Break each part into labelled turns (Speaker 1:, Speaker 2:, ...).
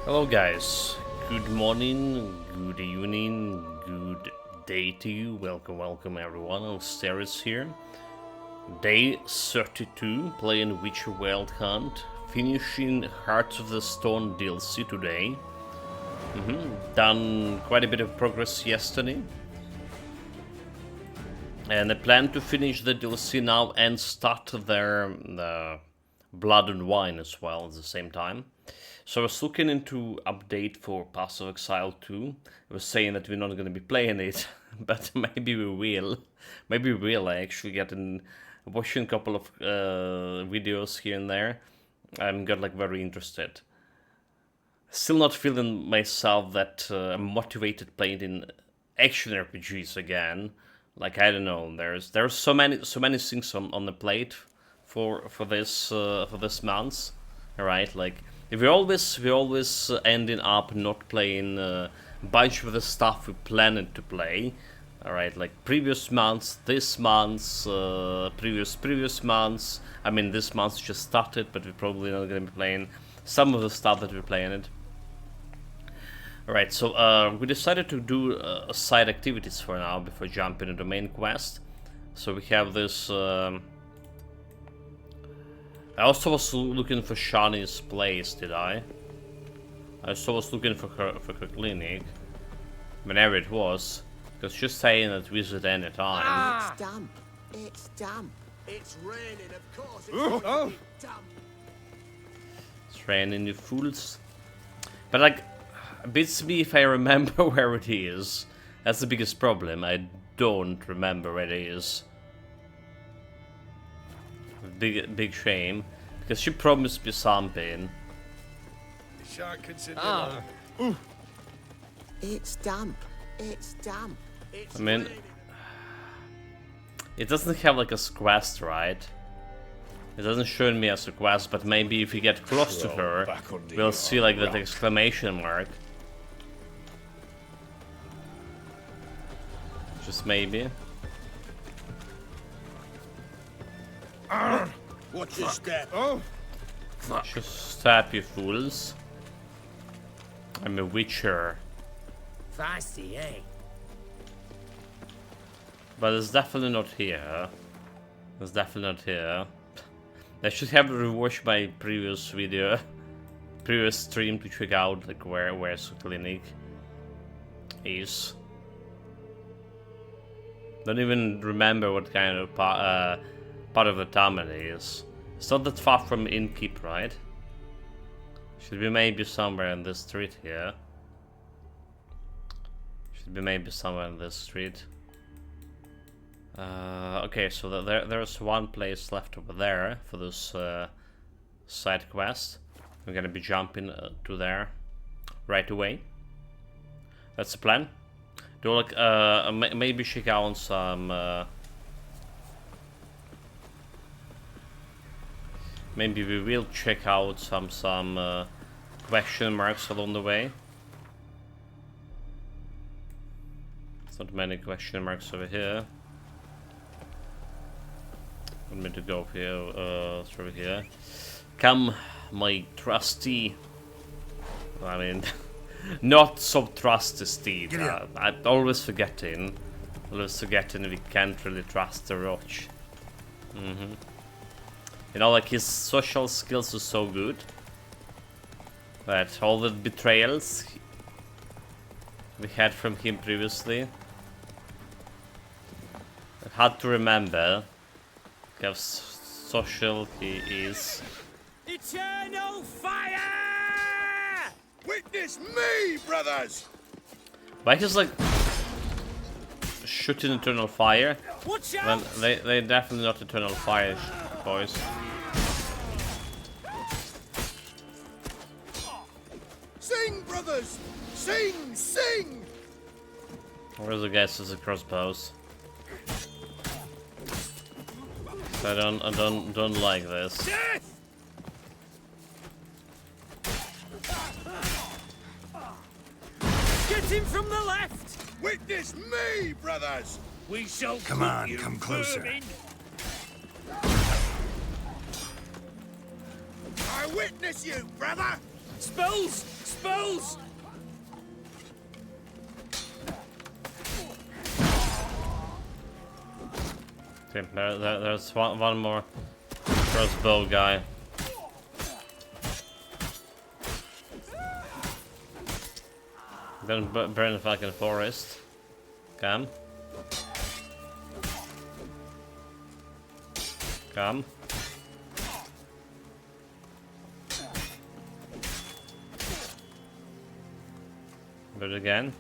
Speaker 1: Hello guys, good morning, good evening, good day to you. Welcome everyone. Steris here. Day 32, playing Witcher Wild Hunt, finishing Hearts of the Stone DLC today. Done quite a bit of progress yesterday. And I plan to finish the DLC now and start the Blood and Wine as well at the same time. So I was looking into update for Pass of Exile 2. I was saying that we're not going to be playing it, but maybe we will. Maybe we will. I actually watching a couple of videos here and there. I'm got very interested. Still not feeling myself that I'm motivated playing in action RPGs again. Like I don't know, there's so many things on the plate for this month. Alright, like we always ending up not playing a bunch of the stuff we planned to play. Alright, like previous months, this month, previous months. I mean, this month just started, but we're probably not gonna be playing some of the stuff that we're playing it. Alright, so we decided to do side activities for now before jumping into the main quest. So we have this. I also was looking for Shani's place, did I? I also was looking for her clinic. Whenever it was. Because she's saying that visit any time.
Speaker 2: It's damp. It's damp. It's raining, of course. It's damp.
Speaker 1: It's raining, you fools. But like, beats me if I remember where it is. That's the biggest problem. I don't remember where it is. Big shame. Because she promised me something.
Speaker 2: It's damp. It's damp.
Speaker 1: I mean, it doesn't have like a quest, right? It doesn't show me as a quest, but maybe if we get close to her, we'll see like that exclamation mark. Just maybe.
Speaker 2: Watch your step.
Speaker 1: Just stop, you fools. I'm a witcher.
Speaker 2: Feisty, eh?
Speaker 1: But it's definitely not here. It's definitely not here. I should have rewatched my previous video, previous stream to check out like where's the clinic is. Don't even remember what kind of part of the town it is. It's not that far from Innkeep, right? Should be maybe somewhere in this street here. Should be maybe somewhere in this street. Okay, so there's one place left over there for this side quest. We're gonna be jumping to there right away. That's the plan. Do like maybe check out some. Maybe we will check out some question marks along the way. There's not many question marks over here. I'm going to go here, through here. Come, my trusty. I mean, not so trusty steed. I'm always forgetting. We can't really trust the Roach. You know, like his social skills are so good that all the betrayals we had from him previously, I had to remember how social he is.
Speaker 2: Eternal fire! Witness me, brothers!
Speaker 1: Why he's like shooting eternal fire?
Speaker 2: Watch
Speaker 1: Well,
Speaker 2: out!
Speaker 1: they definitely not eternal fire, boys.
Speaker 2: Sing, brothers! Sing! Sing!
Speaker 1: Where's the guys with the crossbows? I don't like this.
Speaker 2: Death! Get him from the left! Witness me, brothers! We shall
Speaker 3: Come on, come closer.
Speaker 2: I witness you, brother!
Speaker 3: Spells! Spells!
Speaker 1: Okay, there's one more crossbow guy. Then burn the fucking forest. Come. Come. Do it again.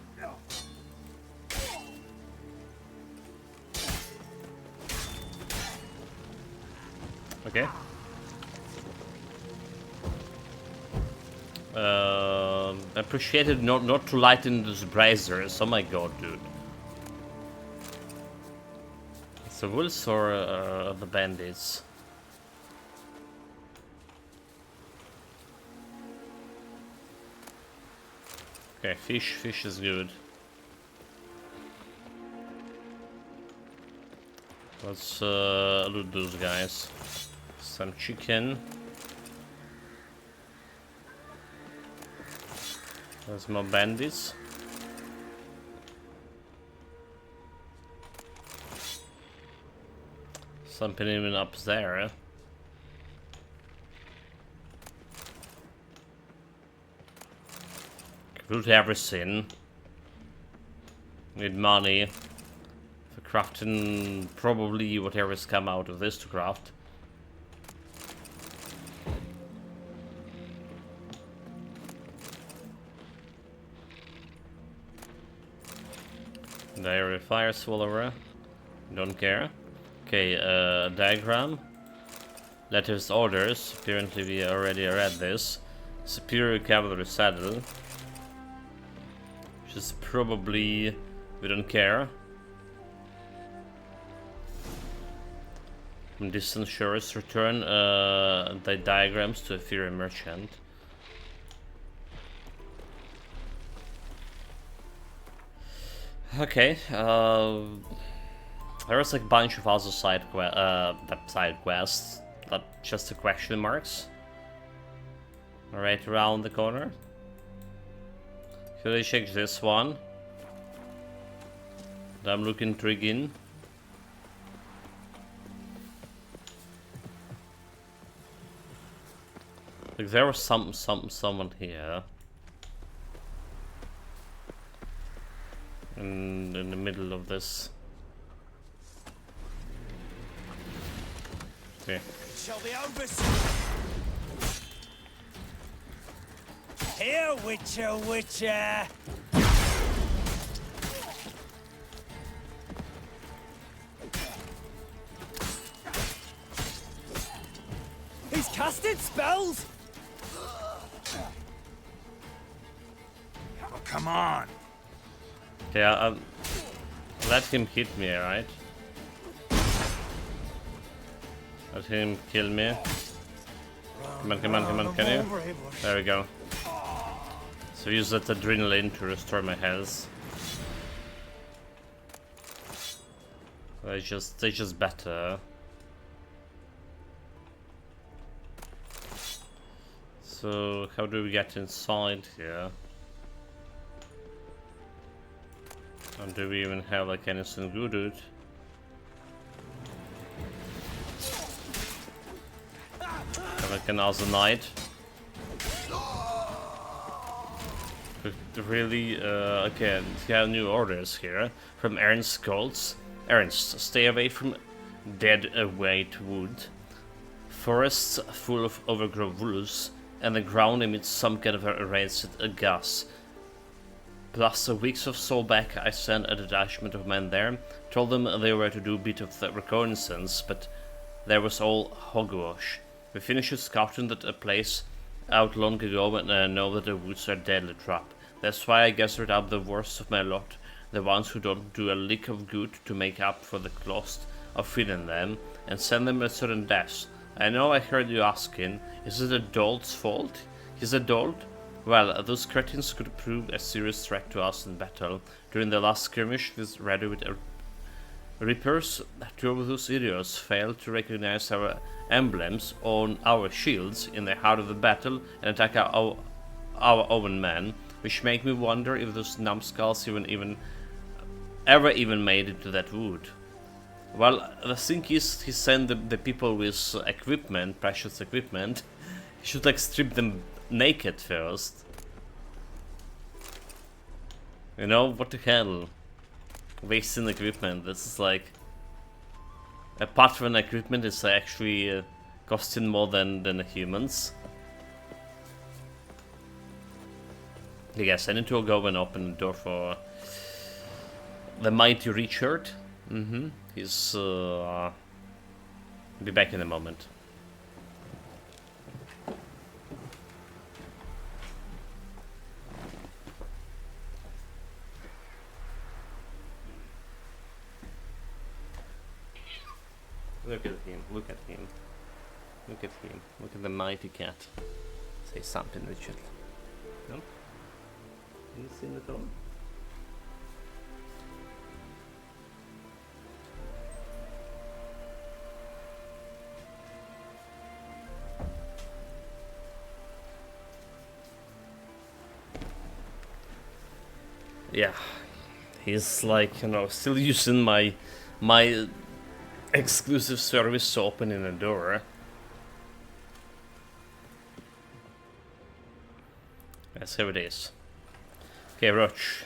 Speaker 1: Okay. Appreciated not to lighten those braziers. Oh my god, dude. It's the wolves or the bandits? Okay, fish is good. Let's loot those guys. Some chicken. There's more bandits. Something even up there. Loot everything. Need money for crafting probably whatever's come out of this to craft. Diary fire swallower. Don't care. Okay, diagram. Letters orders. Apparently we already read this. Superior cavalry saddle. Which is probably... we don't care. From distant shores, return the diagrams to a Fury merchant. Okay, there's like a bunch of other side quests that just the question marks right around the corner. Should I check this one? I'm looking intriguing. Like there was someone here. In the middle of this. Okay.
Speaker 3: Shall be over soon. Here, Witcher, Witcher. He's casted spells. Oh, come on.
Speaker 1: Yeah, let him hit me, right? Let him kill me. Come on, come on, come on, can you? There we go. So use that adrenaline to restore my health. They just better. So how do we get inside here? And do we even have like anything good, dude? Have like another night? But really, okay, we have new orders here from Ernst Goltz. Ernst, stay away from dead await wood. Forests full of overgrown wolves, and the ground emits some kind of a rancid gas. Plus, weeks or so back, I sent a detachment of men there, told them they were to do a bit of the reconnaissance, but there was all hogwash. We finished scouting that place out long ago and know that the woods are a deadly trap. That's why I gathered up the worst of my lot, the ones who don't do a lick of good to make up for the cost of feeding them, and send them a certain death. I know I heard you asking, is it a dolt's fault? He's a dolt? Well, those cretins could prove a serious threat to us in battle. During the last skirmish with Radovid Reapers, two of those idiots failed to recognize our emblems on our shields in the heart of the battle and attack our own men, which make me wonder if those numbskulls ever even made it to that wood. Well, the thing is, he sent the people with equipment, precious equipment. He should like strip them naked first. You know, what the hell? Wasting equipment. This is like, apart from equipment, it's actually costing more than the humans. Yes, I need to go and open the door for the mighty Richard. He's be back in a moment. Look at him, look at him. Look at him, look at the mighty cat. Say something, Richard. No? You seen it all? Yeah, he's like, you know, still using my exclusive service to open in a door. Yes, here it is. Okay, Roach.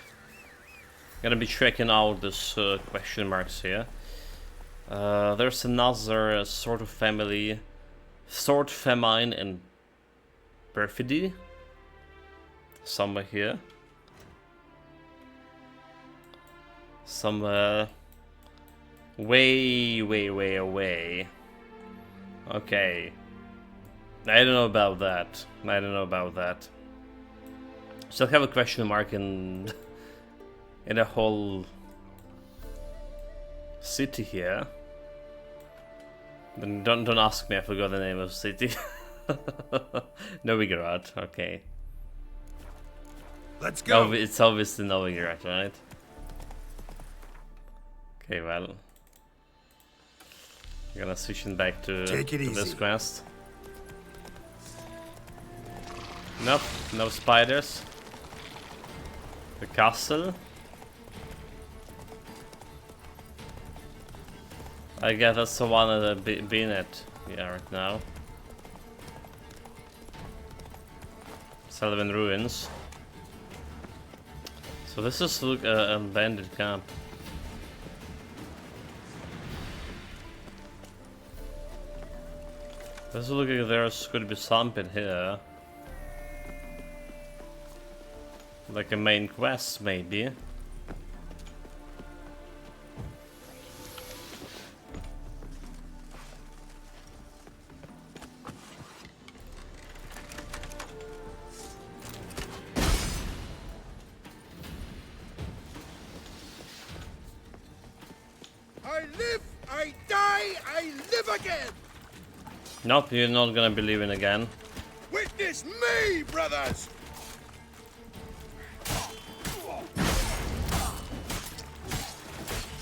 Speaker 1: Gonna be checking out this question marks here. There's another sort of family, sword, famine, and perfidy. Somewhere here. Somewhere way away. Okay. I don't know about that. I don't know about that. Still have a question mark in a whole city here. Then don't ask me, I forgot the name of the city. Novigrad, okay.
Speaker 3: Let's go.
Speaker 1: Oh, it's obviously Novigrad, right? Okay, well, I'm gonna switch it back to this quest. Nope, no spiders. The castle. I guess that's the one that I've been at, yeah, right now. Sullivan Ruins. So this is look a bandit camp. Does look like there's could be something here. Like a main quest, maybe.
Speaker 2: I live, I die, I live again!
Speaker 1: Nope, you're not gonna believe in again.
Speaker 2: Witness me, brothers!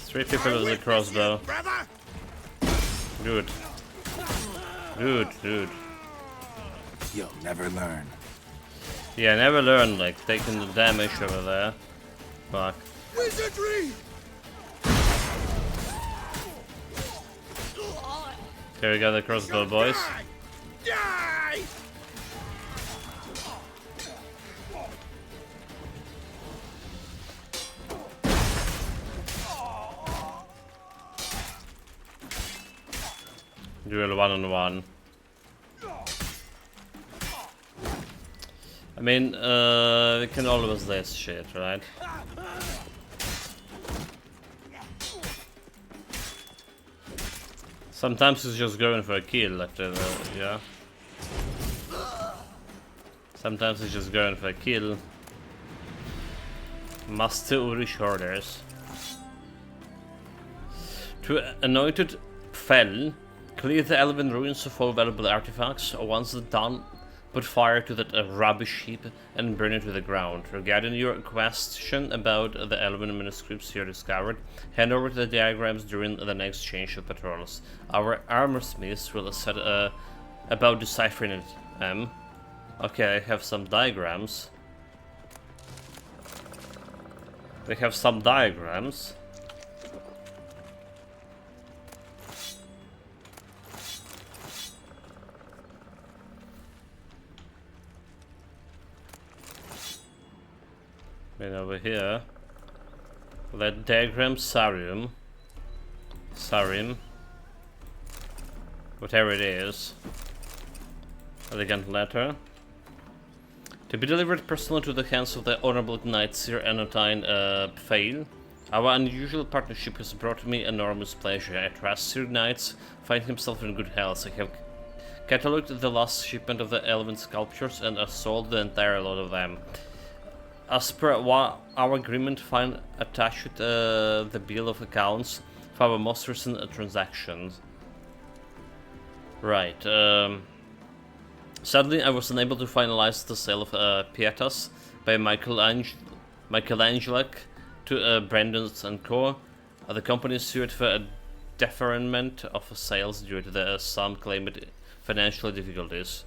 Speaker 1: Three people with a crossbow.
Speaker 2: Brother!
Speaker 1: Good. Good.
Speaker 3: You'll never learn.
Speaker 1: Yeah, I never learned, like, taking the damage over there. Fuck.
Speaker 2: Wizardry!
Speaker 1: Okay, we got the crossbow, boys.
Speaker 2: Die!
Speaker 1: Duel 1-on-1. I mean, we can always this shit, right? Sometimes it's just going for a kill after the, yeah. Sometimes it's just going for a kill. Master Urish orders. To Anointed Fell, clear the elven ruins of all valuable artifacts. Once done, put fire to that rubbish heap and burn it to the ground. Regarding your question about the elven manuscripts you discovered, hand over the diagrams during the next change of patrols. Our armor smiths will set about deciphering it. Okay, I have some diagrams. We have some diagrams. And over here, that diagram Sarim, whatever it is, elegant letter, to be delivered personally to the hands of the Honorable Knight Sir Anatine Fail. Our unusual partnership has brought me enormous pleasure. I trust Sir Knights find himself in good health. I have catalogued the last shipment of the Elven sculptures and sold the entire lot of them. As per our agreement, find attached the bill of accounts for our most recent transactions. Right. Sadly, I was unable to finalize the sale of Pietas by Michelangelo to Brandon's and Co. The company sued for a deferment of sales due to the some claimed financial difficulties.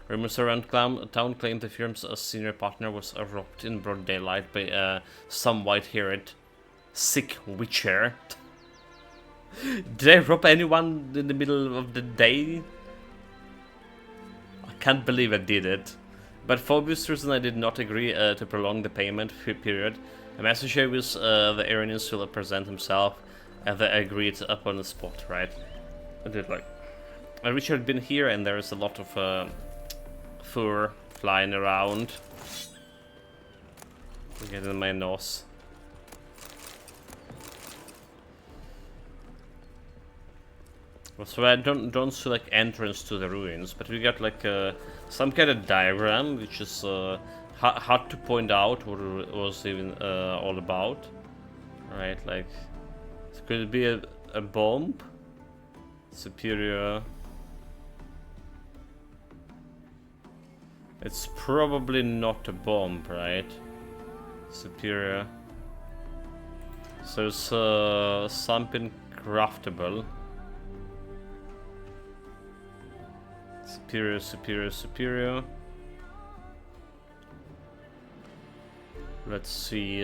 Speaker 1: Rumors around town claim the firm's senior partner was robbed in broad daylight by some white-haired, sick witcher. Did I rob anyone in the middle of the day? I can't believe I did it. But for obvious reason I did not agree to prolong the payment period. A messenger with the Iranians will present himself, and they agreed upon the spot, right? I did like... Richard had been here and there is a lot of... fur flying around. Get in my nose. So I don't see like entrance to the ruins, but we got like some kind of diagram which is hard to point out what it was even all about. Right, like could it be a bomb? Superior. It's probably not a bomb, right? Superior. So it's something craftable. Superior, superior, superior. Let's see.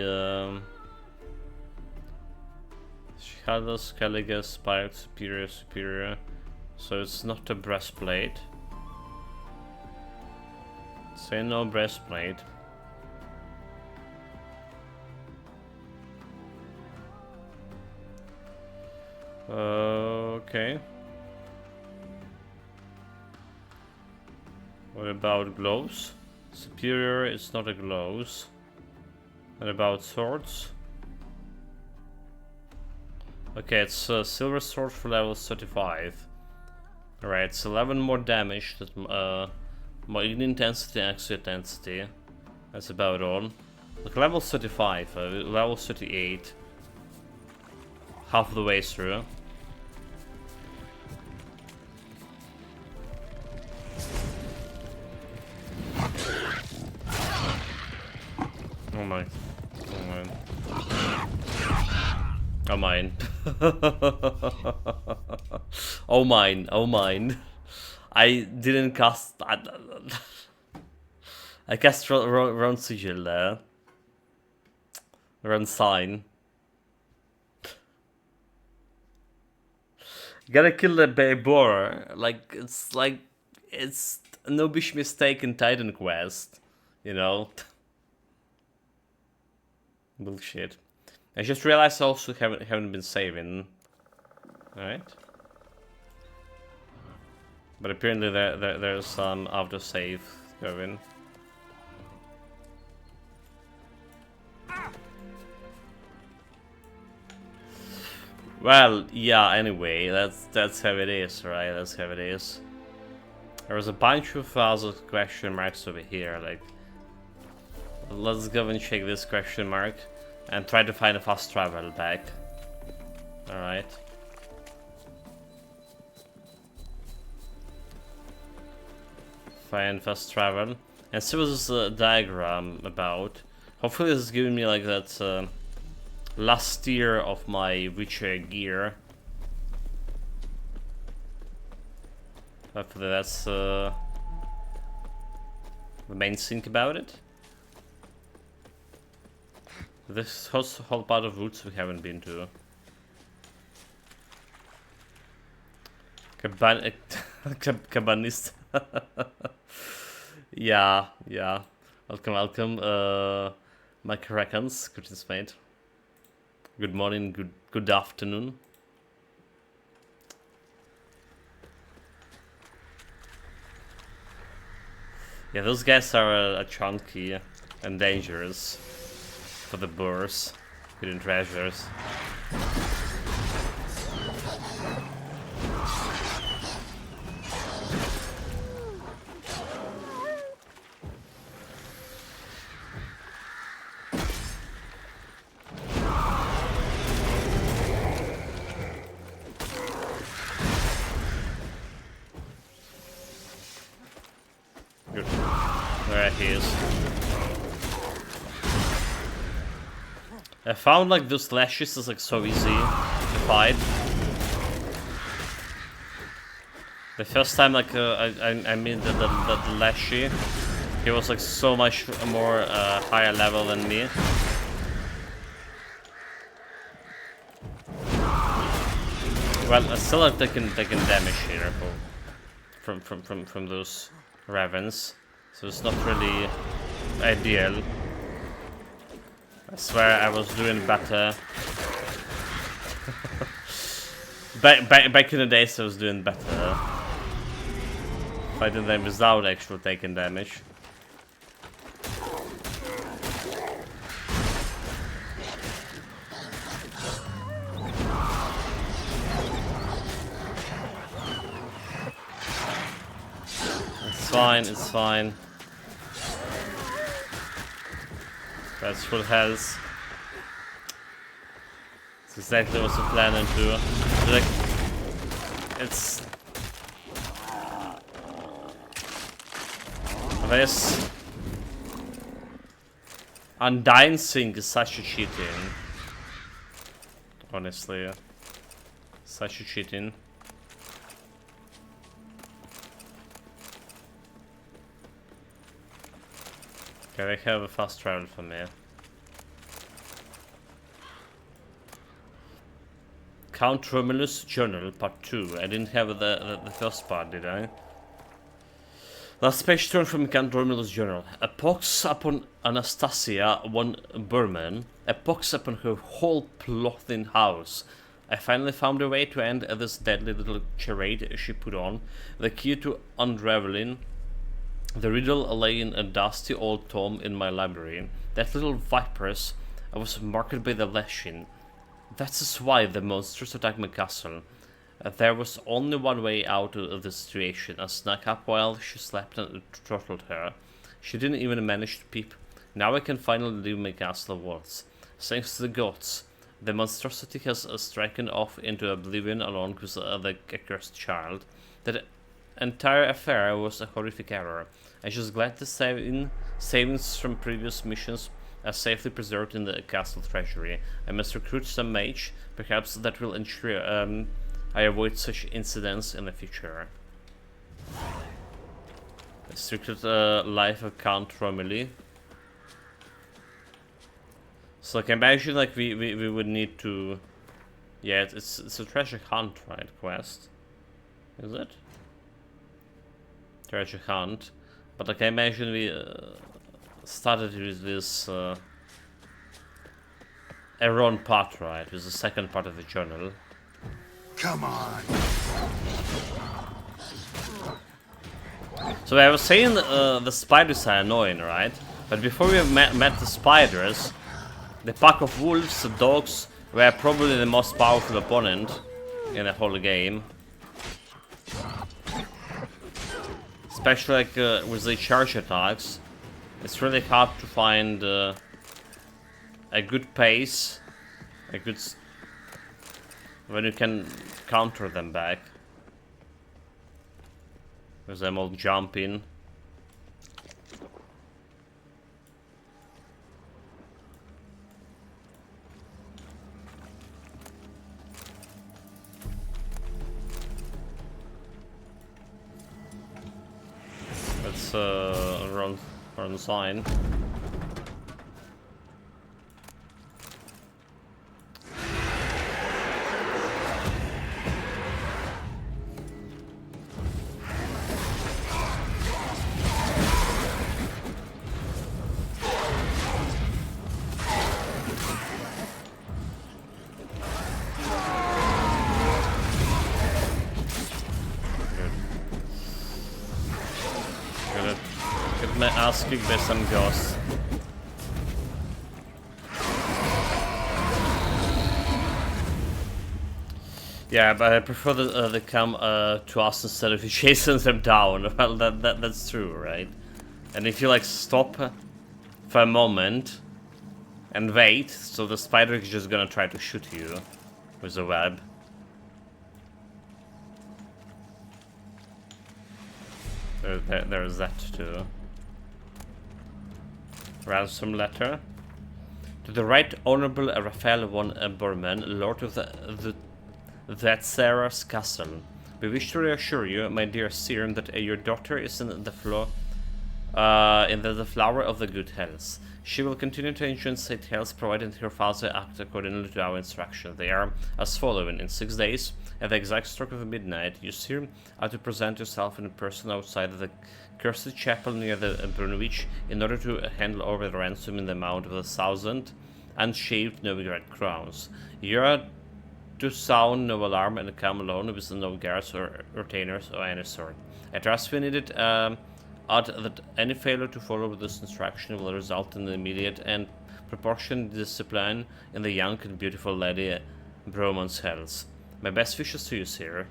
Speaker 1: Shadows, Caligus, Spiked, superior, superior. So it's not a breastplate. Say no breastplate. Okay. What about gloves? Superior, it's not a gloves. What about swords? Okay, it's a silver sword for level 35. Alright, it's 11 more damage, that, more intensity and extra intensity. That's about all. Look, level 35, level 38. Half the way through. Oh my. Oh my. Oh mine. Oh mine. Oh mine. I didn't cast... I cast wrong sigil there. Wrong sign. Gotta kill the Beibor. Like, it's no bish mistake in Titan Quest. You know? Bullshit. I just realized I also haven't been saving. Alright. But apparently there's some autosave going. Well, yeah, anyway, that's how it is, right? That's how it is. There was a bunch of other question marks over here, like... Let's go and check this question mark and try to find a fast travel back. Alright. Find fast travel. And see what this diagram about. Hopefully this is giving me like that last tier of my Witcher gear. Hopefully that's the main thing about it. This whole part of Woods we haven't been to. Cabanist. Yeah. Welcome. Mike Reckons, greetings, mate. Good morning, good afternoon. Yeah, those guys are chunky and dangerous for the boars, hidden treasures. Good. There he is. I found like those lashes is like so easy to fight. The first time like I mean the Lashy, he was like so much more higher level than me. Well, I still have taken damage here from those ravens, so it's not really ideal. I swear I was doing better. back in the days I was doing better. Fighting them without actually taking damage. It's fine. That's full health. It's exactly what I'm planning to. Like, it's this Undying thing is such a cheating. Honestly, such a cheating. Okay, they have a fast travel for me. Count Romulus Journal Part 2. I didn't have the first part, did I? Last page turn from Count Romulus Journal. A pox upon Anastasia von Burman. A pox upon her whole plotting house. I finally found a way to end this deadly little charade she put on. The key to unraveling the riddle lay in a dusty old tome in my library. That little viperess was marked by the lashing. That's why the monsters attacked my castle. There was only one way out of the situation. I snuck up while she slept and throttled her. She didn't even manage to peep. Now I can finally leave my castle walls. Thanks to the gods, the monstrosity has stricken off into oblivion along with the accursed child. That entire affair was a horrific error. I'm just glad the savings from previous missions are safely preserved in the castle treasury. I must recruit some mage. Perhaps that will ensure I avoid such incidents in the future. Restricted life of Count Romilly. So like imagine like we would need to, yeah, it's a treasure hunt, right? Quest, is it? Treasure hunt, but like I imagine we started with this Eron part, right? With the second part of the journal.
Speaker 3: Come on.
Speaker 1: So I was saying the spiders are annoying, right? But before we met the spiders, the pack of wolves, the dogs, were probably the most powerful opponent in the whole game. Especially like with the charge attacks, it's really hard to find a good pace, when you can counter them back. With them all jumping. Let's run sign. Get my ass kicked by some ghosts. Yeah, but I prefer that they come to us instead of chasing them down. Well, that's true, right? And if you like stop for a moment and wait, so the spider is just gonna try to shoot you with a web. There's that too. Ransom letter. To the Right Honorable Raphael von Bormann, Lord of the Vatsaras Castle. We wish to reassure you, my dear sir, that your daughter is in the flower of the good health. She will continue to enjoy said health, provided her father act according to our instructions. They are as following: in 6 days, at the exact stroke of midnight, you, sir, are to present yourself in person outside of the cursed chapel near the Brunwich, in order to handle over the ransom in the amount of 1,000 unshaved Novigrad crowns. You are to sound no alarm and come alone with no guards or retainers of any sort. I trust we needed add that any failure to follow this instruction will result in the immediate and proportionate discipline in the young and beautiful Lady Bromann's health. My best wishes to you, sir.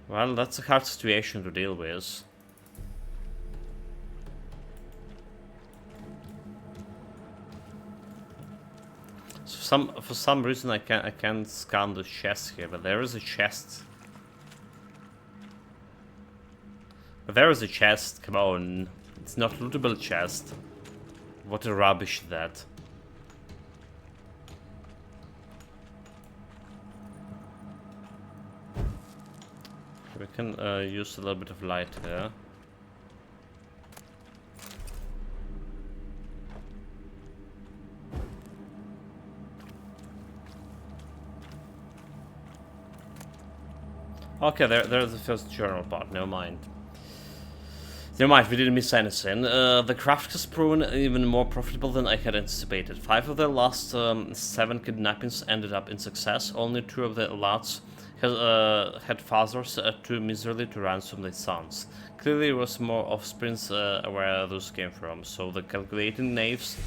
Speaker 1: Well, that's a hard situation to deal with. For some reason I can't scan the chest here, but there is a chest. But there is a chest, come on. It's not lootable chest. What a rubbish that. We can use a little bit of light here. Okay, there's the first journal part, never mind. Never mind, we didn't miss anything. The craft has proven even more profitable than I had anticipated. 5 of the last 7 kidnappings ended up in success. Only 2 of the lads had fathers too miserly to ransom their sons. Clearly it was more offsprings where those came from, so the calculating knaves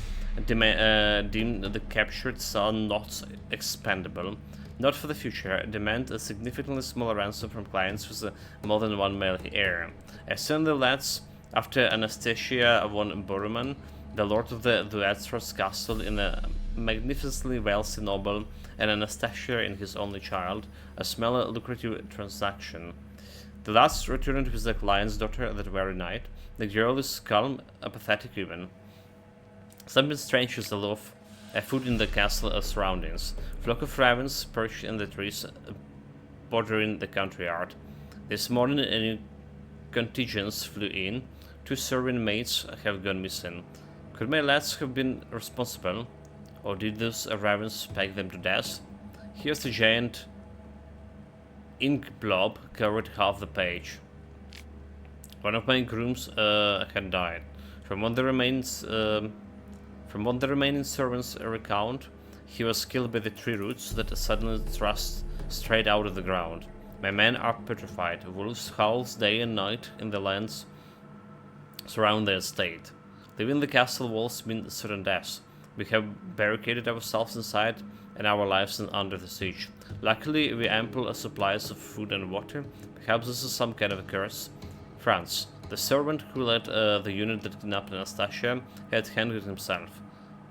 Speaker 1: deemed the captured son not expendable. Not for the future, demand a significantly smaller ransom from clients with more than one male heir. As soon the lads, after Anastasia von Bormann, the lord of the Vatsaras castle, in a magnificently wealthy noble, and Anastasia and his only child, a small lucrative transaction. The lads returned with the client's daughter that very night. The girl is calm, apathetic even. Something strange is aloft. Food in the castle surroundings. Flock of ravens perched in the trees bordering the country yard. This morning a new contingent flew in. 2 serving maids have gone missing. Could my lads have been responsible? Or did those ravens peg them to death? Here's the giant ink blob covered half the page. One of my grooms had died. From what the remaining servants recount, he was killed by the tree roots that suddenly thrust straight out of the ground. My men are petrified. Wolves howl day and night in the lands surround the estate. Leaving the castle walls means certain deaths. We have barricaded ourselves inside and our lives under the siege. Luckily, we ample supplies of food and water. Perhaps this is some kind of a curse. France. The servant who led the unit that kidnapped Anastasia had hanged himself.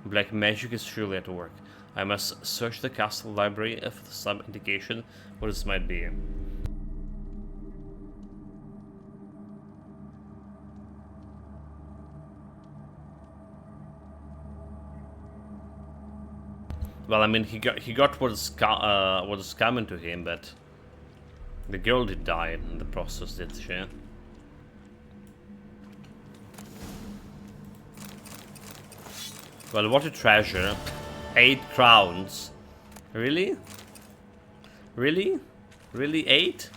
Speaker 1: Black magic is surely at work. I must search the castle library for some indication what this might be. Well, I mean, he got what is coming to him, but The girl did die in the process, did she? Well, what a treasure. 8 crowns. Really? Really? Really 8?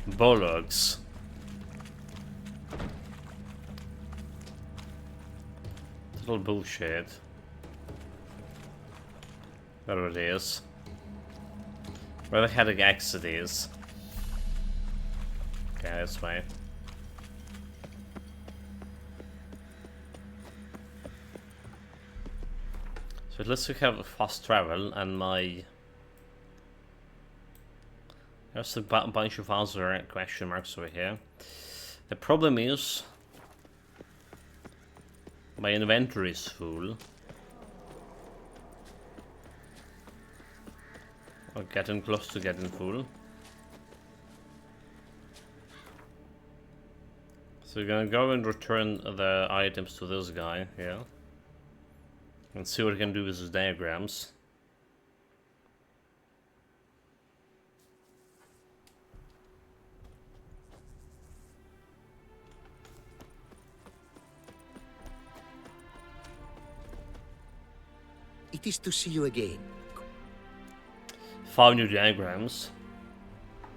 Speaker 1: Bollocks. Total bullshit. Whatever it is. Where the heck the exit is. Okay, this way. So it lets you have fast travel, and my... There's a bunch of other question marks over here. The problem is... my inventory is full. Or getting close to getting full. So we're gonna go and return the items to this guy here. And see what he can do with his diagrams.
Speaker 2: It is to see you again.
Speaker 1: Found your diagrams.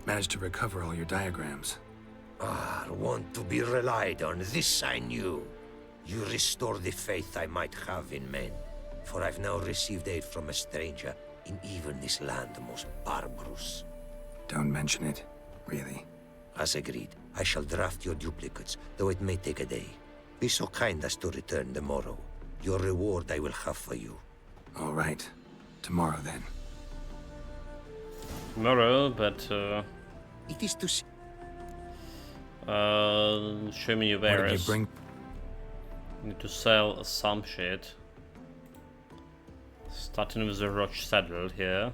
Speaker 3: Managed to recover all your diagrams.
Speaker 4: Ah, want to be relied on, this I knew. You restore the faith I might have in men, for I've now received aid from a stranger in even this land most barbarous.
Speaker 3: Don't mention it, really.
Speaker 4: As agreed, I shall draft your duplicates, though it may take a day. Be so kind as to return tomorrow. Your reward I will have for you.
Speaker 3: All right. Tomorrow, then.
Speaker 1: Tomorrow, but
Speaker 2: It is to see...
Speaker 1: show me your
Speaker 3: What did you
Speaker 1: wares.
Speaker 3: bring?
Speaker 1: Need to sell some shit. Starting with the Roach Saddle here.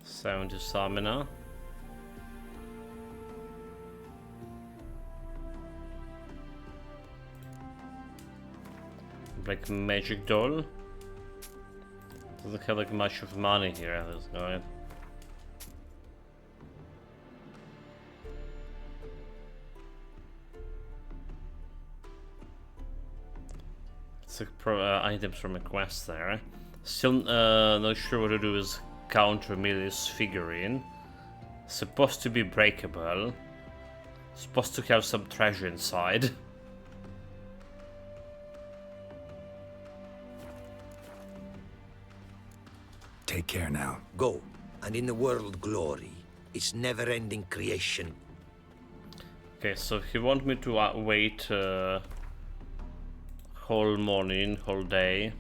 Speaker 1: 70 stamina. Like magic doll. Doesn't have like much of money here, there's no. It's like items from a quest there. Still not sure what to do with Count Remilius figurine. Supposed to be breakable. Supposed to have some treasure inside.
Speaker 3: Take care now.
Speaker 4: Go, and in the world glory, its never-ending creation.
Speaker 1: Okay, so he want me to wait whole morning, whole day.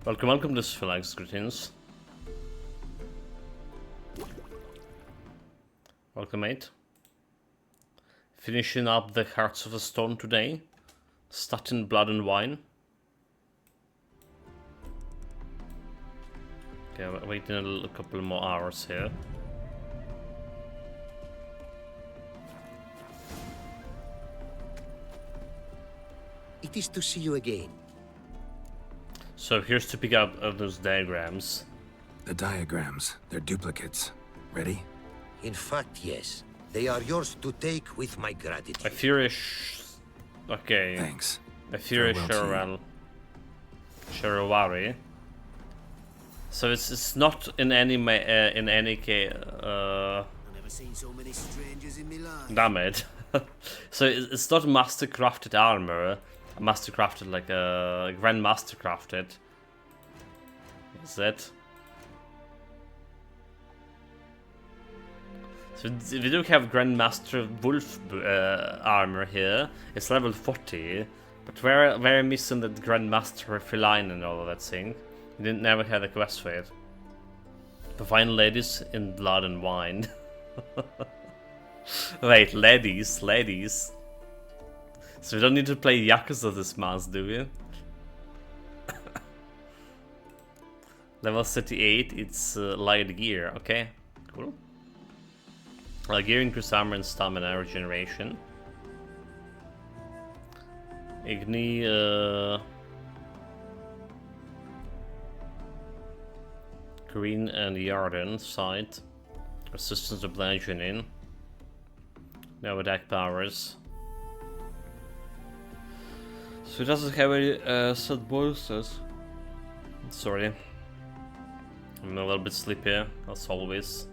Speaker 1: Welcome to Sphylax, greetings. Welcome, mate. Finishing up the Hearts of the Stone today. Starting Blood and Wine. Okay, waiting a couple more hours here.
Speaker 2: It is to see you again.
Speaker 1: So here's to pick up those diagrams.
Speaker 3: The diagrams, they're duplicates. Ready?
Speaker 4: In fact, yes. They are yours to take with my
Speaker 1: I
Speaker 4: gratitude.
Speaker 1: fear okay.
Speaker 3: Thanks.
Speaker 1: I fear
Speaker 3: Farewell to
Speaker 1: Sharawari. So it's not in any case.
Speaker 2: I've never seen so many strangers in my life.
Speaker 1: Damn it. So it's not mastercrafted armor. Mastercrafted like a grandmaster crafted. Is it? So we do have Grandmaster Wolf armor here. It's level 40, but we're missing the Grandmaster Feline and all of that thing. We didn't never had a quest for it. The fine ladies in Blood and Wine. Wait, ladies. So we don't need to play Yakuza this month, do we? Level 38, it's light gear. Okay, cool. Gear increase armor and stamina regeneration. Igni Green and Yarden side. Resistance to bludgeoning. No attack powers. So it doesn't have any set bonuses. Sorry. I'm a little bit sleepy, as always.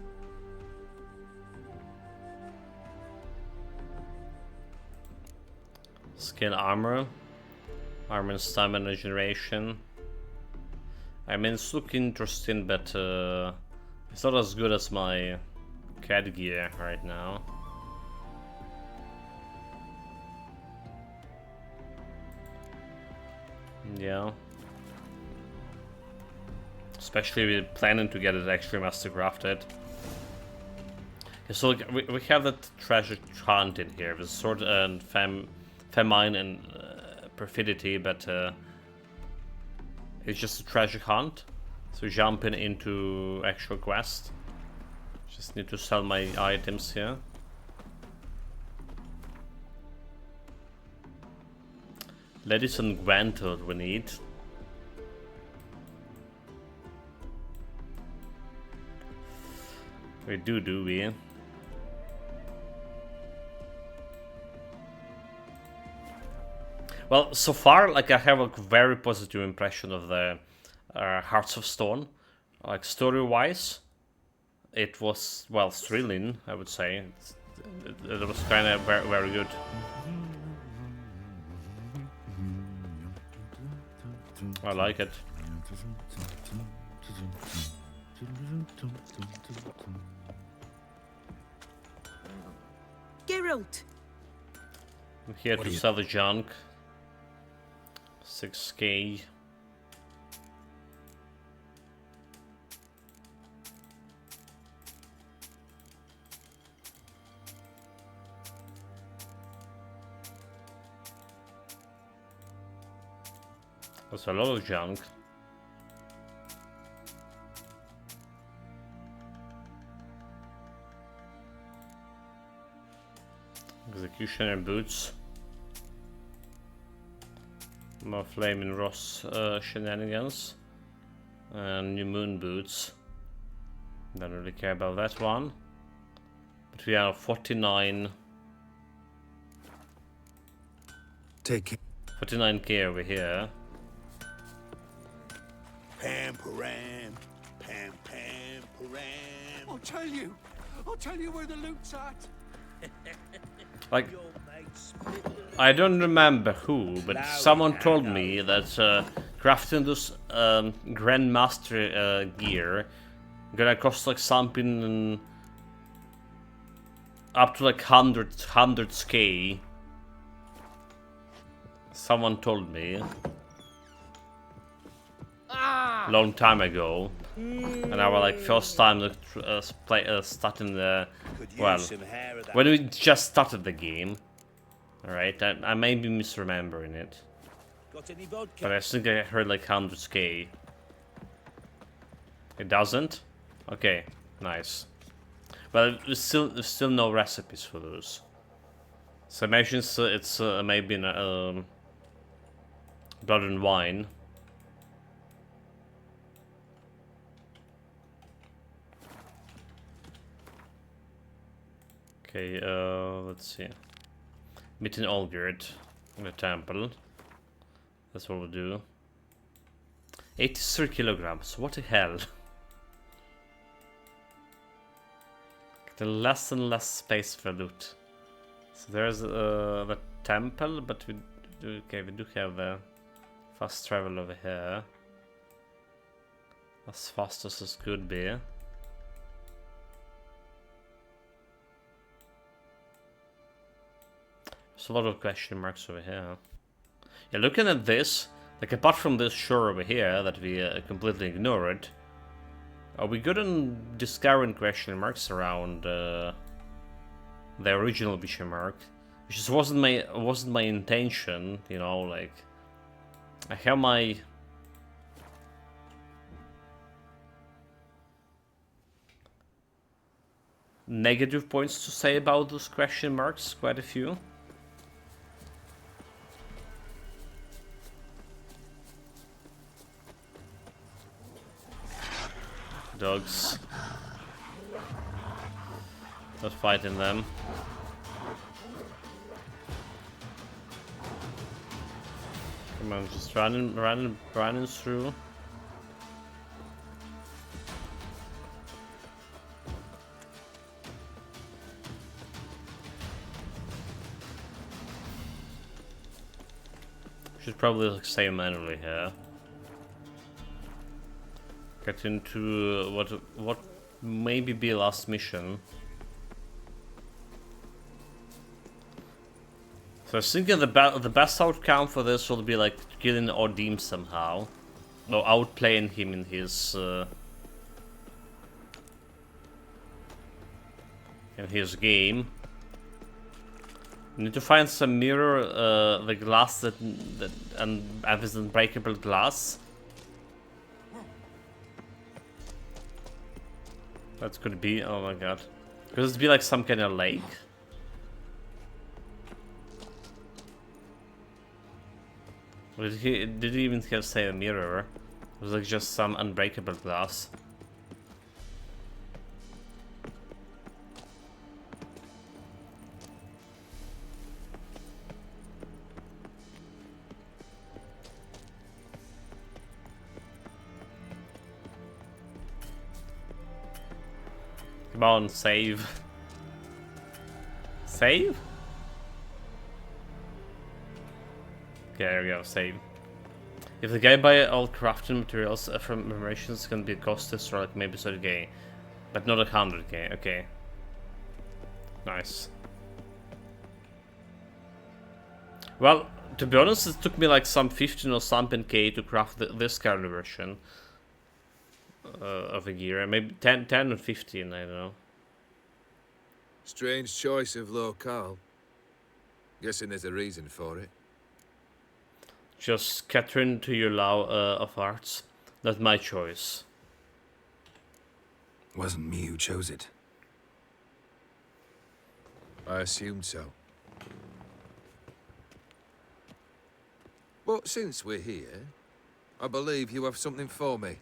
Speaker 1: Skin armor. Armor and stamina generation. I mean, it's looking interesting, but it's not as good as my cat gear right now. Yeah. Especially with planning to get it actually master crafted. Okay, so like, we have that treasure hunt in here with sword and famine and perfidy, but it's just a treasure hunt. So jumping into actual quest. Just need to sell my items here. Ladies and Gwantel we need. We do we? Well, so far, like, I have a very positive impression of the Hearts of Stone. Like, story-wise, it was, well, thrilling, I would say. It was kind of very, very good. I like it.
Speaker 5: Geralt!
Speaker 1: I'm here to sell the junk. 6k. That's a lot of junk. Executioner boots. More Flaming Ross shenanigans. And New Moon boots. Don't really care about that one. But we have 49.
Speaker 3: Take it.
Speaker 1: 49k over here.
Speaker 2: Pam param, pam pam param. I'll tell you where the loot's at.
Speaker 1: Like, I don't remember who, but someone told me that crafting this Grandmaster gear gonna cost like something up to like 100k. Someone told me long time ago, and I was like first time starting the when we just started the game. All right, I may be misremembering it, but I think I heard like 100k. It doesn't. Okay, nice. But there's still no recipes for those. So I imagine it's maybe in Blood and Wine. Okay, let's see. Meet in Olgerd in the temple. That's what we'll do. 83 kilograms. What the hell? The less and less space for loot. So there's the temple, but we do have the fast travel over here. As fast as it could be. There's a lot of question marks over here. Yeah, looking at this, like apart from this shore over here that we completely ignored, are we good on discovering question marks around the original Bismarck? Which just wasn't my intention, you know. Like, I have my negative points to say about those question marks, quite a few. Dogs. Not fighting them. Come on, just running through. Should probably like, save manually here. Get into what maybe be last mission. So I was thinking the best outcome for this will be like killing Ordim somehow, or outplaying him in his game. Need to find some mirror, the glass and this unbreakable glass. That could be. Oh my god, could it be like some kind of lake? Or did he even say a mirror? It was like just some unbreakable glass. Come on, save. Save? Okay, there we go, save. If the guy buy all crafting materials from Merchants can be a cost extra, like maybe 30k. But not 100k, okay. Nice. Well, to be honest, it took me like some 15 or something k to craft this kind of version of a gear. Maybe 10 or 15, I don't know.
Speaker 5: Strange choice of locale. Guessing there's a reason for it.
Speaker 1: Just Catherine to your love of arts. Not my choice.
Speaker 3: Wasn't me who chose it.
Speaker 5: I assumed so. But since we're here, I believe you have something for me.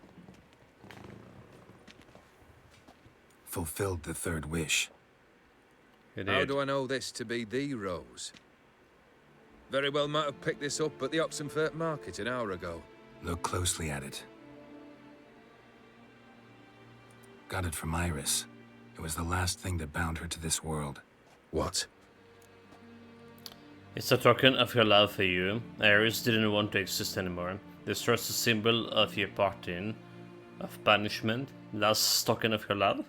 Speaker 3: Fulfilled the third wish.
Speaker 1: You
Speaker 5: How
Speaker 1: did.
Speaker 5: do I know this to be the rose? Very well might have picked this up at the Oxenfurt market an hour ago.
Speaker 3: Look closely at it. Got it from Iris. It was the last thing that bound her to this world.
Speaker 5: What?
Speaker 1: It's a token of your love for you. Iris didn't want to exist anymore. This was a symbol of your parting, of punishment. Last token of your love?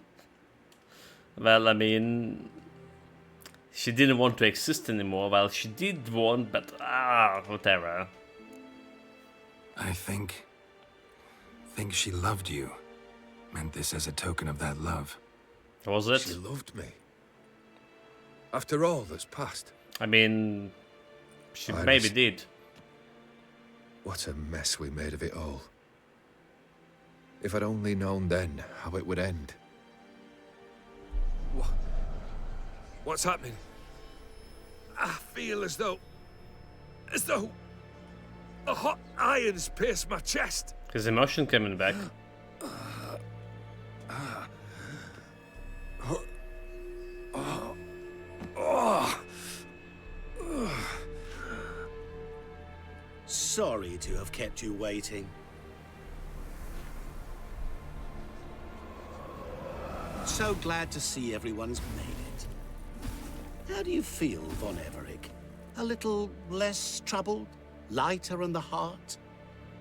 Speaker 1: Well, I mean, she didn't want to exist anymore. Well, she did want, but whatever.
Speaker 3: I think she loved you. Meant this as a token of that love.
Speaker 1: Was it?
Speaker 5: She loved me. After all that's passed.
Speaker 1: I mean, she
Speaker 5: Iris.
Speaker 1: maybe did.
Speaker 5: What a mess we made of it all. If I'd only known then how it would end. What's happening? I feel as though a hot iron's pierced my chest.
Speaker 1: His emotion coming back.
Speaker 2: Sorry to have kept you waiting. So glad to see everyone's made it. How do you feel, Von Everich? A little less troubled? Lighter in the heart?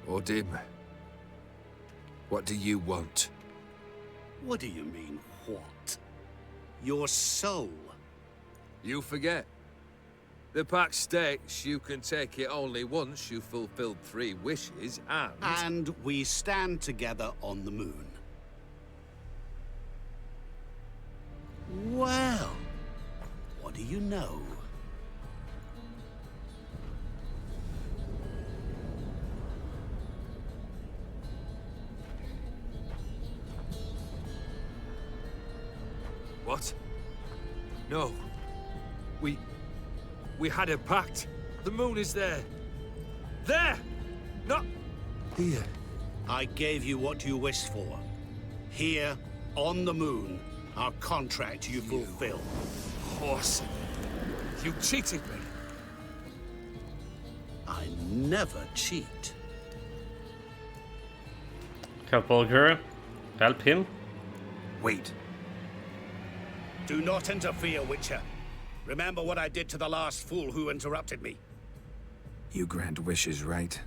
Speaker 5: Ordim, what do you want?
Speaker 2: What do you mean, what? Your soul.
Speaker 5: You forget. The pact states you can take it only once you've fulfilled 3 wishes,
Speaker 2: And we stand together on the moon. Well, what do you know?
Speaker 5: What? No. We had a pact. The moon is there. There! Not here.
Speaker 2: I gave you what you wished for. Here, on the moon, our contract you fulfill.
Speaker 5: Horse. You cheated me.
Speaker 2: I never cheat.
Speaker 1: Help Olger. Help him.
Speaker 3: Wait.
Speaker 2: Do not interfere, Witcher. Remember what I did to the last fool who interrupted me.
Speaker 3: You grant wishes, right?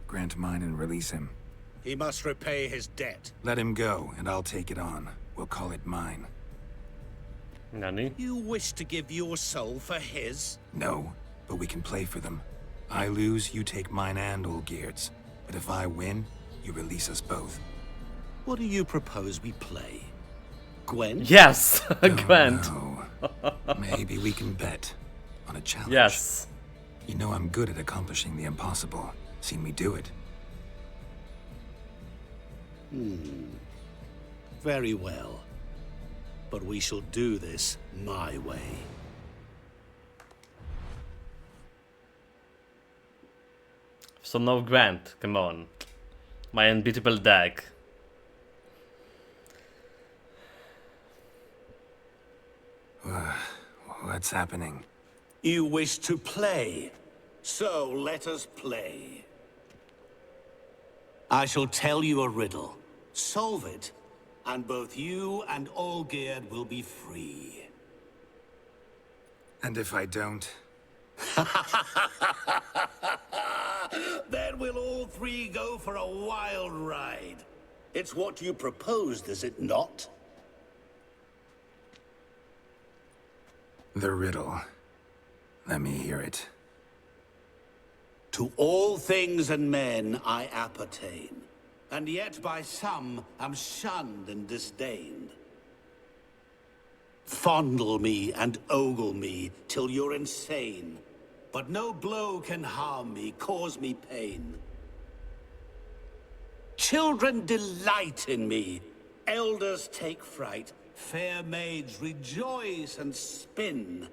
Speaker 3: Grant mine and release him.
Speaker 2: He must repay his debt.
Speaker 3: Let him go, and I'll take it on. We'll call it mine.
Speaker 1: Nani?
Speaker 2: You wish to give your soul for his?
Speaker 3: No, but we can play for them. I lose, you take mine and Olgierd's. But if I win, you release us both.
Speaker 2: What do you propose we play? Gwen?
Speaker 1: Yes, Gwent.
Speaker 3: No. Maybe we can bet on a challenge.
Speaker 1: Yes.
Speaker 3: You know I'm good at accomplishing the impossible. Seen me do it.
Speaker 2: Very well. But we shall do this my way.
Speaker 1: So no Gwent, come on. My unbeatable deck.
Speaker 3: What's happening?
Speaker 2: You wish to play, so let us play. I shall tell you a riddle. Solve it, and both you and Olgierd will be free.
Speaker 3: And if I don't?
Speaker 2: Then we'll all three go for a wild ride. It's what you proposed, is it not?
Speaker 3: The riddle. Let me hear it.
Speaker 2: To all things and men I appertain, and yet by some am shunned and disdained. Fondle me and ogle me till you're insane, but no blow can harm me, cause me pain. Children delight in me, elders take fright, fair maids rejoice and spin.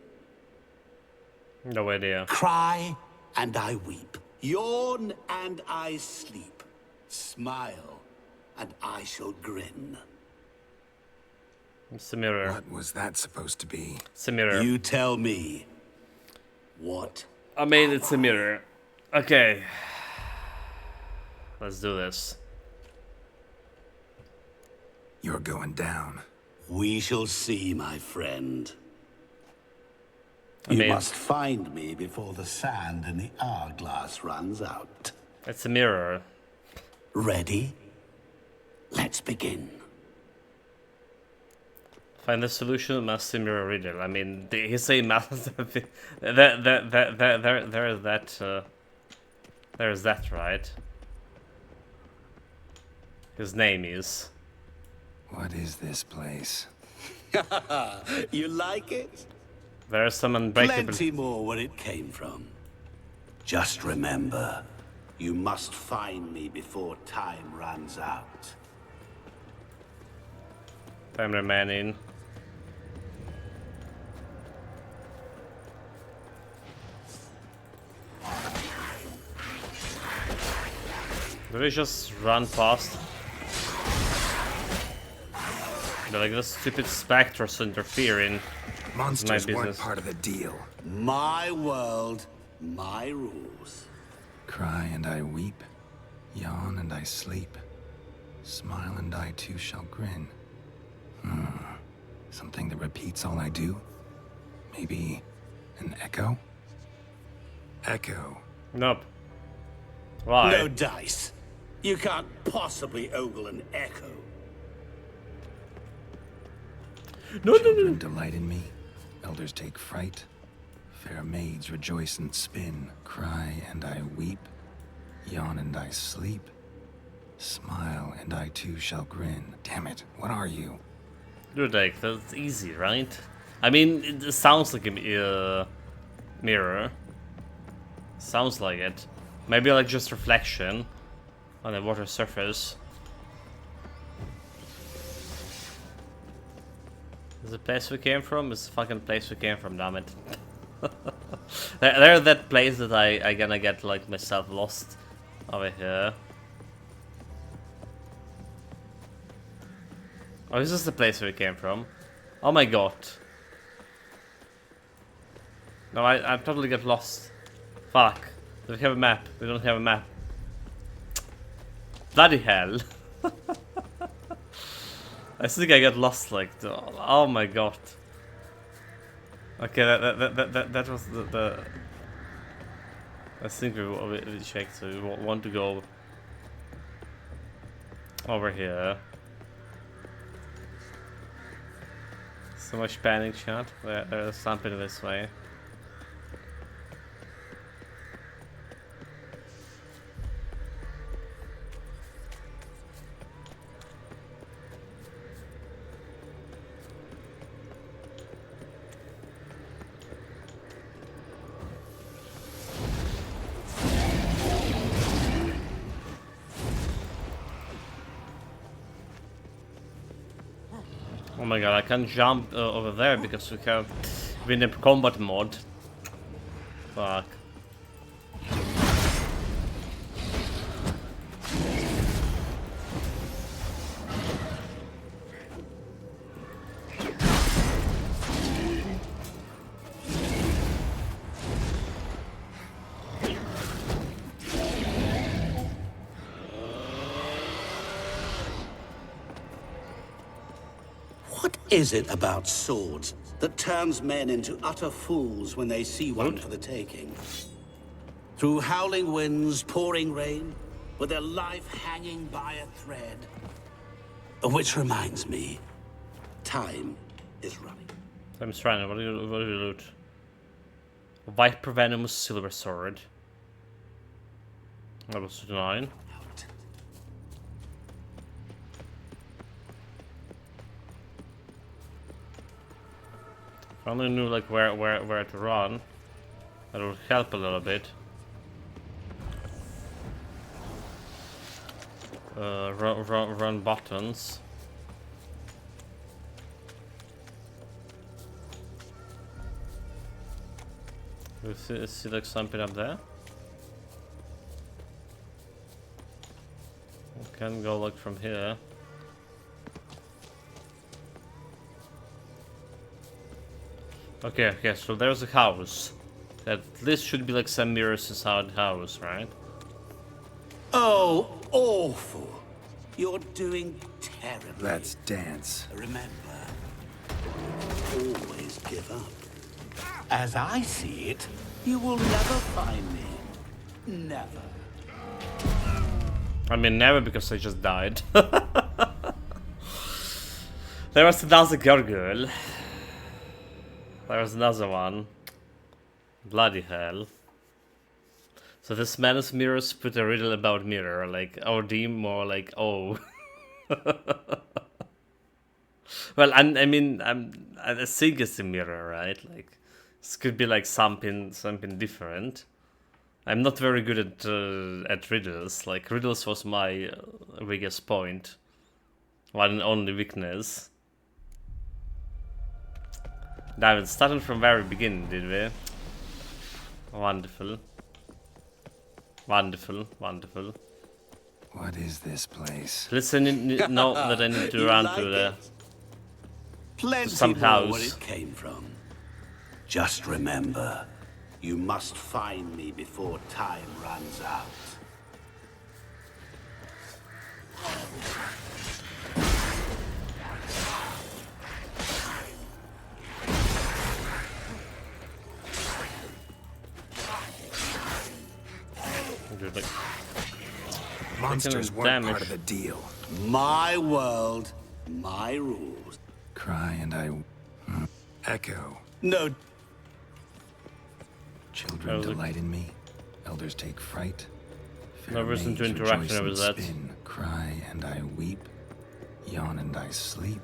Speaker 1: No idea.
Speaker 2: Cry and I weep, yawn and I sleep, smile and I shall grin.
Speaker 1: It's a mirror.
Speaker 3: What was that supposed to be?
Speaker 1: It's a mirror.
Speaker 2: You tell me, what?
Speaker 1: I mean, it's a mirror. Okay. Let's do this.
Speaker 3: You're going down.
Speaker 2: We shall see, my friend.
Speaker 1: I
Speaker 2: You
Speaker 1: mean-
Speaker 2: must find me before the sand in the hourglass runs out.
Speaker 1: It's a mirror.
Speaker 2: Ready? Let's begin.
Speaker 1: Find the solution, master mirror riddle. I mean, he's saying master. There's that, right? His name is.
Speaker 3: What is this place?
Speaker 2: You like it?
Speaker 1: There's some unbreakable.
Speaker 2: Plenty more where it came from. Just remember, you must find me before time runs out.
Speaker 1: Time remaining. Do we just run past? They're like, those stupid specters interfering.
Speaker 3: Monsters
Speaker 1: My
Speaker 3: weren't
Speaker 1: business.
Speaker 3: part of the deal.
Speaker 2: My world, my rules.
Speaker 3: Cry and I weep, yawn and I sleep, smile and I too shall grin. Something that repeats all I do? Maybe an echo? Echo.
Speaker 1: Nope. Why?
Speaker 2: No dice. You can't possibly ogle an echo.
Speaker 1: No.
Speaker 3: Children delight in me, elders take fright, fair maids rejoice and spin, cry and I weep, yawn and I sleep, smile and I too shall grin. Damn it, what are you?
Speaker 1: Dude, like, that's easy, right? I mean, it sounds like a mirror. Sounds like it. Maybe like just reflection on the water surface. Is the place we came from? Is the fucking place we came from, damn it. There's that place that I gonna get like myself lost over here. Oh, is this the place where we came from? Oh my god. No, I totally get lost. Fuck. Do we have a map? We don't have a map. Bloody hell. I think I got lost like, oh my god. Okay, that was the I think we checked, so we want to go over here. So much panic shot. There's something this way. Oh my god, I can't jump over there because we have been in combat mode. Fuck.
Speaker 2: What is it about swords that turns men into utter fools when they see one for the taking? Through howling winds, pouring rain, with their life hanging by a thread. Which reminds me, time is running.
Speaker 1: I'm trying. What do you loot? Viper Venomous Silver Sword. Level 9. If I only knew like where to run, that would help a little bit. Run buttons. You see like something up there? We can go like from here. Okay, so there's a house. At least should be like some mirrors inside the house, right?
Speaker 2: Oh, awful. You're doing terribly.
Speaker 3: Let's dance.
Speaker 2: Remember, always give up. As I see it, you will never find me. Never.
Speaker 1: I mean, never, because I just died. There was another girl. There was another one. Bloody hell. So this man's mirrors put a riddle about mirror, like OD, more like oh. Well, I mean, I think it's a mirror, right? Like, this could be like something different. I'm not very good at riddles. Like, riddles was my weakest point, one and only weakness. Now it started from very beginning, did we? Wonderful. Wonderful, wonderful.
Speaker 3: What is this place?
Speaker 1: Listen, know that I need to
Speaker 2: You
Speaker 1: run
Speaker 2: like
Speaker 1: to the
Speaker 2: Plenty
Speaker 1: some
Speaker 2: more
Speaker 1: house.
Speaker 2: where it came from. Just remember, you must find me before time runs out.
Speaker 1: like,
Speaker 3: Monsters
Speaker 1: taking
Speaker 3: weren't
Speaker 1: damage.
Speaker 3: part of the deal.
Speaker 2: My world, my rules.
Speaker 3: Cry and I... Echo.
Speaker 2: No,
Speaker 3: Children
Speaker 1: was like-
Speaker 3: delight in me. Elders take fright.
Speaker 1: No
Speaker 3: Fair
Speaker 1: reason to
Speaker 3: maids
Speaker 1: interact
Speaker 3: rejoice
Speaker 1: with
Speaker 3: and
Speaker 1: that.
Speaker 3: Spin. Cry and I weep. Yawn and I sleep.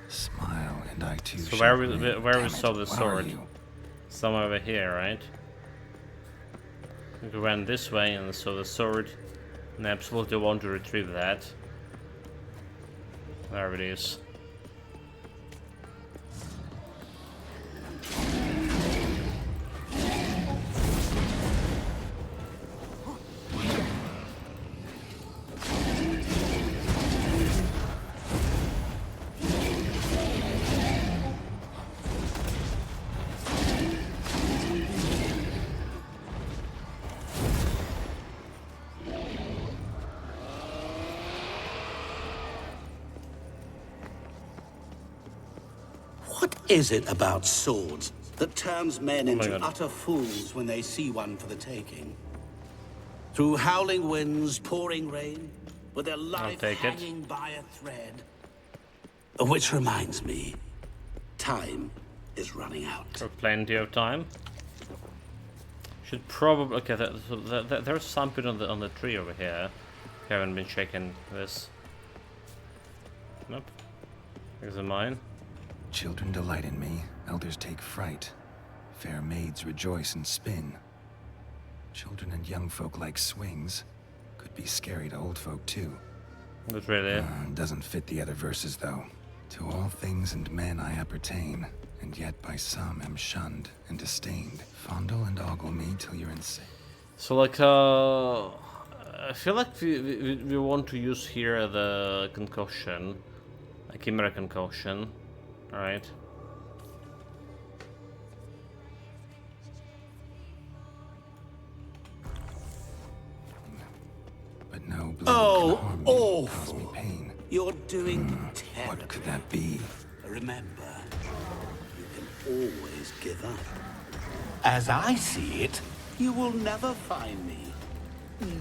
Speaker 3: Smile and I too
Speaker 1: So
Speaker 3: shall
Speaker 1: where we
Speaker 3: grin.
Speaker 1: where we
Speaker 3: Damn
Speaker 1: saw
Speaker 3: it,
Speaker 1: the
Speaker 3: what are
Speaker 1: sword?
Speaker 3: you?
Speaker 1: Somewhere over here, right? We went this way and saw the sword, and I absolutely want to retrieve that. There it is.
Speaker 2: What is it about swords that turns men into
Speaker 1: God.
Speaker 2: utter fools when they see one for the taking? Through howling winds, pouring rain, with their life
Speaker 1: take it.
Speaker 2: hanging by a thread. Which reminds me, time is running out.
Speaker 1: For plenty of time. Should probably okay. There's something on the tree over here. Haven't been checking this. Nope. Here's a mine.
Speaker 3: Children delight in me, elders take fright. Fair maids rejoice and spin. Children and young folk like swings. Could be scary to old folk too.
Speaker 1: Not really.
Speaker 3: Doesn't fit the other verses though. To all things and men I appertain, and yet by some am shunned and disdained. Fondle and ogle me till you're insane.
Speaker 1: So like I feel like we want to use here the concoction, like Chimera concoction. All right.
Speaker 3: But no blow
Speaker 2: Oh,
Speaker 3: can harm me,
Speaker 2: awful.
Speaker 3: cause me pain.
Speaker 2: You're doing terribly.
Speaker 3: What could that be?
Speaker 2: Remember, you can always give up. As I see it, you will never find me.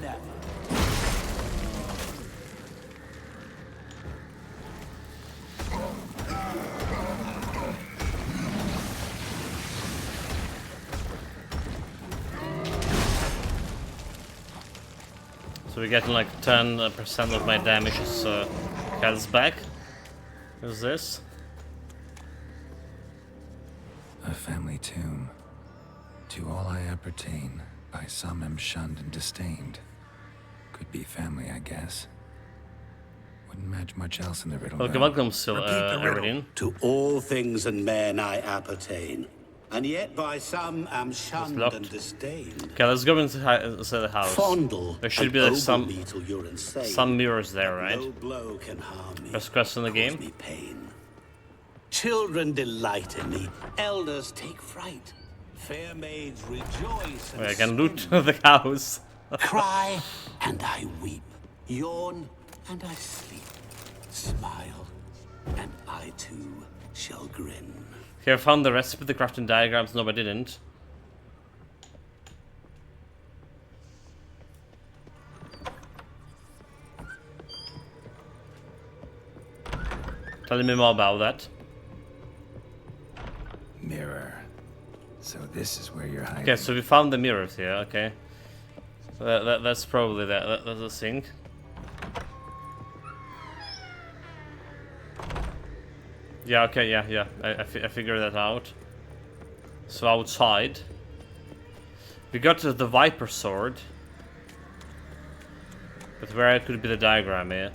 Speaker 2: Never.
Speaker 1: So we're getting like 10% of my damage is health back. Who's this?
Speaker 3: A family tomb. To all I appertain, by some am shunned and disdained. Could be family, I guess. Wouldn't match much else in the riddle.
Speaker 1: Okay,
Speaker 3: though.
Speaker 1: welcome, still,
Speaker 2: Repeat the riddle.
Speaker 1: Eridin.
Speaker 2: To all things and men I appertain, and yet by some am shunned
Speaker 1: locked.
Speaker 2: and disdained.
Speaker 1: Okay, let's go inside the house.
Speaker 2: Fondle
Speaker 1: There should
Speaker 2: and
Speaker 1: be like
Speaker 2: ogle me till you're insane.
Speaker 1: some mirrors there, right?
Speaker 2: No blow can harm me.
Speaker 1: First quest in the
Speaker 2: cause
Speaker 1: game.
Speaker 2: me pain. Children delight in me. Elders take fright. Fair maids rejoice and
Speaker 1: Wait, I can loot
Speaker 2: spin.
Speaker 1: the house.
Speaker 2: Cry and I weep. Yawn and I sleep. Smile and I too shall grin.
Speaker 1: Okay, I found the recipe, the crafting diagrams. No, I didn't. Tell me more about that.
Speaker 3: Mirror. So this is where you're hiding.
Speaker 1: Okay, so we found the mirrors here. Okay, that's probably that's the thing. Yeah. Okay. Yeah. I figured that out. So outside, we got to the Viper sword, but where could be the diagram here?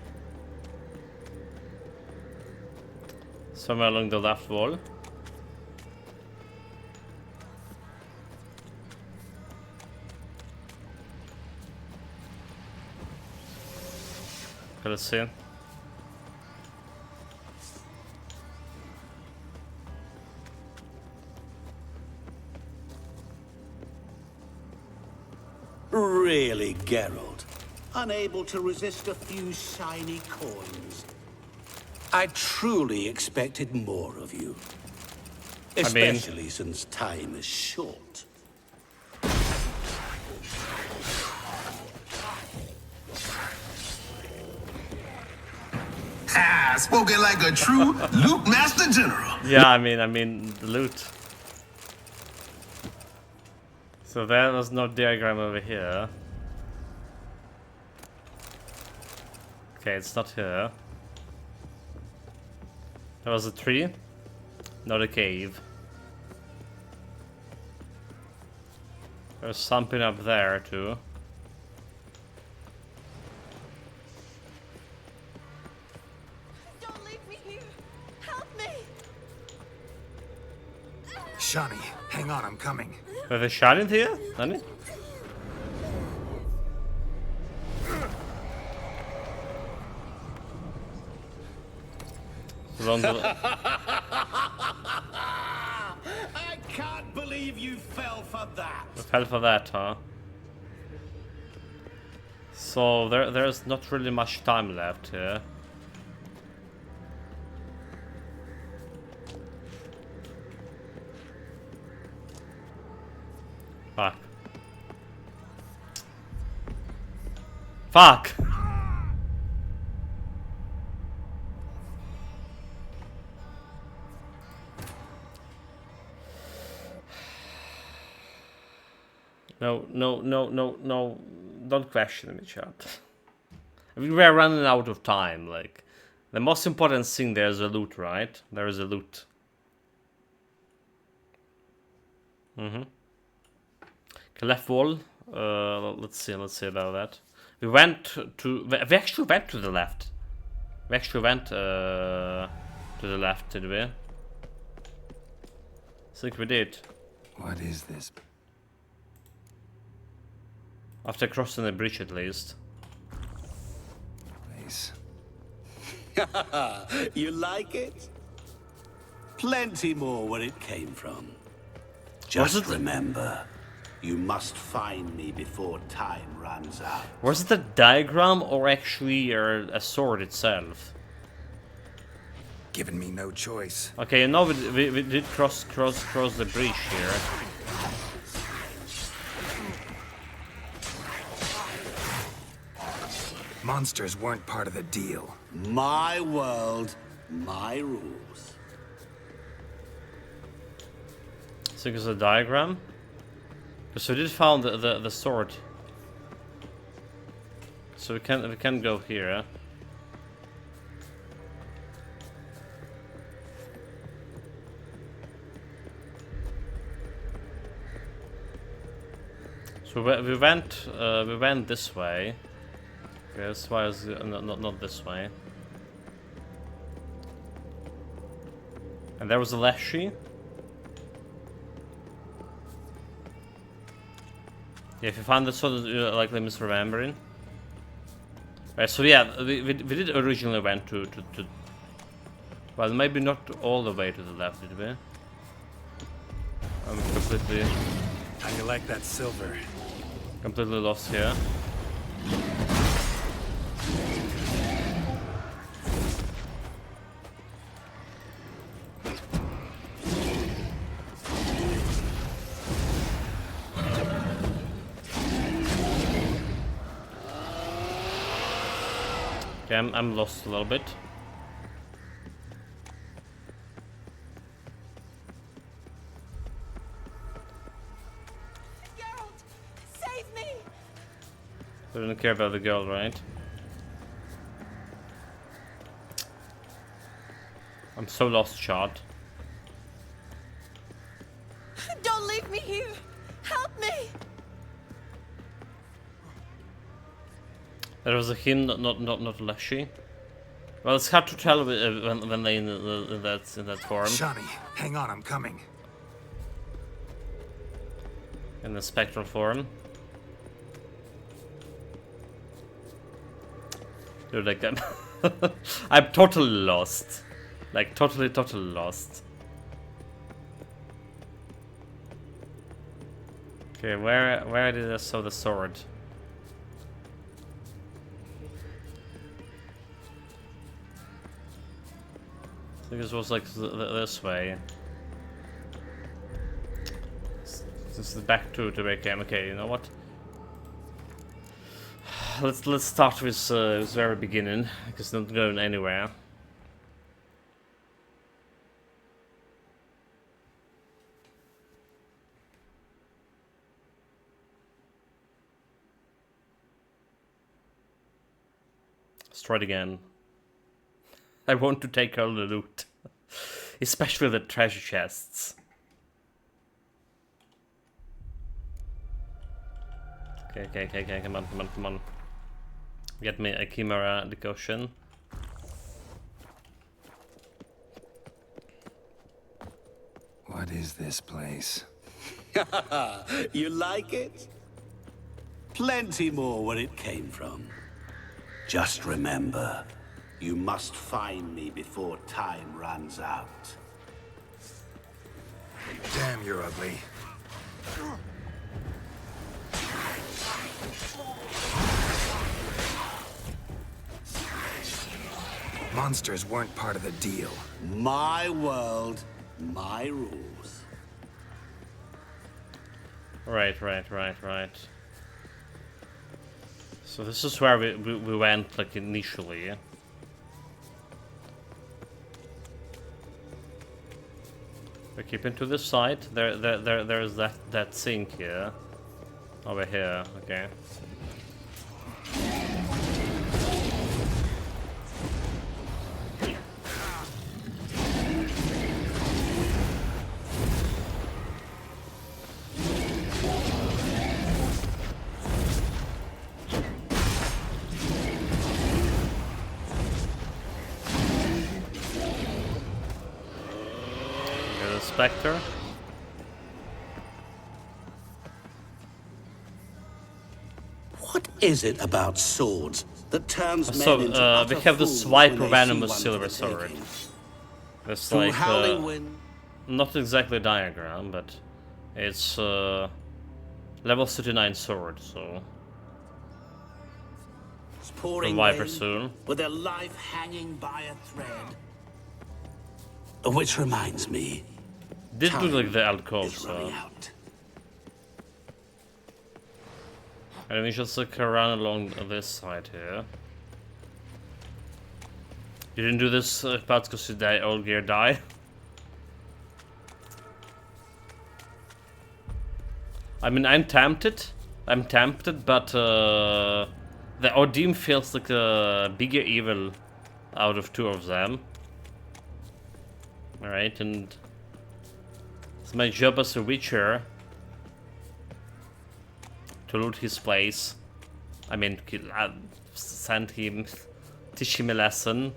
Speaker 1: Somewhere along the left wall. Okay, let's see.
Speaker 2: Really, Geralt? Unable to resist a few shiny coins? I truly expected more of you. Especially since time is short.
Speaker 6: Ah, spoken like a true loot master general.
Speaker 1: Yeah, I mean the loot. So there was no diagram over here. Okay, it's not here. There was a tree, not a cave. There's something up there too.
Speaker 7: Don't leave me here! Help me!
Speaker 3: Shani, hang on, I'm coming.
Speaker 1: There's a shot in here, honey.
Speaker 2: I can't believe you fell for that.
Speaker 1: Fell for that, huh? So there's not really much time left here. Fuck. Fuck! No, no, no, no, no. Don't question me, chat. We were running out of time, like. The most important thing, there's a loot, right? There is a loot. Okay, left wall. Let's see about that. We actually went to the left. We actually went to the left, did we? I think we did.
Speaker 3: What is this?
Speaker 1: After crossing the bridge, at least.
Speaker 3: Place.
Speaker 2: You like it? Plenty more where it came from. Just remember, you must find me before time runs out.
Speaker 1: Was it a diagram or actually a sword itself?
Speaker 3: Giving me no choice.
Speaker 1: Okay, now we did cross the bridge here.
Speaker 3: Monsters weren't part of the deal.
Speaker 2: My world, my rules.
Speaker 1: I think it's a diagram. Because we did found the sword. So we can go here. Eh? So we went this way. Okay, that's why it's not this way. And there was a Leshy. Yeah, if you find the sword, you're likely misremembering. Right, so yeah, we did originally went to well, maybe not all the way to the left, did we? I'm completely
Speaker 3: How you like that silver?
Speaker 1: completely lost here. Okay, I'm lost a little bit.
Speaker 7: Geralt, save me!
Speaker 1: I don't care about the girl, right? I'm so lost, Chad.
Speaker 7: Don't leave me here! Help me!
Speaker 1: There was a him, not Leshy. Well, it's hard to tell when they in that form,
Speaker 3: Shani, hang on, I'm coming.
Speaker 1: in the spectral form. Dude, like that. I'm totally lost. Like totally lost. Okay, where did I saw the sword? I think this was like this way. This is back to the game. Okay, you know what? Let's start with very beginning because it's not going anywhere. Let's try it again. I want to take all the loot, especially the treasure chests. Okay, come on. Get me a Chimera decoction.
Speaker 3: What is this place?
Speaker 2: You like it? Plenty more where it came from. Just remember, you must find me before time runs out.
Speaker 3: Damn, you're ugly. Monsters weren't part of the deal.
Speaker 2: My world, my rules.
Speaker 1: Right. So this is where we went like initially. Yeah? We keep into this side. There's that sink here. Over here, okay. Spectre.
Speaker 2: What is it about swords that turns men
Speaker 1: So
Speaker 2: into utter
Speaker 1: we have the
Speaker 2: fools
Speaker 1: swipe
Speaker 2: when they
Speaker 1: venomous
Speaker 2: see one
Speaker 1: silver
Speaker 2: for the
Speaker 1: sword.
Speaker 2: taking?
Speaker 1: It's
Speaker 2: Through
Speaker 1: like
Speaker 2: howling wind,
Speaker 1: not exactly a diagram, but it's level 39 sword, so
Speaker 2: pouring
Speaker 1: Viper
Speaker 2: rain,
Speaker 1: soon.
Speaker 2: with their life hanging by a thread. Which reminds me,
Speaker 1: Did look like the alcove,
Speaker 2: is running
Speaker 1: so
Speaker 2: out.
Speaker 1: and we just look around along this side here. You didn't do this part because you die, all gear die. I mean, I'm tempted, but the Odim feels like a bigger evil out of two of them. Alright, and it's my job as a Witcher to loot his place. I mean, send him, teach him a lesson.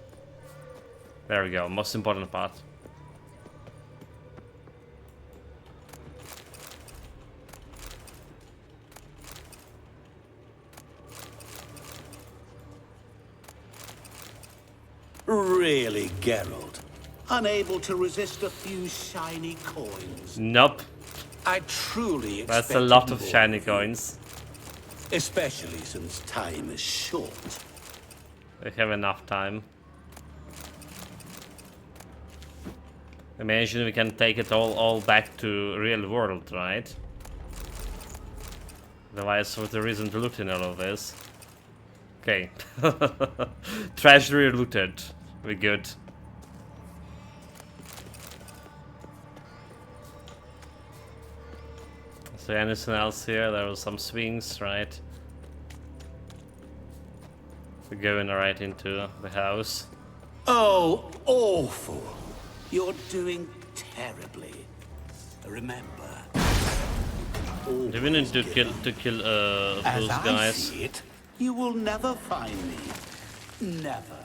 Speaker 1: There we go, most important part.
Speaker 2: Really, Geralt? Unable to resist a few shiny coins?
Speaker 1: Nope,
Speaker 2: I truly expected
Speaker 1: that's a lot of
Speaker 2: more
Speaker 1: shiny
Speaker 2: you,
Speaker 1: coins.
Speaker 2: especially since time is short.
Speaker 1: We have enough time. Imagine we can take it all back to real world, right? Otherwise, what's the reason to loot in all of this? Okay. Treasury looted. We're good. So anything else here? There was some swings, right? We're going right into the house.
Speaker 2: Oh, awful. You're doing terribly. Remember.
Speaker 1: Do we need to kill
Speaker 2: As
Speaker 1: those
Speaker 2: I
Speaker 1: guys?
Speaker 2: see it, you will never find me. Never.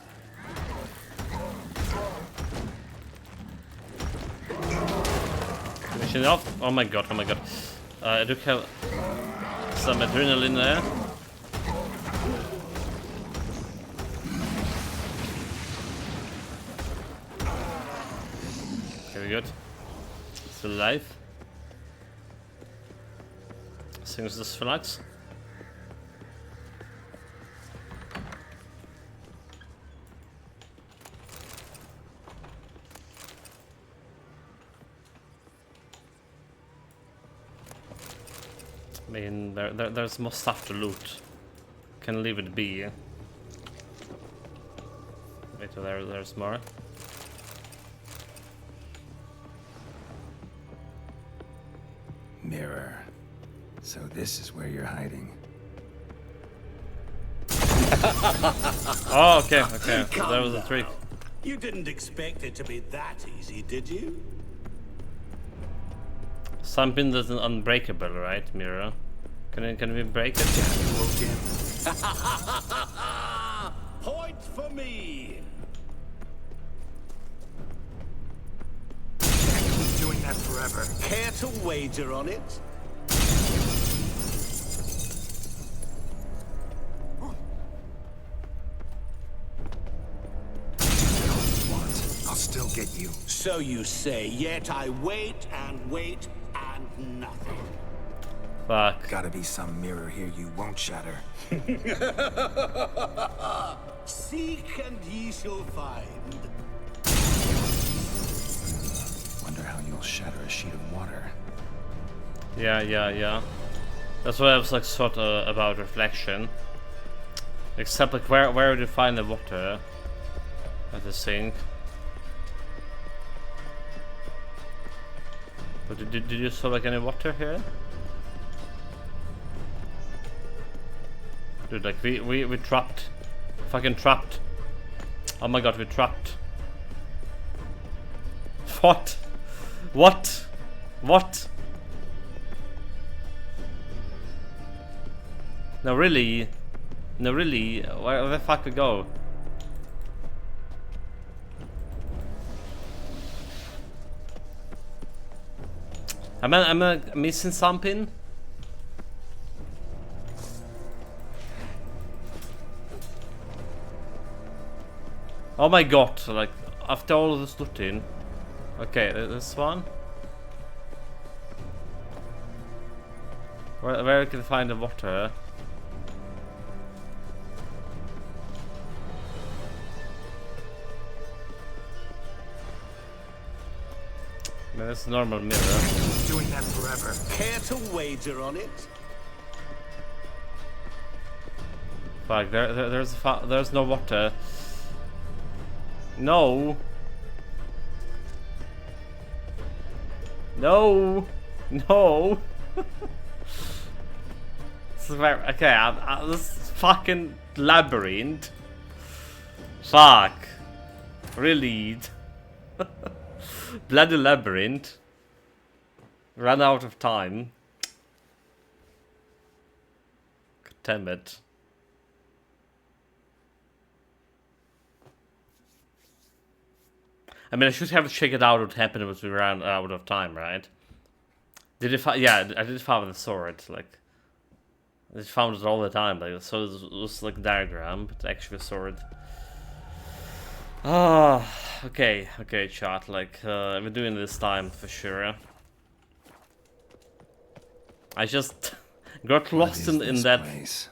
Speaker 1: Finishing off? Oh my god, oh my god. I do have some adrenaline there. Very good. Still alive. Sings the Sphinx. I mean, there's more stuff to loot. Can leave it be. Wait, there's more.
Speaker 3: Mirror. So this is where you're hiding.
Speaker 1: Oh, okay, okay. So that was a trick.
Speaker 2: You didn't expect it to be that easy, did you?
Speaker 1: Something that's unbreakable, right, Mirror? Can we break it?
Speaker 2: Point for me.
Speaker 3: Keep doing that forever.
Speaker 2: Care to wager on it?
Speaker 3: I'll still get you.
Speaker 2: So you say, yet I wait and wait and nothing.
Speaker 1: Fuck.
Speaker 3: Gotta be some mirror here you won't shatter.
Speaker 2: Seek and ye shall find.
Speaker 3: Wonder how you'll shatter a sheet of water.
Speaker 1: Yeah. That's what I was like sort of about reflection. Except like where do you find the water at the sink? But did you saw like any water here? Dude, like we trapped. Fucking trapped. Oh my god, we trapped. What? What? What? No really? No really? Where the fuck we go? Am I missing something? Oh my god, like after all of this looting. Okay, this one. Where can I find the water? No, that's a normal mirror.
Speaker 3: Doing that forever.
Speaker 2: Care to wager on it?
Speaker 1: Fuck, there's no water. No. No. No. This is very, okay, this fucking labyrinth. Fuck. Really? Bloody labyrinth. Ran out of time. God damn it. I mean, I should have checked out what happened when we ran out of time, right? Did it? Yeah, I did find the sword. Like, I just found it all the time. Like, so it was like a diagram, but actually a sword. Ah, okay, chat. Like, we're doing this time for sure. I just got lost in that.
Speaker 3: Place?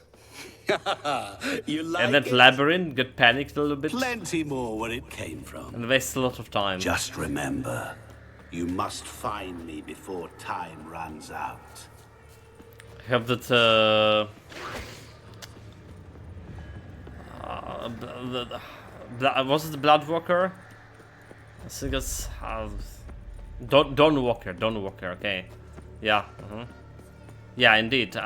Speaker 2: You like
Speaker 1: And that
Speaker 2: it?
Speaker 1: labyrinth, got panicked a little bit,
Speaker 2: Plenty more where it came from.
Speaker 1: and wasted a lot of time.
Speaker 2: Just remember, you must find me before time runs out.
Speaker 1: Have that was it the Bloodwalker? I think it's Dawn Walker. Okay, yeah, yeah, indeed.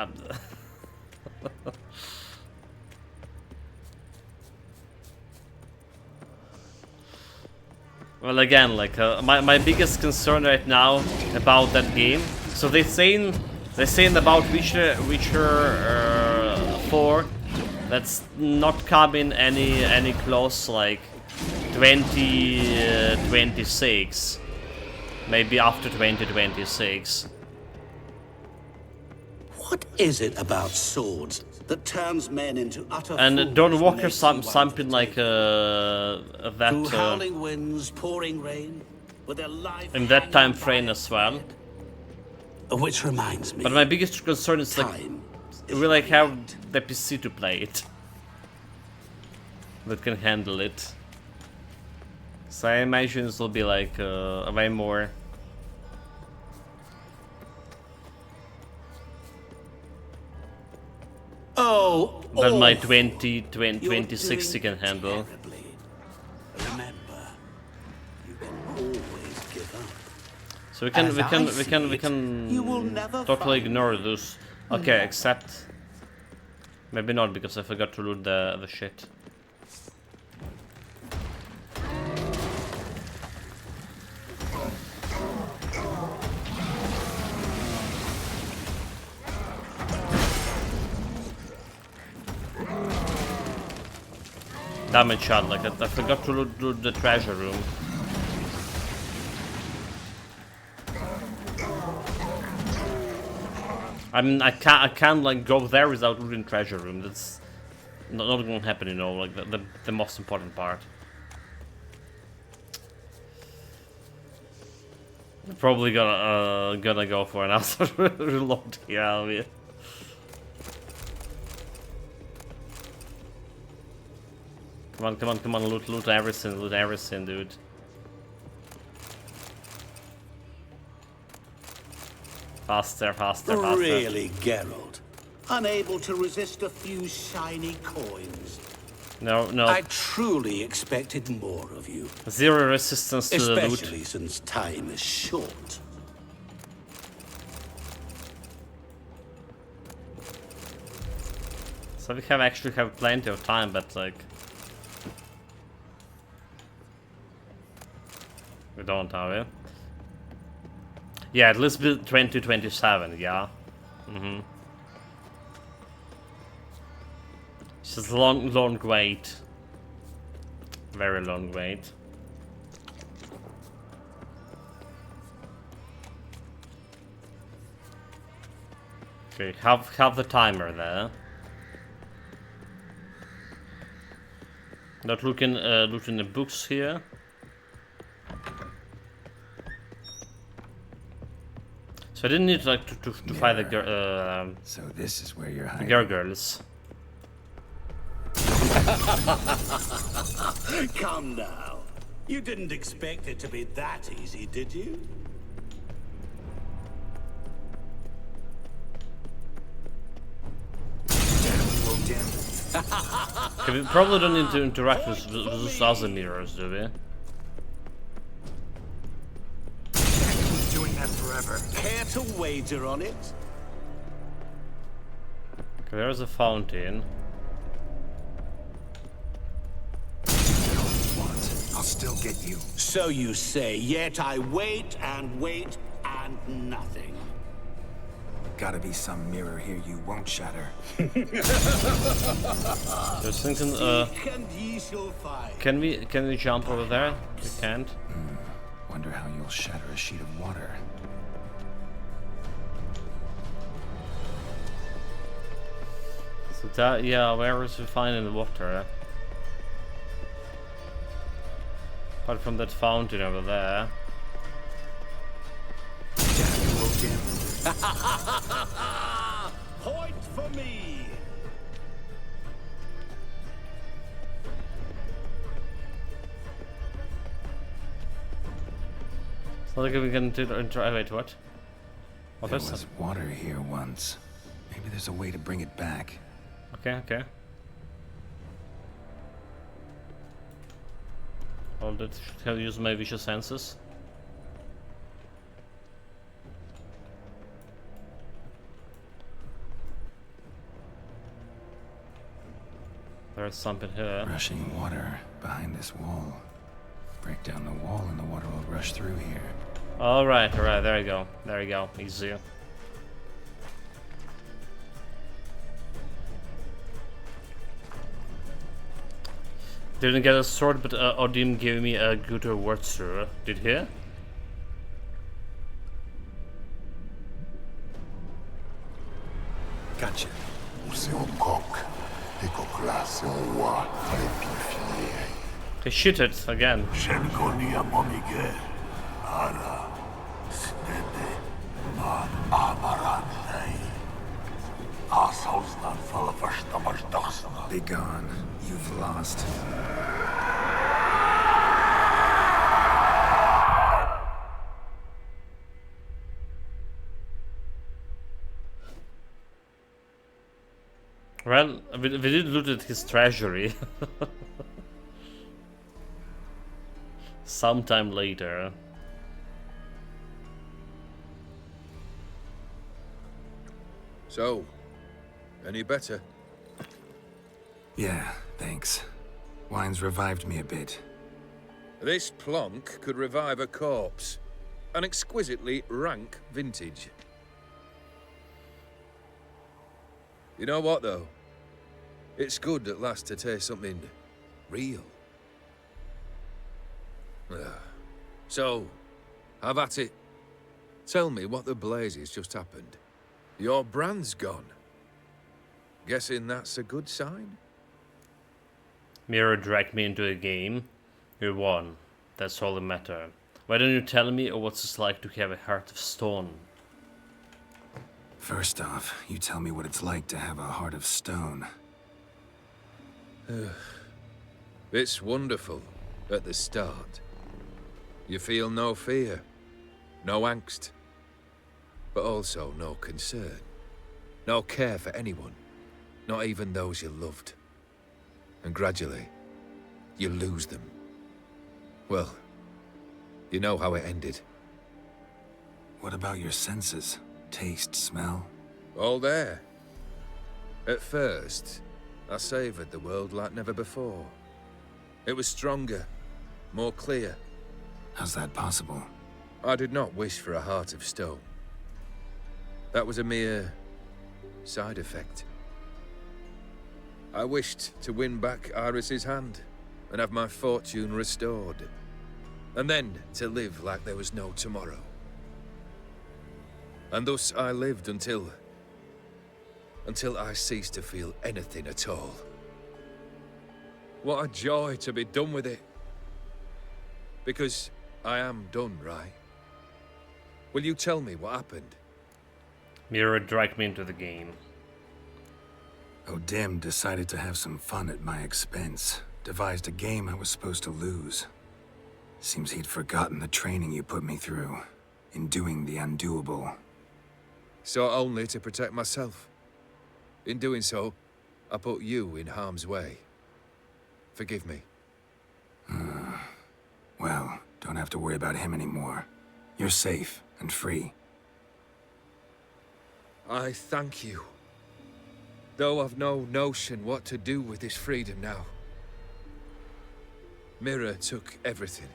Speaker 1: Well, again, like my biggest concern right now about that game. So they're saying about Witcher 4 that's not coming any close, like 2026, maybe after 2026.
Speaker 2: What is it about swords that turns men into utter
Speaker 1: And
Speaker 2: fools
Speaker 1: Dawn
Speaker 2: when
Speaker 1: Walker
Speaker 2: they see one
Speaker 1: something
Speaker 2: for
Speaker 1: like
Speaker 2: the taking? Through
Speaker 1: that
Speaker 2: howling winds, pouring rain, with their life
Speaker 1: in that
Speaker 2: hanging
Speaker 1: time
Speaker 2: by
Speaker 1: frame
Speaker 2: a
Speaker 1: as well.
Speaker 2: thread. Which reminds me,
Speaker 1: But my biggest concern is like
Speaker 2: time
Speaker 1: we
Speaker 2: is
Speaker 1: like
Speaker 2: running
Speaker 1: have
Speaker 2: out.
Speaker 1: the PC to play it that can handle it. So I imagine this will be like way more.
Speaker 2: Oh,
Speaker 1: Than my
Speaker 2: awful.
Speaker 1: 2060
Speaker 2: You're
Speaker 1: can handle.
Speaker 2: doing terribly. Remember, you can always give up.
Speaker 1: So we
Speaker 2: As I
Speaker 1: can
Speaker 2: see it, you will never
Speaker 1: totally
Speaker 2: find
Speaker 1: ignore those. Okay, except maybe not, because I forgot to loot the shit. Damage shot, like I forgot to loot the treasure room. I mean, I can't like go there without looting treasure room. That's not gonna happen, you know. Like the most important part. I'm probably gonna go for an outside reload here. I mean. Come on, loot everything, dude. Faster, faster, faster.
Speaker 2: Really, Geralt? Unable to resist a few shiny coins?
Speaker 1: No, no.
Speaker 2: I truly expected more of you.
Speaker 1: Zero resistance to the loot.
Speaker 2: Especially since time is short.
Speaker 1: So we actually have plenty of time, but like... We don't have it. Yeah, at least 2027, yeah. It's just long wait. Very long wait. Okay, have the timer there. Not looking the books here. So I didn't need like to fight the girl.
Speaker 3: So this is where you're hiding.
Speaker 1: Gargoyles.
Speaker 2: Come now. You didn't expect it to be that easy, did you?
Speaker 1: Okay, we probably don't need to interact with those other mirrors, do we?
Speaker 3: Doing that forever.
Speaker 2: Care to wager on it?
Speaker 1: Okay, there's a fountain.
Speaker 3: I'll still get you.
Speaker 2: So you say, yet I wait and wait and nothing.
Speaker 3: Gotta be some mirror here you won't shatter.
Speaker 1: Just thinking,
Speaker 2: Seek and ye shall find.
Speaker 1: can we jump over there? We can't.
Speaker 3: Wonder how you'll shatter a sheet of water.
Speaker 1: So that, yeah, where is we finding the water? Apart from that fountain over there.
Speaker 2: Point for me.
Speaker 1: It's not like we can do. Wait, what? What
Speaker 3: There
Speaker 1: is
Speaker 3: was
Speaker 1: that?
Speaker 3: water here once. Maybe there's a way to bring it back.
Speaker 1: Okay, okay. Well, that should have used my visual senses. There's something here.
Speaker 3: Rushing water behind this wall. Break down the wall and the water will rush through here.
Speaker 1: Alright, there you go. There you go. Easy. Didn't get a sword, but Odin gave me a good word, sir. Did he?
Speaker 3: Gotcha.
Speaker 1: They shit it again.
Speaker 3: Be gone. You've lost.
Speaker 1: Well, we did loot at his treasury. Sometime later.
Speaker 5: So, any better?
Speaker 3: Yeah, thanks. Wine's revived me a bit.
Speaker 5: This plonk could revive a corpse. An exquisitely rank vintage. You know what, though? It's good at last to taste something real. So, have at it. Tell me what the blazes just happened. Your brand's gone. Guessing that's a good sign?
Speaker 1: Mirror dragged me into a game. You won. That's all that matter. Why don't you tell me what it's like to have a heart of stone?
Speaker 3: First off, you tell me what it's like to have a heart of stone.
Speaker 5: It's wonderful at the start. You feel no fear, no angst. but also no concern. No care for anyone, not even those you loved. And gradually, you lose them. Well, you know how it ended.
Speaker 3: What about your senses? Taste, smell?
Speaker 5: All there. At first, I savoured the world like never before. It was stronger, more clear.
Speaker 3: How's that possible?
Speaker 5: I did not wish for a heart of stone. That was a mere side effect. I wished to win back Iris's hand and have my fortune restored. And then to live like there was no tomorrow. And thus I lived until I ceased to feel anything at all. What a joy to be done with it. Because I am done, right? Will you tell me what happened?
Speaker 1: Mira dragged me into the game.
Speaker 3: O'Dim decided to have some fun at my expense. Devised a game I was supposed to lose. Seems he'd forgotten the training you put me through. In doing the undoable.
Speaker 5: So only to protect myself. In doing so, I put you in harm's way. Forgive me.
Speaker 3: Well, don't have to worry about him anymore. You're safe and free.
Speaker 5: I thank you. Though I've no notion what to do with this freedom now. Mira took everything.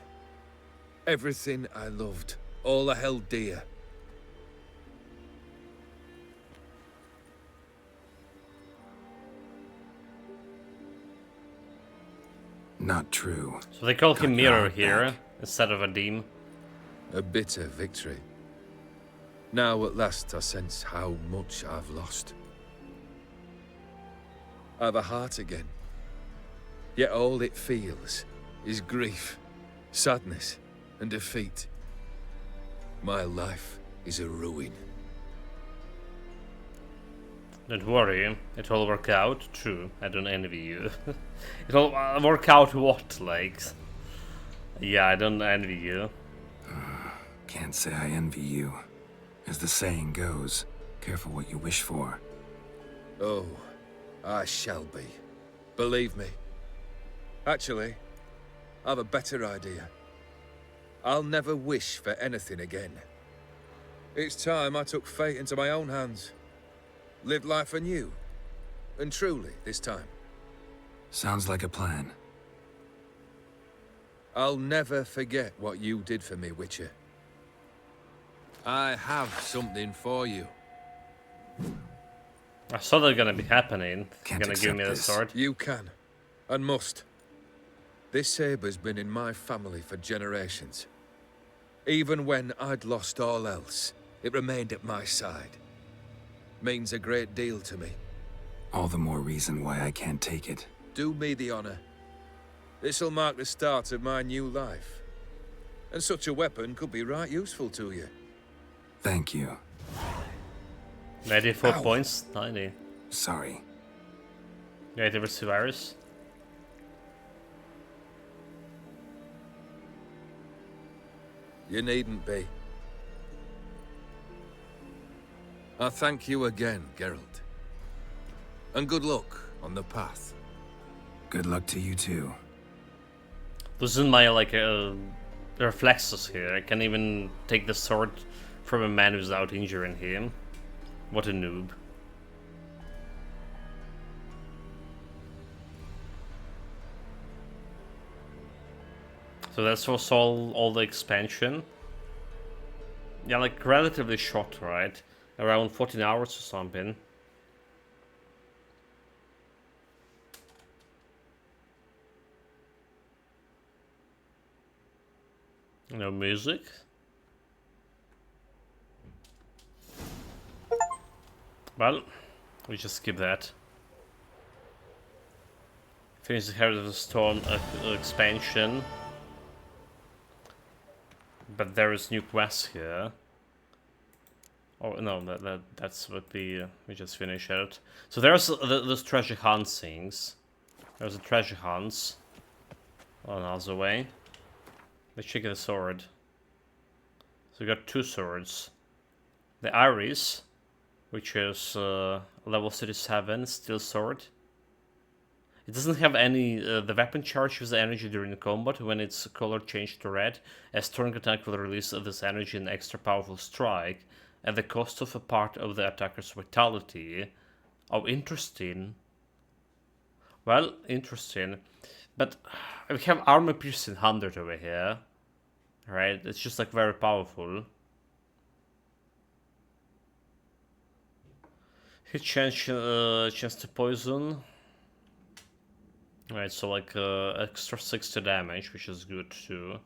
Speaker 5: Everything I loved. All I held dear.
Speaker 3: Not true.
Speaker 1: So they call him
Speaker 3: Got your
Speaker 1: Mira
Speaker 3: heart
Speaker 1: here
Speaker 3: back.
Speaker 1: instead of Adim.
Speaker 5: A bitter victory. Now at last I sense how much I've lost. I've a heart again. Yet all it feels is grief, sadness, and defeat. My life is a ruin.
Speaker 1: Don't worry, it will work out. True, I don't envy you. It'll work out what, like? Yeah, I don't envy you.
Speaker 3: Can't say I envy you. As the saying goes, careful what you wish for.
Speaker 5: Oh, I shall be. Believe me. Actually, I've a better idea. I'll never wish for anything again. It's time I took fate into my own hands. Lived life anew. And truly, this time.
Speaker 3: Sounds like a plan.
Speaker 5: I'll never forget what you did for me, Witcher. I have something for you.
Speaker 1: I saw that gonna be happening.
Speaker 3: Can't
Speaker 1: You're gonna give me the
Speaker 3: accept this.
Speaker 1: sword.
Speaker 5: You can. And must. This sabre's been in my family for generations. Even when I'd lost all else, it remained at my side. Means a great deal to me.
Speaker 3: All the more reason why I can't take it.
Speaker 5: Do me the honor. This'll mark the start of my new life. And such a weapon could be right useful to you.
Speaker 3: Thank you.
Speaker 1: 94
Speaker 5: Ow.
Speaker 1: points, 90.
Speaker 3: Sorry.
Speaker 1: Great versus Virus.
Speaker 5: You needn't be. I thank you again, Geralt. And good luck on the path.
Speaker 3: Good luck to you too.
Speaker 1: Losing my reflexes here. I can't even take the sword from a man without injuring him. What a noob. So that's was all the expansion. Yeah, like relatively short, right? Around 14 hours or something. No music. Well, we just skip that. Finish the Herald of the Storm expansion. But there is new quests here. Oh no, that's what we just finished out. So there's those treasure hunt things. There's a treasure hunts on another way. Let's check the sword. So we got 2 swords. the Iris, which is level 37, steel sword. It doesn't have any, the weapon charges the energy during combat. When its color changed to red, a strong attack will release this energy in an extra powerful strike at the cost of a part of the attacker's vitality. Oh, interesting. Well, interesting. But we have armor piercing 100 over here. Right? It's just like very powerful. Hit chance to poison. Right, so like extra 60 damage, which is good too.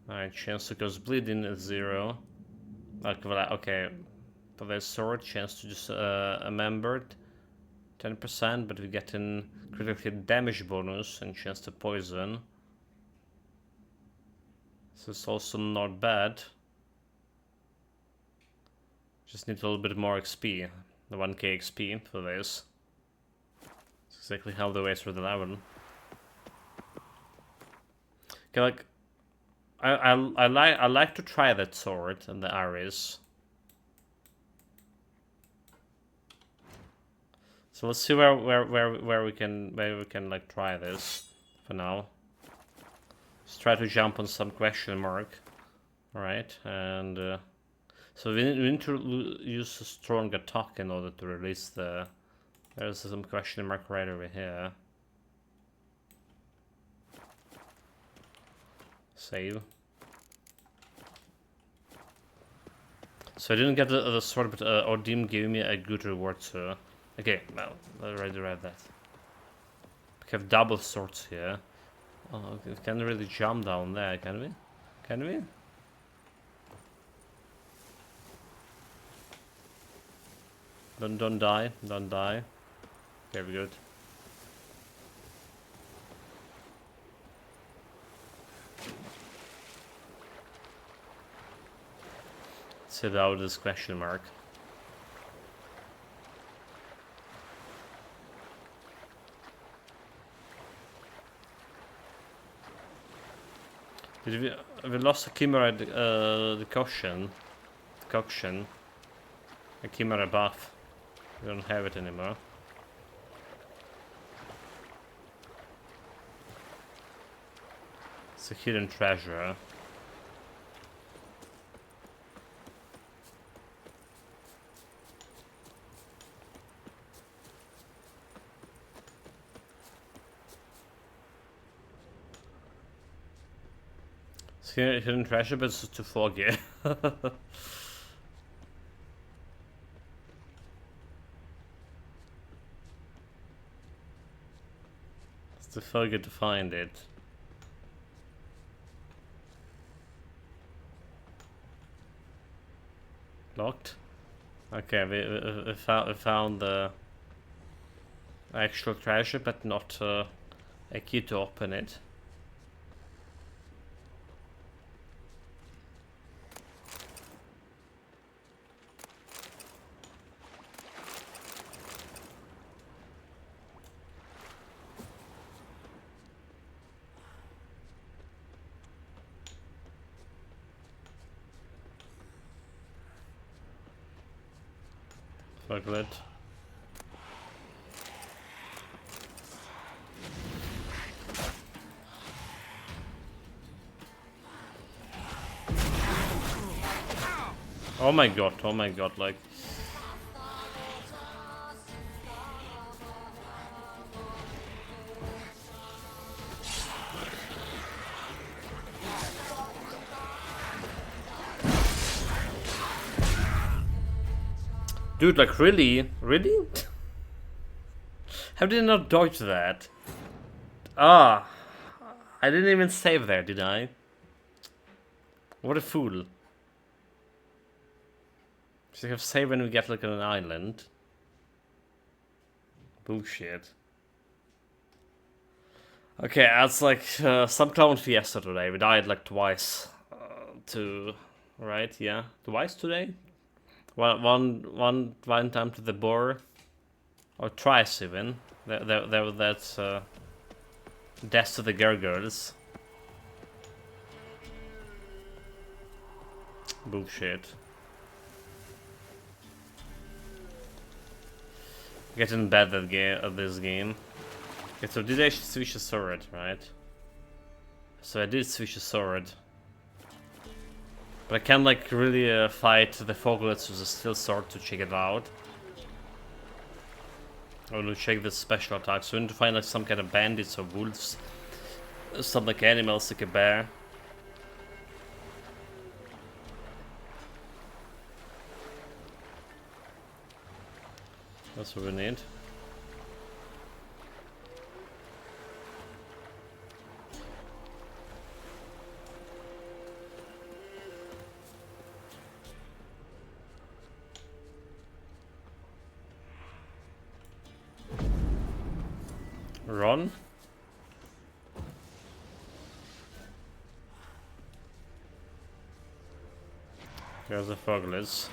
Speaker 1: Alright, chance to cause bleeding is 0. Like, okay, for the sword, chance to just membered 10%, but we get in critical hit damage bonus and chance to poison. So it's also not bad. Just need a little bit more XP, the 1k XP for this. It's exactly how the way through the level. Okay, like I like to try that sword and the Ares. So let's see where we can like try this for now. Let's try to jump on some question mark. Alright, and so we need to use a strong attack in order to release the... There's some question mark right over here. Save. So I didn't get the sword, but Ordim gave me a good reward, so... Okay, well, I already read that. We have double swords here. Oh, we can't really jump down there, can we? Can we? Don't die, don't die. Okay, we're good. Sit out this question mark. Did we lost a Chimera decoction. A Chimera buff. We don't have it anymore. It's a hidden treasure. It's hidden treasure, but it's too foggy. It's too foggy to find it. Locked? Okay, we found the actual treasure, but not a key to open it. Fucklet. Oh my god, like... Dude, like, really? Really? How did I not dodge that? Ah, I didn't even save there, did I? What a fool. Should have saved when we get like on an island. Bullshit. Okay, that's like some clown fiesta today. We died like twice. Right? Yeah, twice today. One time to the boar, or twice even. That's death to the gargoyles. Bullshit. Getting bad at this game. Okay, so did I switch a sword, right? So I did switch a sword. But I can't like really fight the foglets with a steel sword to check it out. I want to check the special attacks. So we need to find like some kind of bandits or wolves. Some like animals like a bear. That's what we need. Run. There's the foglets.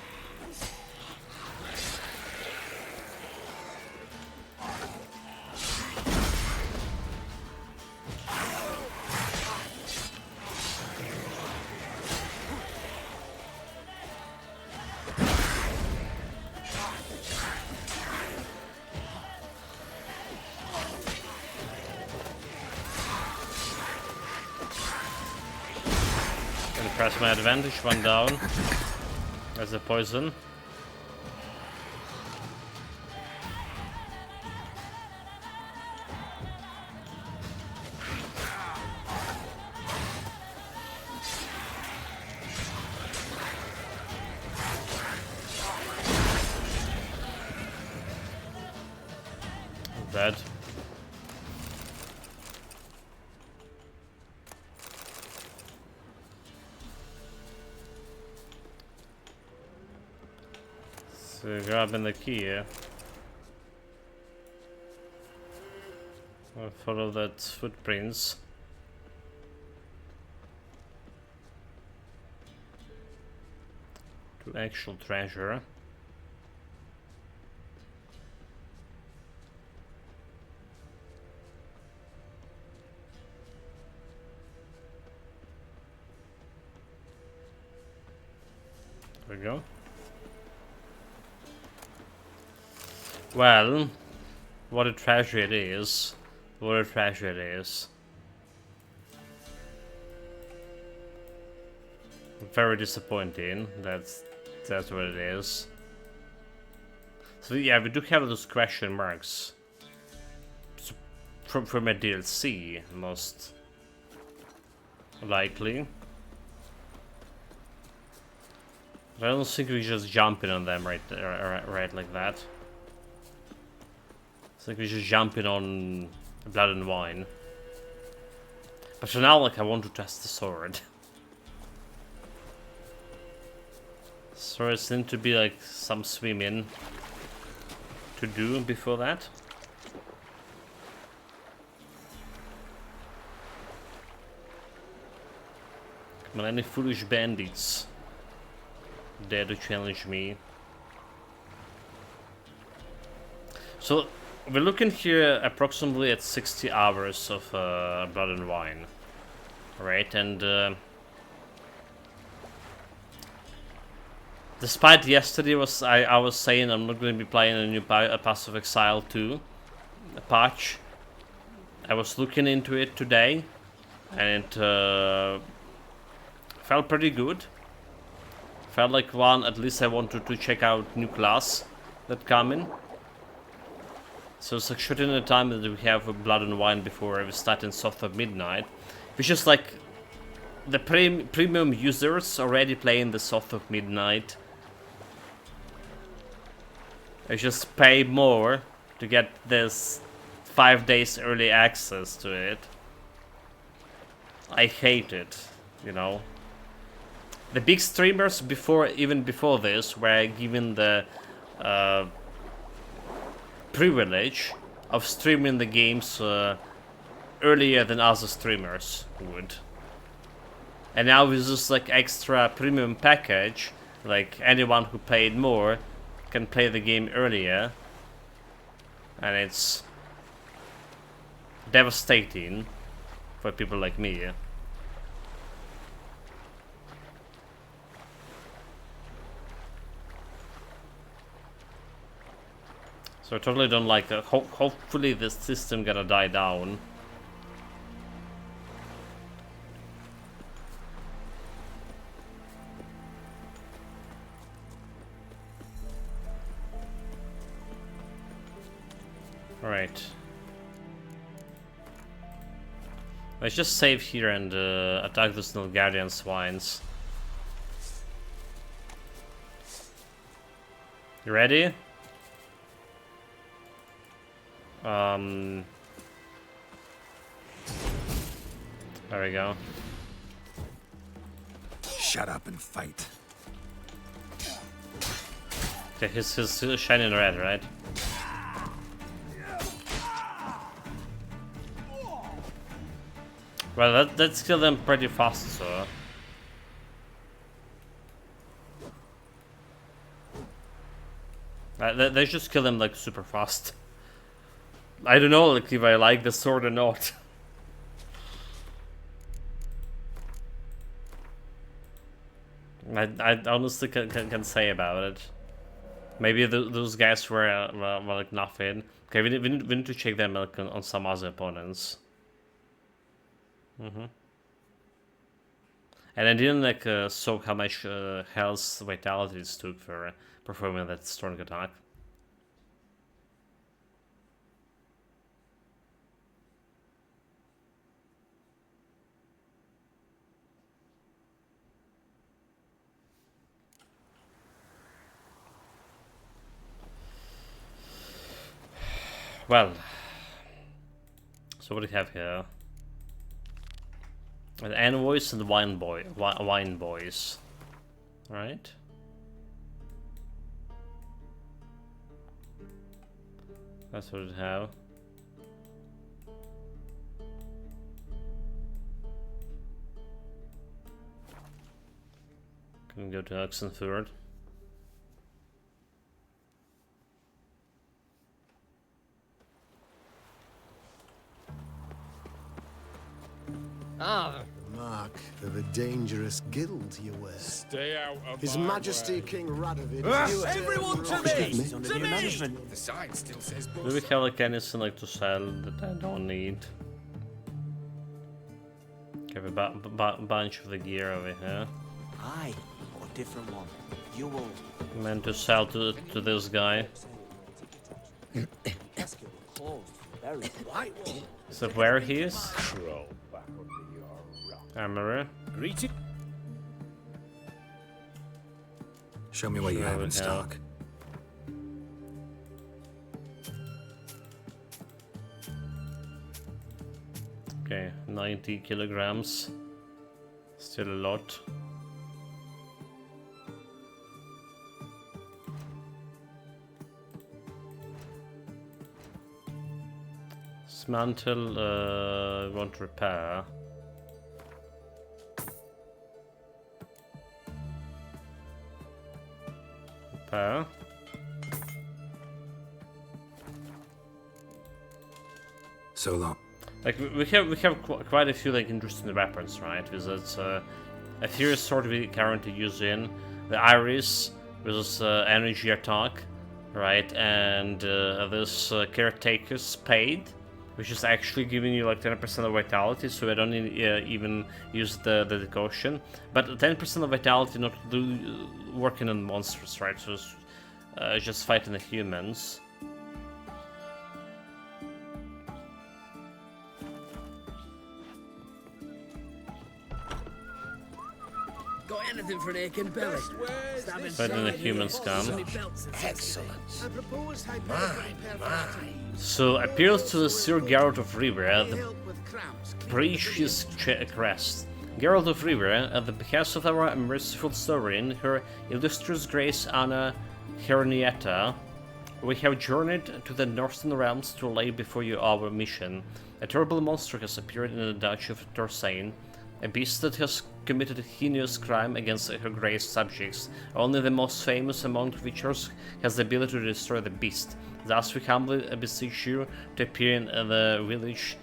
Speaker 1: Press my advantage, one down. There's a poison. Dead. So grabbing the key here. I'll follow that footprints. To actual treasure. There we go. Well, what a treasure it is. What a treasure it is. Very disappointing. That's what it is. So yeah, we do have those question marks. So, from a DLC, most likely. But I don't think we just jumping on them right like that. I think we're just jumping on Blood and Wine. But for now, like, I want to test the sword. So it seems to be like some swimming to do before that. Come on, any foolish bandits dare to challenge me. So we're looking here approximately at 60 hours of Blood and Wine, right? And despite yesterday I was saying I'm not going to be playing a new Path of Exile 2 patch, I was looking into it today, and it felt pretty good. Felt like one, at least I wanted to check out new class that coming. So it's like shooting the time that we have Blood and Wine before we start in South of Midnight. Which is like the premium users already playing the South of Midnight. I just pay more to get this 5 days early access to it. I hate it, you know. The big streamers even before this were given the privilege of streaming the games earlier than other streamers would. And now with this like extra premium package, like anyone who paid more can play the game earlier, and it's devastating for people like me. So I totally don't like that. Hopefully this system gonna die down. Alright. Let's just save here and attack those Nilfgaardian swines. You ready? There we go.
Speaker 3: Shut up and fight.
Speaker 1: Okay, he's shining red, right? Well, let's kill them pretty fast, so... They just kill them like super fast. I don't know like if I like the sword or not. I honestly can say about it. Maybe those guys were like nothing. Okay, we need to check them like, on some other opponents. And I didn't like soak how much health vitality it took for performing that strong attack. Well, so what do we have here? An envoys and wine boys, right? That's what we have. Can we go to Oxenford?
Speaker 8: Mark of a dangerous guild you were.
Speaker 9: Stay out of
Speaker 8: His
Speaker 9: my
Speaker 8: Majesty
Speaker 9: way.
Speaker 8: King Radovid.
Speaker 9: Everyone to me! To me!
Speaker 5: The sign still says
Speaker 1: Do we have like anything like to sell that I don't need? Have a bunch of the gear over here.
Speaker 10: Aye, or a different one. You will.
Speaker 1: Meant to sell to this guy. So where he is?
Speaker 9: Crawl back under your rock.
Speaker 1: Armorer.
Speaker 9: Greeting.
Speaker 3: Show me what you have in stock.
Speaker 1: Okay, 90 kilograms. Still a lot. Dismantle, want to repair. Repair.
Speaker 3: So long.
Speaker 1: Like we have quite a few like interesting weapons, right? Because it's a Ethereal sword we currently using, the Iris with this energy attack, right? And this Caretaker's Spade, which is actually giving you like 10% of vitality, so I don't need, even use the decoction. But 10% of vitality not working on monsters, right? So it's just fighting the humans.
Speaker 11: Got anything for an aching belly?
Speaker 1: Fighting the human scum.
Speaker 4: Excellent.
Speaker 1: So appeals to the Sir Geralt of Rivia, the precious crest. Geralt of Rivia, at the behest of our merciful sovereign, her illustrious grace Anna Hernietta, we have journeyed to the northern realms to lay before you our mission. A terrible monster has appeared in the Duchy of Torsane, a beast that has committed a heinous crime against her grace subjects. Only the most famous among creatures has the ability to destroy the beast. Thus we humbly beseech you to appear in the village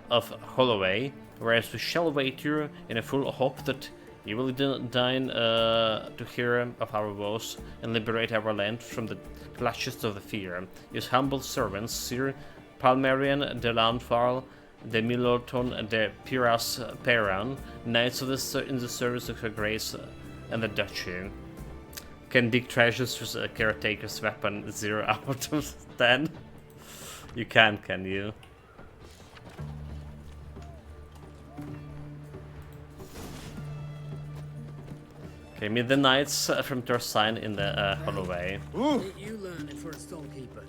Speaker 1: of Holloway, whereas we shall wait you in a full hope that you will deign to hear of our woes and liberate our land from the clutches to the fear. His humble servants, Sir Palmerian de Lanfal, de Milorton, de Piras Peran, knights of in the service of her grace and the duchy. Can dig treasures with a caretaker's weapon 0 out of 10? You can you? Okay, meet the knights from Torsign in the Holloway.
Speaker 11: Did you learn it for a storekeeper?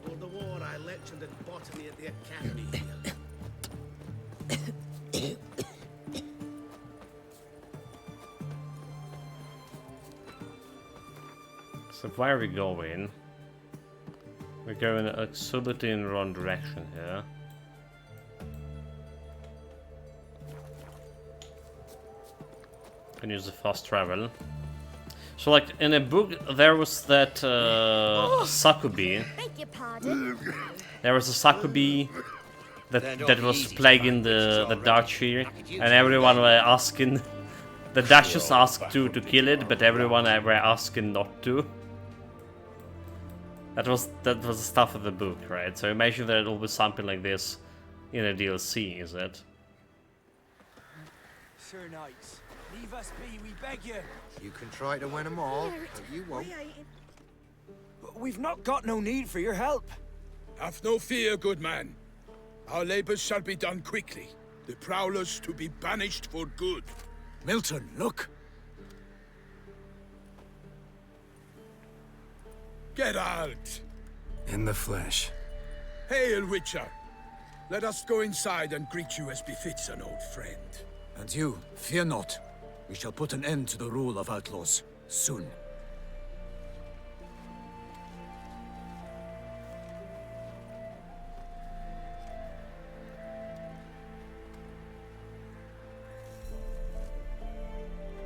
Speaker 2: Before the war, I lectured at botany at the academy.
Speaker 1: So where are we going? We're going absolutely in the wrong direction here. Can use the fast travel. So like in a book there was that Sakubi.
Speaker 7: Beg your pardon?
Speaker 1: There was a Sakubi that was plaguing the duchy, and everyone were asking. The Duchess asked to kill it, but everyone were asking not to. That was the stuff of the book, right? So imagine that it'll be something like this in a DLC, is it?
Speaker 10: Sir Knights, leave us be, we beg you.
Speaker 4: You can try to win them all, but you won't.
Speaker 10: We've not got no need for your help.
Speaker 9: Have no fear, good man. Our labors shall be done quickly. The prowlers to be banished for good.
Speaker 8: Milton, look!
Speaker 9: Geralt!
Speaker 3: In the flesh.
Speaker 9: Hail, Witcher! Let us go inside and greet you as befits an old friend.
Speaker 8: And you, fear not. We shall put an end to the rule of outlaws, soon.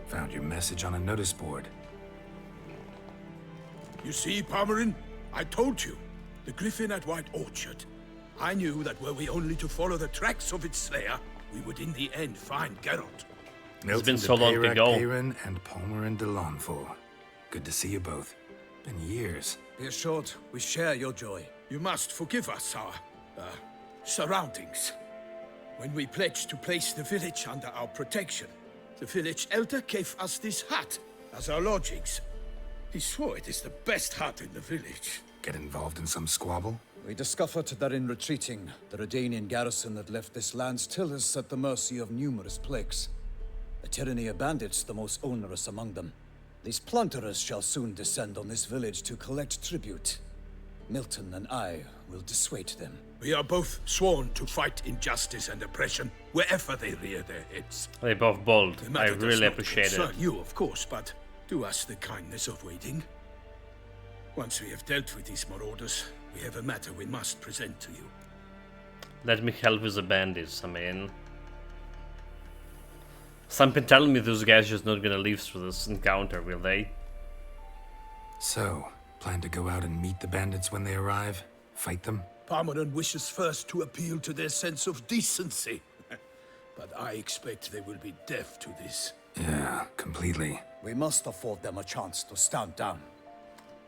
Speaker 3: Found your message on a notice board.
Speaker 9: You see, Palmerin? I told you. The griffin at White Orchard. I knew that were we only to follow the tracks of its slayer, we would in the end find Geralt.
Speaker 1: It's been so long to go.
Speaker 3: Peyran and Palmerin de Lanfal. Good to see you both. Been years.
Speaker 8: Be assured, we share your joy.
Speaker 9: You must forgive us our surroundings. When we pledged to place the village under our protection, the village elder gave us this hut as our lodgings. He swore it is the best hut in the village.
Speaker 3: Get involved in some squabble?
Speaker 8: We discovered that in retreating, the Redanian garrison that left this land still is at the mercy of numerous plagues. A tyranny of bandits, the most onerous among them. These plunderers shall soon descend on this village to collect tribute. Milton and I will dissuade them.
Speaker 9: We are both sworn to fight injustice and oppression wherever they rear their heads.
Speaker 1: They're both bold.
Speaker 9: The
Speaker 1: I
Speaker 9: matter does
Speaker 1: really
Speaker 9: not
Speaker 1: appreciate it.
Speaker 9: concern you, of course, but do us the kindness of waiting. Once we have dealt with these marauders, we have a matter we must present to you.
Speaker 1: Let me help with the bandits, I mean. Something telling me those guys just not gonna leave through this encounter, will they?
Speaker 3: So, plan to go out and meet the bandits when they arrive? Fight them?
Speaker 9: Palmerin wishes first to appeal to their sense of decency. But I expect they will be deaf to this.
Speaker 3: Yeah, completely.
Speaker 8: We must afford them a chance to stand down.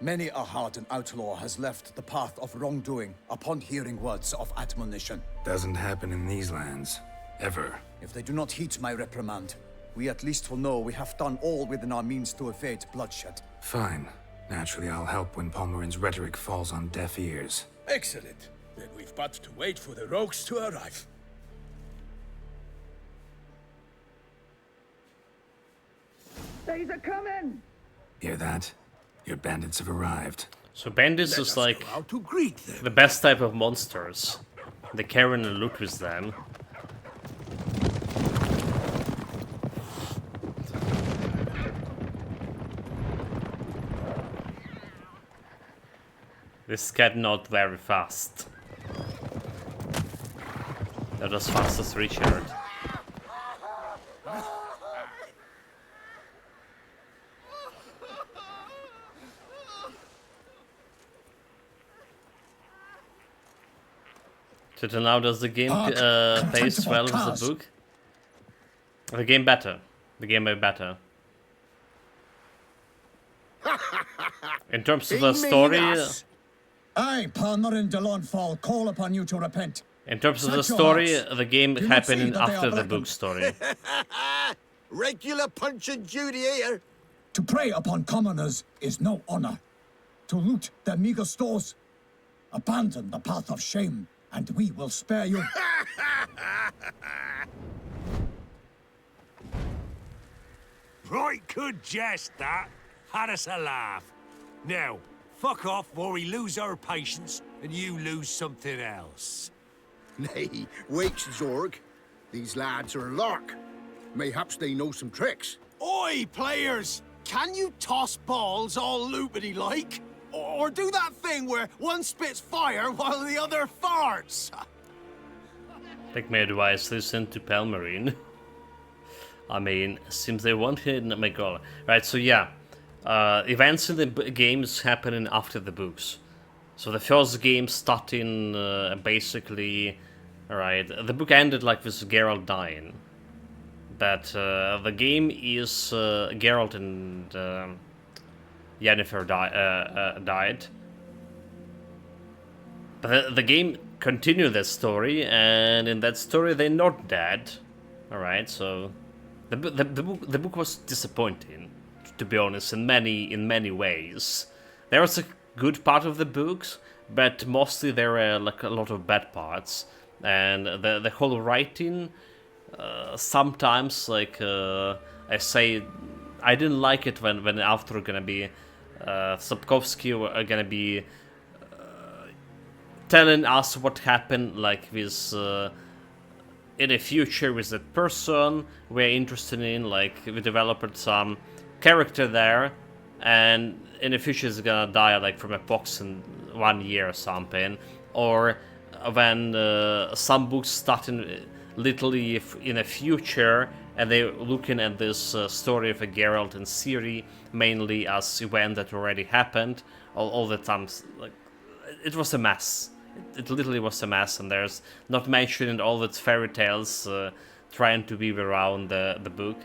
Speaker 8: Many a hardened outlaw has left the path of wrongdoing upon hearing words of admonition.
Speaker 3: Doesn't happen in these lands. Ever.
Speaker 8: If they do not heed my reprimand, we at least will know we have done all within our means to evade bloodshed.
Speaker 3: Fine. Naturally, I'll help when Palmerin's rhetoric falls on deaf ears.
Speaker 9: Excellent. Then we've but to wait for the rogues to arrive.
Speaker 12: They's a coming!
Speaker 3: Hear that? Your bandits have arrived.
Speaker 1: So bandits is like the best type of monsters. They carry and loot with them. This cat not very fast. Not as fast as Richard. So now does the game pace well with the book? The game better. The game way better. In terms of the story,
Speaker 8: I, Palmerin de Launfal, call upon you to repent.
Speaker 1: in terms of the
Speaker 8: Set your
Speaker 1: story,
Speaker 8: hearts.
Speaker 1: the game
Speaker 8: Do not see
Speaker 1: happened
Speaker 8: that they
Speaker 1: after
Speaker 8: are
Speaker 1: the book
Speaker 8: blackened.
Speaker 1: story.
Speaker 4: Regular Punch and Judy here.
Speaker 8: To prey upon commoners is no honor. To loot their meager stores, abandon the path of shame, and we will spare you.
Speaker 13: Right good jest, that. Had us a laugh. Now, fuck off or we lose our patience and you lose something else.
Speaker 9: Nay, wait, Zorg. These lads are a lark. Mayhaps they know some tricks.
Speaker 10: Oi, players! Can you toss balls all loopity-like? Or do that thing where one spits fire while the other farts?
Speaker 1: Take my advice, listen to Palmerin. I mean, seems they wanted Megala. Right, so yeah. Events in the games happening after the books. So the first game starting basically... Alright, the book ended like with Geralt dying. But the game is Geralt and Yennefer died. But the game continued that story, and in that story they're not dead. Alright, so the book was disappointing, to be honest, in many ways. There was a good part of the books, but mostly there were like a lot of bad parts, and the whole writing. Sometimes, like I say, I didn't like it when after gonna be Sapkowski are gonna be telling us what happened, like with in the future with that person we're interested in, like we developed some character there, and in the future is gonna die like from a pox in 1 year or something, or when some books starting literally in the future and they're looking at this story of a Geralt and Ciri mainly as event that already happened all the times. Like, it was a mess. It literally was a mess, and there's not mentioning all its fairy tales trying to weave around the book.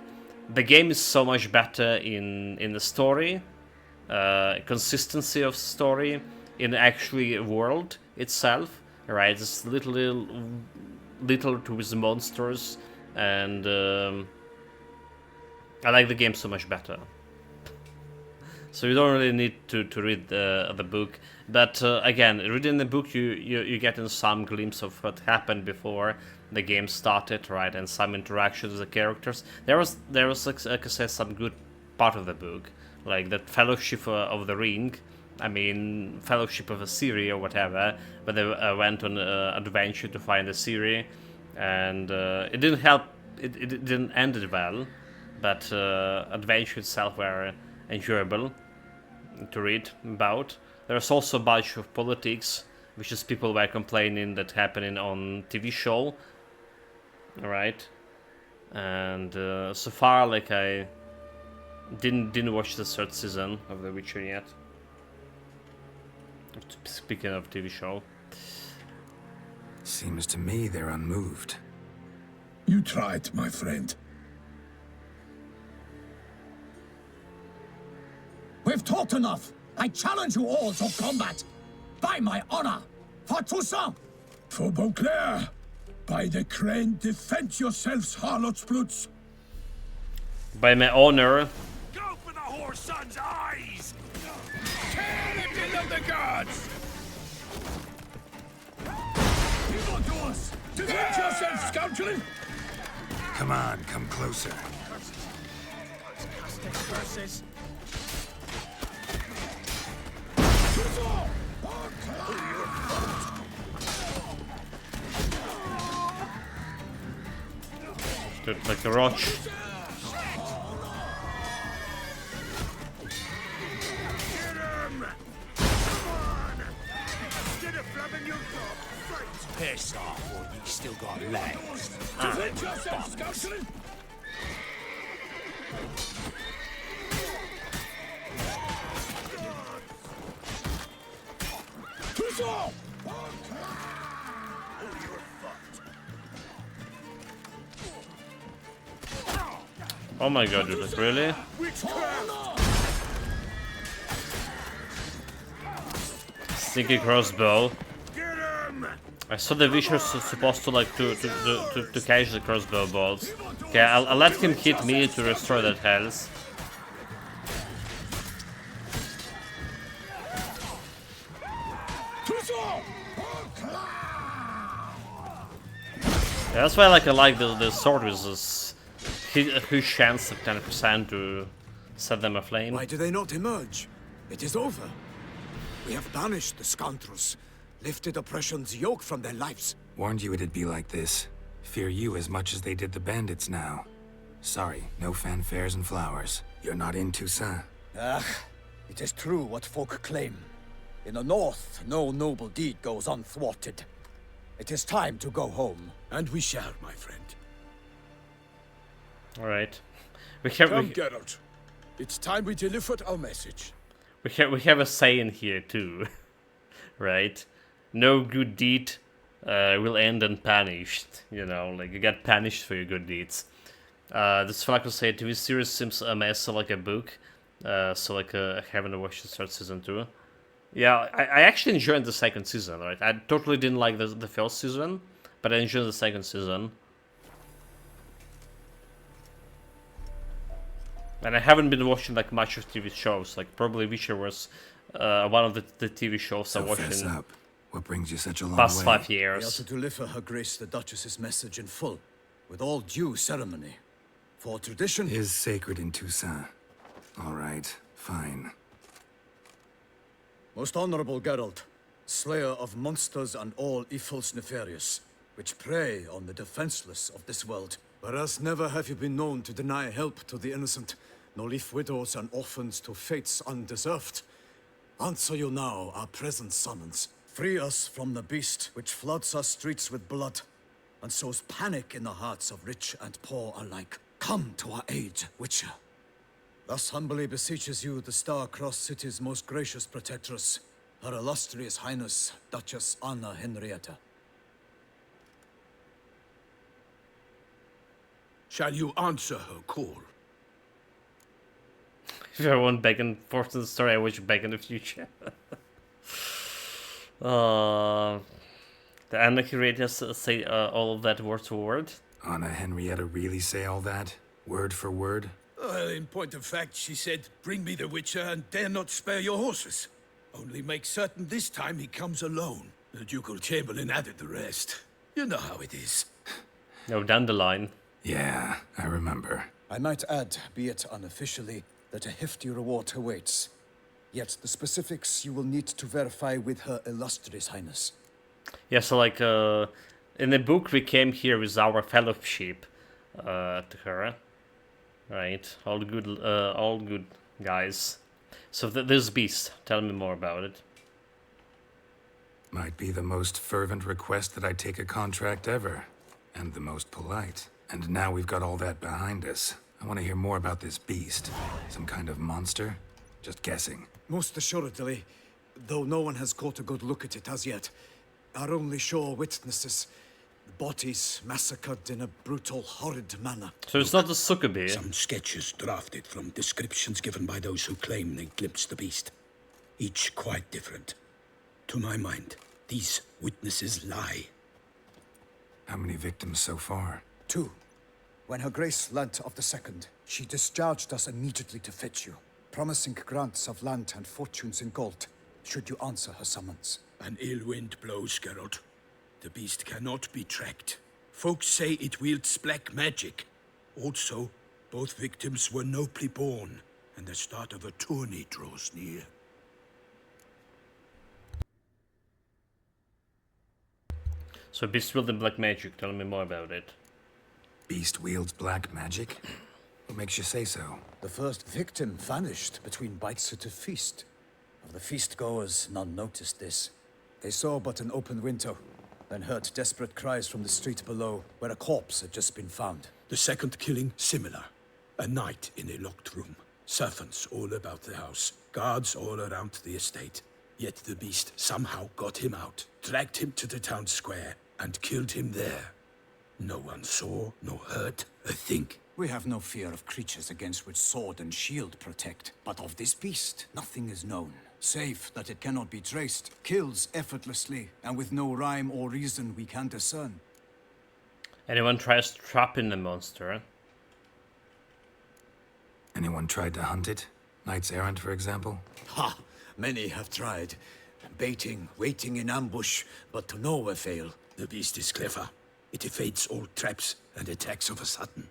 Speaker 1: The game is so much better in the story, consistency of story, in actually world itself. Right, it's little to his monsters, and I like the game so much better. So you don't really need to read the book, but again, reading the book you get in some glimpse of what happened before the game started, right, and some interactions with the characters. There was like I said, some good part of the book, like that Fellowship of the Ring. I mean, Fellowship of a Ciri or whatever, but they went on an adventure to find the Ciri, and it didn't help. It didn't end it well, but adventure itself were enjoyable to read about. There's also a bunch of politics, which is people were complaining that happening on TV show, right? And so far, like I didn't watch the third season of The Witcher yet. Speaking of TV show.
Speaker 3: Seems to me they're unmoved.
Speaker 9: You tried, my friend.
Speaker 8: We've talked enough. I challenge you all to combat. By my honor. For Toussaint.
Speaker 9: For Beauclair. By the crane, defend yourselves, Harlotsbluts.
Speaker 1: By my honor.
Speaker 13: Go for the whore son's eyes!
Speaker 9: Tear it below the gods! People to us! Defend yourself, scoundrel!
Speaker 3: Come on, come closer.
Speaker 13: Curses!
Speaker 1: Good, like a roach.
Speaker 13: Piss off, or you still got legs.
Speaker 9: Defend yourself, scoundrel! Toussaint!
Speaker 1: Oh my god, dude, like, really? Sneaky crossbow. I saw the Witcher supposed to like to catch the crossbow bolts. Okay, I'll let him hit me to restore that health. Yeah, that's why I like the sword with this huge chance of 10% to set them aflame.
Speaker 8: Why do they not emerge? It is over. We have banished the scoundrels, lifted oppression's yoke from their lives.
Speaker 3: Warned you it'd be like this. Fear you as much as they did the bandits now. Sorry, no fanfares and flowers. You're not in Toussaint.
Speaker 8: Ah, it is true what folk claim. In the north, no noble deed goes unthwarted. It is time to go home.
Speaker 9: And we shall, my friend.
Speaker 1: Alright.
Speaker 9: Come, Geralt. It's time we delivered our message.
Speaker 1: We have a saying here too, right? No good deed will end unpunished. You know, like you get punished for your good deeds. This Falco said TV series seems a mess like a book. So like I haven't watched the third season 2. Yeah, I actually enjoyed the second season, right? I totally didn't like the first season, but I enjoyed the second season. And I haven't been watching like much of TV shows. Like probably Witcher was one of the TV shows I watched in
Speaker 3: up. What brings you such a long
Speaker 1: past
Speaker 3: way?
Speaker 1: 5
Speaker 8: We are
Speaker 1: years.
Speaker 8: to deliver Her Grace the Duchess's message in full, with all due ceremony. For tradition
Speaker 3: Is sacred in Toussaint. All right, fine.
Speaker 8: Most honorable Geralt, slayer of monsters and all evils nefarious, which prey on the defenseless of this world. Whereas never have you been known to deny help to the innocent, nor leave widows and orphans to fates undeserved. Answer you now our present summons. Free us from the beast which floods our streets with blood, and sows panic in the hearts of rich and poor alike. Come to our aid, Witcher. Thus humbly beseeches you the Star-Crossed City's most gracious protectress, Her Illustrious Highness, Duchess Anna Henrietta.
Speaker 9: Shall you answer her call?
Speaker 1: If I want back and forth in the story, I wish back in the future. The Anna Henrietta say all of that word to word.
Speaker 3: Anna Henrietta really say all that? Word for word?
Speaker 9: Well, in point of fact, she said, bring me the Witcher and dare not spare your horses. Only make certain this time he comes alone. The Ducal Chamberlain added the rest. You know how it is.
Speaker 1: No, Dandelion.
Speaker 3: Yeah, I remember.
Speaker 8: I might add, be it unofficially, that a hefty reward awaits. Yet the specifics you will need to verify with Her Illustrious Highness.
Speaker 1: Yeah, so like in the book we came here with our fellowship to her. Right, all good guys. So this beast, tell me more about it.
Speaker 3: Might be the most fervent request that I take a contract ever. And the most polite. And now we've got all that behind us. I want to hear more about this beast. Some kind of monster? Just guessing.
Speaker 8: Most assuredly, though no one has caught a good look at it as yet. Our only sure witnesses, bodies massacred in a brutal, horrid manner.
Speaker 1: So it's not the succubee.
Speaker 9: Some sketches drafted from descriptions given by those who claim they glimpsed the beast. Each quite different. To my mind, these witnesses lie.
Speaker 3: How many victims so far?
Speaker 8: 2. When Her Grace learnt of the second, she discharged us immediately to fetch you, promising grants of land and fortunes in gold, should you answer her summons.
Speaker 9: An ill wind blows, Geralt. The beast cannot be tracked. Folks say it wields black magic. Also, both victims were nobly born, and the start of a tourney draws near.
Speaker 1: So beast wielding black magic, tell me more about it.
Speaker 3: Beast wields black magic? What makes you say so?
Speaker 8: The first victim vanished between bites at a feast. Of the feast-goers, none noticed this. They saw but an open window, then heard desperate cries from the street below, where a corpse had just been found.
Speaker 9: The second killing, similar. A night in a locked room. Servants all about the house. Guards all around the estate. Yet the beast somehow got him out, dragged him to the town square, and killed him there. No one saw, nor heard a thing.
Speaker 8: We have no fear of creatures against which sword and shield protect, but of this beast, nothing is known. safe that it cannot be traced, kills effortlessly, and with no rhyme or reason we can discern.
Speaker 1: Anyone tries trapping the monster?
Speaker 3: Anyone tried to hunt it? Knights errant, for example?
Speaker 8: Ha! Many have tried. Baiting, waiting in ambush, but to no avail.
Speaker 9: The beast is clever. It evades all traps and attacks of a sudden.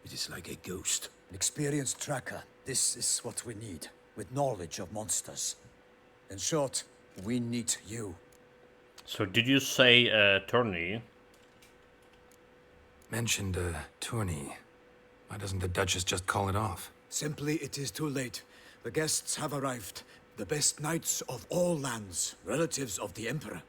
Speaker 9: It is like a ghost.
Speaker 8: An experienced tracker. This is what we need, with knowledge of monsters. In short, we need you.
Speaker 1: So did you say tourney?
Speaker 3: Mentioned a tourney. Why doesn't the Duchess just call it off?
Speaker 8: Simply, it is too late. The guests have arrived. The best knights of all lands, relatives of the Emperor.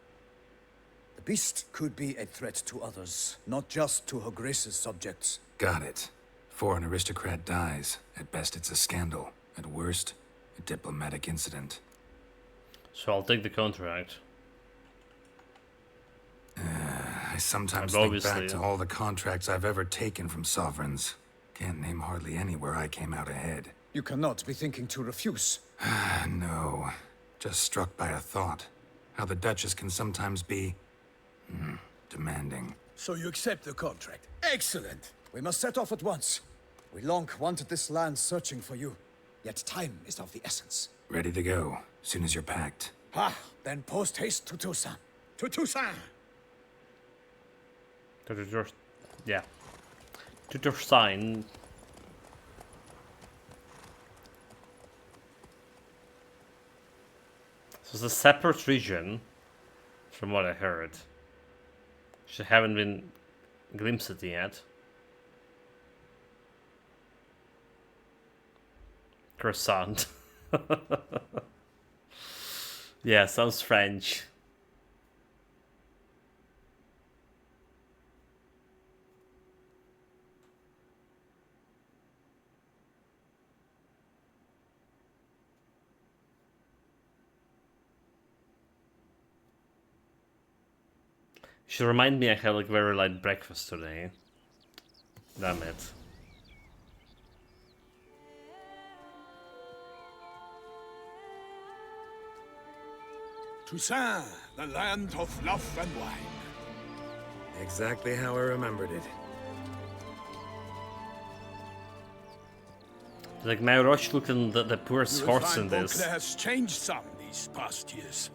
Speaker 8: The beast could be a threat to others, not just to Her Grace's subjects.
Speaker 3: Got it. Before an aristocrat dies, at best it's a scandal. At worst, a diplomatic incident.
Speaker 1: So I'll take the contract.
Speaker 3: I sometimes
Speaker 1: And
Speaker 3: think
Speaker 1: obviously,
Speaker 3: back to all the contracts I've ever taken from sovereigns. Can't name hardly any where I came out ahead.
Speaker 8: You cannot be thinking to refuse.
Speaker 3: No. Just struck by a thought. How the Duchess can sometimes be... demanding.
Speaker 9: So you accept the contract. Excellent!
Speaker 8: We must set off at once. We long wanted this land searching for you. Yet time is of the essence.
Speaker 3: Ready to go, soon as you're packed.
Speaker 8: Ah, then post haste to Toussaint.
Speaker 9: To Toussaint!
Speaker 1: Yeah. To Toussaint. So it's a separate region, from what I heard. She haven't been glimpsed at yet. Croissant. Yeah, sounds French. She remind me I had like very light breakfast today. Damn it.
Speaker 9: Toussaint, the land of love and wine.
Speaker 3: Exactly how I remembered it.
Speaker 1: Like Meyrosh looking the poorest horse in this.
Speaker 9: Beauclair has changed some these past years.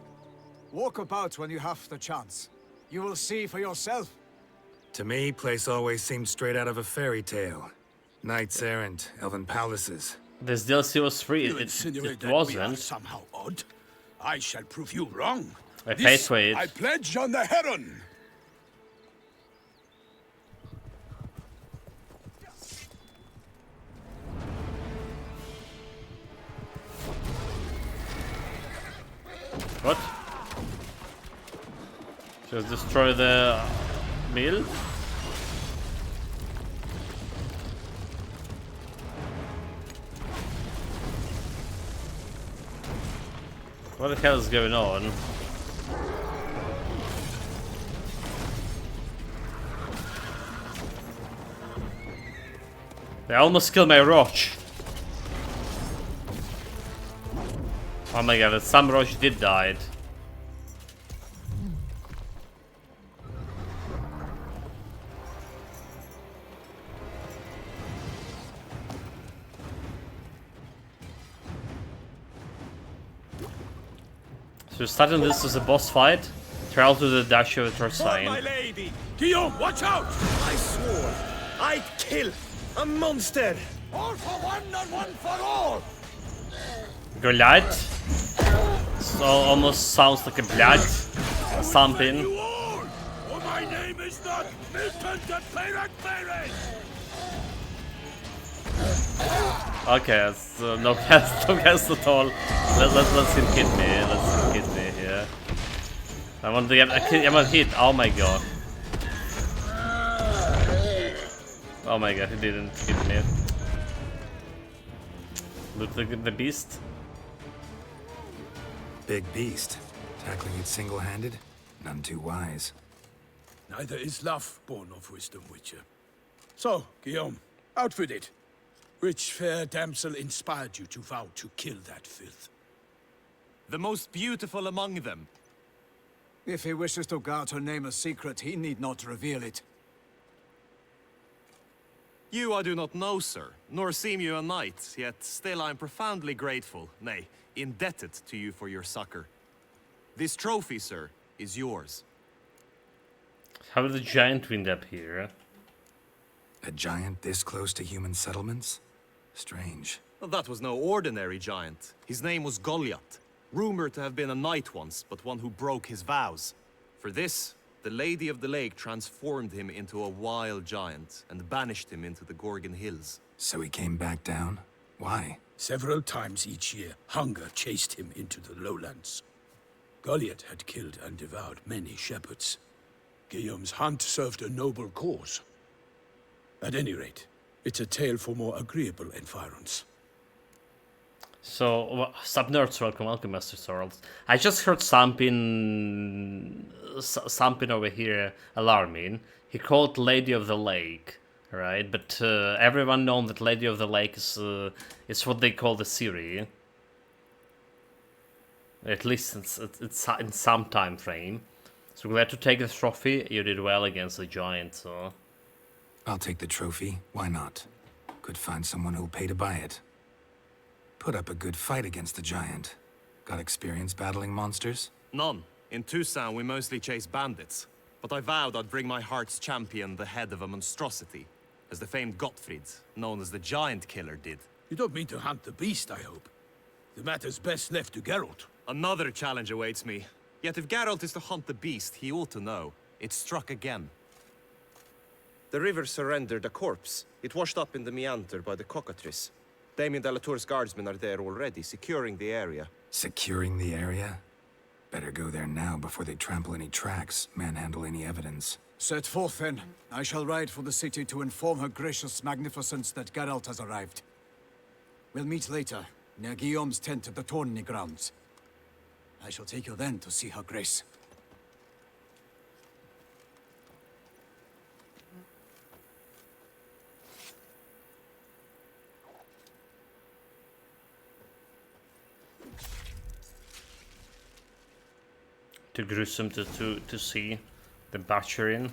Speaker 8: Walk about when you have the chance. You will see for yourself.
Speaker 3: To me, place always seemed straight out of a fairy tale. Knights errant, elven palaces.
Speaker 1: This DLC was free.
Speaker 9: You
Speaker 1: It
Speaker 9: insinuate that we are
Speaker 1: wasn't.
Speaker 9: somehow odd. I shall prove you wrong.
Speaker 1: I paid for it.
Speaker 9: I pledge on the Heron.
Speaker 1: What? Just destroy the mill? What the hell is going on? They almost killed my roach. Oh my god, some roach did die. So starting this as a boss fight, travel to the dash of
Speaker 13: My
Speaker 1: Toussaint.
Speaker 13: lady! Guillaume, watch out!
Speaker 14: I swore I'd kill a monster!
Speaker 13: All for one and one for all!
Speaker 1: Goliath. So almost sounds like a blood. Something.
Speaker 13: You all! For my name is not Milton the Pirate Pirate!
Speaker 1: Okay, so no cast at all. Let's him hit me. Let's him hit me here. I want to get I'm a hit. Oh my god. Oh my god, he didn't hit me. Look at the beast.
Speaker 3: Big beast. Tackling it single-handed? None too wise.
Speaker 9: Neither is love born of wisdom, Witcher. So, Guillaume, out with it. Which fair damsel inspired you to vow to kill that filth?
Speaker 15: the most beautiful among them.
Speaker 8: If he wishes to guard her name a secret, he need not reveal it.
Speaker 15: You I do not know, sir, nor seem you a knight, yet still I am profoundly grateful, nay, indebted to you for your succor. This trophy, sir, is yours.
Speaker 1: How did the giant wind up here?
Speaker 3: A giant this close to human settlements? Strange.
Speaker 15: Well, that was no ordinary giant. His name was Goliath, rumored to have been a knight once, but one who broke his vows. For this, the Lady of the Lake transformed him into a wild giant and banished him into the Gorgon Hills.
Speaker 3: So he came back down? Why?
Speaker 9: Several times each year, hunger chased him into the lowlands. Goliath had killed and devoured many shepherds. Guillaume's hunt served a noble cause. At any rate, it's a tale for more agreeable environs.
Speaker 1: So, sub-nerds, welcome, Master Sorrels. I just heard something over here alarming. He called Lady of the Lake, right? But everyone knows that Lady of the Lake is what they call the Ciri. At least it's in some time frame. So glad to take the trophy. You did well against the giant, so...
Speaker 3: I'll take the trophy. Why not? Could find someone who'll pay to buy it. Put up a good fight against the giant. Got experience battling monsters?
Speaker 15: None. In Toussaint, we mostly chase bandits. But I vowed I'd bring my heart's champion the head of a monstrosity, as the famed Gottfried, known as the Giant Killer, did.
Speaker 9: You don't mean to hunt the beast, I hope. The matter's best left to Geralt.
Speaker 15: Another challenge awaits me. Yet if Geralt is to hunt the beast, he ought to know. It struck again.
Speaker 14: The river surrendered a corpse. It washed up in the meander by the cockatrice. Damien de la Tour's guardsmen are there already, securing the area.
Speaker 3: Securing the area? Better go there now before they trample any tracks, manhandle any evidence.
Speaker 8: Set forth, then. I shall ride for the city to inform her gracious magnificence that Geralt has arrived. We'll meet later, near Guillaume's tent at the Tourney grounds. I shall take you then to see her grace.
Speaker 1: Too gruesome to see the butchering.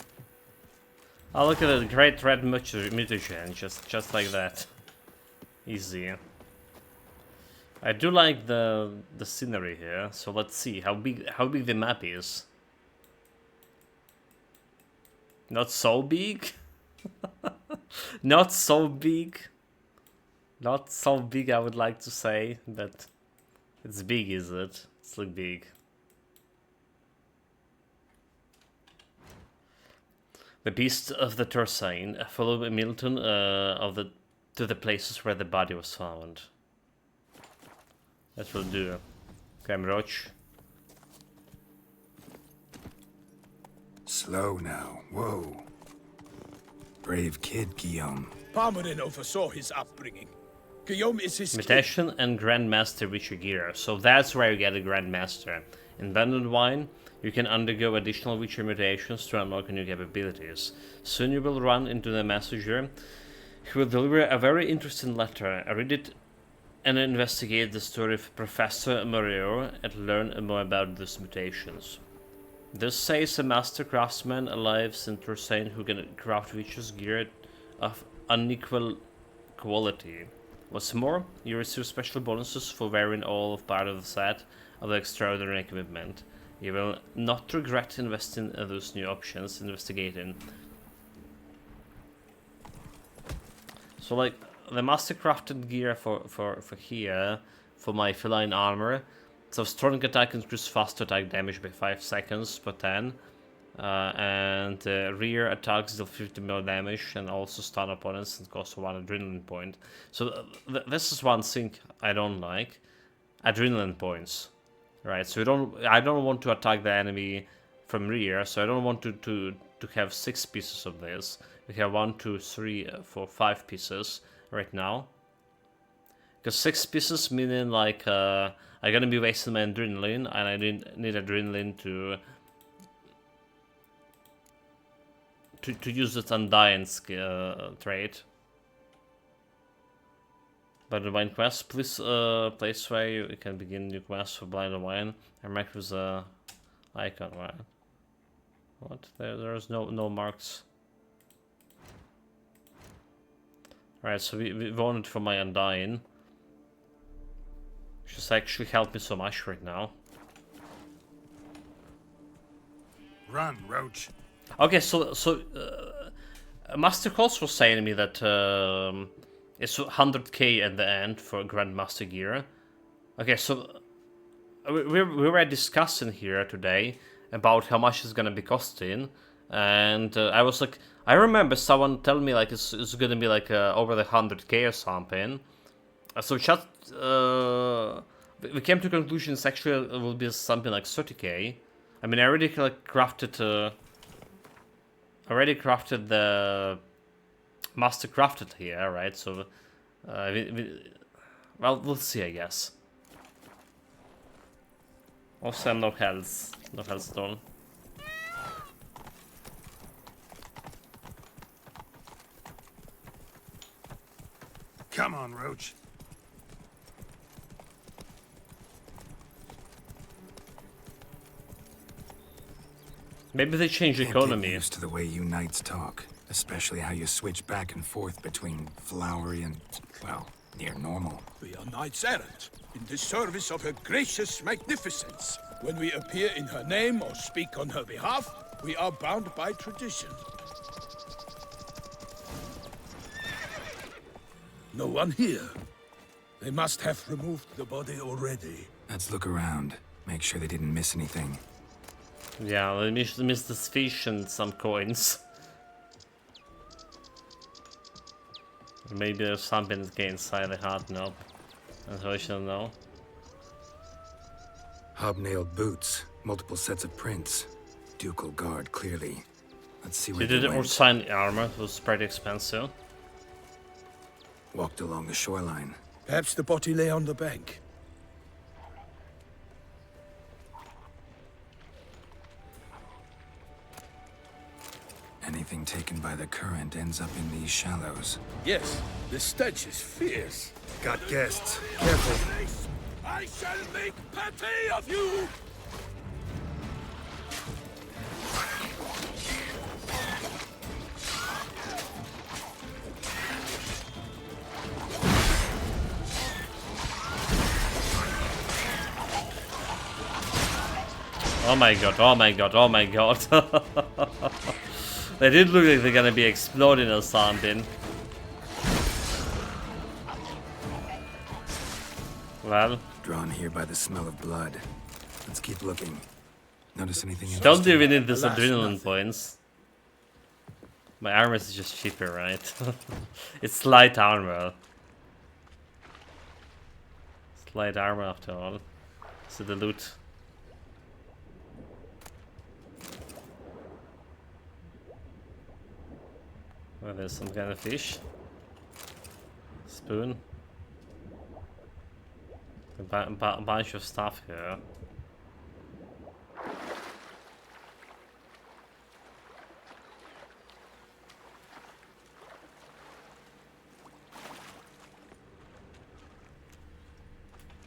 Speaker 1: Oh, look at the great red mutagen, just like that. Easy. I do like the scenery here, so let's see how big the map is. Not so big. Not so big. Not so big, I would like to say, but it's big, is it? It's like big. The beast of the Toussaint. Follow Milton to the places where the body was found. That will do. Camroch.
Speaker 3: Slow now. Whoa. Brave kid, Guillaume.
Speaker 9: Palmerin oversaw his upbringing. Guillaume is his
Speaker 1: Mutation and Grandmaster Witcher so that's where you get a Grandmaster. In Abandoned Wine, you can undergo additional Witcher mutations to unlock new capabilities. Soon you will run into the messenger who will deliver a very interesting letter. Read it and investigate the story of Professor Moreau and learn more about these mutations. This says a master craftsman lives in Toussaint who can craft Witcher's gear of unequal quality. What's more, you receive special bonuses for wearing all of part of the set of the extraordinary equipment. You will not regret investing in those new options, investigating. So like, the mastercrafted gear for here, for my feline armor, so strong attack increases fast attack damage by 5 seconds per 10, and rear attacks deal 50 more damage and also stun opponents and cost 1 adrenaline point. So this is one thing I don't like, adrenaline points, right? So I don't want to attack the enemy from rear, so I don't want to have 6 pieces of this. We have 1, 2, 3, 4, 5 pieces right now. Because 6 pieces meaning like I'm gonna be wasting my adrenaline, and I need adrenaline to use that Undying trait. Blind Wine quest. Please place where you can begin new quest for Blind Wine. I mark with a icon, right? What? There's no marks. Alright, so we wanted for my Undying. She's actually helped me so much right now.
Speaker 6: Run, Roach.
Speaker 1: Okay, so Master Cost was saying to me that it's 100k at the end for Grandmaster gear. Okay, so we were discussing here today about how much it's gonna be costing, and I was like, I remember someone telling me like it's gonna be like over the 100k or something. So just we came to conclusions actually it will be something like 30k. I mean, I already like crafted the Master Crafted here, right? So well, we'll see, I guess. Also, no health stone.
Speaker 6: Come on, Roach.
Speaker 1: Maybe they changed the
Speaker 3: Can't get
Speaker 1: economy.
Speaker 3: used to the way you knights talk, especially how you switch back and forth between flowery and, well, near normal.
Speaker 9: We are knights errant, in the service of her gracious magnificence. When we appear in her name or speak on her behalf, we are bound by tradition. No one here. They must have removed the body already.
Speaker 3: Let's look around, make sure they didn't miss anything.
Speaker 1: Yeah, let me miss this fish and some coins. Maybe there's something that gets inside the heart. Nope. That's what I should know.
Speaker 3: Hobnailed boots, multiple sets of prints. Ducal guard, clearly. Let's see where
Speaker 1: They
Speaker 3: they
Speaker 1: did
Speaker 3: went.
Speaker 1: Ursine armor, it was pretty expensive.
Speaker 3: Walked along the shoreline.
Speaker 9: Perhaps the body lay on the bank.
Speaker 3: Anything taken by the current ends up in these shallows.
Speaker 9: Yes, the stench is fierce.
Speaker 3: Got guests. Careful.
Speaker 9: I shall make patty of you!
Speaker 1: Oh my god, oh my god, oh my god. They did look like they're gonna be exploding or something. Well,
Speaker 3: Drawn here by the smell of blood. Let's keep looking. Notice anything
Speaker 1: don't
Speaker 3: interesting?
Speaker 1: even need this
Speaker 9: Alas,
Speaker 1: adrenaline
Speaker 9: nothing.
Speaker 1: points. My armor is just cheaper, right? It's light armor. It's light armor after all. So the loot. Oh, there's some kind of fish. Spoon. A bunch of stuff here.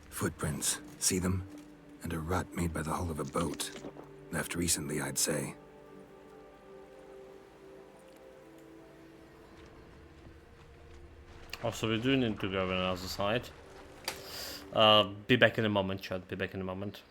Speaker 3: Footprints. See them? And a rut made by the hull of a boat. Left recently, I'd say.
Speaker 1: Also, we do need to go on the other side. Be back in a moment, Chad. Be back in a moment.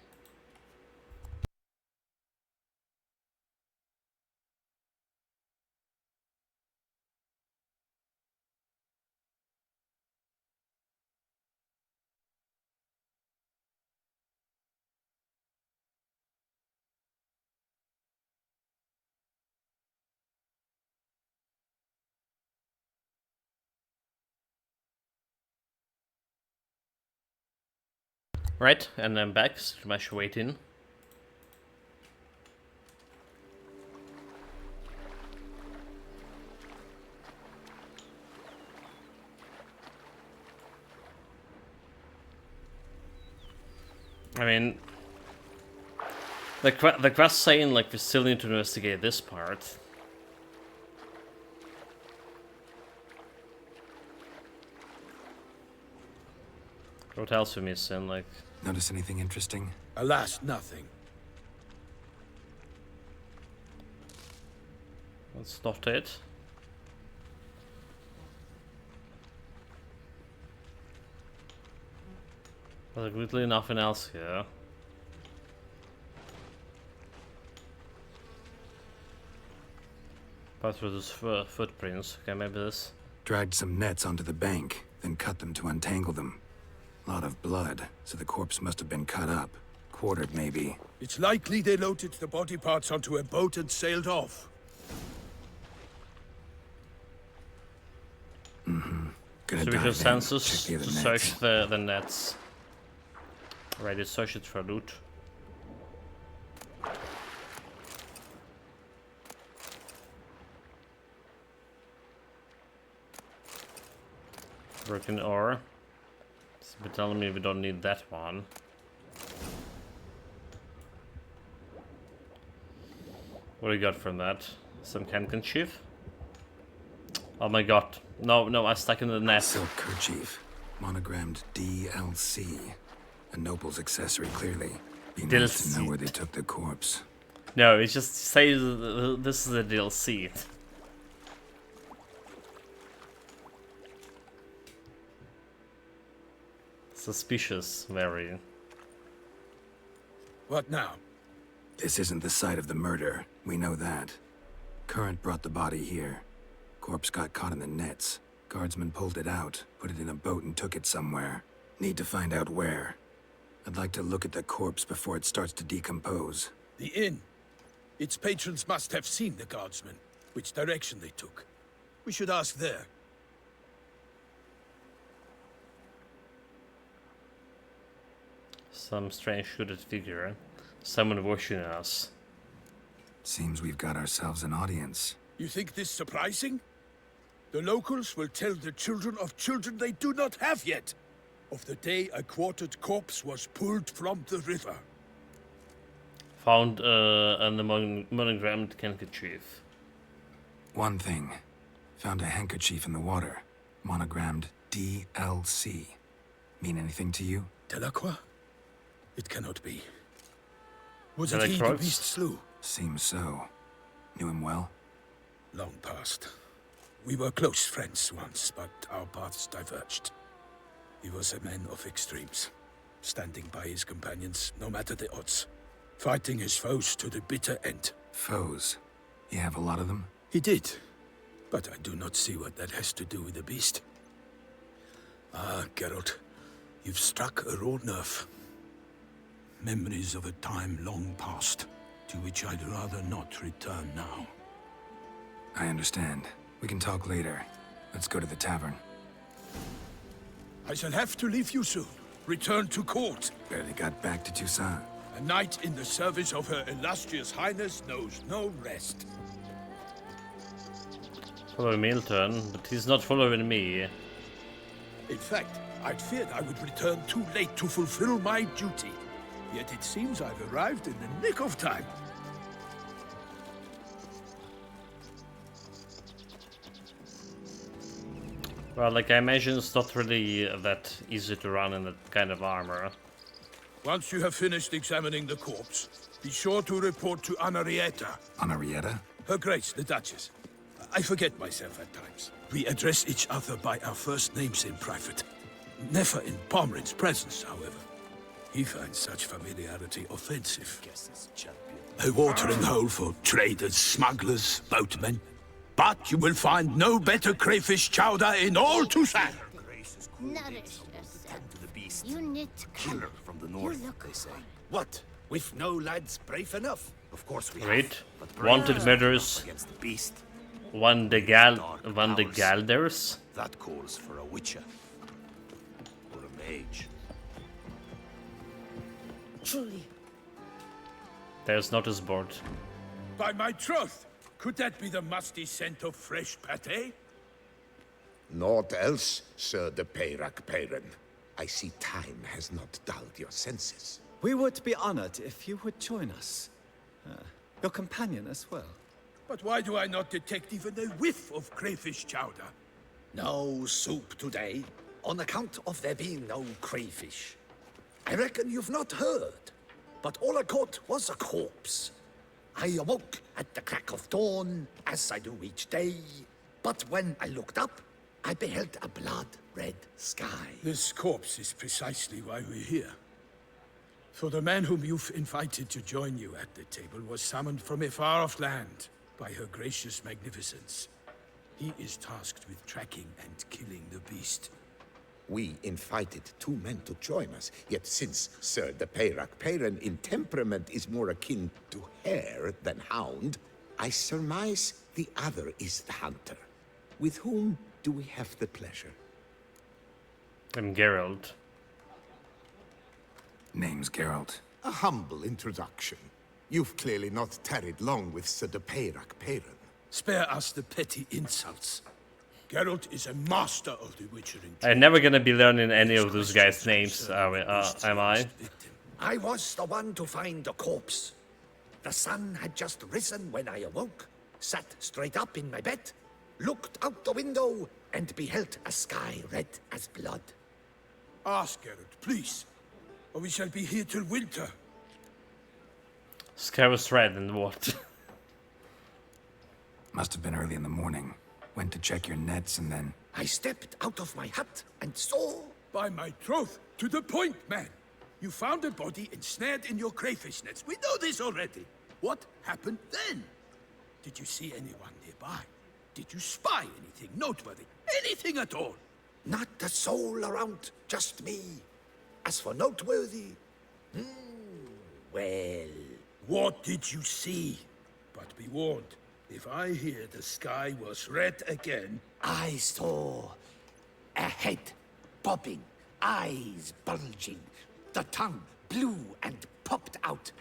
Speaker 1: Right, and I'm back. Smash waiting. I mean, the quest saying like we still need to investigate this part. What else we missing? Like,
Speaker 3: Notice anything interesting?
Speaker 9: Alas, nothing.
Speaker 1: that's not it. There's literally nothing else here. Apart from those footprints. Okay, maybe this.
Speaker 3: Dragged some nets onto the bank, then cut them to untangle them. Lot of blood, so the corpse must have been cut up. Quartered, maybe.
Speaker 9: It's likely they loaded the body parts onto a boat and sailed off.
Speaker 3: Gonna
Speaker 1: So we
Speaker 3: dive
Speaker 1: can
Speaker 3: in,
Speaker 1: census
Speaker 3: check the
Speaker 1: to
Speaker 3: other
Speaker 1: search
Speaker 3: nets.
Speaker 1: the nets. Ready to search it for loot. Broken ore. But telling me we don't need that one. What do you got from that? Some handkerchief? Oh my god. No, I stuck in the net.
Speaker 3: Silk kerchief, monogrammed DLC. A noble's accessory, clearly. Be nice to know where they took the corpse.
Speaker 1: No, it just says this is a DLC. Suspicious, very.
Speaker 9: What now?
Speaker 3: This isn't the site of the murder. We know that. Current brought the body here. Corpse got caught in the nets. Guardsmen pulled it out, put it in a boat and took it somewhere. Need to find out where. I'd like to look at the corpse before it starts to decompose.
Speaker 9: The inn. Its patrons must have seen the guardsmen, which direction they took. We should ask there.
Speaker 1: Some strange hooded figure. Someone watching us.
Speaker 3: Seems we've got ourselves an audience.
Speaker 9: You think this surprising? The locals will tell the children of children they do not have yet, of the day a quartered corpse was pulled from the river.
Speaker 1: Found an monogrammed handkerchief.
Speaker 3: One thing. Found a handkerchief in the water. Monogrammed DLC. Mean anything to you?
Speaker 9: Delacroix? It cannot be. Was it
Speaker 1: Delacroix?
Speaker 9: he the beast slew?
Speaker 3: Seems so. Knew him well?
Speaker 9: Long past. We were close friends once, but our paths diverged. He was a man of extremes, standing by his companions no matter the odds, fighting his foes to the bitter end.
Speaker 3: Foes? You have a lot of them?
Speaker 9: He did, but I do not see what that has to do with the beast. Ah, Geralt, you've struck a raw nerve. Memories of a time long past, to which I'd rather not return now.
Speaker 3: I understand. We can talk later. Let's go to the tavern.
Speaker 9: I shall have to leave you soon. Return to court.
Speaker 3: Barely got back to Toussaint.
Speaker 9: A knight in the service of Her Illustrious Highness knows no rest.
Speaker 1: Follow Milton, but he's not following me.
Speaker 9: In fact, I'd feared I would return too late to fulfill my duty. Yet it seems I've arrived in the nick of time.
Speaker 1: Well, like I imagine it's not really that easy to run in that kind of armor.
Speaker 9: Once you have finished examining the corpse, be sure to report to Anarietta.
Speaker 3: Anarietta?
Speaker 9: Her Grace, the Duchess. I forget myself at times. We address each other by our first names in private. Never in Pomerin's presence, however. He finds such familiarity offensive. A watering hole for traders, smugglers, boatmen. But you will find no better crayfish chowder in all Toussaint.
Speaker 16: Nourish yourself. You need to
Speaker 10: Killer from the north, they say. What? We've no lads brave enough? Of course we
Speaker 1: Wait,
Speaker 10: have. But brave
Speaker 1: wanted
Speaker 10: enough
Speaker 1: murderers.
Speaker 10: against the beast.
Speaker 1: Van de Galders.
Speaker 10: That calls for a witcher. Or a mage.
Speaker 16: Truly.
Speaker 1: There's notice board.
Speaker 9: By my troth, could that be the musty scent of fresh pâté?
Speaker 17: Naught else, Sir de Peyrac Peyran. I see time has not dulled your senses.
Speaker 18: We would be honored if you would join us. Your companion as well.
Speaker 9: But why do I not detect even a whiff of crayfish chowder?
Speaker 10: No soup today.
Speaker 19: on account of there being no crayfish. I reckon you've not heard, but all I caught was a corpse. I awoke at the crack of dawn, as I do each day, but when I looked up, I beheld a blood-red sky.
Speaker 9: This corpse is precisely why we're here. For the man whom you've invited to join you at the table was summoned from a far-off land by her gracious magnificence. He is tasked with tracking and killing the beast.
Speaker 17: We invited 2 men to join us, yet since Sir the Peyrac Peyran in temperament is more akin to hare than hound, I surmise the other is the hunter. With whom do we have the pleasure?
Speaker 1: I'm Geralt.
Speaker 3: Name's Geralt.
Speaker 17: A humble introduction. You've clearly not tarried long with Sir the Peyrac Peyran.
Speaker 9: Spare us the petty insults. Geralt is a master of the witchering.
Speaker 1: I'm never gonna be learning any of those guys' names, am I?
Speaker 19: I was the one to find the corpse. The sun had just risen when I awoke, sat straight up in my bed, looked out the window, and beheld a sky red as blood.
Speaker 9: Ask Geralt, please, or we shall be here till winter.
Speaker 1: Sky was red and what?
Speaker 3: Must have been early in the morning. Went to check your nets and then...
Speaker 19: I stepped out of my hut and saw...
Speaker 9: By my troth, to the point, man. You found a body ensnared in your crayfish nets. We know this already. What happened then? Did you see anyone nearby? Did you spy anything noteworthy? Anything at all?
Speaker 19: Not a soul around, just me. As for noteworthy... well...
Speaker 9: What did you see? But be warned. If I hear the sky was red again...
Speaker 19: I saw a head bobbing, eyes bulging, the tongue blue and popped out.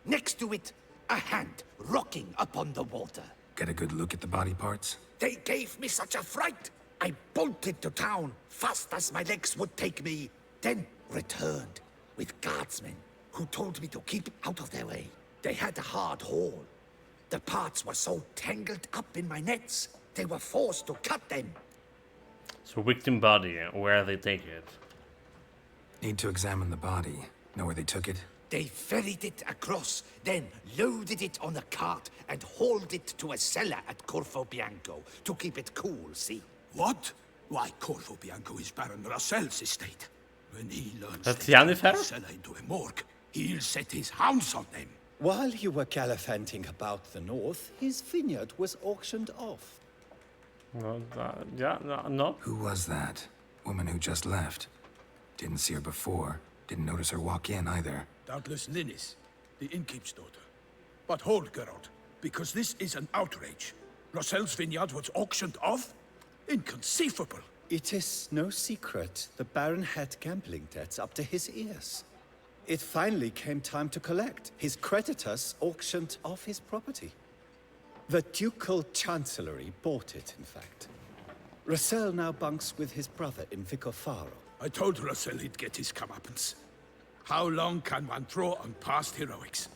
Speaker 19: Next to it, a hand rocking upon the water.
Speaker 3: Get a good look at the body parts?
Speaker 19: They gave me such a fright. I bolted to town, fast as my legs would take me, then returned with guardsmen who told me to keep out of their way. They had a hard haul. The parts were so tangled up in my nets, they were forced to cut them.
Speaker 1: So victim body, where they take it?
Speaker 3: Need to examine the body. Know where they took it?
Speaker 19: They ferried it across, then loaded it on a cart and hauled it to a cellar at Corvo Bianco to keep it cool, see?
Speaker 9: What? Why, Corvo Bianco is Baron Russell's estate. When he learns
Speaker 1: That's
Speaker 9: they turned
Speaker 1: Yennefer?
Speaker 9: the cellar into a morgue, he'll set his hounds on them.
Speaker 18: While you were gallivanting about the north, his vineyard was auctioned off.
Speaker 1: Well, yeah, no.
Speaker 3: Who was that? Woman who just left. Didn't see her before. Didn't notice her walk in either.
Speaker 9: Doubtless Linnis, the innkeep's daughter. But hold, Geralt, because this is an outrage. Russell's vineyard was auctioned off? Inconceivable.
Speaker 18: It is no secret the Baron had gambling debts up to his ears. It finally came time to collect. His creditors auctioned off his property. The Ducal Chancellery bought it, in fact. Russell now bunks with his brother in Vicofaro.
Speaker 9: I told Russell he'd get his comeuppance. How long can one draw on past heroics?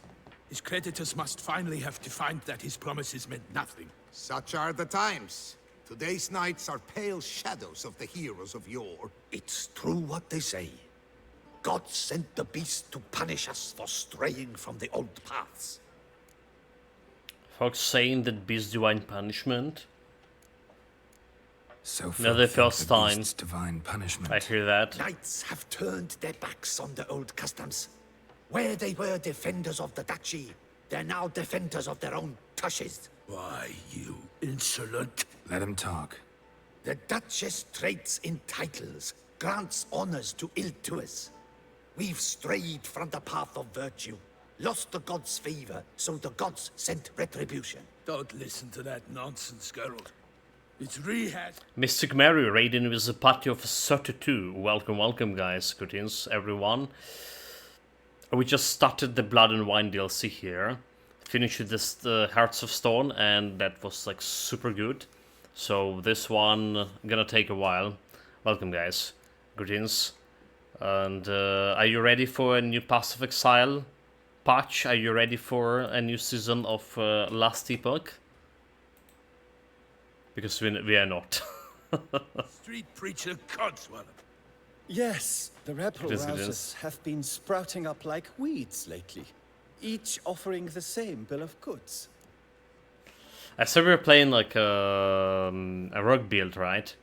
Speaker 9: His creditors must finally have defined that his promises meant nothing.
Speaker 17: Such are the times. Today's knights are pale shadows of the heroes of yore.
Speaker 19: It's true what they say. God sent the beast to punish us for straying from the old paths.
Speaker 1: Folks saying that beast divine punishment.
Speaker 3: So
Speaker 1: Not the first
Speaker 3: the
Speaker 1: time
Speaker 3: beast's divine punishment.
Speaker 1: I hear that.
Speaker 19: Knights have turned their backs on the old customs. Where they were defenders of the duchy, they're now defenders of their own tushes.
Speaker 9: Why, you insolent...
Speaker 3: Let him talk.
Speaker 19: The Duchess trades in titles, grants honors to ill-doers. We've strayed from the path of virtue, lost the gods' favor, so the gods sent retribution.
Speaker 9: Don't listen to that nonsense, Geralt. It's rehashed.
Speaker 1: Mystic Mary raiding with a party of 32. Welcome, welcome, guys. Greetings, everyone. We just started the Blood and Wine DLC here. Finished this Hearts of Stone, and that was like super good. So this one gonna take a while. Welcome, guys. Greetings. And are you ready for a new Pass of Exile patch? Are you ready for a new season of Last Epoch? Because we are not.
Speaker 9: Street preacher Codswallop.
Speaker 18: Yes, the rebel
Speaker 1: It is, it
Speaker 18: rousers
Speaker 1: is.
Speaker 18: have been sprouting up like weeds lately, each offering the same bill of goods.
Speaker 1: I saw we were playing like a rogue build, right?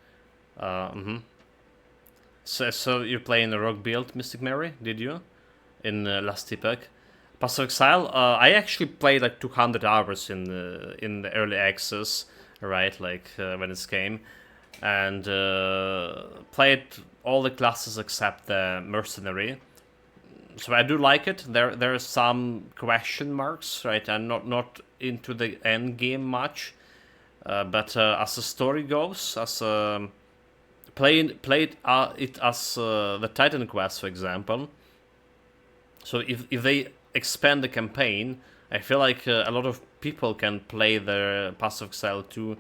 Speaker 1: So you're playing a rogue build, Mystic Mary, did you? In Last Epoch. Pass of Exile, I actually played like 200 hours in the early access, right? Like when it came, and played all the classes except the Mercenary. So I do like it. There are some question marks, right? I'm not into the end game much, but as the story goes, as played it as the Titan Quest, for example. So if they expand the campaign, I feel like a lot of people can play the Pass of Exile 2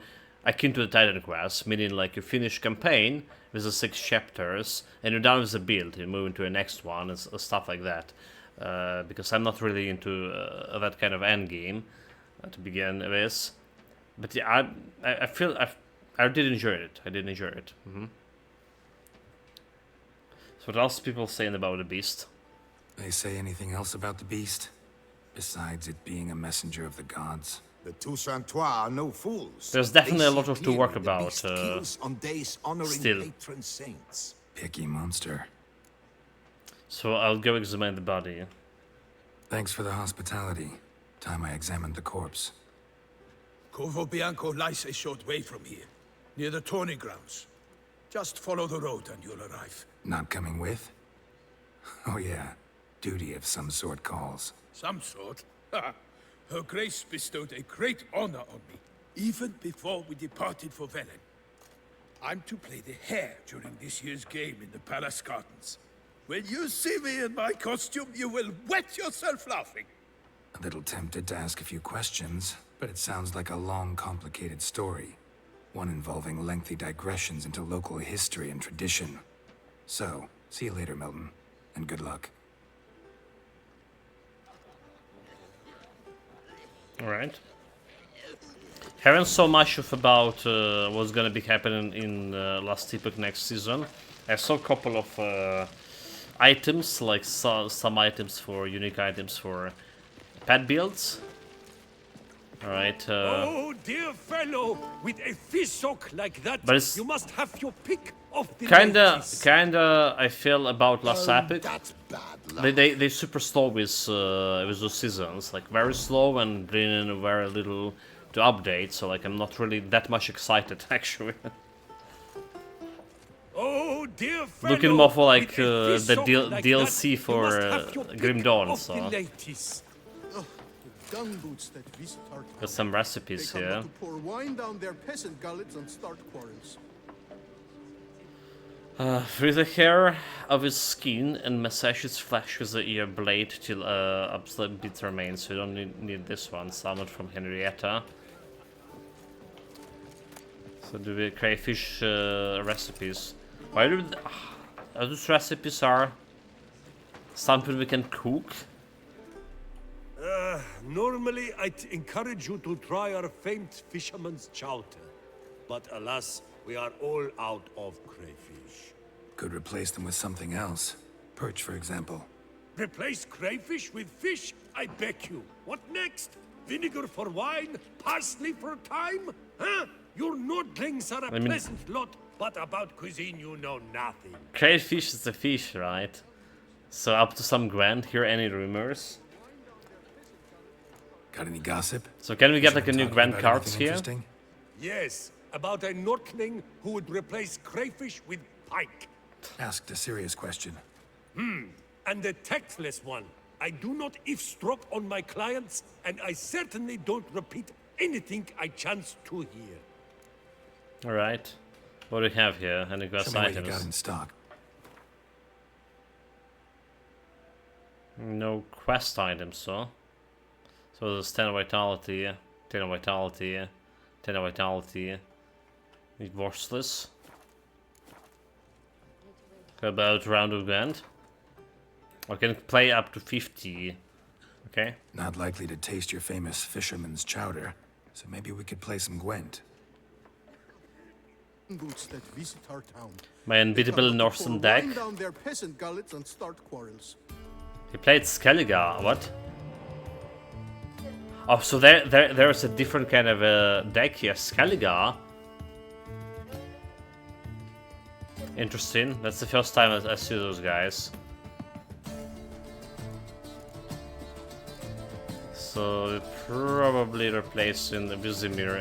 Speaker 1: akin to the Titan Quest, meaning like you finish campaign with the 6 chapters and you're done with the build, you move into the next one and stuff like that. Because I'm not really into that kind of end game to begin with. But yeah, I feel I did enjoy it. I did enjoy it. So what else are people saying about the Beast?
Speaker 3: They say anything else about the beast? Besides it being a messenger of the gods?
Speaker 17: The Toussaintois are no fools.
Speaker 1: There's definitely
Speaker 17: They
Speaker 1: a lot
Speaker 17: see
Speaker 1: of to work
Speaker 17: clearly the
Speaker 1: about.
Speaker 17: beast kills on days honoring
Speaker 1: Still.
Speaker 17: patron saints.
Speaker 3: Picky monster.
Speaker 1: So I'll go examine the body.
Speaker 3: Thanks for the hospitality. Time I examined the corpse.
Speaker 9: Corvo Bianco lies a short way from here, near the tourney grounds. Just follow the road and you'll arrive.
Speaker 3: Not coming with? Oh yeah, duty of some sort calls.
Speaker 9: Some sort? Her Grace bestowed a great honor on me, even before we departed for Velen. I'm to play the hare during this year's game in the Palace Gardens. When you see me in my costume, you will wet yourself laughing.
Speaker 3: A little tempted to ask a few questions, but it sounds like a long, complicated story. One involving lengthy digressions into local history and tradition. So, see you later, Milton, and good luck.
Speaker 1: Alright. Haven't so much of about what's gonna be happening in Last Epoch next season. I saw a couple of items, like some items for unique items for pet builds. Alright.
Speaker 13: Oh, dear fellow, with a fish hook like that,
Speaker 1: But it's
Speaker 13: you must have your pick of the
Speaker 1: kinda. I feel about Last Epoch. They super slow with those seasons, like very slow and bringing very little to update. So like I'm not really that much excited actually.
Speaker 13: Oh, dear fellow,
Speaker 1: Looking more for like
Speaker 13: with a
Speaker 1: the
Speaker 13: fish hook like
Speaker 1: DLC
Speaker 13: that,
Speaker 1: for
Speaker 13: you must have your
Speaker 1: Grim
Speaker 13: pick
Speaker 1: Dawn.
Speaker 13: of
Speaker 1: So
Speaker 13: the ladies.
Speaker 10: Dung boots that visit our town.
Speaker 1: got some recipes
Speaker 10: They come
Speaker 1: here.
Speaker 10: out to pour wine down their peasant gullets and start quarrels.
Speaker 1: Through the hair of his skin and massage his flesh with the ear blade till absolute bits remain. So you don't need this one. Summoned from Henrietta. So do we crayfish recipes? Why do those recipes are something we can cook?
Speaker 13: Normally, I'd encourage you to try our famed fisherman's chowder. But alas, we are all out of crayfish.
Speaker 3: Could replace them with something else. Perch, for example.
Speaker 13: Replace crayfish with fish? I beg you. What next? Vinegar for wine? Parsley for thyme? Huh? Your nordlings are a
Speaker 1: I mean-
Speaker 13: pleasant lot, but about cuisine you know nothing.
Speaker 1: Crayfish is a fish, right? So up to some grand. Hear any rumors?
Speaker 3: Got any gossip?
Speaker 1: So can we get like a new
Speaker 3: Talking
Speaker 1: grand
Speaker 3: about
Speaker 1: cards
Speaker 3: anything
Speaker 1: here?
Speaker 3: interesting?
Speaker 13: Yes, about a nordling who would replace crayfish with pike.
Speaker 3: Asked a serious question.
Speaker 13: And a tactless one. I do not eavesdrop on my clients, and I certainly don't repeat anything I chance to hear.
Speaker 1: Alright. What do we have here? Any
Speaker 3: Show
Speaker 1: quest
Speaker 3: me what you got
Speaker 1: items?
Speaker 3: in stock.
Speaker 1: No quest items, so. So there's 10 vitality, 10 vitality, 10 vitality. Need worthless. About round of grand. I can play up to 50. Okay.
Speaker 3: Not likely to taste your famous fisherman's chowder, so maybe we could play some Gwent.
Speaker 10: boots that visit our town.
Speaker 1: My unbeatable Northern deck.
Speaker 10: Wind down their peasant gullets and start quarrels.
Speaker 1: He played Skellige. What? Oh, so there's a different kind of deck here. Skellige. Interesting. That's the first time I see those guys. So probably replacing the Vizimir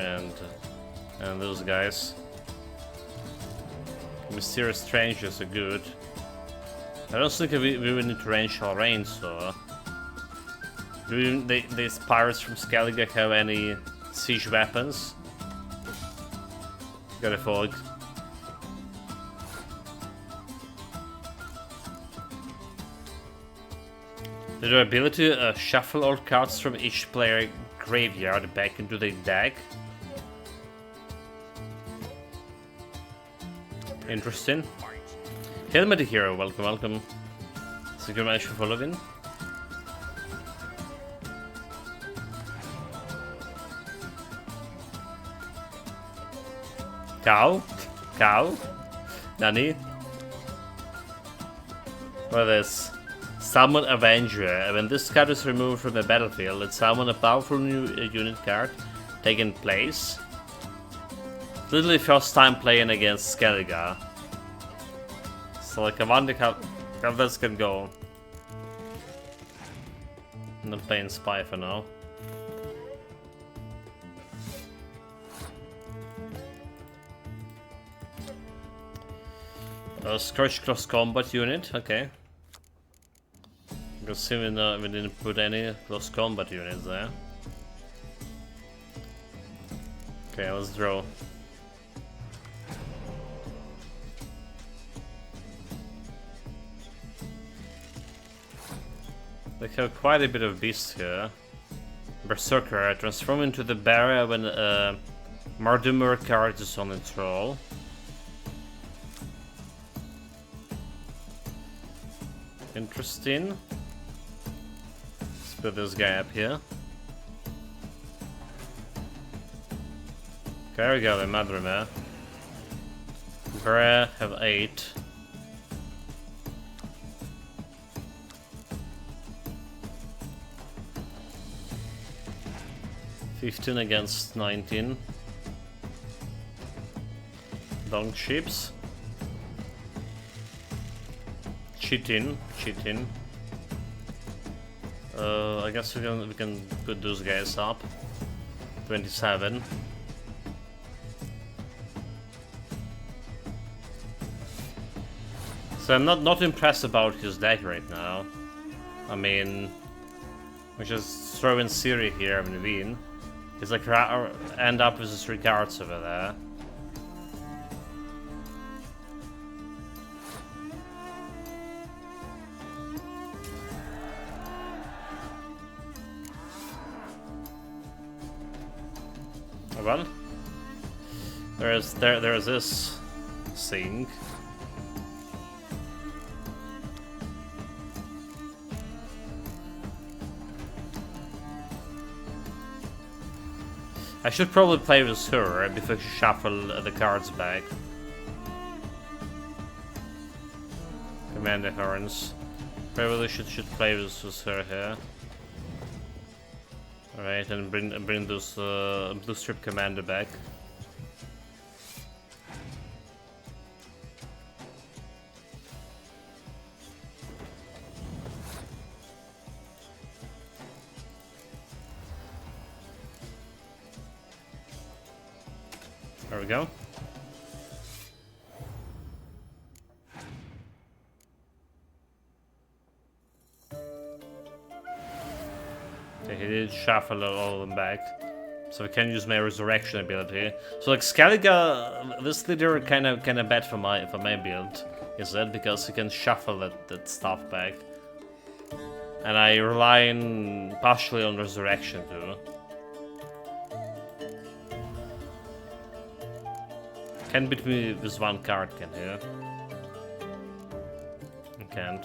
Speaker 1: and those guys. Mysterious strangers are good. I don't think we will need to range our range, so... Do these pirates from Skellige have any siege weapons? Got a fog. The ability to shuffle all cards from each player graveyard back into the deck. Interesting. Helmet Hero, welcome. Thank you very much for following. Cow? Nani? What is this? Summon Avenger. When this card is removed from the battlefield, let's summon a powerful new unit card taking place. Literally first time playing against Skellige. So like I wonder how this can go. I'm not playing Spy for now. Scourge Cross Combat unit, okay. Because we didn't put any close combat units there. Okay, let's draw. They have quite a bit of beasts here. Berserker, transform into the barrier when Mardumur card is on its roll. Interesting. Let's put this guy up here. Okay, we got a Madrumere. Brer have 8. $15 against 19. Long ships. Cheating. I guess we can put those guys up. 27. So I'm not impressed about his deck right now. I mean, we just throw in Ciri here and win. He's like end up with his 3 cards over there. Well, there's this thing. I should probably play with her before she shuffle the cards back. Commander Horns. Probably should play with her here. Alright, and bring those blue strip commander back. There we go. Okay, he did shuffle all of them back. So we can use my resurrection ability. So like Skellige, this leader kind of bad for my build, is that because he can shuffle that stuff back. And I rely partially on resurrection too. Can beat me with 1 card, can he? I can't.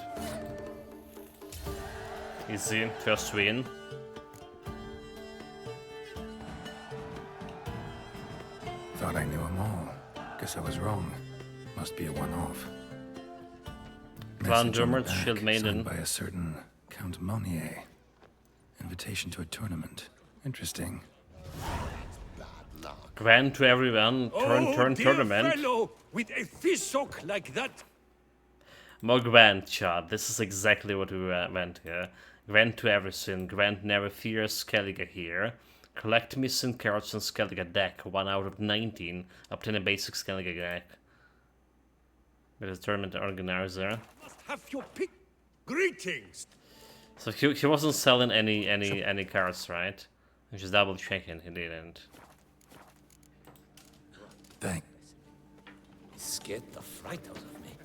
Speaker 1: Easy, first win.
Speaker 3: Thought I knew them all. Guess I was wrong. Must be a one-off.
Speaker 1: Clan
Speaker 3: Message on the
Speaker 1: Dermot,
Speaker 3: back,
Speaker 1: Shield Maiden.
Speaker 3: signed by a certain Count Monnier. Invitation to a tournament. Interesting.
Speaker 1: Grant to everyone. Turn
Speaker 13: dear
Speaker 1: tournament.
Speaker 13: fellow, with a fishhook like that.
Speaker 1: More Grant, Chad. This is exactly what we went here. Grant to everything. Grant never fears Skellige here. Collect missing cards in Skellige deck. 1 out of 19. Obtain a basic Skellige deck. With a tournament organizer.
Speaker 13: Must have your pick. Greetings.
Speaker 1: So he wasn't selling any cards, right? I'm just double checking. He didn't.
Speaker 3: Thanks.
Speaker 4: It scared the fright out of me.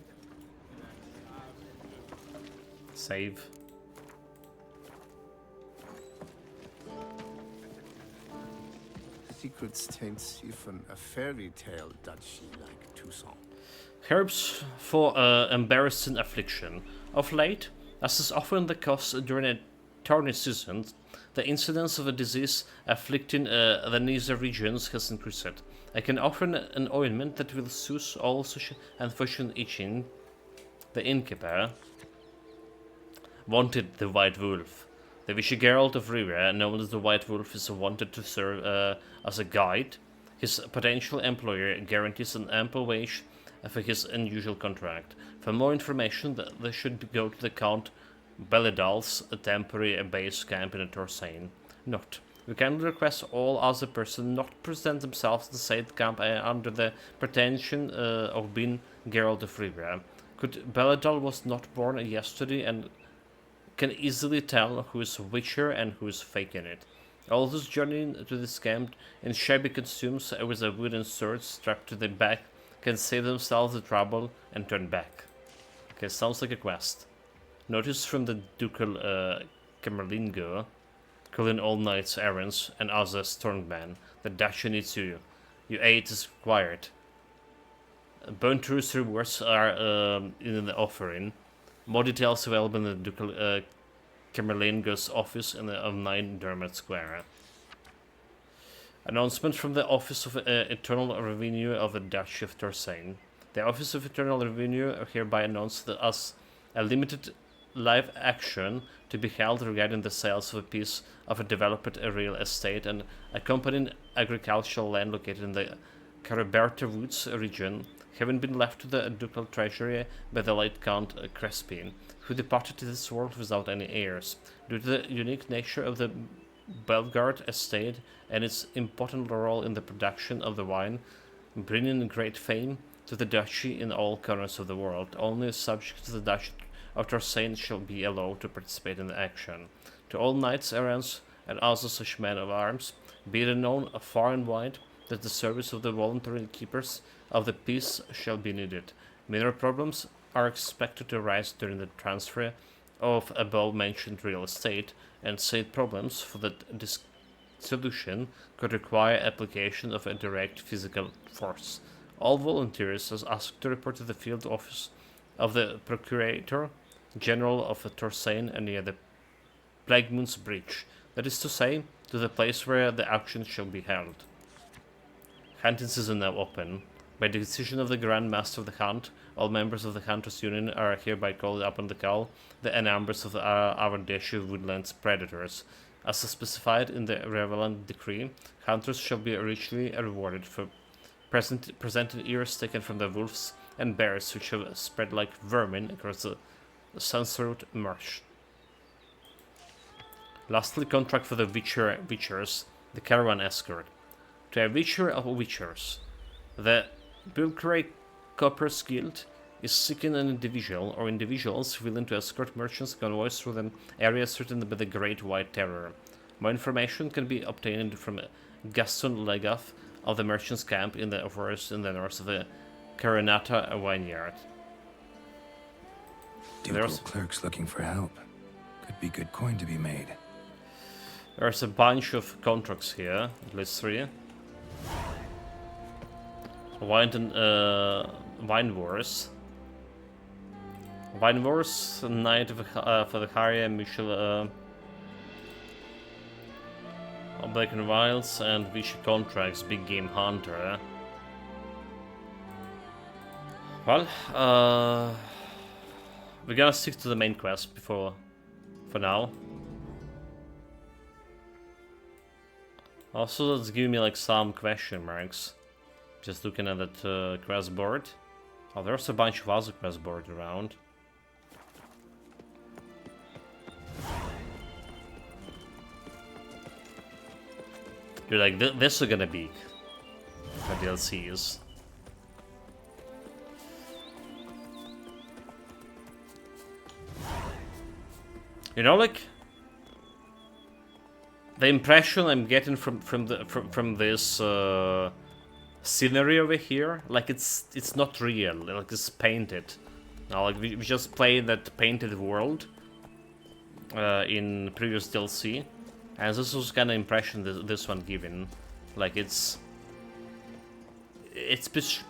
Speaker 1: Save.
Speaker 10: Secrets taints even a fairy tale duchy like Toussaint.
Speaker 1: Herbs for embarrassing affliction. Of late, as is often the case during a tourney season, the incidence of a disease afflicting the nether regions has increased. I can offer an ointment that will soothe all such unfortunate itching. The innkeeper wanted the White Wolf. The Vichy Geralt of Rivia, known as the White Wolf, is wanted to serve as a guide. His potential employer guarantees an ample wage for his unusual contract. For more information, they should go to the Count Belledal's temporary base camp in Torsane. Note: we kindly request all other persons not present themselves in the said camp under the pretension of being Geralt of Rivia. Could Belledal was not born yesterday and can easily tell who is Witcher and who is faking it. All those journeying to this camp in shabby costumes with a wooden sword strapped to their back can save themselves the trouble and turn back. Okay, sounds like a quest. Notice from the Ducal Camerlingo, calling all knights errands and other strongmen. The duchy needs you. Your aid is required. Burnt Truce rewards are in the offering. More details available in the Ducal Camerlingo's office of 9 Dermot Square. Announcement from the Office of Eternal Revenue of the Duchy of Torsane. The Office of Eternal Revenue hereby announced that as a limited live action to be held regarding the sales of a piece of a developed real estate and accompanying agricultural land located in the Caraberta Woods region, having been left to the ducal treasury by the late Count Crespin, who departed to this world without any heirs. Due to the unique nature of the Belgard estate and its important role in the production of the wine, bringing great fame to the duchy in all corners of the world, only subjects to the Duchy of Torsane shall be allowed to participate in the action. To all knights errants and other such men of arms, be it known far and wide that the service of the voluntary keepers of the peace shall be needed. Minor problems are expected to arise during the transfer of above-mentioned real estate, and said problems for the dissolution could require application of a direct physical force. All volunteers are asked to report to the field office of the Procurator General of Torsane near the Plaguemoon's Bridge, that is to say, to the place where the action shall be held. Hunting season now open. By the decision of the Grand Master of the Hunt, all members of the Hunters Union are hereby called upon to kill the numbers of the Avardeshu woodlands predators. As specified in the relevant decree, hunters shall be richly rewarded for presenting ears taken from the wolves and bears which have spread like vermin across the Sunsroot Marsh. Lastly, contract for the Witchers, the caravan escort. To a Witcher of Witchers, the Bilcray Coppers Guild is seeking an individual or individuals willing to escort merchants convoys through the area threatened by the Great White Terror. More information can be obtained from Gaston Legaff of the merchants' camp in the forest in the north of the Carinata Vineyard.
Speaker 3: Ducal clerks looking for help. Could be good coin to be made.
Speaker 1: There's a bunch of contracts here, at least 3. Wine Wars. Wine Wars, Knight for the Harry Michel Black and Wilds, and Vichy Contracts, Big Game Hunter. Well, we're gonna stick to the main quest for now. Also, that's giving me like some question marks. Just looking at that quest board. Oh, there's a bunch of other quest boards around. You're like, this is gonna be the DLCs. You know, like the impression I'm getting from this scenery over here, like it's not real, like it's painted. Now, like we just played that painted world in previous DLC, and this was kind of impression this one given, like it's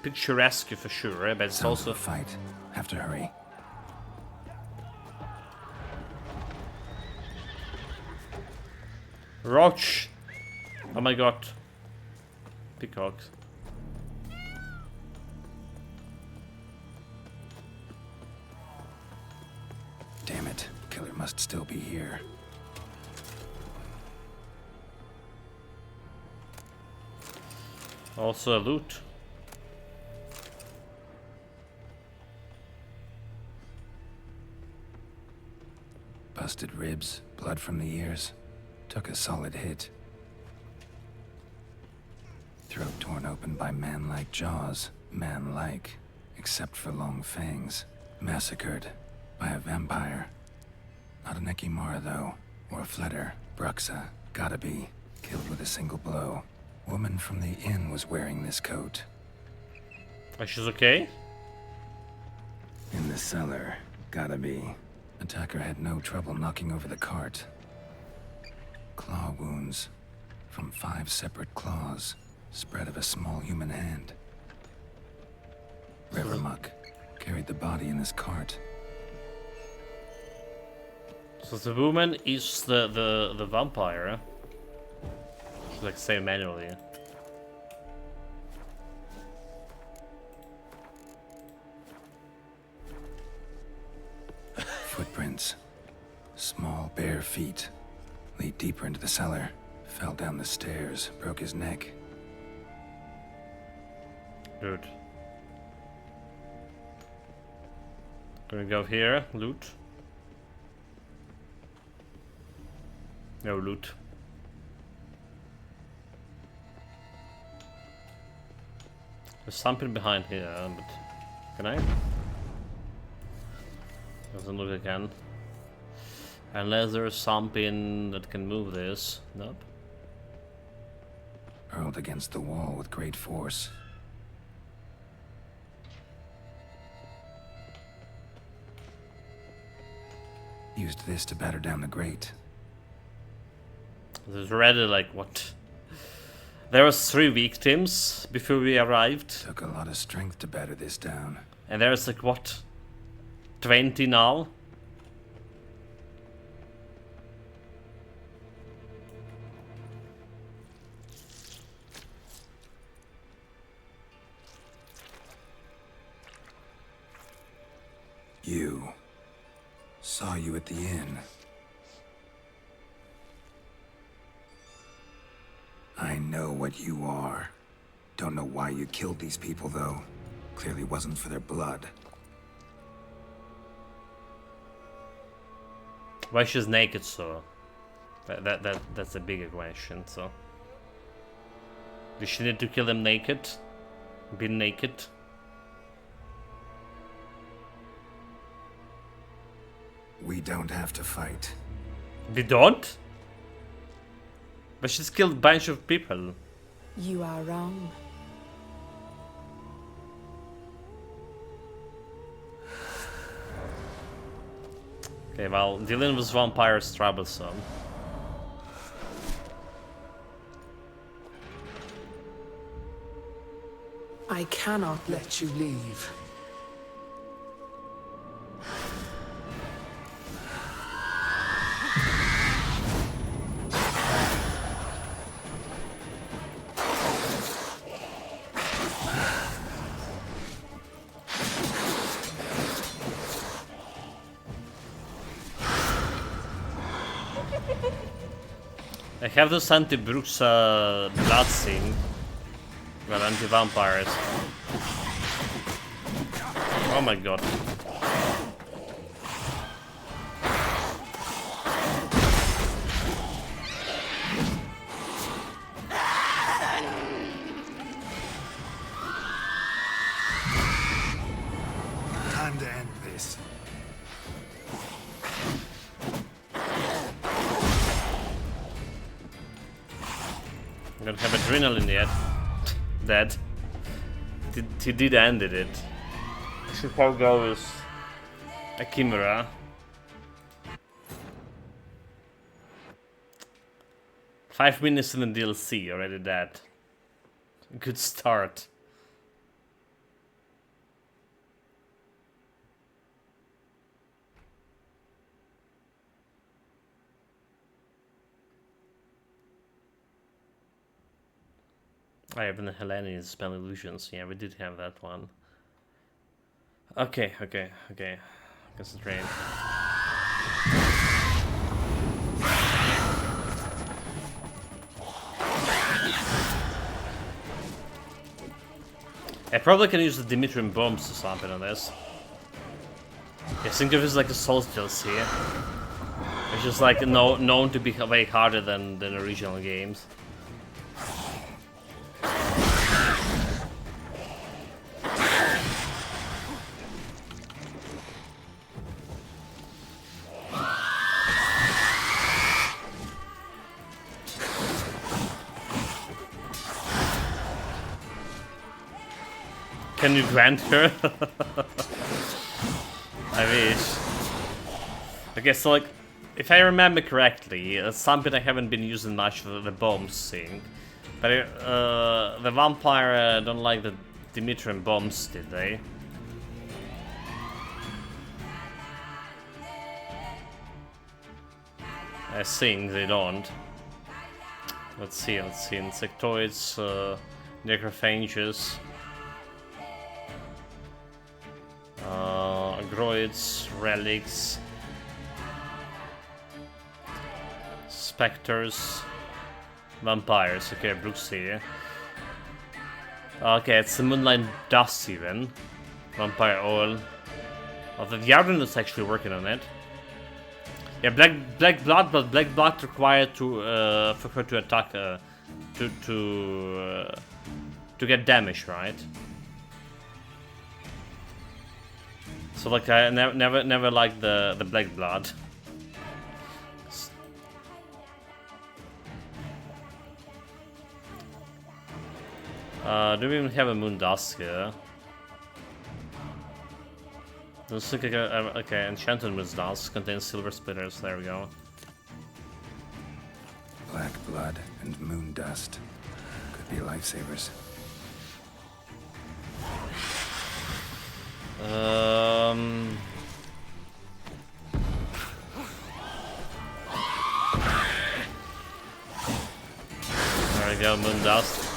Speaker 1: picturesque for sure, but it's
Speaker 3: Sounds
Speaker 1: also
Speaker 3: like a fight. Have to hurry.
Speaker 1: Roach! Oh my god. Peacocks.
Speaker 3: Damn it. Killer must still be here.
Speaker 1: Also a loot.
Speaker 3: Busted ribs, blood from the ears. Took a solid hit. Throat torn open by man-like jaws. Man-like, except for long fangs. Massacred by a vampire. Not an Ekimara, though. Or a Fletter. Bruxa. Gotta be. Killed with a single blow. Woman from the inn was wearing this coat.
Speaker 1: Oh, she's okay?
Speaker 3: In the cellar. Gotta be. Attacker had no trouble knocking over the cart. Claw wounds. From 5 separate claws. Spread of a small human hand. Rivermuck carried the body in his cart.
Speaker 1: So the woman is the vampire. She's like say manually.
Speaker 3: Footprints. Small bare feet. Lead deeper into the cellar. Fell down the stairs. Broke his neck.
Speaker 1: Good. Gonna go here. Loot. No loot. There's something behind here, but can I? Doesn't look like I can. Unless there's something that can move this. Nope.
Speaker 3: Hurled against the wall with great force. Used this to batter down the grate.
Speaker 1: There's already like what? There was 3 victims before we arrived.
Speaker 3: Took a lot of strength to batter this down.
Speaker 1: And there's like what? 20 now?
Speaker 3: You. Saw you at the inn. I know what you are. Don't know why you killed these people, though. Clearly wasn't for their blood.
Speaker 1: Why she's naked, so that's a bigger question. So, did she need to kill them naked? Be naked?
Speaker 3: We don't have to fight.
Speaker 1: We don't? But she's killed a bunch of people.
Speaker 7: You are wrong.
Speaker 1: Okay, well, dealing with vampires is troublesome.
Speaker 11: I cannot let you leave.
Speaker 1: I have this anti-Brooks blood scene. Well, anti-vampires. Oh my god.
Speaker 19: Time to end this.
Speaker 1: I don't have adrenaline yet. Dead. He did ended it. How goes a Chimera? Five minutes in the DLC, already dead. Good start. I have the Hellenian spell illusions. Yeah, we did have that one. Okay. Concentrate. I probably can use the Dimitrium bombs or something on this. I think of it as like the Souls DLC. It's just like known to be way harder than original games. Can you grant her? I wish. Okay, so like, if I remember correctly, something I haven't been using much for the bombs thing. But the vampire don't like the Dimitrium bombs, did they? I think they don't. Let's see, insectoids, necrophages. Agroids, relics, specters, vampires. Okay, Brooks here. Okay, it's the Moonlight Dust even. Vampire oil. Oh, the Yarden is actually working on it. Yeah, black blood, but black blood required to for her to attack to get damage, right? So like I never liked the black blood. Do we even have a moon dust here? Looks like okay, enchanted moon dust contains silver splitters. There we go.
Speaker 3: Black blood and moon dust could be lifesavers.
Speaker 1: There we go, moon dust.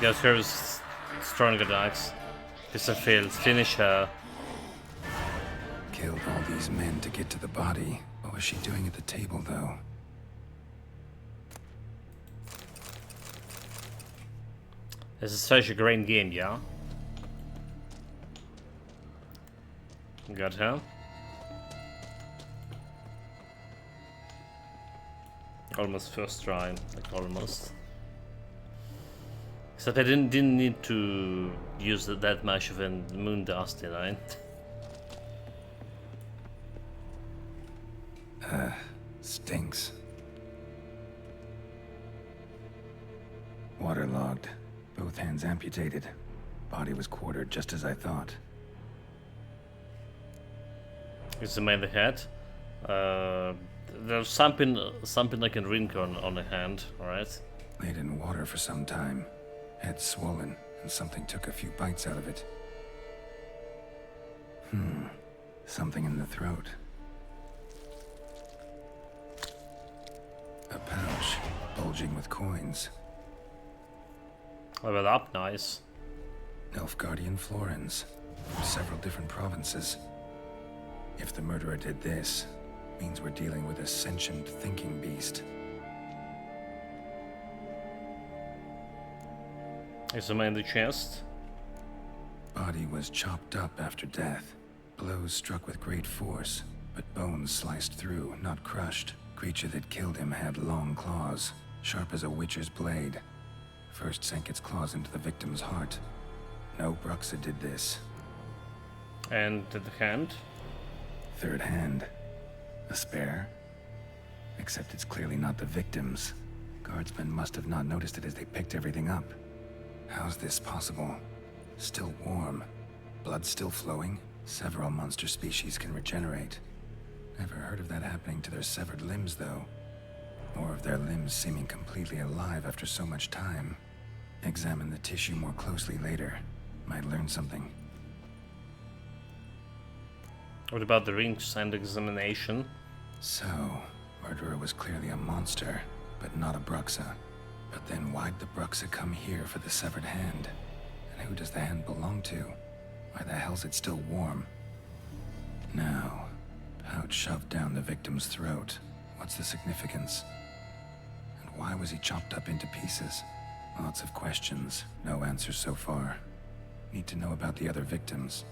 Speaker 1: Yes, here's stronger attacks. It's a field. Finish her.
Speaker 3: Killed all these men to get to the body. What was she doing at the table, though?
Speaker 1: This is such a great game, yeah? Got her. Almost first try, like almost. Except I didn't need to use that much of a moon dust, did I?
Speaker 3: Stinks. Waterlogged. Both hands amputated. Body was quartered just as I thought.
Speaker 1: Is the man the head? There's something like a ring on the hand, alright?
Speaker 3: Laid in water for some time. Head swollen, and something took a few bites out of it. Something in the throat. A pouch, bulging with coins.
Speaker 1: Level up, nice.
Speaker 3: Nilfgaardian florins, from several different provinces. If the murderer did this, means we're dealing with a sentient thinking beast.
Speaker 1: Is the man in the chest?
Speaker 3: Body was chopped up after death. Blows struck with great force, but bones sliced through, not crushed. Creature that killed him had long claws, sharp as a witcher's blade. First sank its claws into the victim's heart. No Bruxa did this.
Speaker 1: And the hand?
Speaker 3: Third hand. A spare? Except it's clearly not the victim's. Guardsmen must have not noticed it as they picked everything up. How's this possible? Still warm. Blood still flowing? Several monster species can regenerate. Never heard of that happening to their severed limbs, though. Or of their limbs seeming completely alive after so much time. Examine the tissue more closely later. Might learn something.
Speaker 1: What about the rings and examination?
Speaker 3: So, murderer was clearly a monster, but not a Bruxa. But then why'd the Bruxa come here for the severed hand? And who does the hand belong to? Why the hell's it still warm? Now, pouch shoved down the victim's throat. What's the significance? And why was he chopped up into pieces? Lots of questions, no answers so far. Need to know about the other victims.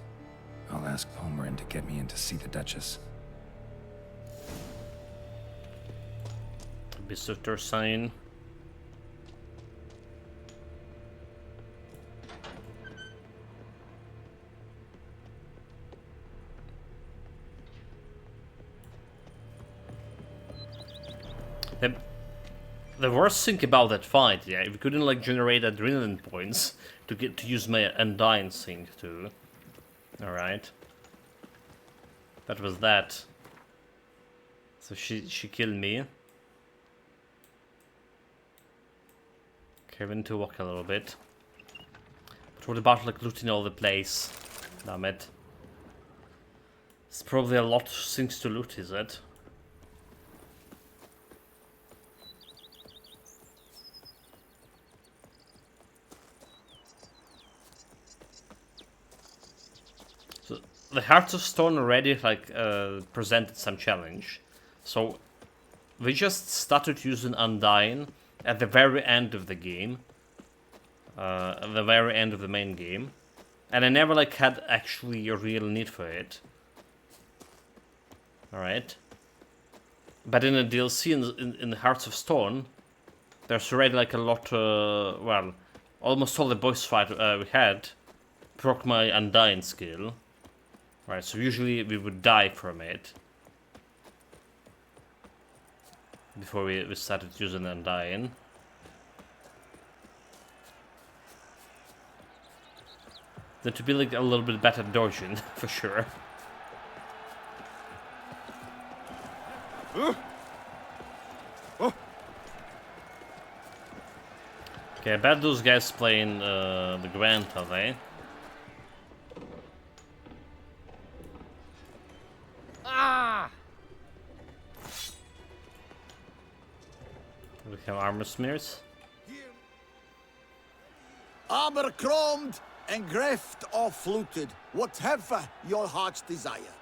Speaker 3: I'll ask Palmerin to get me in to see the Duchess.
Speaker 1: Visitor sign. The worst thing about that fight, yeah, if we couldn't like generate adrenaline points to get to use my Undying thing too. Alright. That was that. So she killed me. Okay, we need to walk a little bit. But what about like looting all the place? Damn it. It's probably a lot of things to loot, is it? The Hearts of Stone already like presented some challenge, so we just started using Undying at the very end of the game, at the very end of the main game, and I never like had actually a real need for it. All right, but in the DLC in the Hearts of Stone, there's already like a lot. Well, almost all the boss fight we had proc my Undying skill. Right, so usually we would die from it before we started using Undying. Then to be like a little bit better dodging, for sure. Okay, I bet those guys playing the Gwent, are they? We have armor smears.
Speaker 10: Armor chromed and greft or fluted, whatever your heart's desire.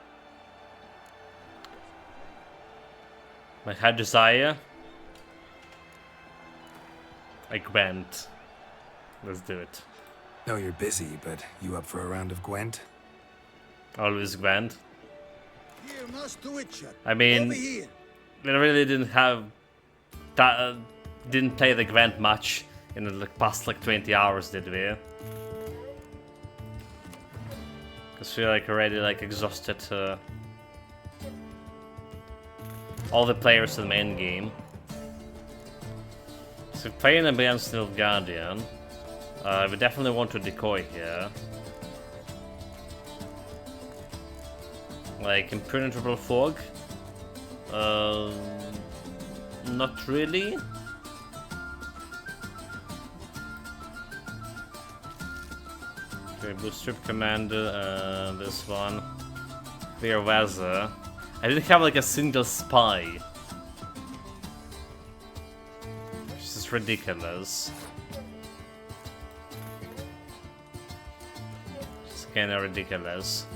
Speaker 1: My heart desire. I Gwent. Let's do it.
Speaker 3: No, you're busy, but you up for a round of Gwent?
Speaker 1: Always Gwent.
Speaker 10: Here, Master Witcher.
Speaker 1: I mean,
Speaker 10: over here.
Speaker 1: we really didn't have that. Didn't play the Gwent much in the past like 20 hours, did we? Because we're like already like exhausted all the players in the main game. So playing against Nilfgaardian, We definitely want to decoy here. Like impenetrable fog? Not really. Okay, Boost Strip Commander, this one. Clear Weather. I didn't have like a single spy. Which is ridiculous. It's kinda ridiculous.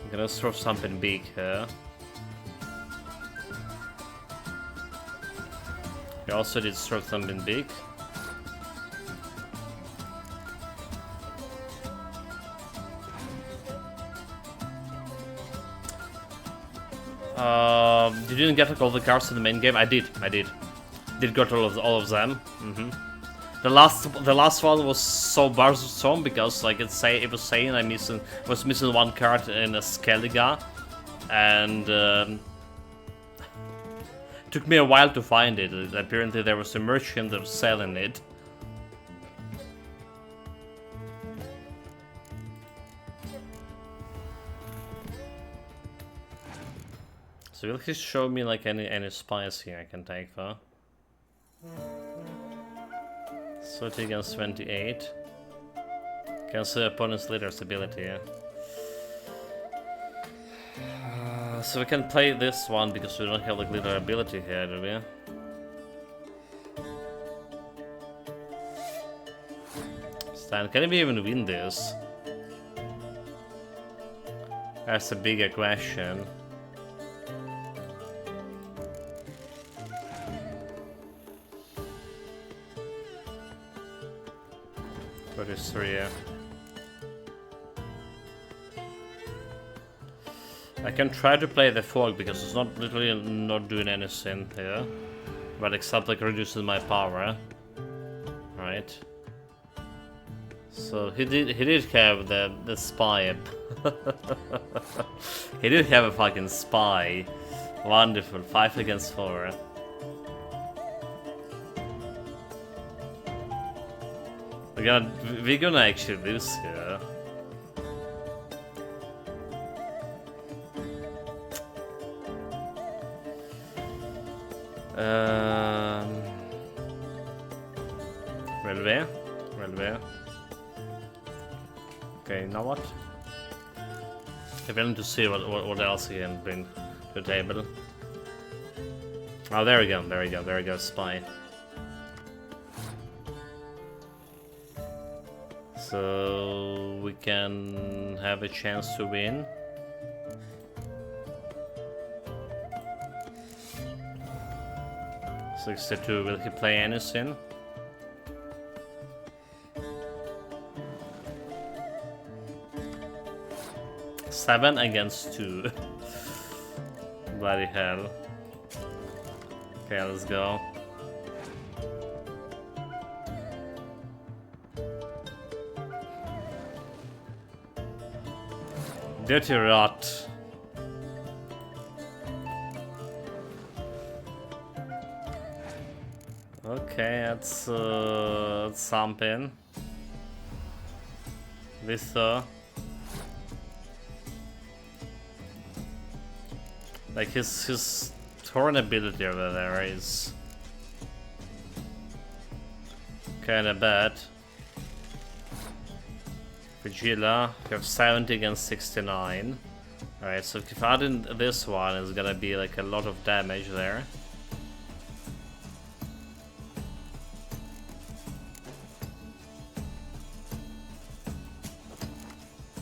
Speaker 1: I'm gonna throw something big here. We also did throw something big. You didn't get like all the cards in the main game. I did. Did got all of them. The last one was so bothersome because like it was saying I was missing one card in a Skellige, and took me a while to find it. Apparently there was a merchant that was selling it. So will he show me like any spies here I can take for? 30 against 28. Cancel opponent's leader's ability, yeah. So we can play this one because we don't have like leader ability here, do we? Stan, can we even win this? That's a bigger question. Yeah. I can try to play the fog because it's not literally not doing anything here, but except like reduces my power, right? So he did have the spy. He did have a fucking spy. Wonderful. 5 against 4. We're gonna actually lose here. Well, okay, now what? I want to see what else he can bring to the table. Oh, there we go, spy. So we can have a chance to win. $62. Will he play anything? Seven against 2. Bloody hell. Okay, let's go. Dirty Rot. Okay, that's something. This like his torn ability over there is kinda bad. Vigila, you have 70 against 69. Alright, so if I add in this one, it's gonna be like a lot of damage there.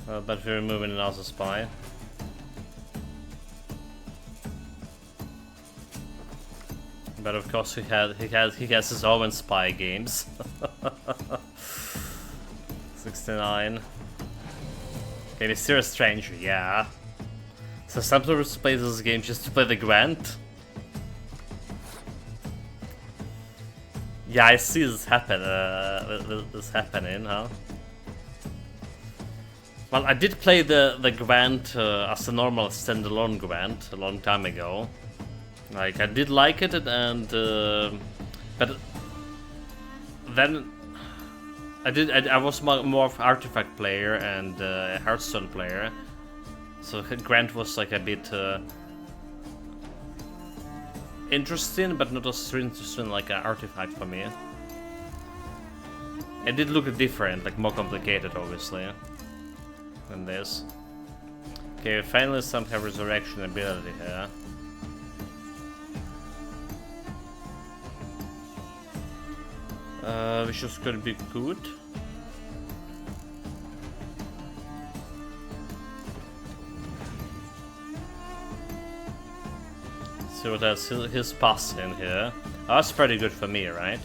Speaker 1: But we're removing another spy. But of course he has his own spy games. 69. Okay, Mysterious Stranger, yeah. So sometimes play this game just to play the Grant. Yeah, I see this happen. This happening, huh? Well, I did play the Grant as a normal standalone Grant a long time ago. Like I did like it, and but then I was more of artifact player and Hearthstone player, so Grant was like a bit interesting, but not as interesting like an artifact for me. It did look different, like more complicated, obviously, than this. Okay, finally some have resurrection ability here. Which is gonna be good. See what else his pass in here. Oh, that's pretty good for me, right?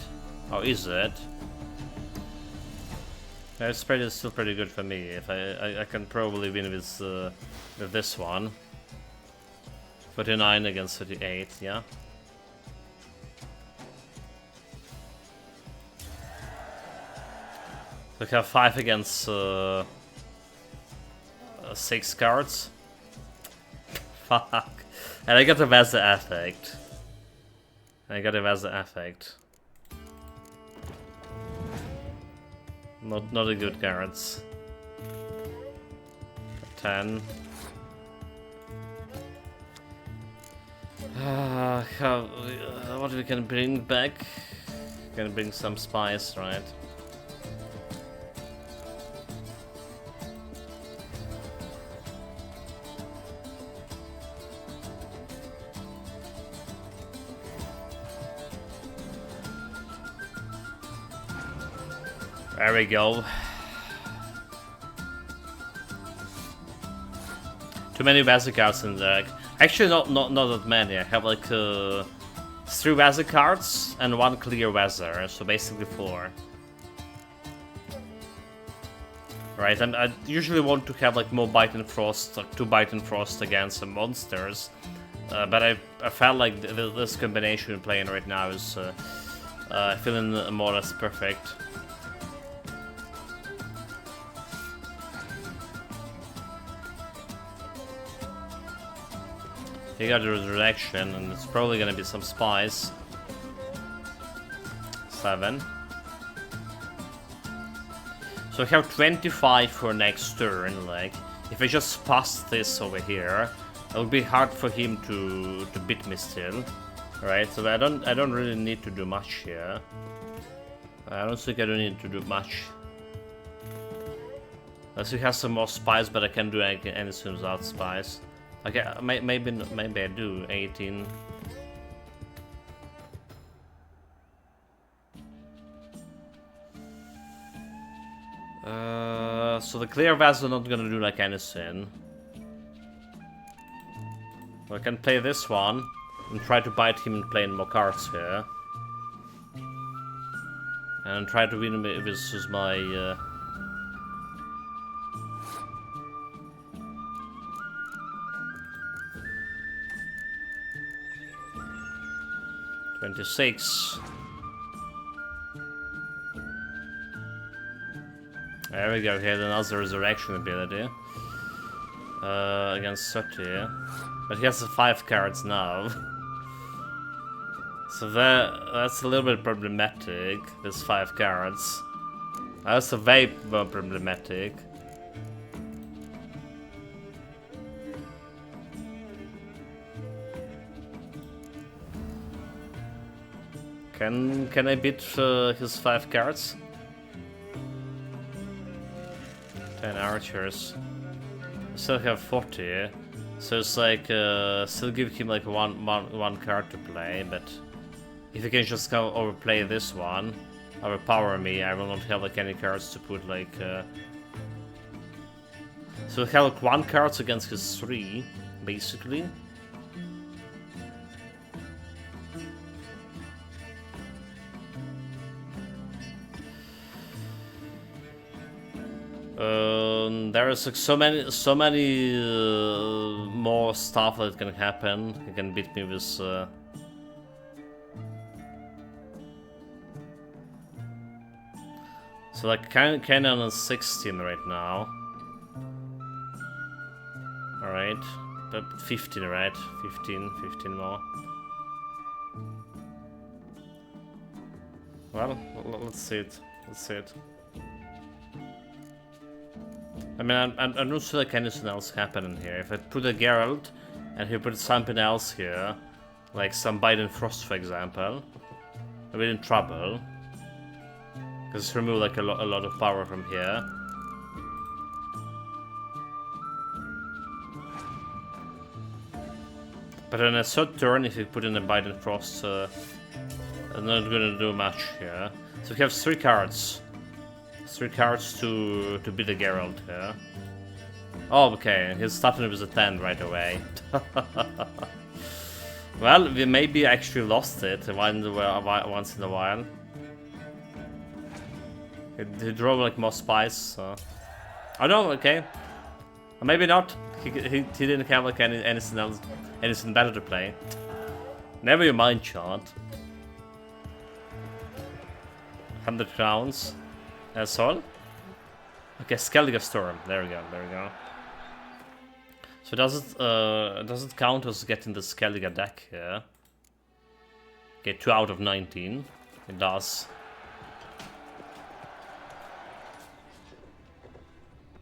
Speaker 1: Or is it? It's still pretty good for me. If I can probably win with this one. 49 against 38, yeah. We have 5 against 6 cards. Fuck. And I got a Vezza effect. Not a good cards. 10. What we can bring back? Can bring some spice, right? There we go. Too many Vezza cards in there. Actually, not that many. I have like 3 Vezza cards and 1 clear Vezza, so basically 4. Right, and I usually want to have like more Bite and Frost, like 2 Bite and Frost against some monsters. But I felt like this combination we're playing right now is feeling more or less perfect. He got the resurrection, and it's probably gonna be some spice. 7. So I have 25 for next turn. Like, if I just pass this over here, it'll be hard for him to beat me still, right? So I don't really need to do much here. I don't think I don't need to do much. Unless he has some more spice, but I can't do anything without spice. Okay, maybe I do. 18. So the clear Vezza not gonna do like anything. I can play this one and try to bite him and playing more cards here, and try to win with my. 26. There we go, he had another resurrection ability. Against 30. But he has 5 cards now. So that's a little bit problematic, this 5 cards. That's a way more problematic. Can I beat his 5 cards? 10 archers. I still have 40, so it's like still give him like one card to play. But if he can just come overplay this one, overpower me, I will not have like any cards to put like. So I have like 1 card against his 3, basically. There is like so many more stuff that can happen. He can beat me with. So like Cannon is 16 right now. All right, but 15, right? 15 more. Well, let's see it. Let's see it. I mean, I don't see like anything else happening here. If I put a Geralt and he put something else here, like some Biden Frost, for example, we're in trouble. Because it's removed like a lot of power from here. But on a third turn, if you put in a Biden Frost, I'm not gonna do much here. So we have 3 cards. 3 cards to beat the Geralt here. Oh, okay, he's starting with a 10 right away. Well, we maybe actually lost it once in a while. He drove like more spies, so... Oh no, okay. Or maybe not. He didn't have like anything else, anything better to play. Never you mind, Chant. 100 crowns. That's all? Okay, Skellige Storm. There we go, there we go. So does it count as getting the Skellige deck here? Okay, 2 out of 19. It does.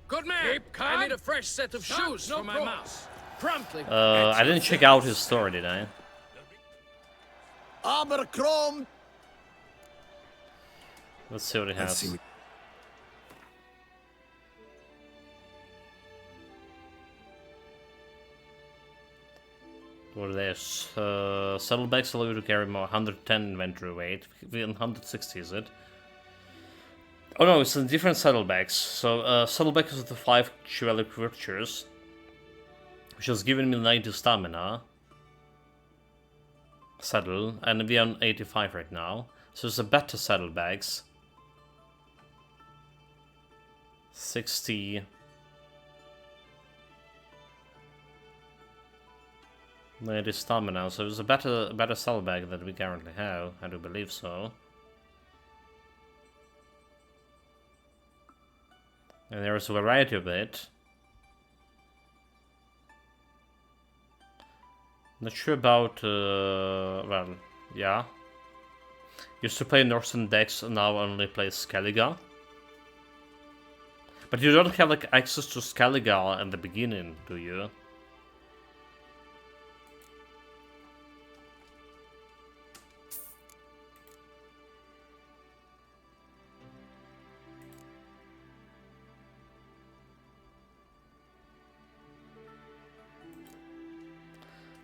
Speaker 20: Good man! I need a fresh set of shoes for my mouse. Promptly.
Speaker 1: I didn't check out his store, did I?
Speaker 10: Abercrombie.
Speaker 1: Let's see what he has. What are this? Saddlebags allow you to carry more 110 inventory weight. 160 is it? Oh no, it's in different saddlebags. So saddlebags is the 5 chivalric virtues, which has given me 90 stamina. Saddle, and we're on 85 right now. So it's a better saddlebags. 60. 90 stamina, so it's a better saddlebag that we currently have. I do believe so. And there's a variety of it. Not sure about, well, yeah. Used to play Northern decks, now only play Skellige. But you don't have like access to Skellige in the beginning, do you?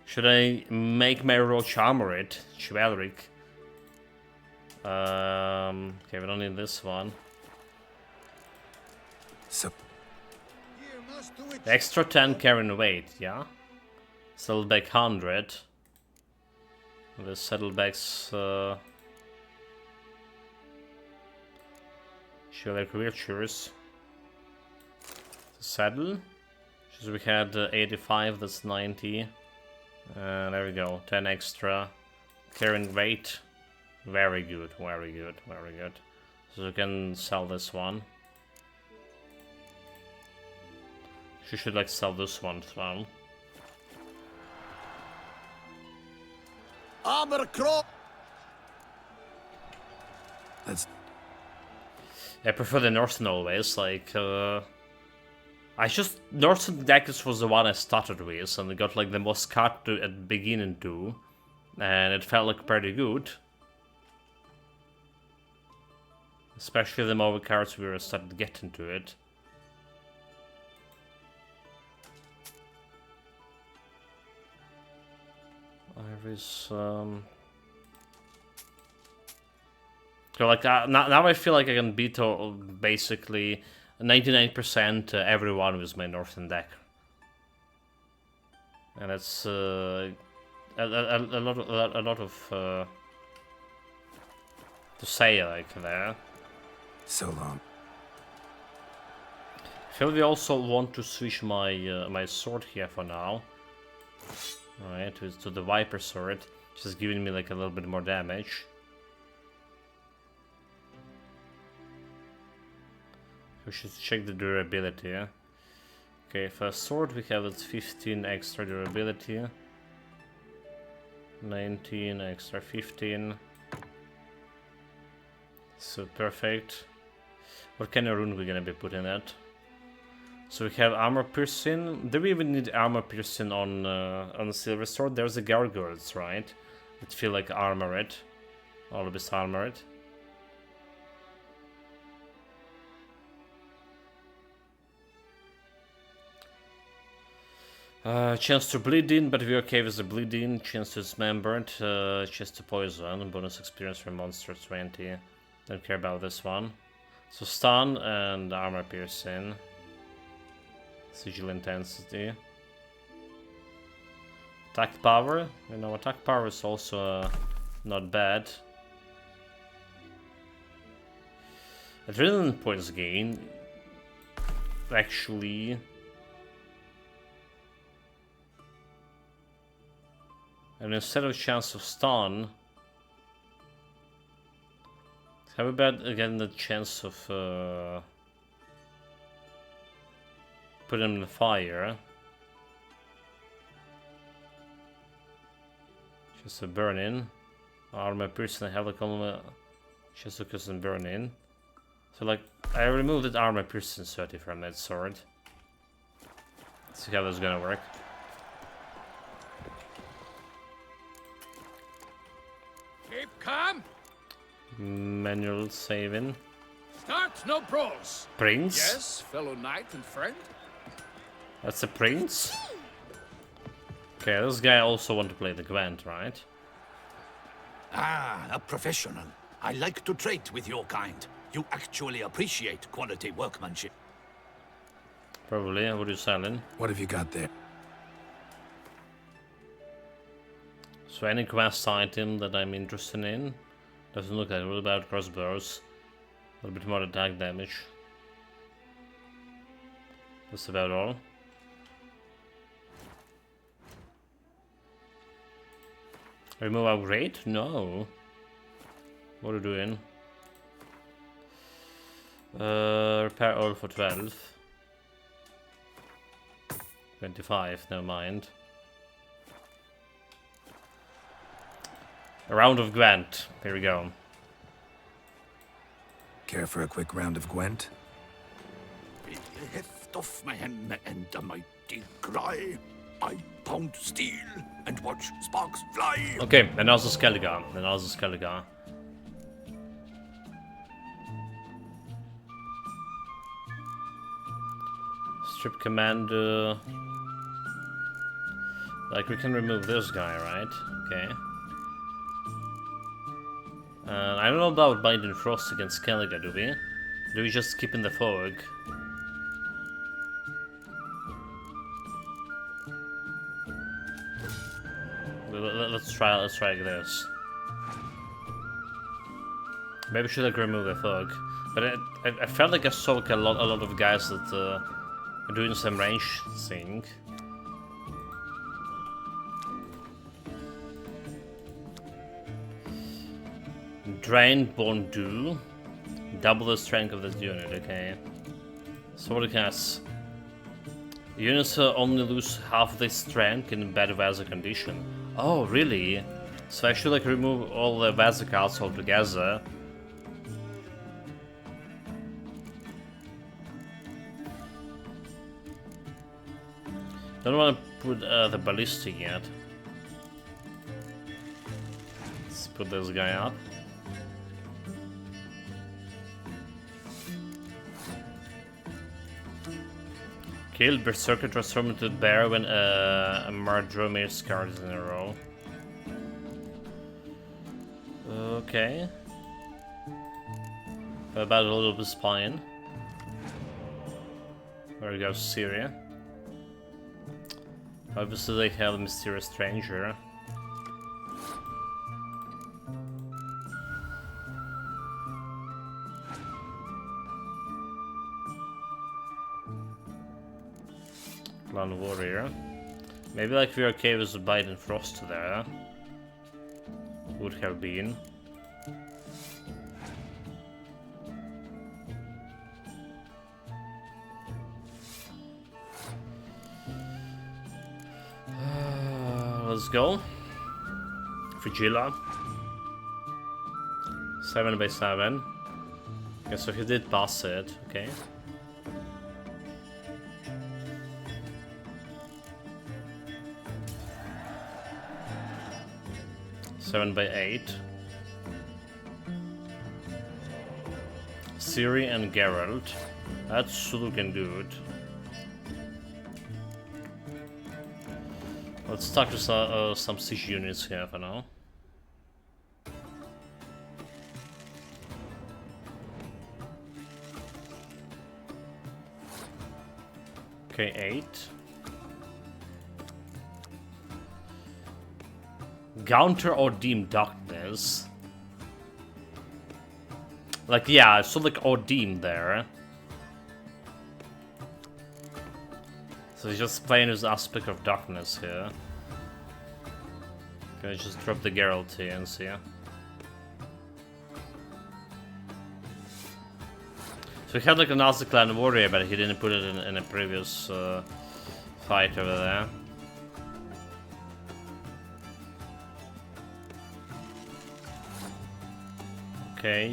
Speaker 1: Should I make my Roach Armored chivalric? Okay, we don't need this one.
Speaker 3: So
Speaker 1: extra 10 carrying weight, yeah? Saddlebag 100. The saddlebags chivalric virtues. Saddle. So we had 85, that's 90. There we go, 10 extra. Carrying weight. Very good, very good, very good. So we can sell this one. She should like sell this one as well.
Speaker 10: Abercrombie.
Speaker 1: I prefer the Northern always, like Northern Deckers was the one I started with, and I got like the most card at the beginning too, and it felt like pretty good. Especially the more cards we were started getting to it. Iris, so like now I feel like I can beat basically 99% everyone with my Northern deck, and it's a lot of to say like there.
Speaker 3: So long.
Speaker 1: I feel we also want to switch my my sword here for now. Alright, to the Viper sword, which is giving me like a little bit more damage. We should check the durability. Okay, for a sword we have its 15 extra durability. 19 extra 15. So perfect. What kind of rune we're gonna be putting that? So we have armor piercing. Do we even need armor piercing on the silver sword? There's the gargoyles, right? That feel like armored. All of this armored. Chance to bleed in, but we're okay with the bleeding. Chance to dismembered. Chance to poison. Bonus experience for monster 20. Don't care about this one. So stun and armor piercing. Sigil intensity. Attack power. You know, attack power is also not bad. Adrenaline points gain. Actually. And instead of chance of stun, how about again the chance of put him in the fire? Just a burn in. Armor piercing, have like only just focus on burn in. So like I removed that armor piercing 30 from that sword. Let's see how that's gonna work.
Speaker 20: Keep calm.
Speaker 1: Manual saving.
Speaker 20: Start, no brawls.
Speaker 1: Prince?
Speaker 20: Yes, fellow knight and friend.
Speaker 1: That's a prince? Okay, this guy also want to play the Gwent, right?
Speaker 10: Ah, a professional. I like to trade with your kind. You actually appreciate quality workmanship.
Speaker 1: Probably. What are you selling?
Speaker 3: What have you got there?
Speaker 1: So any quest item that I'm interested in. Doesn't look like it. What about crossbows? A little bit more attack damage. That's about all. Remove upgrade? No. What are you doing? Repair all for 12. 25, never mind. A round of Gwent. Here we go.
Speaker 3: Care for a quick round of Gwent?
Speaker 10: Heft off my hand and a mighty cry. I pound steel and watch sparks fly.
Speaker 1: Okay, and also Skelliger. And also Skelliger. Strip commander. Like we can remove this guy, right? Okay. I don't know about Binding Frost against Skelliger, do we? Do we just keep in the fog? Let's try this. Maybe we should like remove the fog. But I felt like I saw like a lot of guys that are doing some range thing. Drain won't do. Double the strength of the unit, okay. Sword cast. Units only lose half their strength in bad weather condition. Oh, really? So I should like remove all the weather cards altogether. Don't want to put the ballistic yet. Let's put this guy up. Killed Berserker transformed into bear when a Mardromir card is in a row. Okay. What about a little bit spine? There we go, Syria. Obviously they have a mysterious stranger. Clan warrior. Maybe like we're okay with the Binding Frost there. Would have been. Let's go. Frigilla. 7 by 7. Okay, so he did pass it, okay. Seven by 8. Ciri and Geralt. That's looking good. Let's talk to some siege units here for now. Okay, 8. Gaunter or Deem Darkness. Like, yeah, I saw like Ordeem there. So he's just playing his aspect of darkness here. Okay, just drop the Geralt here and see. So he had like an Nazi clan warrior, but he didn't put it in a previous fight over there. Okay.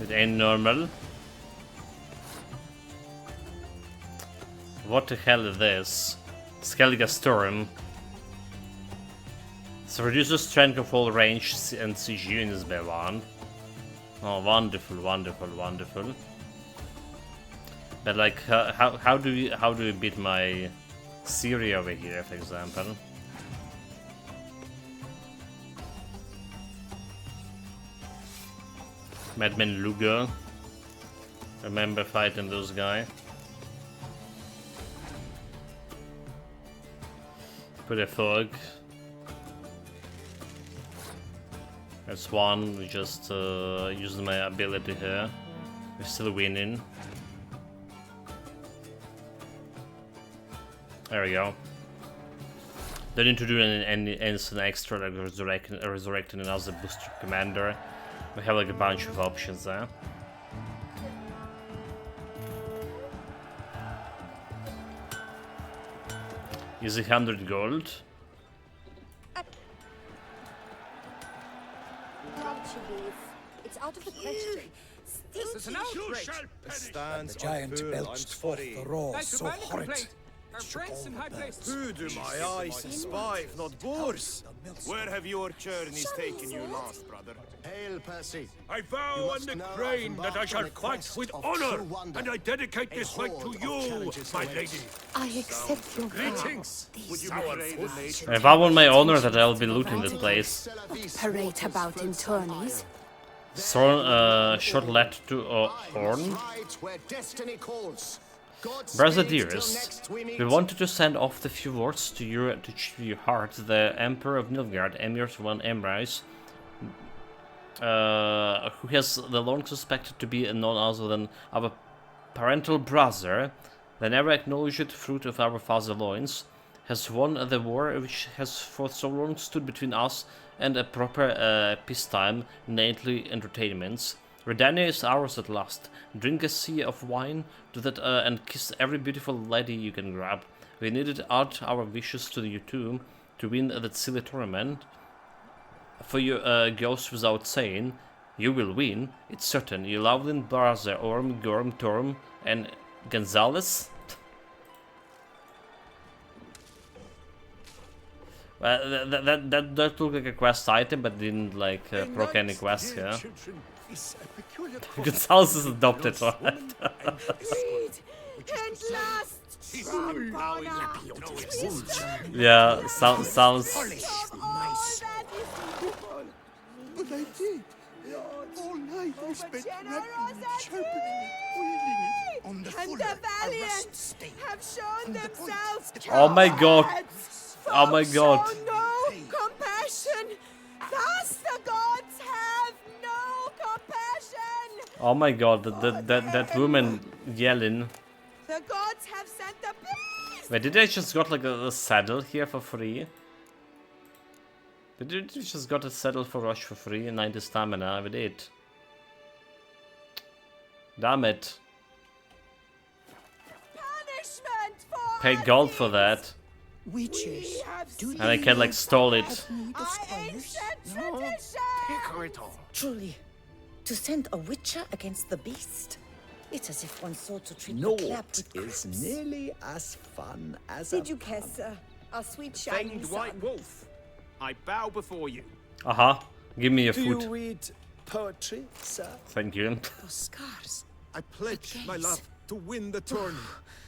Speaker 1: It ain't normal. What the hell is this? Skellige Storm. So reduces strength of all range and siege units by 1. Oh, wonderful, wonderful, wonderful. But like, how do we beat my Ciri over here, for example? Madman Luger. Remember fighting those guys. Put a fog. That's one. We just using my ability here. We're still winning. There we go. Don't need to do anything extra like resurrecting another booster commander. We have like a bunch of options there. Use 100 gold.
Speaker 16: It's out of the question.
Speaker 20: This is an outrage.
Speaker 8: The giant belched forth the roar so horrid.
Speaker 20: Our friends in high places.
Speaker 15: Who do my eyes spy if not Boors? Where have your journeys taken you last, brother?
Speaker 13: Hail, Percy. I vow on the crane that I shall fight with honor, and I dedicate this fight to you, my lady.
Speaker 16: I accept your
Speaker 13: Greetings.
Speaker 16: Would you
Speaker 1: If I want my honor, that I'll be looting this place.
Speaker 16: parade about in tourneys?
Speaker 1: Short letter to Horn. Brother dearest, we wanted to send off the few words to your heart, the Emperor of Nilfgaard, Emir von Emrys, who has the long suspected to be none other than our parental brother, the never acknowledged fruit of our father's loins, has won the war which has for so long stood between us and a proper peacetime, namely entertainments. Redania is ours at last. Drink a sea of wine to that and kiss every beautiful lady you can grab. We needed add our wishes to you too, to win that silly tournament. For you goes without saying, you will win, it's certain. You lovely brother Orm, Gorm, Torm, and Gonzalez. Well, that looked like a quest item, but didn't like proc any quests here. Gonzalez is adopted, right?
Speaker 7: And last,
Speaker 1: Yeah, sounds.
Speaker 19: But I did. All night I spent rapping, chirping, wailing on the full
Speaker 7: valiant have shown themselves.
Speaker 1: Oh my god! Oh my god!
Speaker 7: Show no compassion. Thus the gods have no compassion.
Speaker 1: Oh my god! That woman yelling.
Speaker 7: The gods have sent the beast.
Speaker 1: Wait, did I just got like a saddle here for free? Did you just got a saddle for Rush for free and 90 stamina? We did. Damn it.
Speaker 7: Punishment for
Speaker 1: Pay gold for that.
Speaker 11: Witches.
Speaker 1: And I can like stall it.
Speaker 21: Truly, to send a witcher against the beast? It's as if one sought to treat the
Speaker 18: Naught
Speaker 21: clap with
Speaker 18: is
Speaker 21: crisps.
Speaker 18: nearly as fun as
Speaker 7: Did
Speaker 18: a
Speaker 7: you care, sir? Our sweet shining
Speaker 22: Fanged
Speaker 7: sun.
Speaker 22: White Wolf, I bow before you.
Speaker 1: Aha. Give me a
Speaker 18: Do
Speaker 1: food.
Speaker 18: you read poetry, sir?
Speaker 1: Thank you.
Speaker 21: Those scars.
Speaker 4: I pledge my love to win the tourney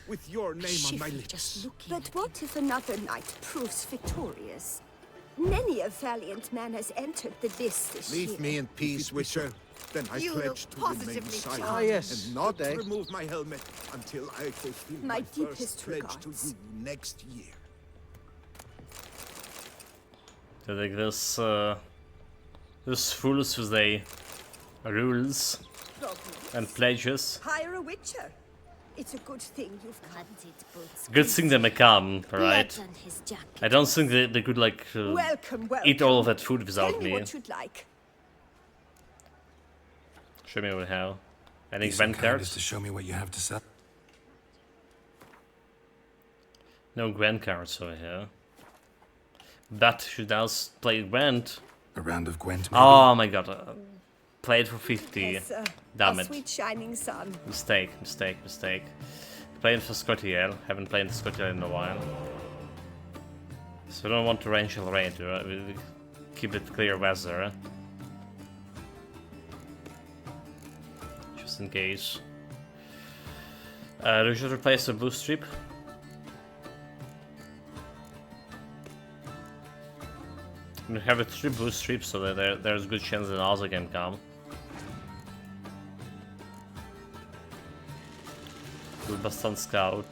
Speaker 4: with your name on my lips.
Speaker 16: But what if another knight proves victorious? Many a valiant man has entered the lists this year.
Speaker 4: Leave me in peace, Witcher. Then I
Speaker 16: You
Speaker 4: pledge
Speaker 16: will
Speaker 4: to remain
Speaker 16: positively
Speaker 4: silent
Speaker 16: Ah, yes.
Speaker 4: and not
Speaker 18: Good day.
Speaker 4: remove my helmet until I fulfill
Speaker 16: My
Speaker 4: my
Speaker 16: deepest
Speaker 4: first pledge
Speaker 16: regards.
Speaker 4: to you next year.
Speaker 1: So like this fools with their rules and pledges.
Speaker 16: Hire a witcher. It's a good thing you've come.
Speaker 1: Good thing they may come, right?
Speaker 16: Blood on his jacket.
Speaker 1: I don't think they could like
Speaker 16: Welcome,
Speaker 1: eat all of that food
Speaker 16: Tell
Speaker 1: without
Speaker 16: me
Speaker 1: me.
Speaker 16: what you'd like.
Speaker 1: Show me over how. Any
Speaker 3: Be so
Speaker 1: Gwent
Speaker 3: kind as
Speaker 1: cards?
Speaker 3: to show me what you have to sell.
Speaker 1: No Gwent cards over here. That should else play Gwent.
Speaker 3: A round of Gwent, maybe?
Speaker 1: Oh my god. Play it for 50.
Speaker 16: Yes, sir.
Speaker 1: Damn
Speaker 16: Our
Speaker 1: it.
Speaker 16: sweet shining sun.
Speaker 1: Mistake. Playing for Scotiel. Haven't played Scotiel in a while. So we don't want to range raid, right? We keep it clear weather. Just in case. We should replace the blue strip. We have a 3 blue strips, so that there's a good chance that Ozzy can come. Bastan Scout.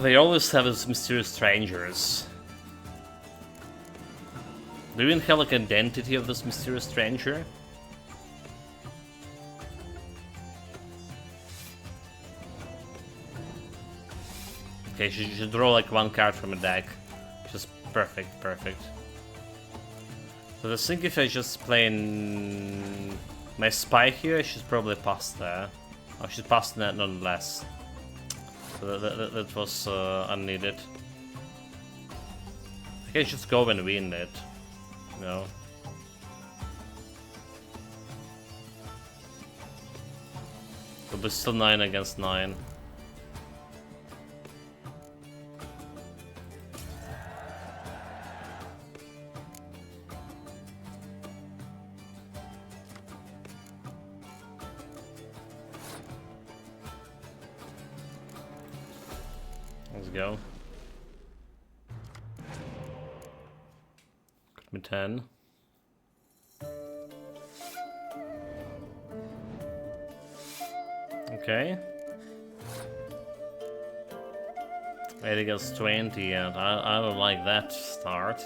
Speaker 1: They always have these mysterious strangers. Do you even have like identity of this mysterious stranger? Okay, you should draw like 1 card from a deck. Just perfect. So I think if I just play in my spy here, I should probably pass there. I should pass that nonetheless. So that was unneeded. I can just go and win it. No. It'll be still 9 against 9. Let's go. Could be 10. Okay. 8 against 20, and I don't like that start.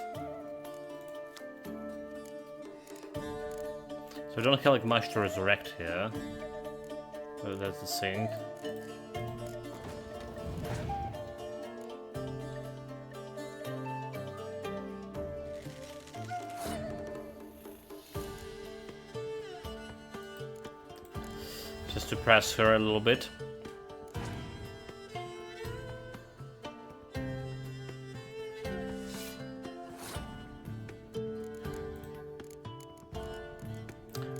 Speaker 1: So we don't have like much to resurrect here. So that's the thing. Just to press her a little bit.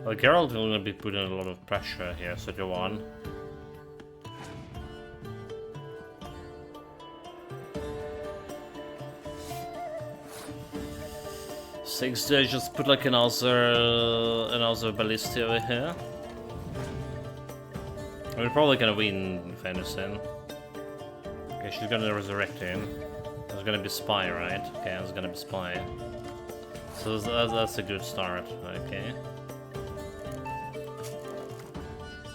Speaker 1: Well, Geralt will gonna be putting a lot of pressure here, so go on. Six days, just put like another ballista over here. We're probably gonna win if I understand. Okay, she's gonna resurrect him. There's gonna be spy, right? Okay, there's gonna be spy. So that's a good start, okay.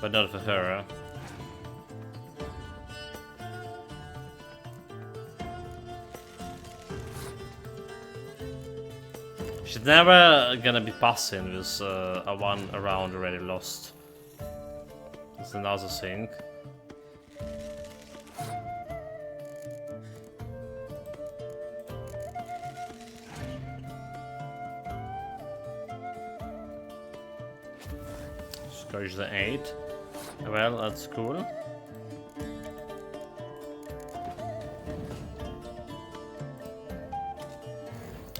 Speaker 1: But not for her. She's never gonna be passing with a 1 round already lost. That's another thing. Scourge the 8. Well, that's cool.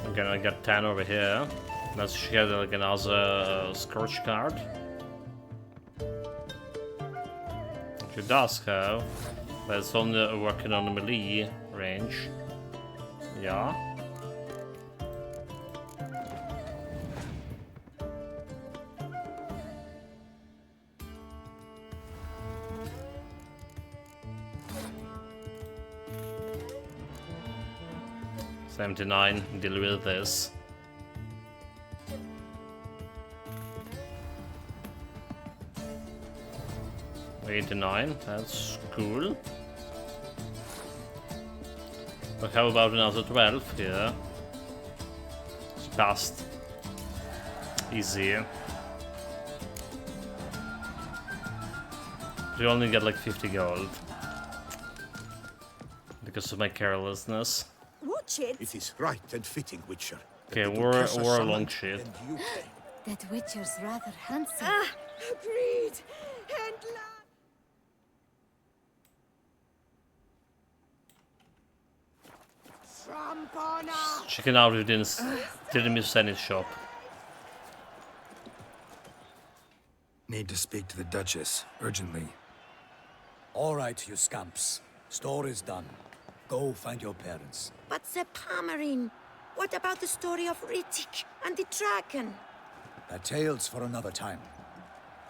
Speaker 1: I'm gonna get 10 over here. Let's get like another Scourge card. She does have, but it's only working on the melee range. Yeah. $79, deal with this. $89, that's cool. But how about another 12 here? It's passed. Easy. We only get like 50 gold. Because of my carelessness.
Speaker 16: Watch it.
Speaker 19: It is right and fitting, Witcher.
Speaker 1: Okay, war long shit.
Speaker 16: That Witcher's rather handsome. Ah, agreed. And
Speaker 1: Checking out if didn't miss any shop.
Speaker 3: Need to speak to the Duchess, urgently.
Speaker 8: All right, you scamps. Store is done. Go find your parents.
Speaker 21: But the Palmerine, what about the story of Rittik and the dragon?
Speaker 8: That tale's for another time.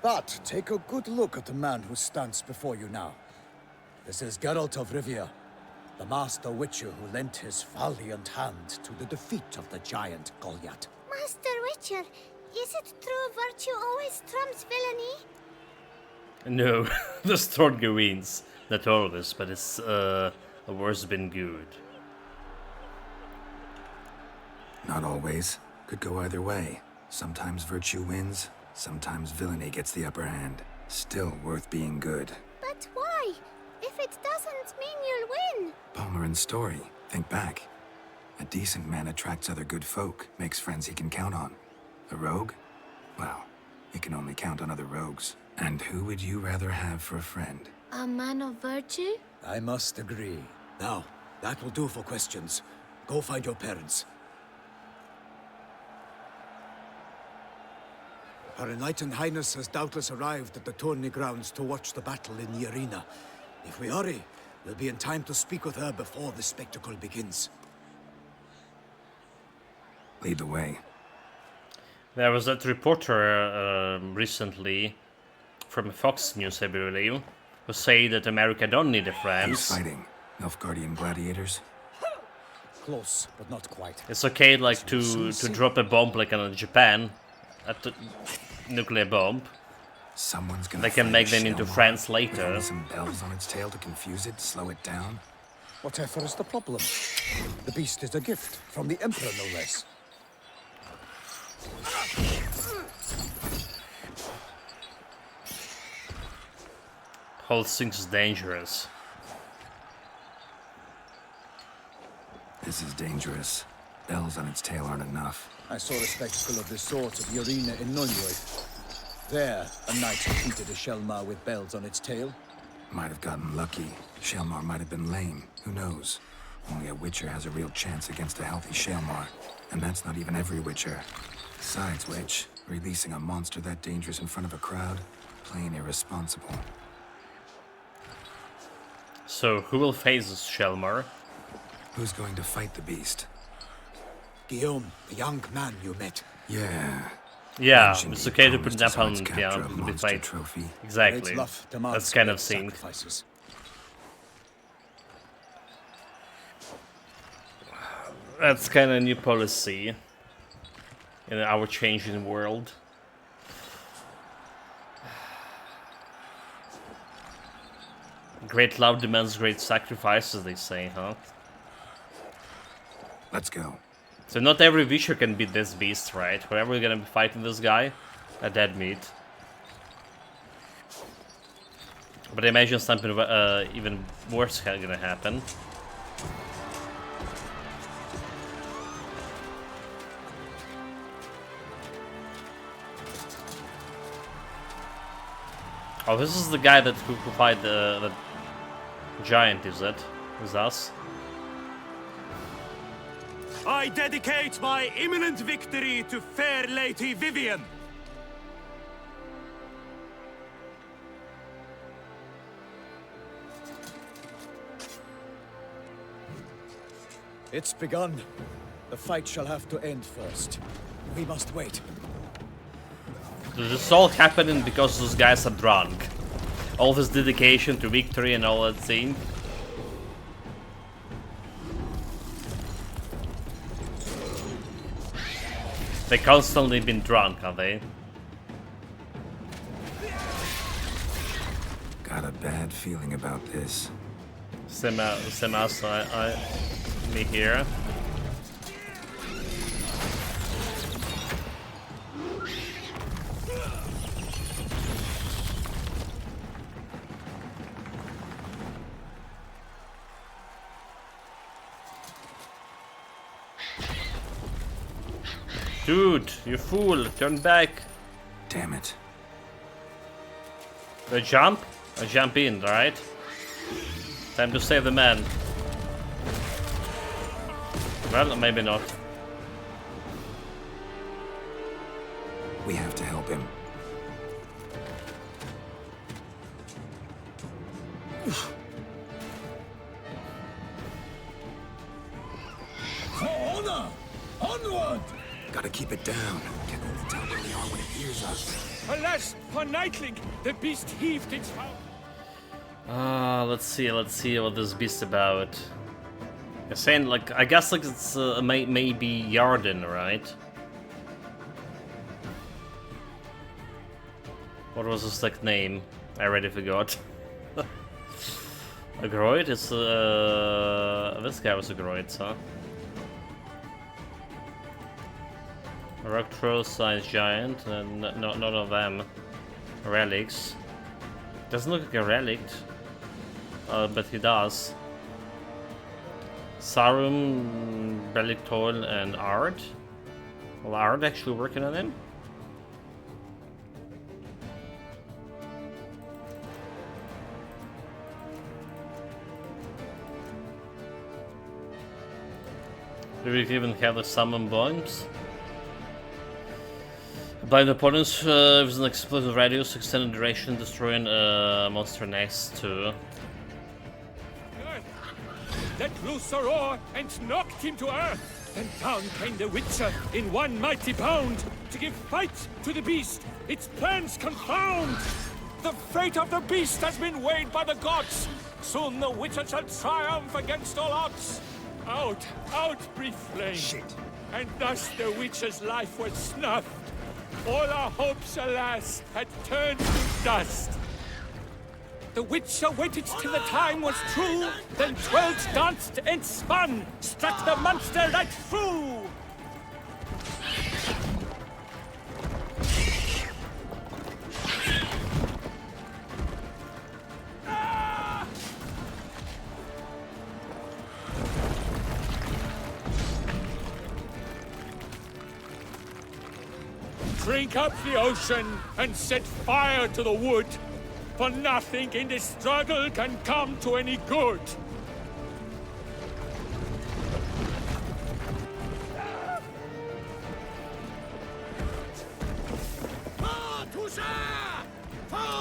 Speaker 8: But take a good look at the man who stands before you now. This is Geralt of Rivia, the master witcher who lent his valiant hand to the defeat of the giant Goliath.
Speaker 2: Master Witcher, is it true virtue always trumps villainy?
Speaker 1: No, the Stortge wins. Not always, but it's worse been good.
Speaker 3: Not always. Could go either way. Sometimes virtue wins, sometimes villainy gets the upper hand. Still worth being good.
Speaker 2: But why? If it doesn't mean you'll win.
Speaker 3: Palmerin's story. Think back. A decent man attracts other good folk, makes friends he can count on. A rogue? Well, he can only count on other rogues. And who would you rather have for a friend?
Speaker 2: A man of virtue?
Speaker 8: I must agree. Now, that will do for questions. Go find your parents. Her Enlightened Highness has doubtless arrived at the tourney grounds to watch the battle in the arena. If we hurry, we'll be in time to speak with her before the spectacle begins.
Speaker 3: Lead the way.
Speaker 1: There was that reporter recently from Fox News, I believe, who say that America don't need a France.
Speaker 3: Who's fighting? Nilfgaardian gladiators?
Speaker 8: Close, but not quite.
Speaker 1: It's okay, like, to drop a bomb like on Japan, at the nuclear bomb.
Speaker 3: Someone's gonna
Speaker 1: they can make them into France later.
Speaker 3: With some bells on its tail to confuse it, slow it down.
Speaker 8: Whatever is the problem? The beast is a gift from the Emperor, no less.
Speaker 1: Whole thing's dangerous.
Speaker 3: This is dangerous. Bells on its tail aren't enough.
Speaker 8: I saw a spectacle of this sort at the arena in Nunjoy. There, a knight defeated a Shelmar with bells on its tail.
Speaker 3: Might have gotten lucky. Shelmar might have been lame. Who knows? Only a Witcher has a real chance against a healthy Shelmar. And that's not even every Witcher. Besides which, releasing a monster that dangerous in front of a crowd, plain irresponsible.
Speaker 1: So, who will face this Shelmar?
Speaker 3: Who's going to fight the beast?
Speaker 8: Guillaume, the young man you met.
Speaker 3: Yeah.
Speaker 1: Yeah, it's okay to put that on the fight.
Speaker 3: Trophy.
Speaker 1: Exactly. That's kind of thing. That's kind of new policy in our changing world. Great love demands great sacrifices, they say, huh?
Speaker 3: Let's go.
Speaker 1: So not every Witcher can beat this beast, right? Whenever we're gonna be fighting this guy, a dead meat. But I imagine something even worse gonna happen. Oh, this is the guy that who fight the giant, is it? Is us?
Speaker 22: I dedicate my imminent victory to fair Lady Vivian.
Speaker 8: It's begun. The fight shall have to end first. We must wait.
Speaker 1: This is all happening because those guys are drunk. All this dedication to victory and all that thing. They constantly been drunk, are they?
Speaker 3: Got a bad feeling about this.
Speaker 1: Same as me here. Dude, you fool, turn back.
Speaker 3: Damn it.
Speaker 1: I jump? I jump in, right? Time to save the man. Well, maybe not.
Speaker 3: We have to help him.
Speaker 10: For honor! Onward!
Speaker 3: Gotta keep it down. Can't really tell where we are when it hears us.
Speaker 20: Alas, for Nightling, the beast heaved its mouth.
Speaker 1: Let's see what this beast's about. You're saying, like, I guess, like, it's maybe Yarden, right? What was his, like, name? I already forgot. A Groid? It's, this guy was a Groid, huh? A rock troll sized giant, and none of them. Relics. Doesn't look like a relic. But he does. Sarum, Belictol, and Ard. Well, Ard actually working on him? Do we even have the summon bombs? Blind opponents with an explosive radius, extended duration, destroying a monster next to.
Speaker 20: Let loose a roar and knocked him to earth. Then down came the Witcher in one mighty bound to give fight to the beast. Its plans confound. The fate of the beast has been weighed by the gods. Soon the Witcher shall triumph against all odds. Out, out, brief flame. Shit. And thus the Witcher's life was snuffed. All our hopes, alas, had turned to dust. The Witcher waited till the time was true, then twirled, danced, and spun, struck the monster right through. Drink up the ocean and set fire to the wood, for nothing in this struggle can come to any good.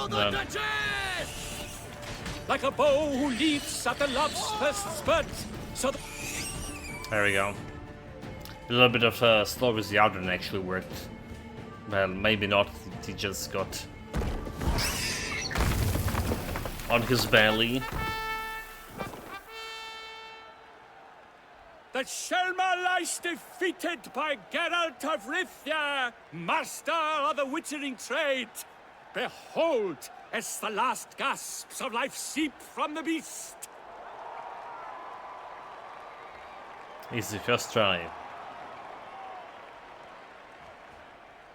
Speaker 1: Done.
Speaker 20: Like a bow who leaps at the love's first spurt, so
Speaker 1: There we go. A little bit of slow with the Yarden actually worked. Well, maybe not. He just got on his belly.
Speaker 20: the Shelma lies defeated by Geralt of Rivia, master of the witchering trade. Behold, as the last gasps of life seep from the beast.
Speaker 1: Easy first try.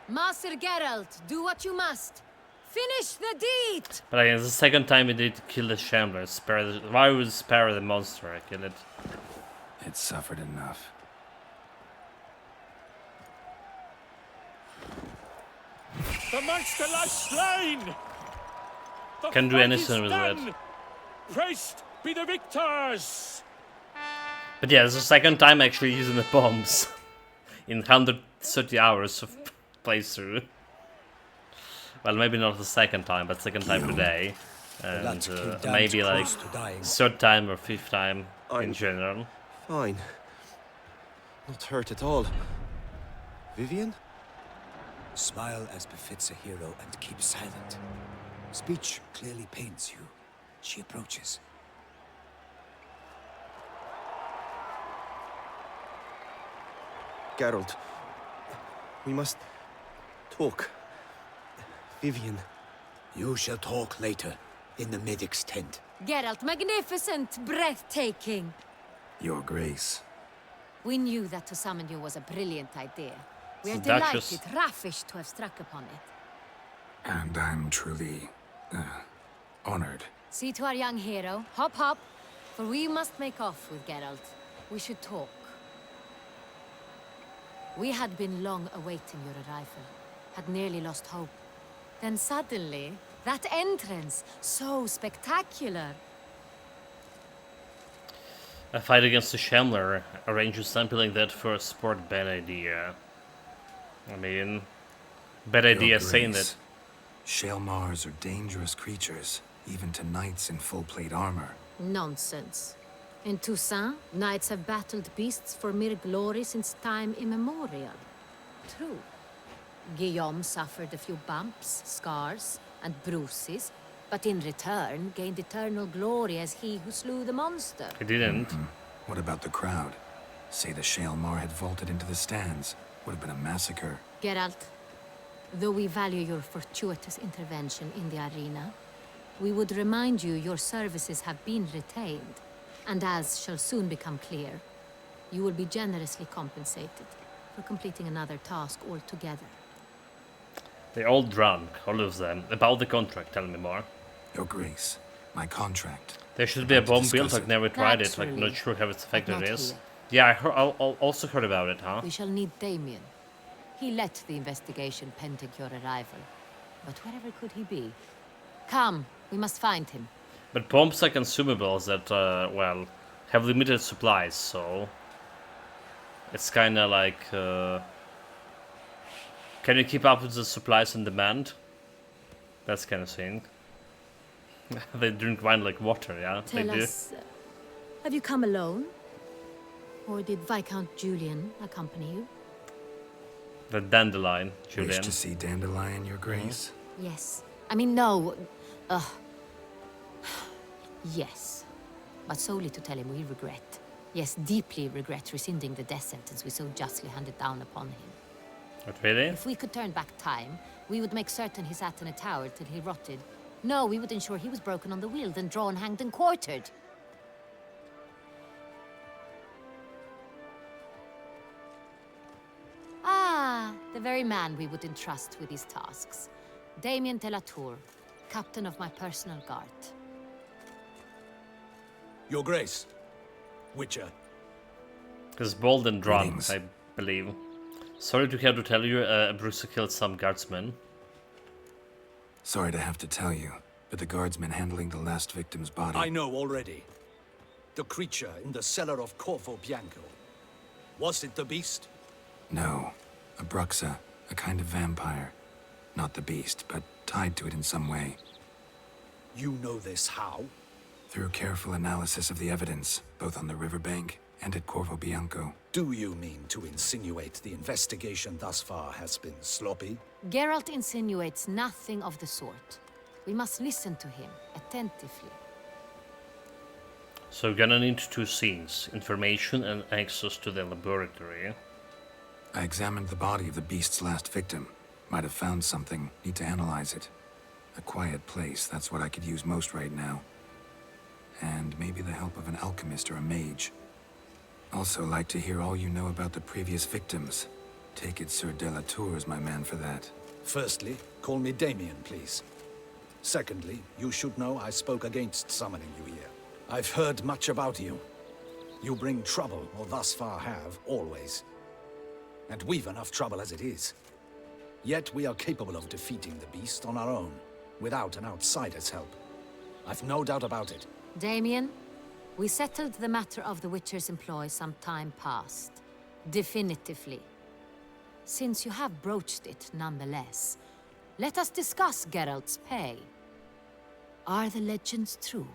Speaker 5: Master Geralt, do what you must. Finish the deed!
Speaker 1: But again, it's the second time we did kill the Shambler. Why would spare the monster? I kill it.
Speaker 3: It suffered enough.
Speaker 20: The monster lies slain! The
Speaker 1: Can't do
Speaker 20: fight
Speaker 1: anything
Speaker 20: is
Speaker 1: with it.
Speaker 20: done. Praised be the victors!
Speaker 1: But yeah, it's the second time actually using the bombs in 130 hours of playthrough. Well, maybe not the second time, but second time today. And maybe like third time or fifth time in general.
Speaker 15: Fine. Not hurt at all. Vivian?
Speaker 8: Smile as befits a hero and keep silent. Speech clearly pains you. She approaches.
Speaker 15: Geralt, we must talk. Vivian.
Speaker 8: You shall talk later, in the medic's tent.
Speaker 5: Geralt, magnificent, breathtaking.
Speaker 3: Your Grace.
Speaker 5: We knew that to summon you was a brilliant idea. We are
Speaker 3: The Duchess.
Speaker 5: delighted, ravished to have struck upon it.
Speaker 3: And I'm truly, honored.
Speaker 5: See to our young hero. Hop, hop. For we must make off with Geralt. We should talk. We had been long awaiting your arrival. Had nearly lost hope. Then suddenly, that entrance, so spectacular.
Speaker 1: A fight against the Shambler. Arranges something like that for a sport, bad idea. I mean, bad idea saying that.
Speaker 3: Shaelmars are dangerous creatures, even to knights in full plate armor.
Speaker 5: Nonsense. In Toussaint, knights have battled beasts for mere glory since time immemorial. True. Guillaume suffered a few bumps, scars, and bruises, but in return gained eternal glory as he who slew the monster.
Speaker 1: He didn't.
Speaker 3: What about the crowd? Say the Shaelmar had vaulted into the stands. Would have been a massacre.
Speaker 5: Geralt, though we value your fortuitous intervention in the arena, we would remind you your services have been retained, and as shall soon become clear, you will be generously compensated for completing another task altogether.
Speaker 1: They're all drunk, all of them. About the contract, tell me more.
Speaker 3: Your Grace, my contract.
Speaker 1: There should be a bomb built, I've never tried it, like
Speaker 5: Naturally.
Speaker 1: not sure how effective
Speaker 5: But
Speaker 1: it
Speaker 5: not
Speaker 1: is.
Speaker 5: here.
Speaker 1: Yeah, I also heard about it, huh?
Speaker 5: We shall need Damien. He led the investigation pending your arrival. But wherever could he be? Come, we must find him.
Speaker 1: But bombs are consumables that, well, have limited supplies, so... It's kinda like, can you keep up with the supplies and demand? That's kind of thing. They drink wine like water, yeah?
Speaker 5: Tell
Speaker 1: they
Speaker 5: us, have you come alone? Or did Viscount Julian accompany you?
Speaker 1: do. The dandelion, Julian.
Speaker 3: Wish to see Dandelion, Your Grace?
Speaker 5: Yes. I mean, no. Yes. But solely to tell him we regret. Yes, deeply regret rescinding the death sentence we so justly handed down upon him.
Speaker 1: What, really?
Speaker 5: If we could turn back time, we would make certain he sat in a tower till he rotted. No, we would ensure he was broken on the wheel, then drawn, hanged, and quartered. Ah, the very man we would entrust with these tasks. Damien de la Tour, captain of my personal guard.
Speaker 8: Your Grace. Witcher.
Speaker 1: He's bold and drunk, I believe. Sorry to have to tell you, Bruce killed some guardsmen.
Speaker 3: Sorry to have to tell you, but the guardsman handling the last victim's body...
Speaker 8: I know already. The creature in the cellar of Corvo Bianco. Was it the beast?
Speaker 3: No. A Bruxa, a kind of vampire. Not the beast, but tied to it in some way.
Speaker 8: You know this how?
Speaker 3: Through careful analysis of the evidence, both on the riverbank and at Corvo Bianco.
Speaker 8: Do you mean to insinuate the investigation thus far has been sloppy?
Speaker 5: Geralt insinuates nothing of the sort. We must listen to him attentively.
Speaker 1: So we're gonna need two scenes, information and access to the laboratory.
Speaker 3: I examined the body of the beast's last victim. Might have found something, need to analyze it. A quiet place, that's what I could use most right now. And maybe the help of an alchemist or a mage. Also like to hear all you know about the previous victims. Take it Sir de la Tour is my man for that.
Speaker 8: Firstly, call me Damien, please. Secondly, you should know I spoke against summoning you here. I've heard much about you. You bring trouble, or thus far have, always. And we've enough trouble as it is. Yet we are capable of defeating the beast on our own. without an outsider's help. I've no doubt about it.
Speaker 5: Damien, we settled the matter of the Witcher's employ some time past. Definitively. Since you have broached it nonetheless, let us discuss Geralt's pay. Are the legends true?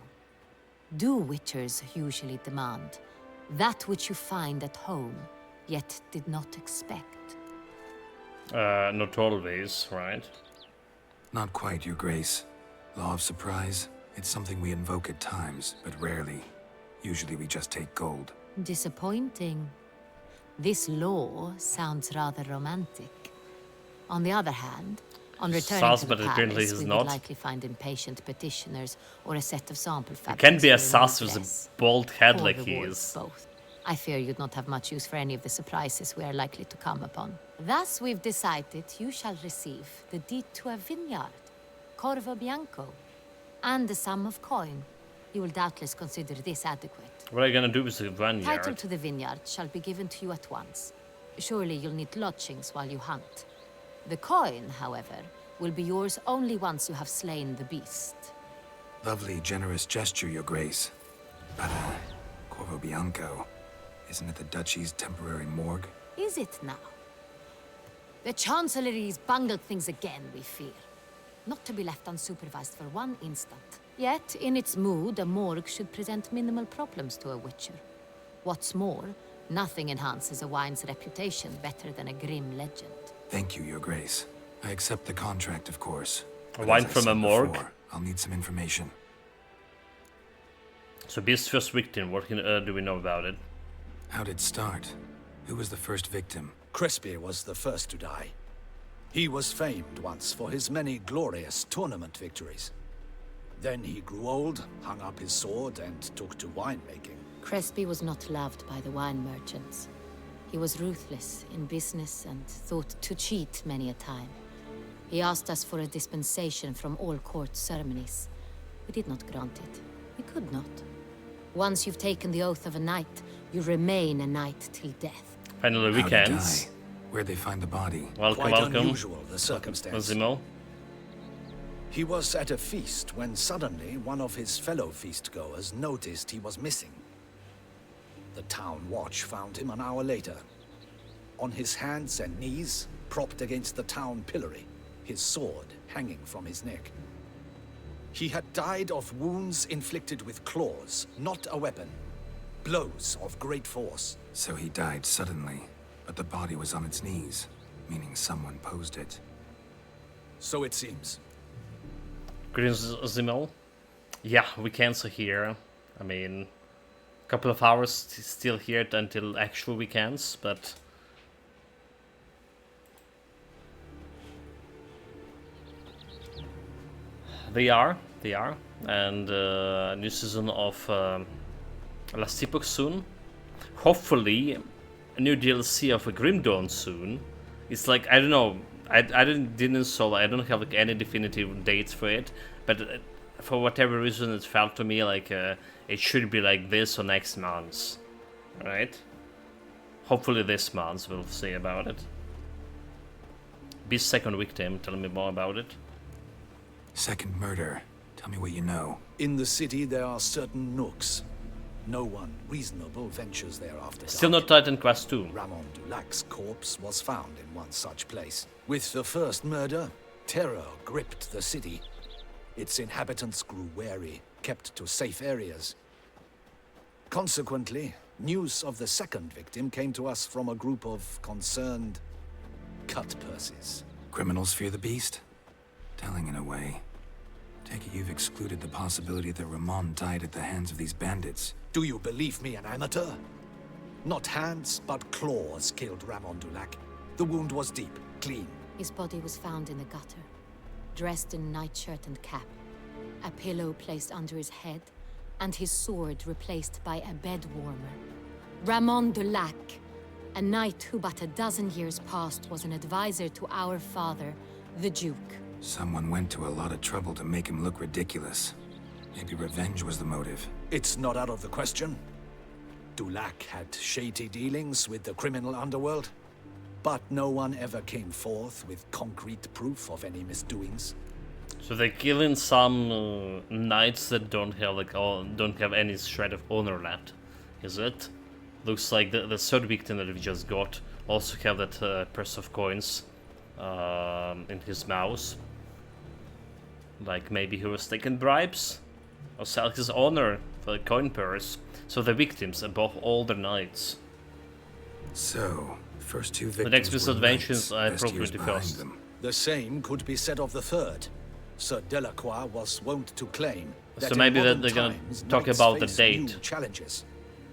Speaker 5: Do Witchers usually demand that which you find at home, yet did not expect?
Speaker 1: Not always, right?
Speaker 3: Not quite, Your Grace. Law of surprise, it's something we invoke at times, but rarely. Usually we just take gold.
Speaker 5: Disappointing. This law sounds rather romantic. On the other hand, on returning to the palace, we would likely find impatient petitioners or a set of sample fabrics.
Speaker 1: It can be a sus with a bald head like he is.
Speaker 5: Both. I fear you'd not have much use for any of the surprises we are likely to come upon. Thus, we've decided you shall receive the deed to a vineyard, Corvo Bianco, and a sum of coin. You will doubtless consider this adequate.
Speaker 1: What are you gonna do with the vineyard?
Speaker 5: Title to the vineyard shall be given to you at once. Surely you'll need lodgings while you hunt. The coin, however, will be yours only once you have slain the beast.
Speaker 3: Lovely, generous gesture, Your Grace. But, Corvo Bianco, isn't it the Duchy's temporary morgue?
Speaker 5: Is it now? The Chancellery's bungled things again, we fear. Not to be left unsupervised for one instant. Yet, in its mood, a morgue should present minimal problems to a Witcher. What's more, nothing enhances a wine's reputation better than a grim legend.
Speaker 3: Thank you, Your Grace. I accept the contract, of course.
Speaker 1: A wine from a morgue?
Speaker 3: I'll need some information.
Speaker 1: So Beast's first victim, what do we know about it?
Speaker 3: How'd it start? Who was the first victim?
Speaker 8: Crespi was the first to die. He was famed once for his many glorious tournament victories. Then he grew old, hung up his sword, and took to winemaking.
Speaker 5: Crespi was not loved by the wine merchants. He was ruthless in business and thought to cheat many a time. He asked us for a dispensation from all court ceremonies. We did not grant it. We could not. Once you've taken the oath of a knight, you remain a knight till death.
Speaker 1: Finally weekends.
Speaker 3: Where'd they find the body?
Speaker 1: Welcome,
Speaker 8: Quite
Speaker 1: welcome.
Speaker 8: unusual, the circumstance.
Speaker 1: Zimo.
Speaker 8: He was at a feast when suddenly one of his fellow feastgoers noticed he was missing. The town watch found him an hour later. On his hands and knees, propped against the town pillory, his sword hanging from his neck. He had died of wounds inflicted with claws, not a weapon. Blows of great force.
Speaker 3: So he died suddenly, but the body was on its knees, meaning someone posed it.
Speaker 8: So it seems.
Speaker 1: Greetings, Zimo. Yeah, weekends are here. I mean, a couple of hours still here until actual weekends, but... They are. And new season of Last Epoch soon. Hopefully, a new DLC of Grim Dawn soon. It's like, I don't know, I didn't solve, I don't have like any definitive dates for it, but for whatever reason it felt to me like it should be like this or next month, right? Hopefully this month, we'll see about it. Beast's second victim, tell me more about it.
Speaker 3: Second murder. Tell me what you know.
Speaker 8: In the city there are certain nooks. No one reasonable ventures there after
Speaker 1: Still
Speaker 8: dark.
Speaker 1: not Titan Quest 2.
Speaker 8: Ramon Dulac's corpse was found in one such place. With the first murder, terror gripped the city. Its inhabitants grew wary, kept to safe areas. Consequently, news of the second victim came to us from a group of concerned cut-purses.
Speaker 3: Criminals fear the beast? Telling in a way. Take it you've excluded the possibility that Ramon died at the hands of these bandits.
Speaker 8: Do you believe me an amateur? Not hands, but claws killed Ramon Dulac. The wound was deep, clean.
Speaker 5: His body was found in the gutter, dressed in nightshirt and cap, a pillow placed under his head, and his sword replaced by a bed warmer. Ramon Dulac, a knight who but a dozen years past was an advisor to our father, the Duke.
Speaker 3: Someone went to a lot of trouble to make him look ridiculous. Maybe revenge was the motive.
Speaker 8: It's not out of the question. Dulac had shady dealings with the criminal underworld, but no one ever came forth with concrete proof of any misdoings.
Speaker 1: So they're killing some knights that don't have don't have any shred of honor left, is it? Looks like the third victim that we just got also have that purse of coins in his mouth. Like maybe he was taking bribes or sell his honor for the coin purse. So the victims above all the knights.
Speaker 3: So, first two victims.
Speaker 1: The next
Speaker 3: were
Speaker 1: misadventures
Speaker 3: knights,
Speaker 1: are
Speaker 3: best
Speaker 1: probably
Speaker 3: years
Speaker 1: the
Speaker 3: behind
Speaker 1: first.
Speaker 3: them.
Speaker 8: The same could be said of the third. Sir Delacroix was wont to claim that
Speaker 1: So maybe
Speaker 8: in
Speaker 1: that
Speaker 8: modern
Speaker 1: they're gonna
Speaker 8: times,
Speaker 1: talk
Speaker 8: knights
Speaker 1: about the
Speaker 8: face
Speaker 1: date.
Speaker 8: new challenges.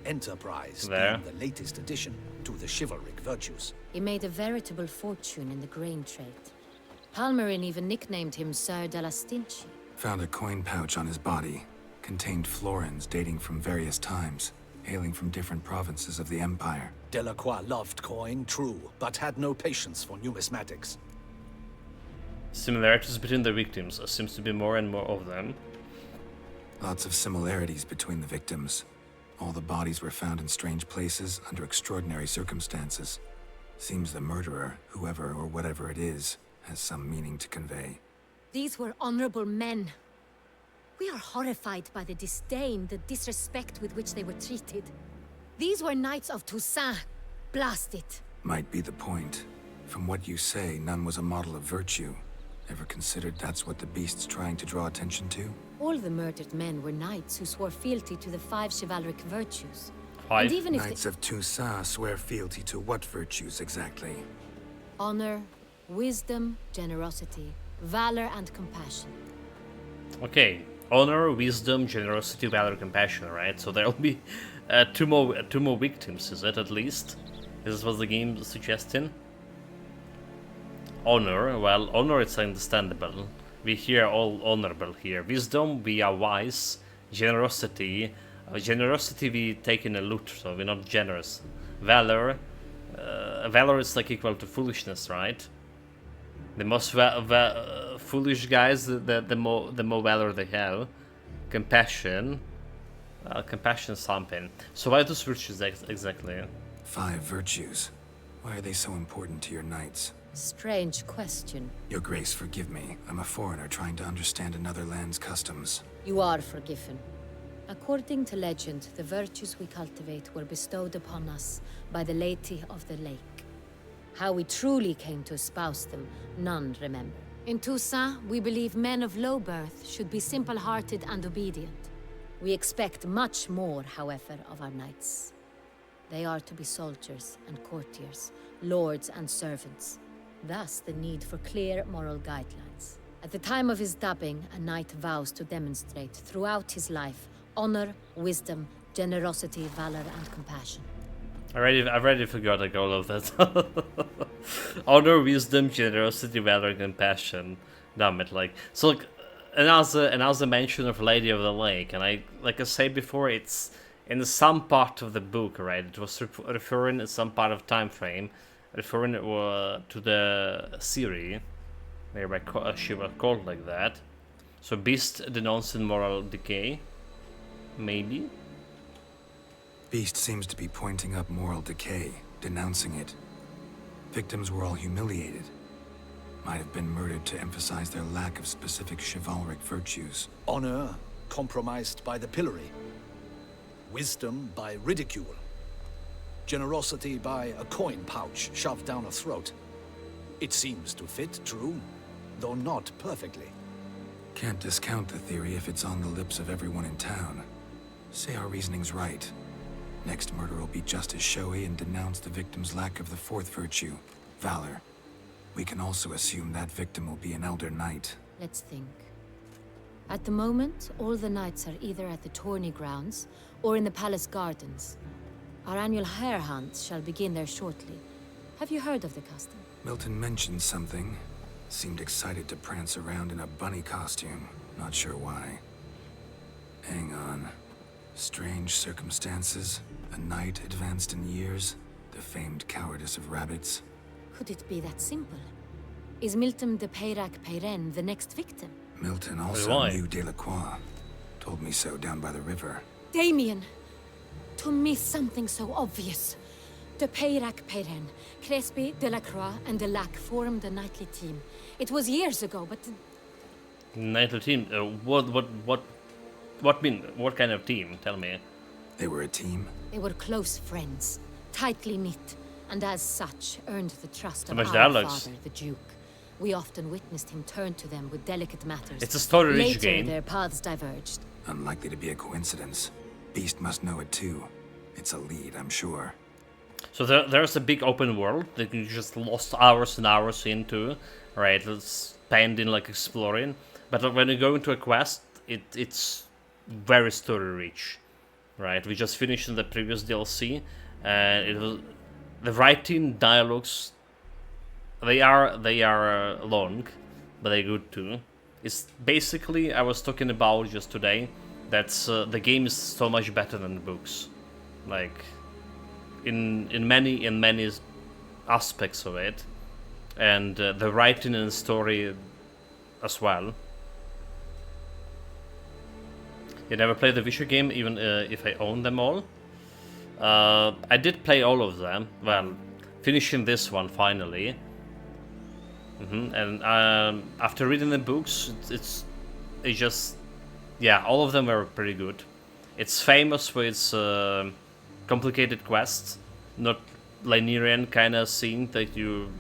Speaker 8: Enterprise
Speaker 1: There.
Speaker 8: being the latest addition to the chivalric virtues.
Speaker 5: He made a veritable fortune in the grain trade. Palmerin even nicknamed him Sir de la Stinchi.
Speaker 3: Found a coin pouch on his body. Contained florins dating from various times, hailing from different provinces of the Empire.
Speaker 8: Delacroix loved coin, true, but had no patience for numismatics.
Speaker 1: Similarities between the victims. There seems to be more and more of them.
Speaker 3: Lots of similarities between the victims. All the bodies were found in strange places under extraordinary circumstances. Seems the murderer, whoever or whatever it is, has some meaning to convey.
Speaker 5: These were honorable men. We are horrified by the disdain, the disrespect with which they were treated. These were knights of Toussaint. Blast it.
Speaker 3: Might be the point. From what you say, none was a model of virtue. Ever considered that's what the beast's trying to draw attention to?
Speaker 5: All the murdered men were knights who swore fealty to the 5 chivalric virtues.
Speaker 1: Five?
Speaker 5: And even if
Speaker 3: Knights of Toussaint swear fealty to what virtues exactly?
Speaker 5: honor, wisdom, generosity, valor, and compassion.
Speaker 1: Okay, honor, wisdom, generosity, valor, compassion. Right. So there'll be two more victims. Is it at least? This is what the game is suggesting. Honor. Well, honor is understandable. We hear all honorable here. Wisdom, we are wise. Generosity. Generosity, we take in a loot, so we're not generous. Valor. Valor is like equal to foolishness, right? The most foolish guys, the more valor they have. Compassion. Compassion is something. So why those virtues exactly?
Speaker 3: 5 virtues. Why are they so important to your knights?
Speaker 5: Strange question.
Speaker 3: Your Grace, forgive me. I'm a foreigner trying to understand another land's customs.
Speaker 5: You are forgiven. According to legend, the virtues we cultivate were bestowed upon us by the Lady of the Lake. How we truly came to espouse them, none remember. In Toussaint, we believe men of low birth should be simple-hearted and obedient. We expect much more, however, of our knights. They are to be soldiers and courtiers, lords and servants. Thus, the need for clear moral guidelines. At the time of his dubbing, a knight vows to demonstrate throughout his life honor, wisdom, generosity, valor, and compassion.
Speaker 1: I already forgot like all of that. Honor, wisdom, generosity, valor, compassion. Damn it! Like so, like, another mention of Lady of the Lake, and I said before, it's in some part of the book, right? It was referring in some part of time frame, referring to the series, whereby she was called like that. So Beast denouncing moral decay, maybe.
Speaker 3: Beast seems to be pointing up moral decay, denouncing it. Victims were all humiliated. Might have been murdered to emphasize their lack of specific chivalric virtues.
Speaker 8: Honor compromised by the pillory. Wisdom by ridicule. Generosity by a coin pouch shoved down a throat. It seems to fit, true, though not perfectly.
Speaker 3: Can't discount the theory if it's on the lips of everyone in town. Say our reasoning's right. Next murder will be just as showy and denounce the victim's lack of the 4th virtue, valor. We can also assume that victim will be an elder knight.
Speaker 5: Let's think. At the moment, all the knights are either at the tourney grounds or in the palace gardens. Our annual hare hunt shall begin there shortly. Have you heard of the custom?
Speaker 3: Milton mentioned something. Seemed excited to prance around in a bunny costume. Not sure why. Hang on. Strange circumstances. A knight advanced in years. The famed cowardice of rabbits.
Speaker 5: Could it be that simple? Is Milton de Peyrac-Peyren the next victim?
Speaker 3: Milton also knew Delacroix. Told me so down by the river.
Speaker 5: Damien! To miss something so obvious. De Peyrac-Peyren, Crespi, Delacroix, and Delac formed a knightly team. It was years ago, but
Speaker 1: Knightly team. What kind of team? Tell me.
Speaker 3: They were a team?
Speaker 5: They were close friends, tightly knit, and as such earned the trust of
Speaker 1: much
Speaker 5: our
Speaker 1: dialogues.
Speaker 5: father, the Duke. We often witnessed him turn to them with delicate matters.
Speaker 1: It's a story-rich
Speaker 5: Later,
Speaker 1: game.
Speaker 5: their paths diverged.
Speaker 3: Unlikely to be a coincidence. Beast must know it too. It's a lead, I'm sure.
Speaker 1: So there's a big open world that you just lost hours and hours into, right? It's spent in like exploring. But when you go into a quest, it's very story-rich, right? We just finished the previous DLC, and it was the writing, dialogues. They are long, but they're good too. It's basically, I was talking about just today, that's the game is so much better than the books, like in many aspects of it, and the writing and story as well. You never played the Witcher game, even if I own them all. I did play all of them. Well, finishing this one finally. And after reading the books, it's just, yeah, all of them were pretty good. It's famous for its complicated quests, not linear kind of scene that you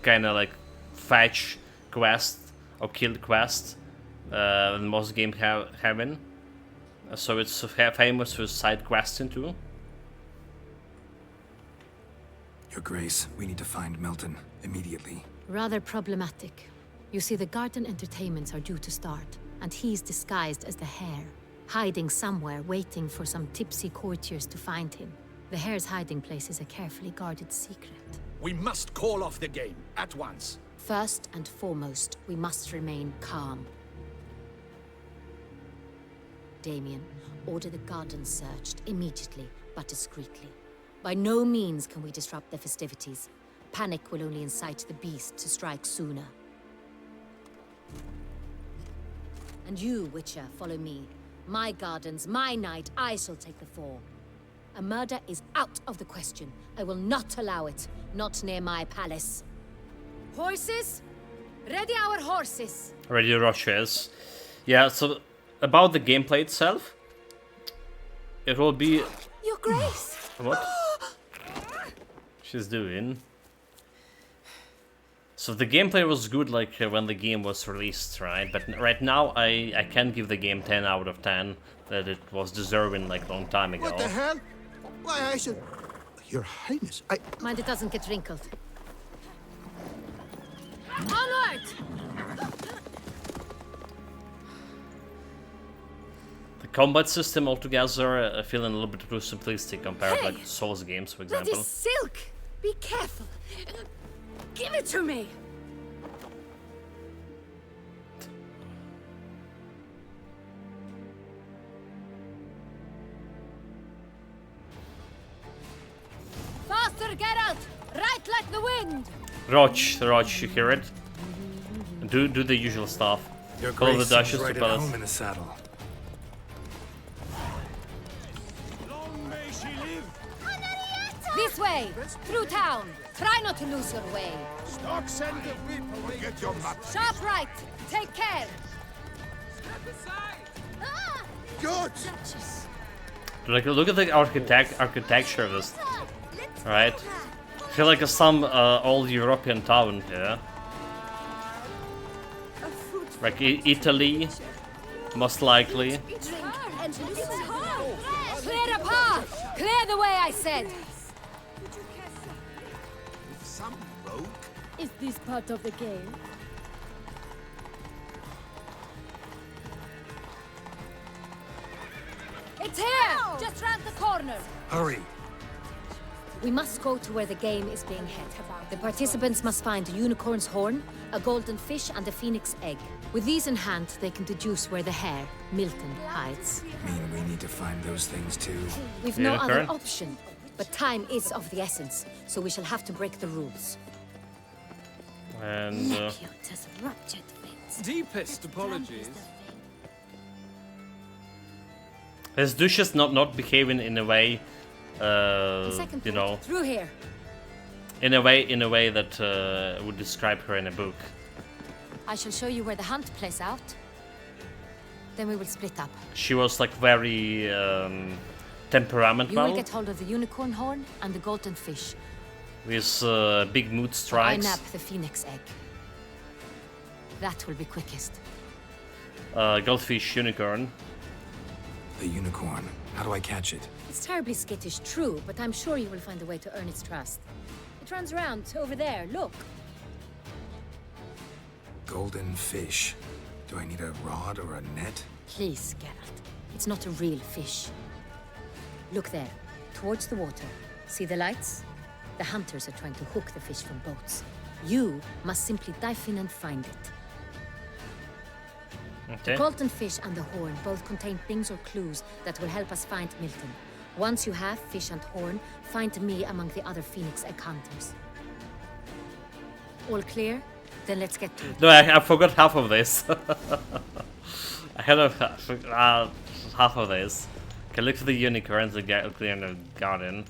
Speaker 1: kind of like fetch quest or kill quest. Most games haven't. So it's famous for side questing too.
Speaker 3: Your Grace, we need to find Milton immediately.
Speaker 5: Rather problematic. You see, the garden entertainments are due to start, and he's disguised as the Hare, hiding somewhere, waiting for some tipsy courtiers to find him. The Hare's hiding place is a carefully guarded secret.
Speaker 10: We must call off the game at once.
Speaker 5: First and foremost, we must remain calm. Damien, order the garden searched immediately, but discreetly. By no means can we disrupt the festivities. Panic will only incite the beast to strike sooner. And you, Witcher, follow me. My gardens, my night, I shall take the fall. A murder is out of the question. I will not allow it. Not near my palace. Horses? Ready our horses!
Speaker 1: Radio Rushes. Yeah, so about the gameplay itself, it will be...
Speaker 16: Your Grace!
Speaker 1: What? She's doing... So the gameplay was good like when the game was released, right? But right now I can't give the game 10 out of 10 that it was deserving like a long time ago.
Speaker 10: What the hell? Why, I should... Your Highness,
Speaker 5: Mind it doesn't get wrinkled. Onward!
Speaker 1: The combat system altogether feeling a little bit too simplistic compared to like Souls games, for example.
Speaker 5: That is silk! Be careful! Give it to me! Faster, Geralt! Right like the wind!
Speaker 1: Roach, you hear it? Do the usual stuff.
Speaker 3: Your
Speaker 1: Call the
Speaker 3: Grace
Speaker 1: Duchess
Speaker 3: seems
Speaker 1: to
Speaker 3: right at
Speaker 1: palace.
Speaker 3: home in the saddle.
Speaker 5: This way! Through town! Try not to lose your way!
Speaker 10: Stock send the whip. Get your map.
Speaker 5: Sharp right! Take care!
Speaker 10: Good!
Speaker 1: Like, look at the architecture of this, right? I feel like some old European town here. Like Italy, most likely.
Speaker 5: Clear a path! Clear the way, I said!
Speaker 10: Some rogue?
Speaker 5: Is this part of the game? It's here! Just round the corner!
Speaker 3: Hurry!
Speaker 5: We must go to where the game is being held. The participants must find a unicorn's horn, a golden fish, and a phoenix egg. With these in hand, they can deduce where the Hare, Milton, hides.
Speaker 3: Mean we need to find those things too.
Speaker 5: We've no other option, but time is of the essence, so we shall have to break the rules.
Speaker 1: And
Speaker 5: Nepute has ruptured things.
Speaker 20: Deepest apologies.
Speaker 1: is Duchess not behaving in a way, you know,
Speaker 5: Through here.
Speaker 1: in a way that would describe her in a book?
Speaker 5: I shall show you where the hunt plays out. Then we will split up.
Speaker 1: She was like very temperamental.
Speaker 5: You will get hold of the unicorn horn and the golden fish.
Speaker 1: With big mood
Speaker 5: I
Speaker 1: strikes.
Speaker 5: nab the phoenix egg. That will be quickest.
Speaker 1: Goldfish, unicorn.
Speaker 3: The unicorn. How do I catch it?
Speaker 5: It's terribly skittish, true, but I'm sure you will find a way to earn its trust. It runs around over there, look.
Speaker 3: Golden fish. Do I need a rod or a net?
Speaker 5: Please, Geralt. It's not a real fish. Look there, towards the water. See the lights? The hunters are trying to hook the fish from boats. You must simply dive in and find it.
Speaker 1: Okay.
Speaker 5: The golden fish and the horn both contain things or clues that will help us find Milton. Once you have fish and horn, find me among the other Phoenix egg hunters. All clear? Then let's get to it.
Speaker 1: No, I forgot half of this. I had half of this. Okay, look for the unicorns and clear in the garden.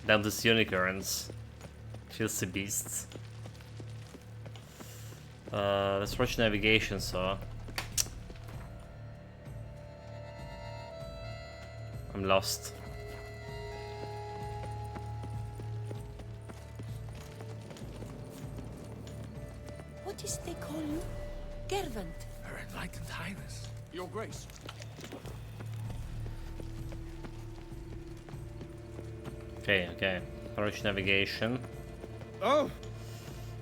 Speaker 1: Then these unicorns. Filthy beasts. Let's watch navigation, so. I'm lost.
Speaker 21: What is they call you? Gervant.
Speaker 19: Her Enlightened Highness. Your Grace.
Speaker 1: Okay. Approach navigation.
Speaker 19: Oh!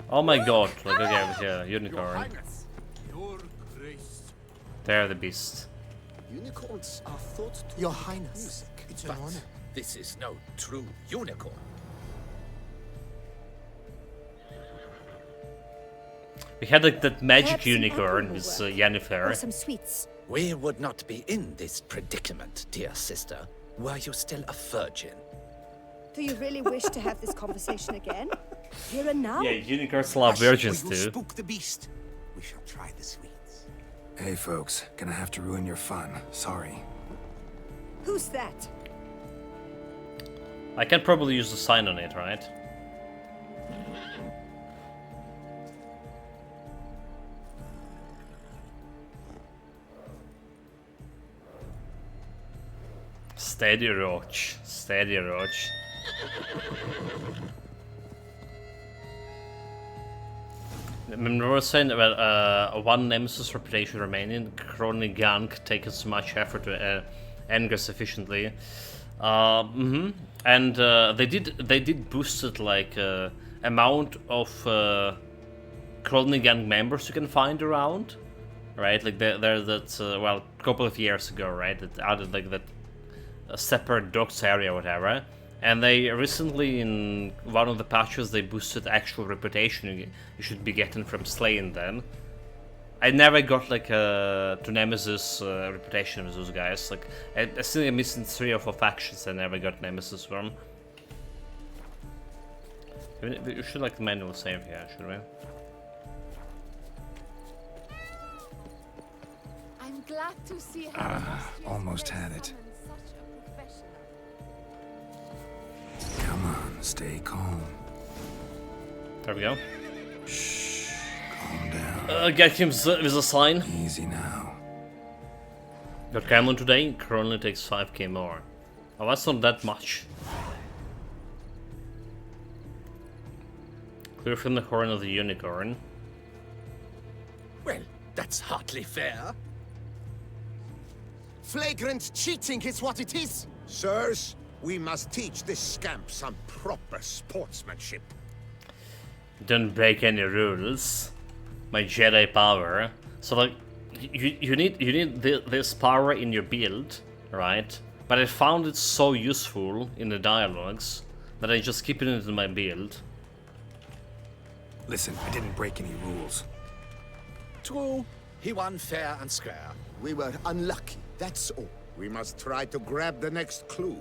Speaker 1: Oh my god, like okay, over here, unicorn.
Speaker 19: Your Grace.
Speaker 1: There the beast.
Speaker 19: Unicorns are thought to
Speaker 10: Your Highness,
Speaker 19: music.
Speaker 10: it's an honor.
Speaker 19: This is no true unicorn.
Speaker 1: We had like that magic
Speaker 16: Perhaps an
Speaker 1: unicorn
Speaker 16: apple
Speaker 1: with
Speaker 16: will work. Or
Speaker 1: Yennefer.
Speaker 16: some sweets.
Speaker 19: We would not be in this predicament, dear sister, were you still a virgin.
Speaker 16: Do you really wish to have this conversation again? Here and now?
Speaker 1: Yeah, unicorns love virgins
Speaker 10: We will
Speaker 1: too.
Speaker 10: spook the beast. We shall try the sweets.
Speaker 3: Hey folks, gonna have to ruin your fun. Sorry.
Speaker 16: Who's that?
Speaker 1: I can probably use the sign on it, right? Steady Roach. Steady Roach. Remember I was saying about one Nemesis reputation remaining, Crony Gang taking so much effort to Angus efficiently. And they did boost it like amount of Crony Gang members you can find around, right? Like there's that well, a couple of years ago, right? That added like that separate docks area, or whatever. And they recently, in one of the patches, they boosted actual reputation you should be getting from slaying them. I never got like to Nemesis reputation with those guys. Like I still am missing 3 or 4 factions I never got Nemesis from. We should like manual save here, should we?
Speaker 5: I'm glad to see how
Speaker 3: Almost had it. Come on, stay calm.
Speaker 1: There we go.
Speaker 3: Shh, calm down.
Speaker 1: Get him with a sign.
Speaker 3: Easy now.
Speaker 1: Got Cameron today, currently takes 5k more. Oh, that's not that much. Clear from the horn of the unicorn.
Speaker 19: Well, that's hardly fair.
Speaker 10: Flagrant cheating is what it is.
Speaker 17: Sirs, we must teach this scamp some proper sportsmanship.
Speaker 1: Don't break any rules. My Jedi power. So like, you need this power in your build, right? But I found it so useful in the dialogues that I just keep it in my build.
Speaker 3: Listen, I didn't break any rules.
Speaker 19: True, he won fair and square.
Speaker 10: We were unlucky, that's all.
Speaker 17: We must try to grab the next clue.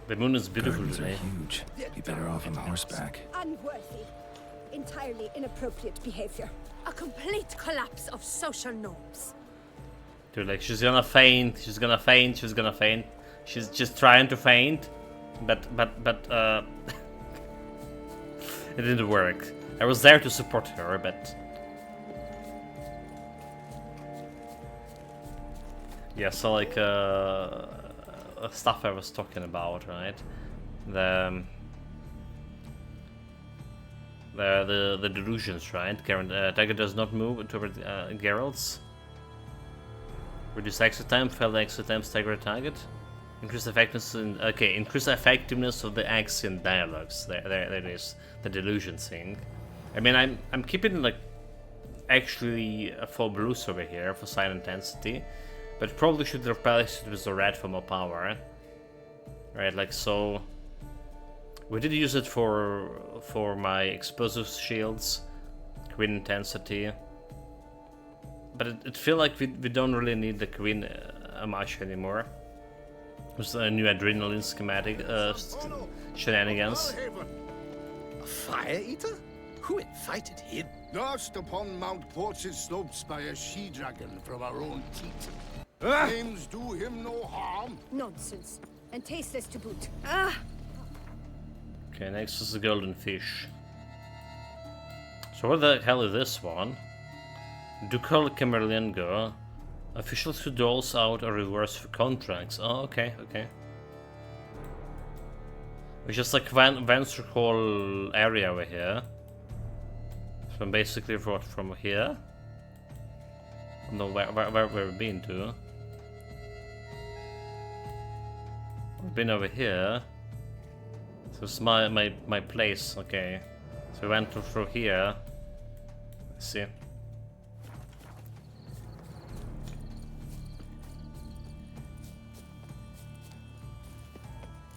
Speaker 1: The moon is beautiful
Speaker 3: Gardens are
Speaker 1: today.
Speaker 3: huge. Be better off on horseback.
Speaker 16: Unworthy. Entirely inappropriate behavior.
Speaker 5: A complete collapse of social norms.
Speaker 1: Dude, like she's gonna faint. She's gonna faint. She's gonna faint. She's just trying to faint, but It didn't work. I was there to support her, but... Yeah, so like, stuff I was talking about, right? The delusions, right? Target does not move toward Geralt's. Reduce exit time, fail exit time, stagger target. Increase effectiveness increase effectiveness of the accent dialogues. There it is, the delusion thing. I mean, I'm keeping like actually a full blues over here for silent intensity, but probably should replace it with the red for more power. Right, like so. We did use it for my explosive shields, Queen intensity, but it feels like we don't really need the Queen much anymore. With a new adrenaline schematic shenanigans.
Speaker 19: A fire eater? Who invited him?
Speaker 12: Nursed upon Mount Port's slopes by a she-dragon from our own teat. Flames do him no harm.
Speaker 16: Nonsense. And tasteless to boot.
Speaker 1: Okay, next is the golden fish. So what the hell is this one? Ducal Camerlengo. Officials who doles out a reverse for contracts. Oh, okay, okay. It's just like Venture whole area over here. So basically from here? No, where we've been to? We've been over here. So it's my place, okay. So we went through here. Let's see.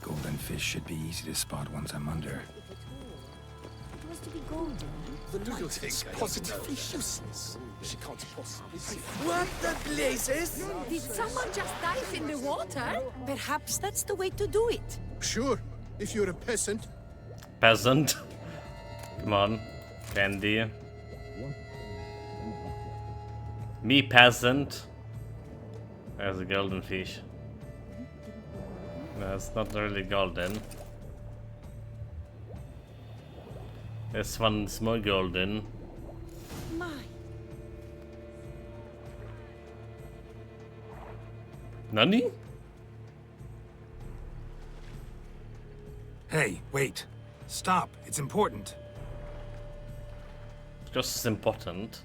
Speaker 3: Golden fish should be easy to spot once I'm under.
Speaker 16: It was to be golden.
Speaker 19: The little thing's positively useless. She can't possibly see. What the blazes?
Speaker 21: Did someone just dive in the water? Perhaps that's the way to do it.
Speaker 12: Sure, if you're a peasant.
Speaker 1: Peasant? Come on, Candy. Me peasant? There's a golden fish. No, it's not really golden. This one's more golden.
Speaker 21: My.
Speaker 1: Nani?
Speaker 6: Hey, wait. Stop. It's important.
Speaker 1: Just as important.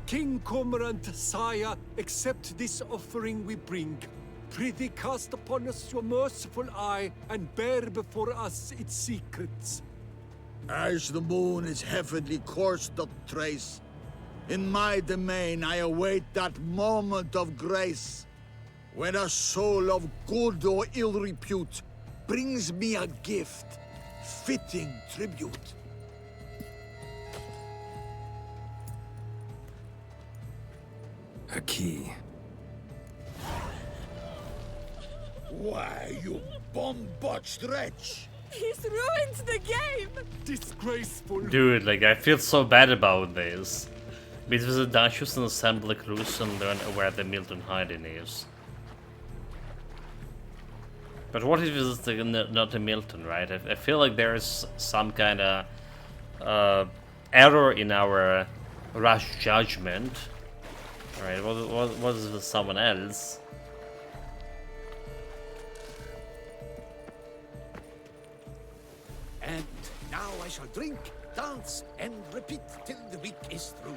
Speaker 22: King Cormorant, sire, accept this offering we bring. Prithee cast upon us your merciful eye, and bear before us its secrets.
Speaker 14: As the moon its heavenly course doth trace, in my domain I await that moment of grace, when a soul of good or ill repute brings me a gift, fitting tribute.
Speaker 3: A key.
Speaker 14: Why, you bomb-botched wretch!
Speaker 21: He's ruined the game!
Speaker 22: Disgraceful.
Speaker 1: Dude, like, I feel so bad about this. Beat visit Dashus and assemble the clues and learn where the Milton hiding is. But what if it's not the Milton, right? I feel like there is some kind of error in our rash judgment. Alright, what is with someone else?
Speaker 19: And now I shall drink, dance, and repeat till the week is through.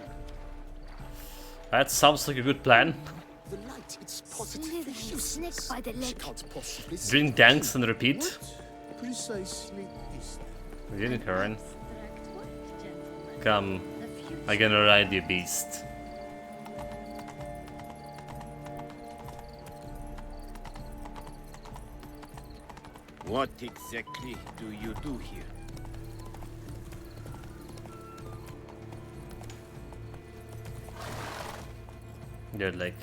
Speaker 1: That sounds like a good plan.
Speaker 19: The light, it's positively useless.
Speaker 2: By the leg.
Speaker 19: She can't possibly see.
Speaker 1: Drink, dance, and repeat.
Speaker 12: What precisely is that?
Speaker 1: Unicorn. Come, I'm gonna ride you, beast.
Speaker 19: What exactly do you do here?
Speaker 1: Dude, like,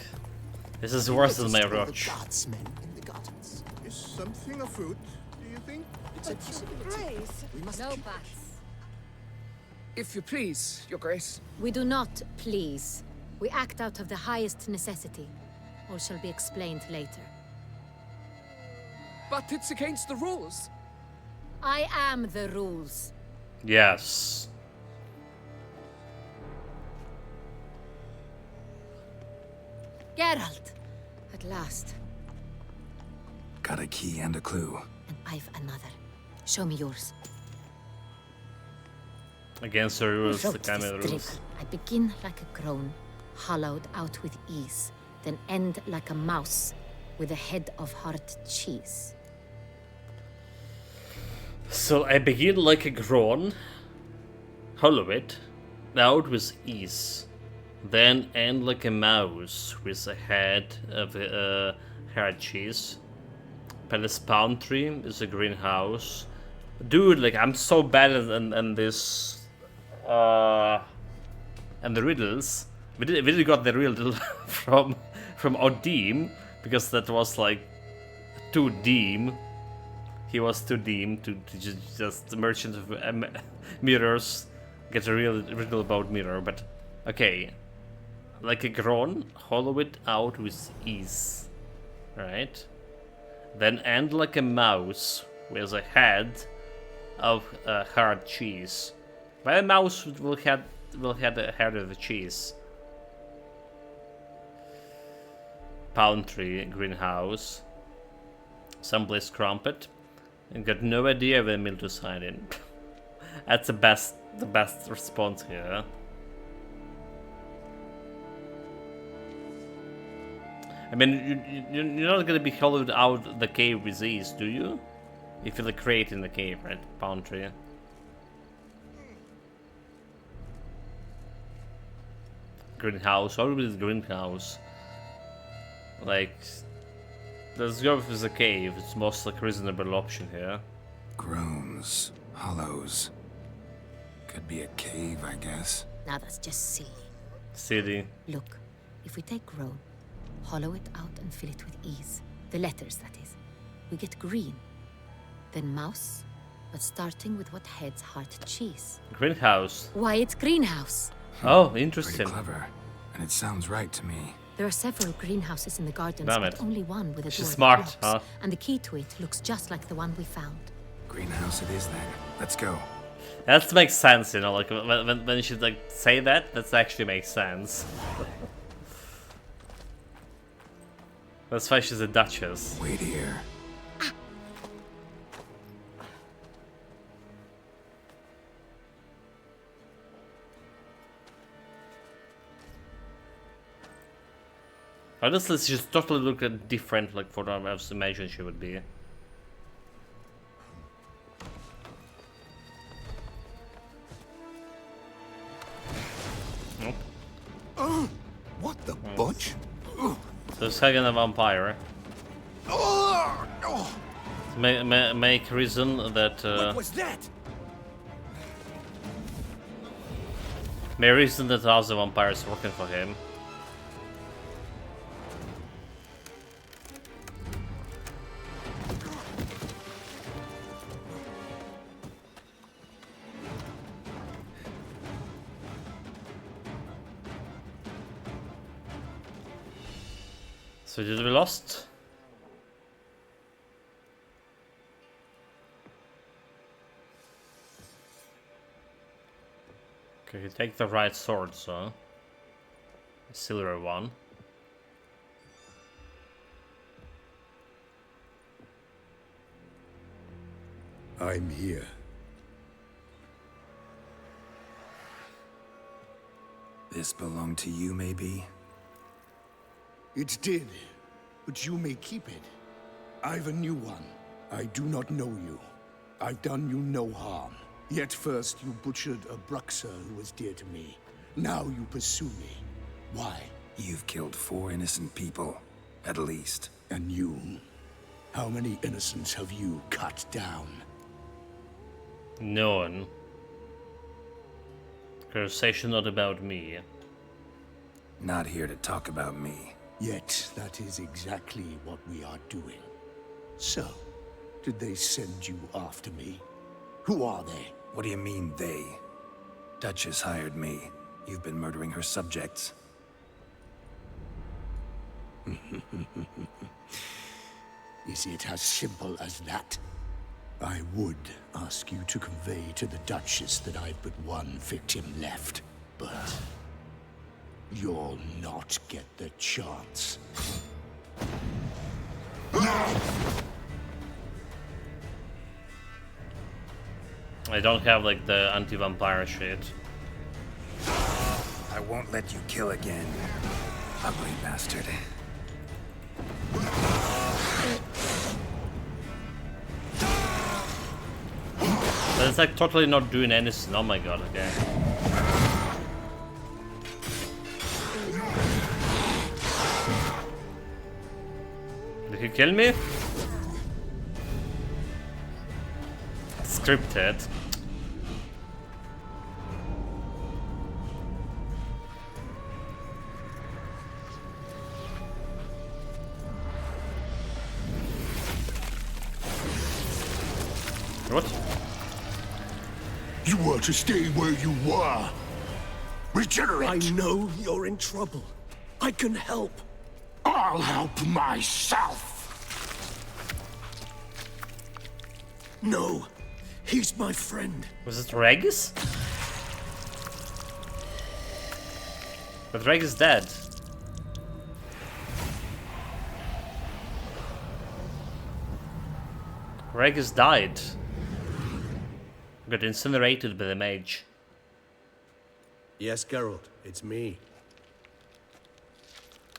Speaker 1: this is worse than my roach.
Speaker 12: Guardsmen in the gardens. Is something afoot, do you think?
Speaker 21: It's a possibility.
Speaker 19: We must
Speaker 5: No
Speaker 19: keep
Speaker 5: buts.
Speaker 11: If you please, Your Grace.
Speaker 5: We do not please. We act out of the highest necessity. All shall be explained later.
Speaker 11: But it's against the rules.
Speaker 5: I am the rules.
Speaker 1: Yes.
Speaker 5: Geralt! At last.
Speaker 3: Got a key and a clue.
Speaker 5: And I've another. Show me yours.
Speaker 1: Against the rules,
Speaker 5: Who
Speaker 1: the
Speaker 5: wrote
Speaker 1: kind
Speaker 5: this
Speaker 1: of rules.
Speaker 5: dribble? I begin like a groan, hollowed out with ease, then end like a mouse with a head of hard cheese.
Speaker 1: So I begin like a groan, hollow it, out with ease, then end like a mouse with a head of hard cheese. Palace Palm Tree is a greenhouse. Dude, like I'm so bad in this and the riddles. We did got the riddle from Odim because that was like too deem. He was too deem to just the merchant of mirrors get a real riddle about mirror. But okay, like a groan, hollow it out with ease, right? Then end like a mouse with a head of hard cheese. But a mouse will have a head of the cheese. Palm tree, greenhouse, someplace crumpet, and got no idea where mill to sign in. That's the best response here. I mean, you're not gonna be hollowed out the cave with ease, do you? If you're creating the cave, right? Palm tree. Greenhouse, always greenhouse. Like, let's go with the cave. It's most like reasonable option here.
Speaker 3: Groans, hollows. Could be a cave, I guess.
Speaker 5: Now that's just silly.
Speaker 1: City.
Speaker 5: Look, if we take groan, hollow it out and fill it with ease. The letters, that is. We get green. Then mouse, but starting with what heads hard cheese.
Speaker 1: Greenhouse.
Speaker 5: Why, it's greenhouse.
Speaker 1: Oh, interesting.
Speaker 3: Pretty clever. And it sounds right to me.
Speaker 5: There are several greenhouses in the gardens,
Speaker 1: Damn
Speaker 5: but
Speaker 1: it.
Speaker 5: only one with a
Speaker 1: She's
Speaker 5: door
Speaker 1: smart,
Speaker 5: that locks,
Speaker 1: huh?
Speaker 5: and the key to it looks just like the one we found.
Speaker 3: Greenhouse it is then. Let's go.
Speaker 1: That makes sense, you know, like when she like say that actually makes sense. That's why she's a duchess.
Speaker 3: Wait here.
Speaker 1: Honestly, she just totally looked different, like for what I was imagining she would be. Nope.
Speaker 17: What the butch?
Speaker 1: So second a vampire. Make reason that.
Speaker 19: What was that?
Speaker 1: May reason that other vampires working for him. So did we lost? Okay, you take the right sword, so the silver one.
Speaker 14: I'm here.
Speaker 3: This belonged to you, maybe?
Speaker 12: It did, but you may keep it. I've a new one. I do not know you. I've done you no harm. Yet first you butchered a Bruxer who was dear to me. Now you pursue me. Why?
Speaker 3: You've killed 4 innocent people, at least.
Speaker 12: And you? How many innocents have you cut down?
Speaker 1: No one. Conversation not about me.
Speaker 3: Not here to talk about me.
Speaker 12: Yet that is exactly what we are doing. So, did they send you after me? Who are they?
Speaker 3: What do you mean, they? Duchess hired me. You've been murdering her subjects.
Speaker 12: Is it as simple as that? I would ask you to convey to the Duchess that I've but one victim left, but you'll not get the chance.
Speaker 1: I don't have like the anti-vampire shit.
Speaker 3: I won't let you kill again, ugly bastard.
Speaker 1: But it's like totally not doing anything. Oh my god, okay. Did he kill me? Scripted. What?
Speaker 12: You were to stay where you were. Regenerate.
Speaker 10: I know you're in trouble. I can help.
Speaker 12: I'll help myself.
Speaker 10: No, he's my friend.
Speaker 1: Was it Regis? But Regis dead. Regis died. Got incinerated by the mage.
Speaker 10: Yes, Geralt, it's me.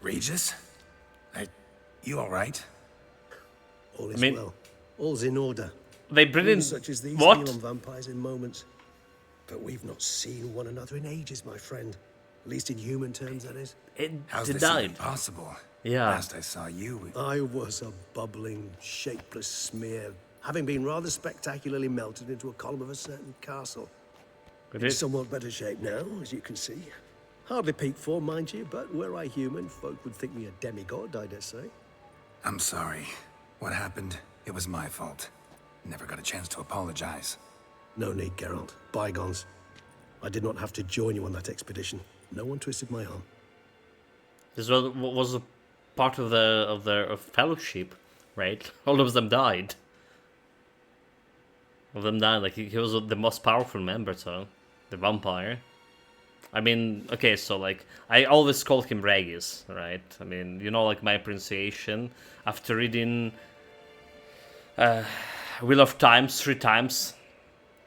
Speaker 3: Regis? You alright?
Speaker 10: All is well. All's in order.
Speaker 1: They bring in
Speaker 10: such as these
Speaker 1: what?
Speaker 10: heal on vampires in moments. But we've not seen one another in ages, my friend. At least in human terms, that is.
Speaker 3: How's this even possible?
Speaker 1: Yeah.
Speaker 3: Last I saw you,
Speaker 10: I was a bubbling, shapeless smear, having been rather spectacularly melted into a column of a certain castle. In somewhat better shape now, as you can see. Hardly peak form, mind you, but were I human, folk would think me a demigod, I dare say.
Speaker 3: I'm sorry. What happened? It was my fault. Never got a chance to apologize.
Speaker 10: No need, Geralt. Bygones. I did not have to join you on that expedition. No one twisted my arm.
Speaker 1: This was a part of the fellowship, right? All of them died. All of them died. Like he was the most powerful member, so the vampire. I mean, okay, so like I always called him Regis, right? I mean, you know, like my pronunciation after reading Wheel of Time 3 times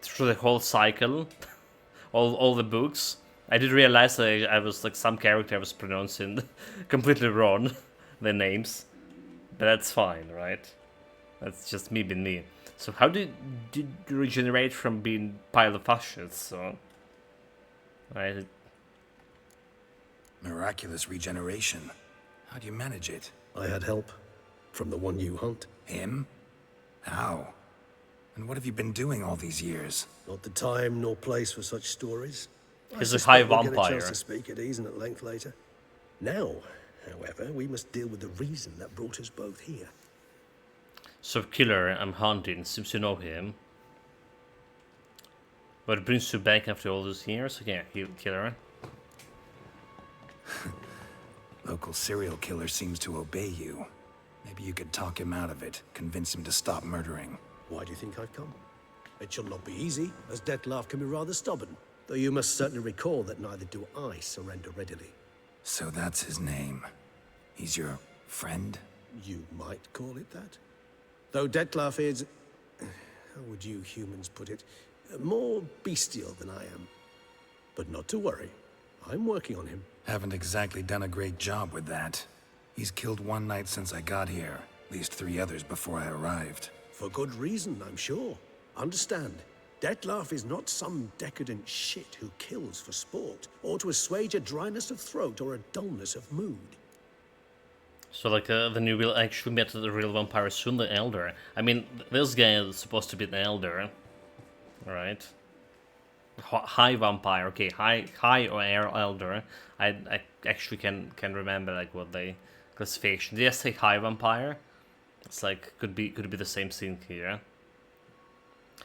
Speaker 1: through the whole cycle, all the books. I did realize that I was like some character I was pronouncing completely wrong, the names, but that's fine, right? That's just me being me. So how did you regenerate from being pile of ashes? So, right?
Speaker 3: Miraculous regeneration. How do you manage it?
Speaker 10: I had help from the one you hunt.
Speaker 3: Him? How? And what have you been doing all these years?
Speaker 10: Not the time nor place for such stories.
Speaker 1: He's a high
Speaker 10: we'll get a
Speaker 1: vampire.
Speaker 10: chance to speak at ease and at length later. Now, however, we must deal with the reason that brought us both here.
Speaker 1: So killer I'm hunting, seems to know him. What brings you back after all those years? Okay, killer.
Speaker 3: Local serial killer seems to obey you. Maybe you could talk him out of it, convince him to stop murdering.
Speaker 10: Why do you think I've come? It shall not be easy, as Dettlaff can be rather stubborn. Though you must certainly recall that neither do I surrender readily.
Speaker 3: So that's his name. He's your friend?
Speaker 10: You might call it that. Though Dettlaff is... how would you humans put it? More bestial than I am. But not to worry. I'm working on him.
Speaker 3: Haven't exactly done a great job with that. He's killed one knight since I got here. At least 3 others before I arrived.
Speaker 10: For good reason, I'm sure. Understand, Dettlaff is not some decadent shit who kills for sport, or to assuage a dryness of throat or a dullness of mood.
Speaker 1: So like the new will actually met the real vampire soon, the elder. I mean, this guy is supposed to be the elder, right? High vampire, okay, high or elder. I actually can remember like what they classification. Did I say high vampire? It's like could be the same thing here.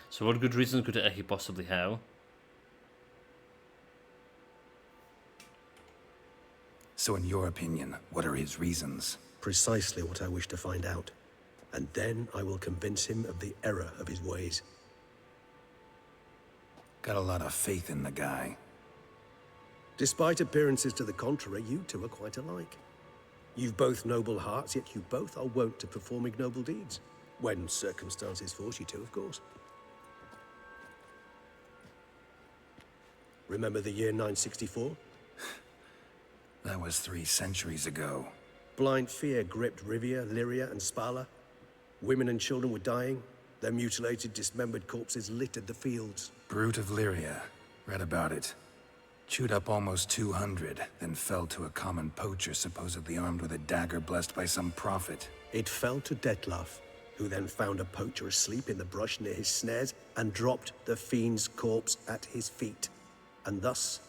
Speaker 1: So what good reason could he possibly have?
Speaker 3: So in your opinion, what are his reasons?
Speaker 10: Precisely what I wish to find out. And then I will convince him of the error of his ways.
Speaker 3: Got a lot of faith in the guy.
Speaker 10: Despite appearances to the contrary, you two are quite alike. You've both noble hearts, yet you both are wont to perform ignoble deeds. When circumstances force you to, of course. Remember the year 964?
Speaker 3: That was 3 centuries ago.
Speaker 10: Blind fear gripped Rivia, Lyria, and Spala. Women and children were dying. Their mutilated, dismembered corpses littered the fields.
Speaker 3: Brute of Lyria. Read about it. Chewed up almost 200, then fell to a common poacher supposedly armed with a dagger blessed by some prophet.
Speaker 10: It fell to Dettlaff, who then found a poacher asleep in the brush near his snares and dropped the fiend's corpse at his feet. And thus,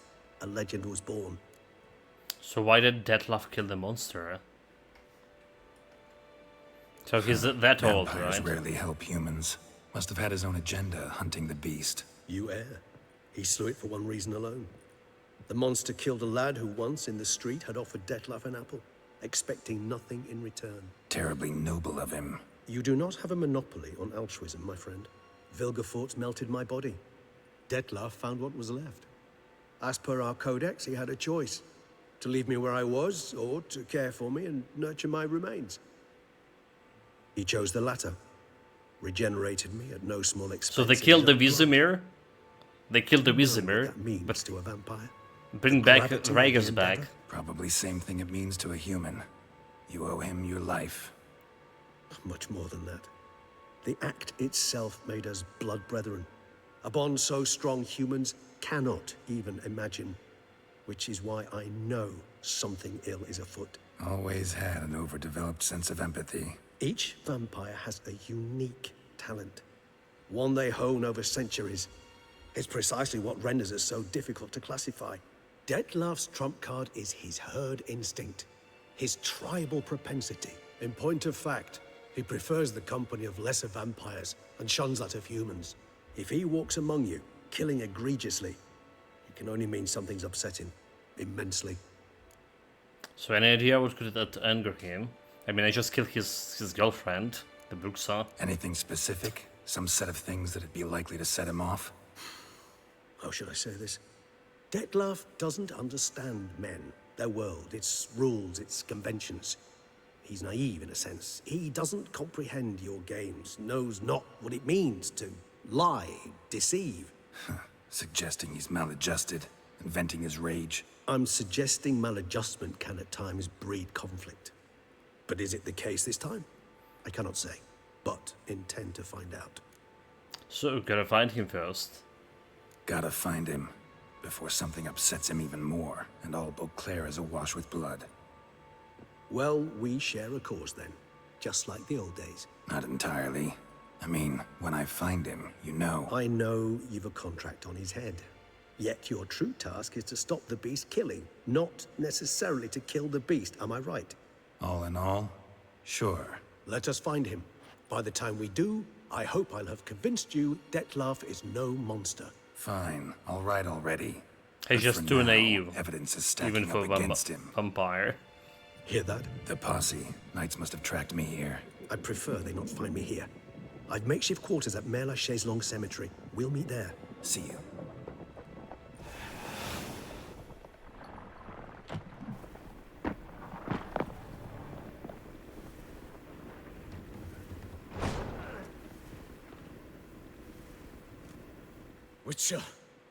Speaker 10: a legend was born.
Speaker 1: So why did Dettlaff kill the monster? So he's that old,
Speaker 3: Vampires
Speaker 1: right?
Speaker 3: rarely help humans. Must have had his own agenda, hunting the beast.
Speaker 10: You err. He slew it for one reason alone. The monster killed a lad who once, in the street, had offered Dettlaff an apple, expecting nothing in return.
Speaker 3: Terribly noble of him.
Speaker 10: You do not have a monopoly on altruism, my friend. Vilgefortz melted my body. Dettlaff found what was left. As per our codex, he had a choice. To leave me where I was, or to care for me and nurture my remains. He chose the latter. Regenerated me at no small expense.
Speaker 1: So they killed the Vizimir? They killed the Vizimir,
Speaker 10: but to a vampire.
Speaker 1: Bring back Rhaegar's back.
Speaker 3: Probably same thing it means to a human. You owe him your life.
Speaker 10: Much more than that. The act itself made us blood brethren. A bond so strong humans cannot even imagine. Which is why I know something ill is afoot.
Speaker 3: Always had an overdeveloped sense of empathy.
Speaker 10: Each vampire has a unique talent. One they hone over centuries. It's precisely what renders us so difficult to classify. Dettlaff's trump card is his herd instinct. His tribal propensity. In point of fact, he prefers the company of lesser vampires and shuns that of humans. If he walks among you, killing egregiously, it can only mean something's upset him. Immensely.
Speaker 1: So any idea what could that anger him? I mean, I just killed his girlfriend, the Bruxa.
Speaker 3: Anything specific? Some set of things that'd be likely to set him off?
Speaker 10: How should I say this? Dettlaff doesn't understand men, their world, its rules, its conventions. He's naive in a sense. He doesn't comprehend your games, knows not what it means to lie, deceive.
Speaker 3: Suggesting he's maladjusted, inventing his rage.
Speaker 10: I'm suggesting maladjustment can at times breed conflict. But is it the case this time? I cannot say, but intend to find out.
Speaker 1: So, gotta find him first.
Speaker 3: Gotta find him, before something upsets him even more, and all Beauclair is awash with blood.
Speaker 10: Well, we share a cause then, just like the old days.
Speaker 3: Not entirely. I mean, when I find him, you know.
Speaker 10: I know you've a contract on his head. Yet your true task is to stop the beast killing, not necessarily to kill the beast, am I right?
Speaker 3: All in all, sure.
Speaker 10: Let us find him. By the time we do, I hope I'll have convinced you Dettlaff is no monster.
Speaker 3: Fine, all right already.
Speaker 1: He's just too naive.
Speaker 3: Evidence is stacking
Speaker 1: even for
Speaker 3: up against him.
Speaker 1: Vampire.
Speaker 10: Hear that?
Speaker 3: The posse. Knights must have tracked me here.
Speaker 10: I prefer they not find me here. I've makeshift quarters at Mère la Chaise-Longue Cemetery. We'll meet there.
Speaker 3: See you.
Speaker 8: Witcher,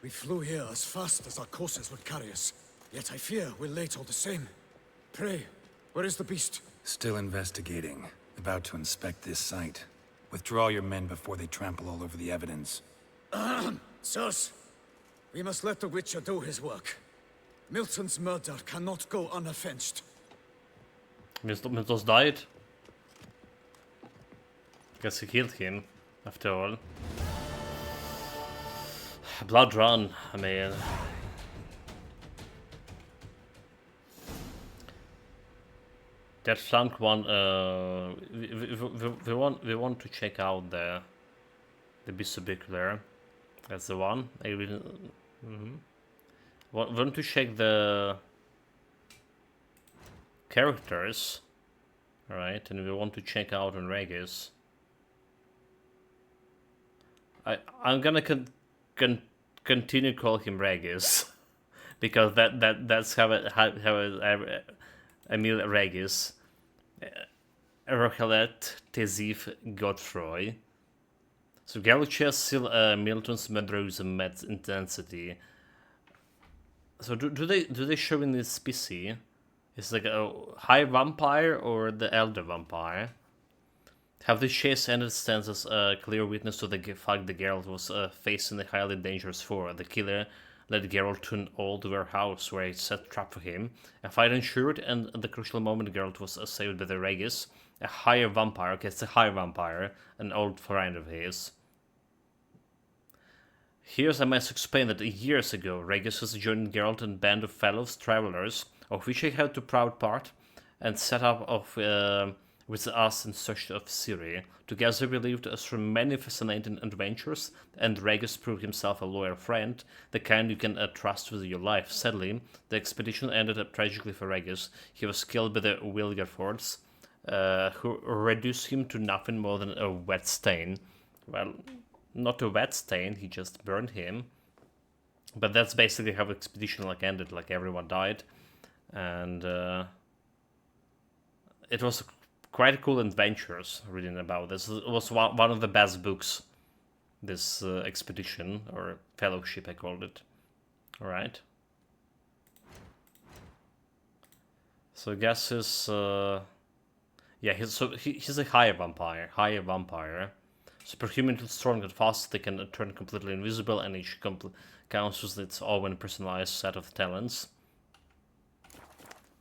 Speaker 8: we flew here as fast as our courses would carry us. Yet I fear we're late all the same. Pray, where is the beast?
Speaker 3: Still investigating. About to inspect this site. Withdraw your men before they trample all over the evidence.
Speaker 8: Sirs, we must let the Witcher do his work. Milton's murder cannot go unavenged.
Speaker 1: Miltos died? Guess he killed him, after all. Blood run, I mean. That flank one, we want to check out the Bisubiculaire. That's the one. I will, want to check the characters. Alright, and we want to check out on Regis. I'm gonna continue call him Regis. Because that's how Emil Regis. Rochelet Tezif Godfroy. So Galucha still Milton's Medrosum met intensity. So do they show in this PC? It's like a high vampire or the elder vampire? Have the chase ended stands as a clear witness to the fact that Geralt was facing a highly dangerous foe. The killer led Geralt to an old warehouse where he set trap for him. A fight ensued, and at the crucial moment Geralt was saved by the Regis, a higher vampire. Okay, it's a higher vampire, an old friend of his. Here's I must explain that years ago Regis was joined Geralt and band of fellow travelers, of which he had to proud part, and set up with us in search of Ciri. Together we lived through many fascinating adventures, and Regis proved himself a loyal friend, the kind you can trust with your life. Sadly, the expedition ended up tragically for Regis. He was killed by the Wilgerfords, who reduced him to nothing more than a wet stain. Well, not a wet stain, he just burned him. But that's basically how the expedition ended, everyone died. And it was quite cool adventures reading about this. It was one of the best books, this expedition, or fellowship I called it. Alright. So I guess his... yeah, he's a higher vampire. Superhumanly strong and fast, they can turn completely invisible, and each counts with its own personalized set of talents.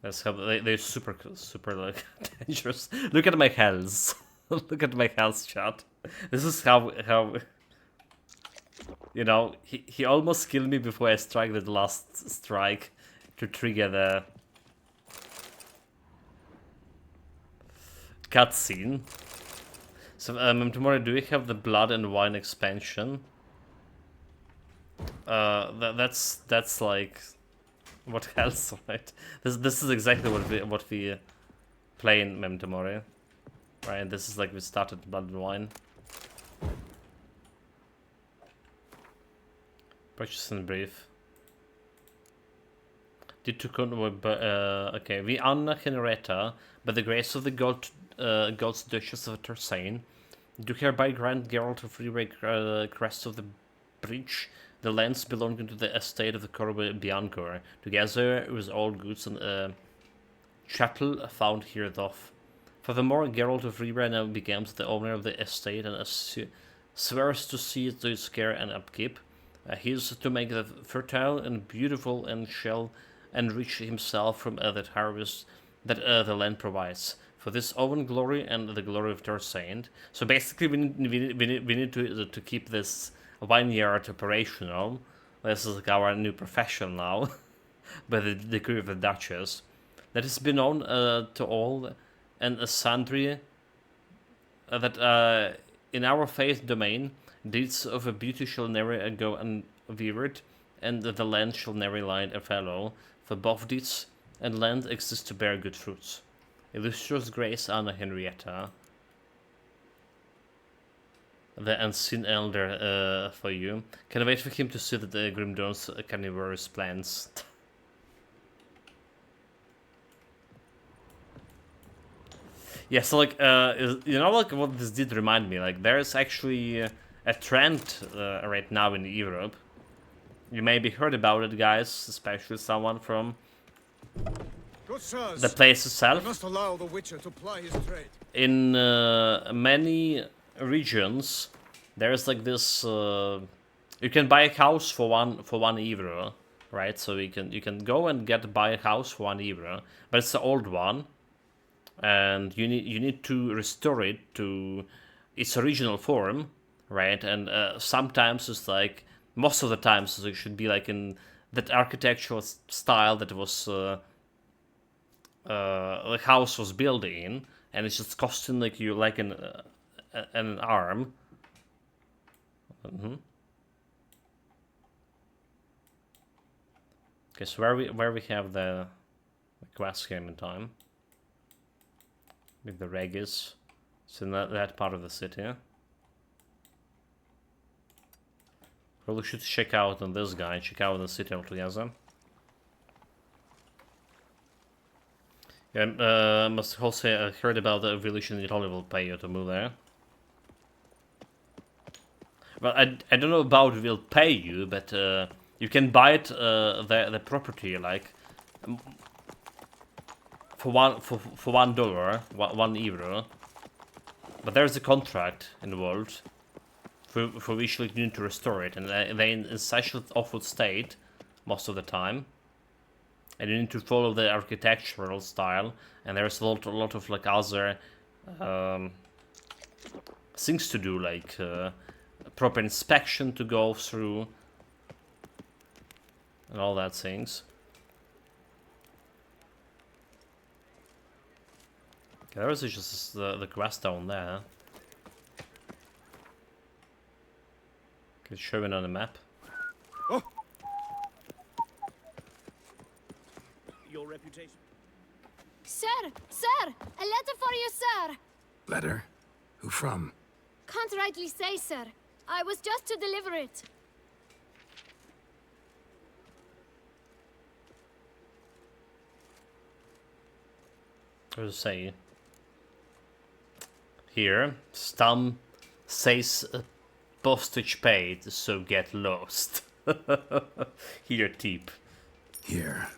Speaker 1: That's how they're super dangerous. Look at my health. Look at my health, chat. This is how you know, he almost killed me before I strike the last strike to trigger the cutscene. So tomorrow, do we have the Blood and Wine expansion? That's like what else, right? This is exactly what we play in Memento Mori, right? This is like we started Blood and Wine. Purchase and brief. Did to okay, we Anna Henrietta, by the grace of the God's Duchess of Tersain, do hereby grant Geralt of Rivia crest of the bridge, the lands belonging to the estate of the Corbe Bianco, together with all goods and chattel found hereof. Furthermore, Geralt of Rivia now becomes the owner of the estate and swears to see it to its care and upkeep. He is to make it fertile and beautiful and shall enrich himself from that harvest that the land provides. For this own glory and the glory of Tersain. So basically, we need to keep this vineyard operational. This is like our new profession now, by the decree of the Duchess. Let it be known to all and sundry that in our faith domain, deeds of a beauty shall never go unwearied, and the land shall never lie a fallow. For both deeds and land exist to bear good fruits. Illustrious Grace Anna Henrietta, the unseen elder for you. Can wait for him to see that the Grim Dawn's carnivorous plans. Yeah, so like, you know, like what this did remind me, like there's actually a trend right now in Europe. You maybe heard about it, guys, especially someone from the place itself.
Speaker 12: Must allow the Witcher to ply his trade.
Speaker 1: In many regions, there's like this. You can buy a house for one euro, right? So you can go and buy a house for €1, but it's an old one, and you need to restore it to its original form, right? And sometimes it's like, most of the times it should be like in that architectural style that was the house was built in, and it's just costing like you like an arm. Okay, so where we have the quest game in time. With the Regis. It's in that part of the city. Probably should check out on this guy, check out the city altogether. Yeah, must also heard about the evolution it only will pay you to move there. Well, I don't know about will pay you, but you can buy it the property like for $1, €1. But there's a contract involved for which you need to restore it, and they in such an awful state most of the time, and you need to follow the architectural style, and there's a lot of like other things to do, like proper inspection to go through and all that things. Okay, there is just the quest down there. It's showing on the map.
Speaker 10: Oh. Your reputation.
Speaker 2: Sir! Sir! A letter for you, sir!
Speaker 3: Letter? Who from?
Speaker 2: Can't rightly say, sir. I was just to deliver it.
Speaker 1: What does it say? Here, Stam says postage paid, so get lost. Here, tip.
Speaker 3: Here.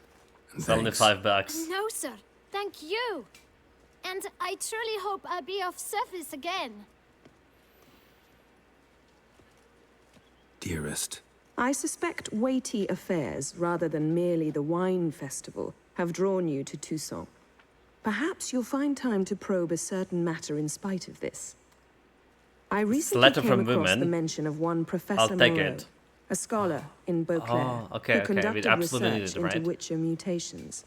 Speaker 1: It's only $5.
Speaker 2: No, sir. Thank you. And I truly hope I'll be of service again.
Speaker 3: Dearest.
Speaker 9: I suspect weighty affairs, rather than merely the wine festival, have drawn you to Toussaint. Perhaps you'll find time to probe a certain matter in spite of this. I recently came across the mention of one Professor Moreau, a scholar in Beauclair, who conducted research into Witcher mutations.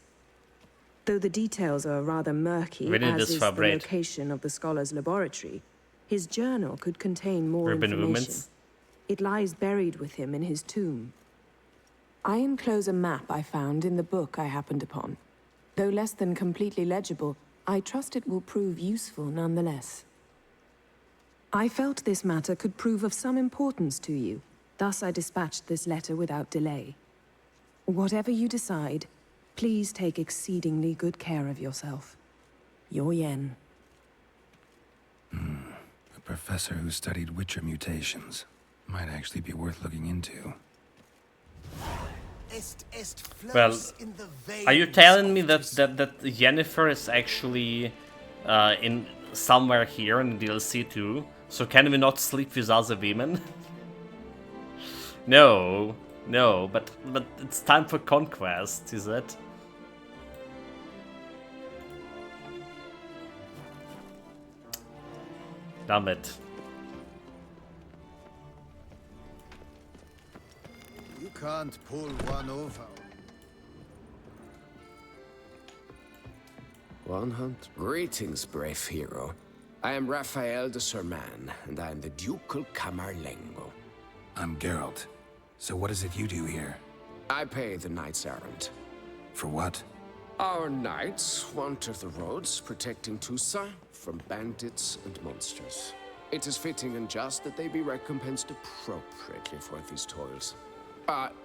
Speaker 9: Though the details are rather murky, as is the location of the scholar's laboratory, his journal could contain more information. It lies buried with him in his tomb. I enclose a map I found in the book I happened upon. Though less than completely legible, I trust it will prove useful nonetheless. I felt this matter could prove of some importance to you, thus I dispatched this letter without delay. Whatever you decide, please take exceedingly good care of yourself. Your Yen.
Speaker 3: A professor who studied Witcher mutations. Might actually be worth looking into.
Speaker 1: Well, are you telling me that Yennefer is actually in somewhere here in the DLC too? So can we not sleep with other women? No, but it's time for conquest, is it? Damn it.
Speaker 14: You can't pull one over.
Speaker 13: One hunt. Greetings, brave hero. I am Raphael de Serman, and I am the Ducal Camarlengo.
Speaker 3: I'm Geralt. So what is it you do here?
Speaker 13: I pay the knights errant.
Speaker 3: For what?
Speaker 13: Our knights wander the roads, protecting Toussaint from bandits and monsters. It is fitting and just that they be recompensed appropriately for these toils.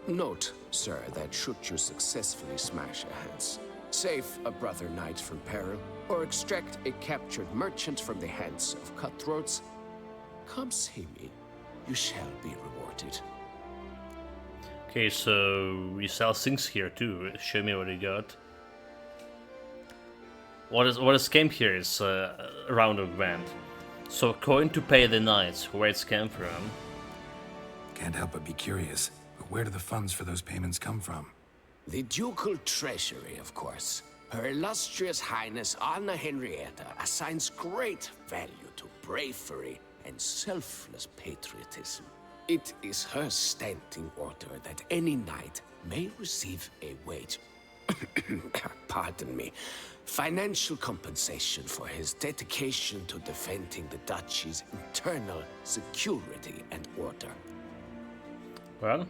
Speaker 13: Note, sir, that should you successfully smash a Hans, save a brother knight from peril, or extract a captured merchant from the hands of cutthroats, come see me. You shall be rewarded.
Speaker 1: Okay, so we sell things here too. Show me what you got. What is came here is around a grand. So coin to pay the knights. Where it came from?
Speaker 3: Can't help but be curious. But where do the funds for those payments come from?
Speaker 13: The ducal treasury, of course. Her illustrious highness Anna Henrietta assigns great value to bravery and selfless patriotism. It is her standing order that any knight may receive a wage, pardon me, financial compensation for his dedication to defending the duchy's internal security and order.
Speaker 1: Well,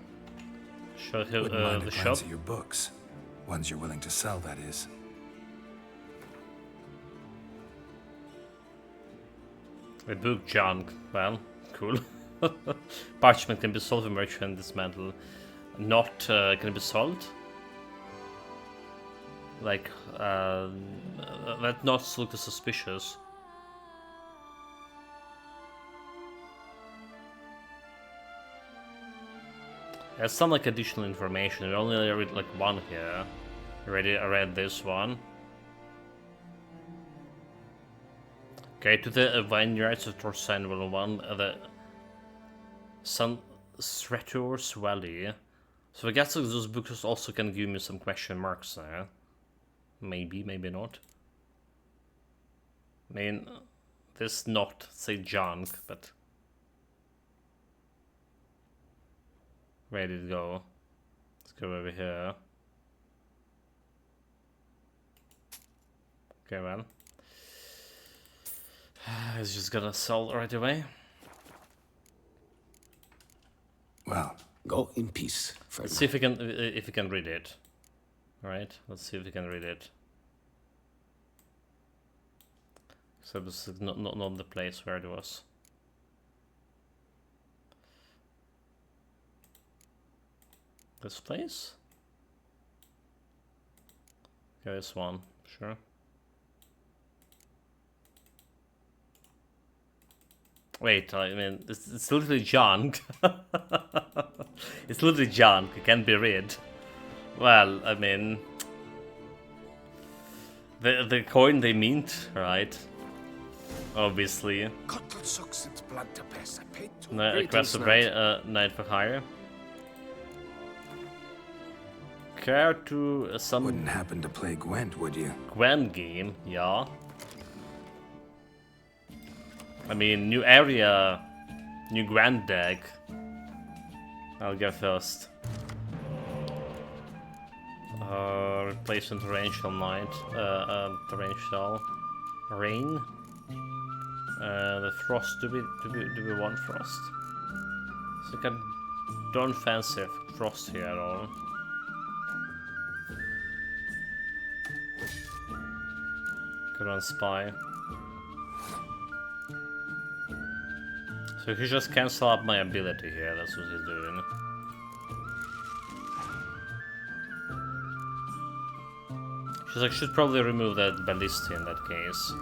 Speaker 1: show him the shop.
Speaker 3: Your books, ones you're willing to sell, that is.
Speaker 1: A book junk. Well, cool. Parchment can be sold, merchant dismantle. Not can be sold. Like that not look suspicious. There's some like additional information. I only read like one here. I read this one. Okay, to the vineyards of Torsen will one the Sun Strator's Valley. So I guess like, those books also can give me some question marks there. Maybe, maybe not. I mean, this not say junk, but where did it go? Let's go over here. Okay, well. It's just gonna sell right away.
Speaker 3: Well,
Speaker 13: go in peace.
Speaker 1: Let's see if we can read it. All right, let's see if we can read it. So this is not the place where it was. This place? Okay, this one, sure. Wait, I mean, it's literally junk. It's literally junk, it can't be read. Well, I mean... The coin they mint, right? Obviously. No, request a knight for hire. Care to some...
Speaker 3: Wouldn't happen to play Gwent, would you?
Speaker 1: Gwent game, yeah. I mean, new area, new Gwent deck. I'll go first. Replacement torrential knight, torrential rain. The frost. Do we want frost? So I don't fancy frost here at all. Could run spy. So he just cancel out my ability here. That's what he's doing. She's like, should probably remove that ballista in that case.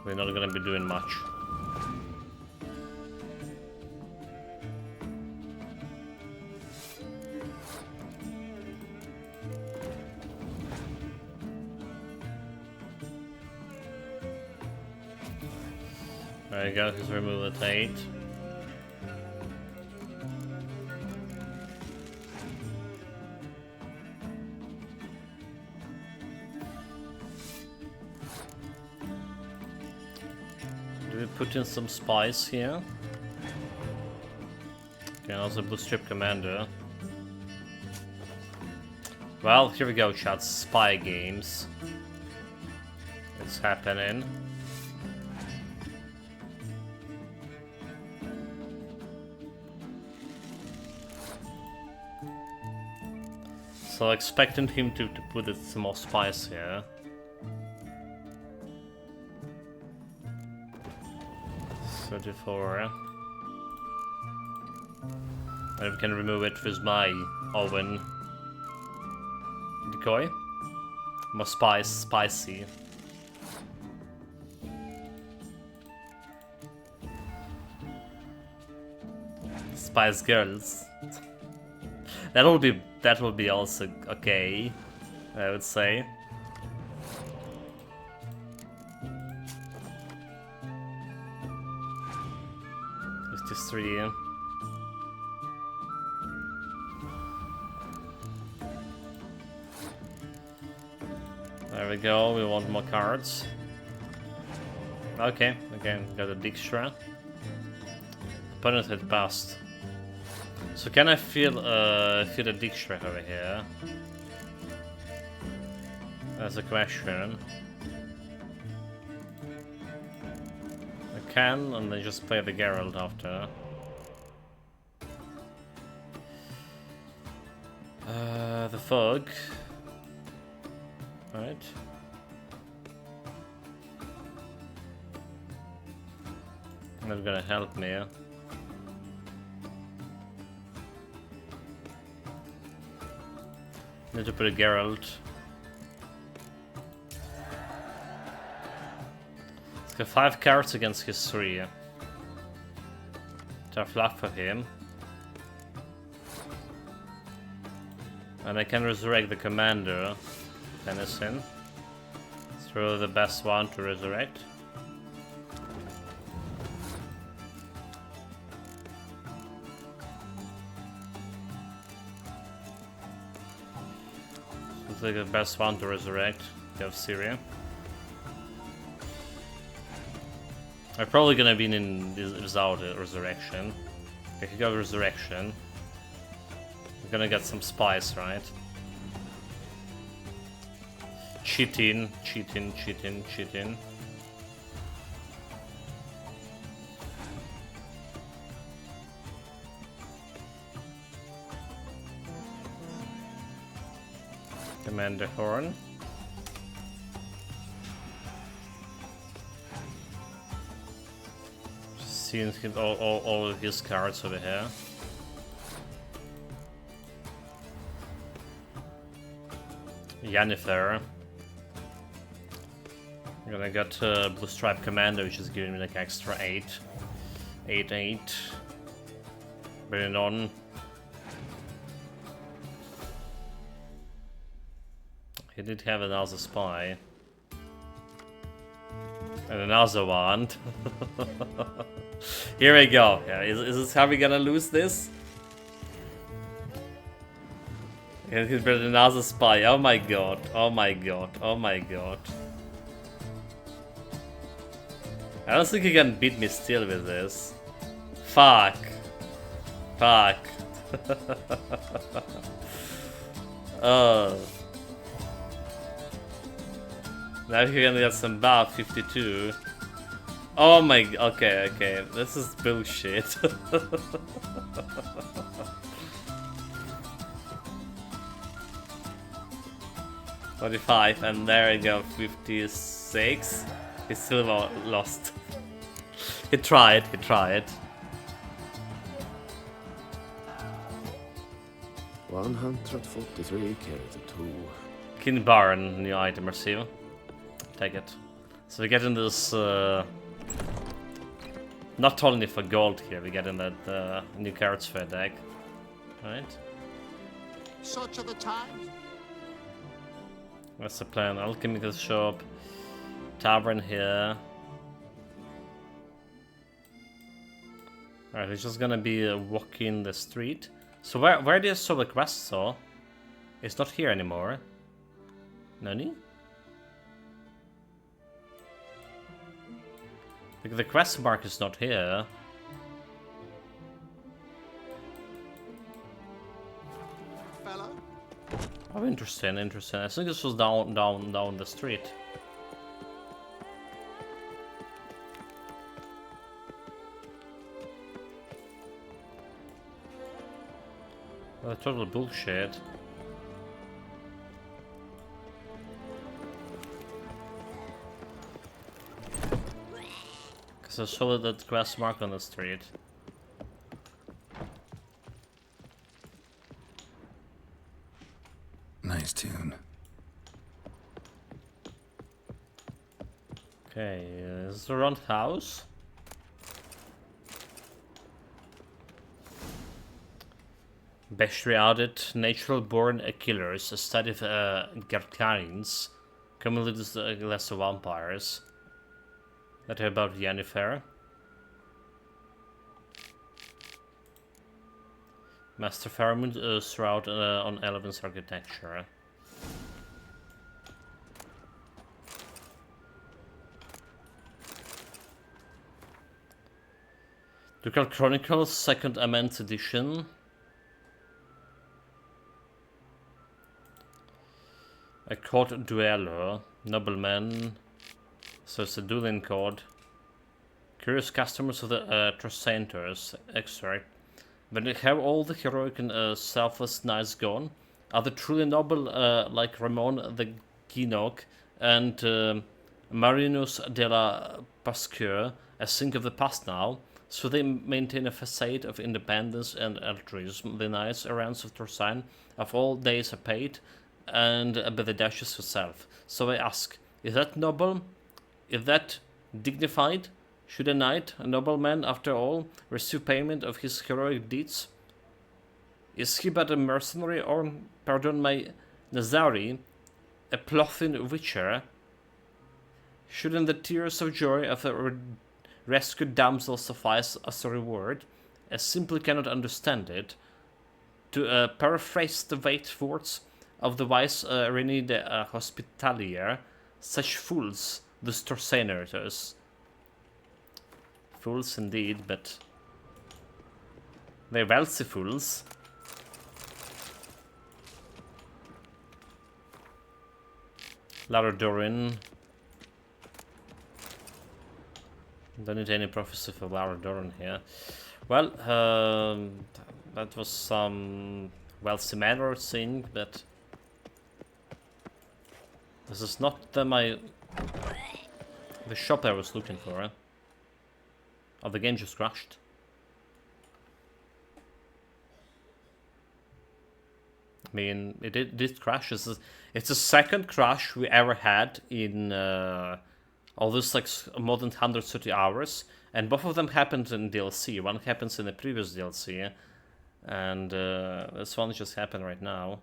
Speaker 1: We're not gonna be doing much. There you go, he's removed at 8. Do we put in some spies here? Okay, also bootstrap commander. Well, here we go, chat. Spy games. It's happening. So expecting him to put some more spice here. $34. And we can remove it with my oven decoy. More spicy. Spice Girls. That will be also okay, I would say. Just 3. There we go, we want more cards. Okay, got a Dijkstra. Opponent had passed. So can I feel the Dijkstra over here? That's a question. I can, and then just play the Geralt after. The Fog. Right. Not gonna help me. Need to put a Geralt. He's got 5 cards against his 3. Tough luck for him. And I can resurrect the commander, Tennyson. It's really the best one to resurrect. It's like the best one to resurrect. You have Syria. I'm probably gonna be in without a resurrection. If you got resurrection, we're gonna get some spice, right? Cheating, cheating, cheating, cheating. Commander Horn. Seeing all of his cards over here. Yennefer. I'm gonna get Blue Stripe Commander, which is giving me like extra 8. 8. Bring it on. He did have another spy. And another one. Here we go. Yeah, is this how we're gonna lose this? And he's brought another spy. Oh my god. Oh my god. Oh my god. I don't think he can beat me still with this. Fuck. Fuck. Oh. Now he can get some buff, 52. Oh my, okay, this is bullshit. 45, and there we go, 56. He still lost. He tried.
Speaker 13: 143 carries a 2.
Speaker 1: Kin Baron, new item receive. Take it. So we get in this, not only for gold here, we get in that new cards fair deck. Right?
Speaker 14: Such are the times.
Speaker 1: What's the plan? Alchemical shop, tavern here. Alright, he's just gonna be walking the street. So where do you saw the quest saw? It's not here anymore. Nani? The quest mark is not here.
Speaker 14: Fellow?
Speaker 1: Oh, interesting. I think this was down the street. Well, total bullshit. Because I saw that grass mark on the street.
Speaker 3: Nice tune.
Speaker 1: Okay, is this a round house? Bestiary audit, natural born killers, a study of Garcanians, commonly lesser vampires. That about Yennefer. Master Faramund throughout on Eleven's architecture. Ducal Chronicles, 2nd Amends edition. A court dueller, nobleman. So it's a dueling code. Curious customers of the Tracenters, extract. When they have all the heroic and selfless knights gone, are the truly noble like Ramon the Guinoc and Marinus de la Pascure a thing of the past now, so they maintain a facade of independence and altruism. The knights errants of Torsine of all days are paid, and by the Duchess herself. So I ask, is that noble? Is that dignified? Should a knight, a nobleman after all, receive payment of his heroic deeds? Is he but a mercenary, or, pardon my Nazari, a plotting witcher? Shouldn't the tears of joy of a rescued damsel suffice as a reward? I simply cannot understand it. To paraphrase the vague words of the wise René de Hospitalier, such fools, the Torsenators. Fools indeed, but they're wealthy fools. Lara Dorin. Don't need any prophecy for Lara Dorin here. Well, that was some wealthy manor thing, but this is not the shop I was looking for. Eh? Oh, the game just crashed. I mean, it did crash. It's the second crash we ever had in all this, like, more than 130 hours. And both of them happened in DLC. One happens in the previous DLC. And this one just happened right now.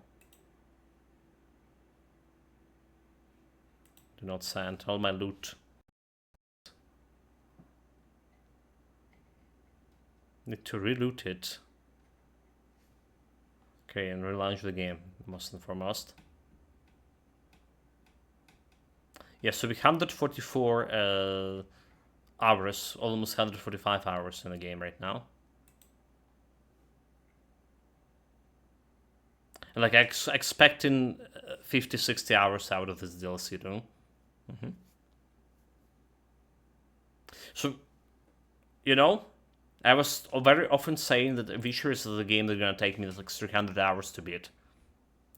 Speaker 1: Do not send all my loot. Need to reloot it. Okay, and relaunch the game, most and foremost. Yeah, so we 144 hours, almost 145 hours in the game right now. And like expecting 50-60 hours out of this DLC though. So, you know, I was very often saying that Witcher is the game that's gonna take me like 300 hours to beat.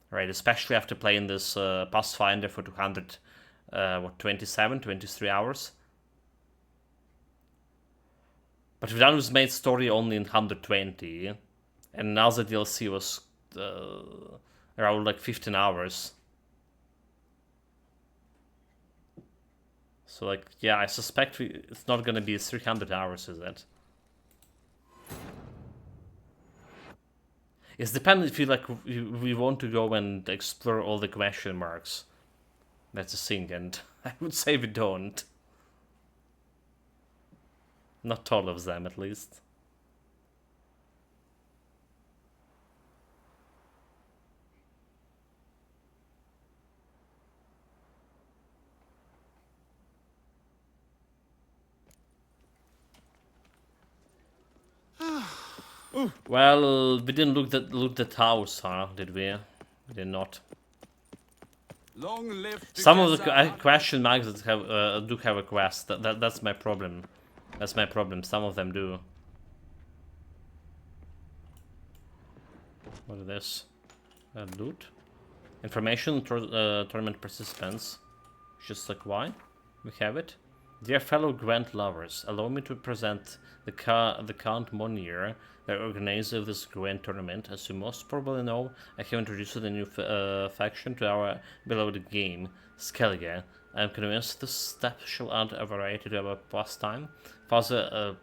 Speaker 1: Right, especially after playing this Pathfinder for 23 hours. But we've done this main story only in 120, and now the DLC was around like 15 hours. So like, yeah, I suspect it's not gonna be 300 hours, is it? It's dependent if you like we want to go and explore all the question marks. That's a thing, and I would say we don't. Not all of them, at least. Well, we didn't loot the house, huh? Did we? We did not.
Speaker 22: Long live
Speaker 1: Some of the question marks that have do have a quest. That's my problem. That's my problem. Some of them do. What is this? Loot. Information tournament participants. Just like why? We have it. Dear fellow Gwent lovers, allow me to present the Count Monier, the organizer of this Gwent tournament. As you most probably know, I have introduced a new faction to our beloved game, Skellige. I am convinced this step shall add a variety to our pastime, further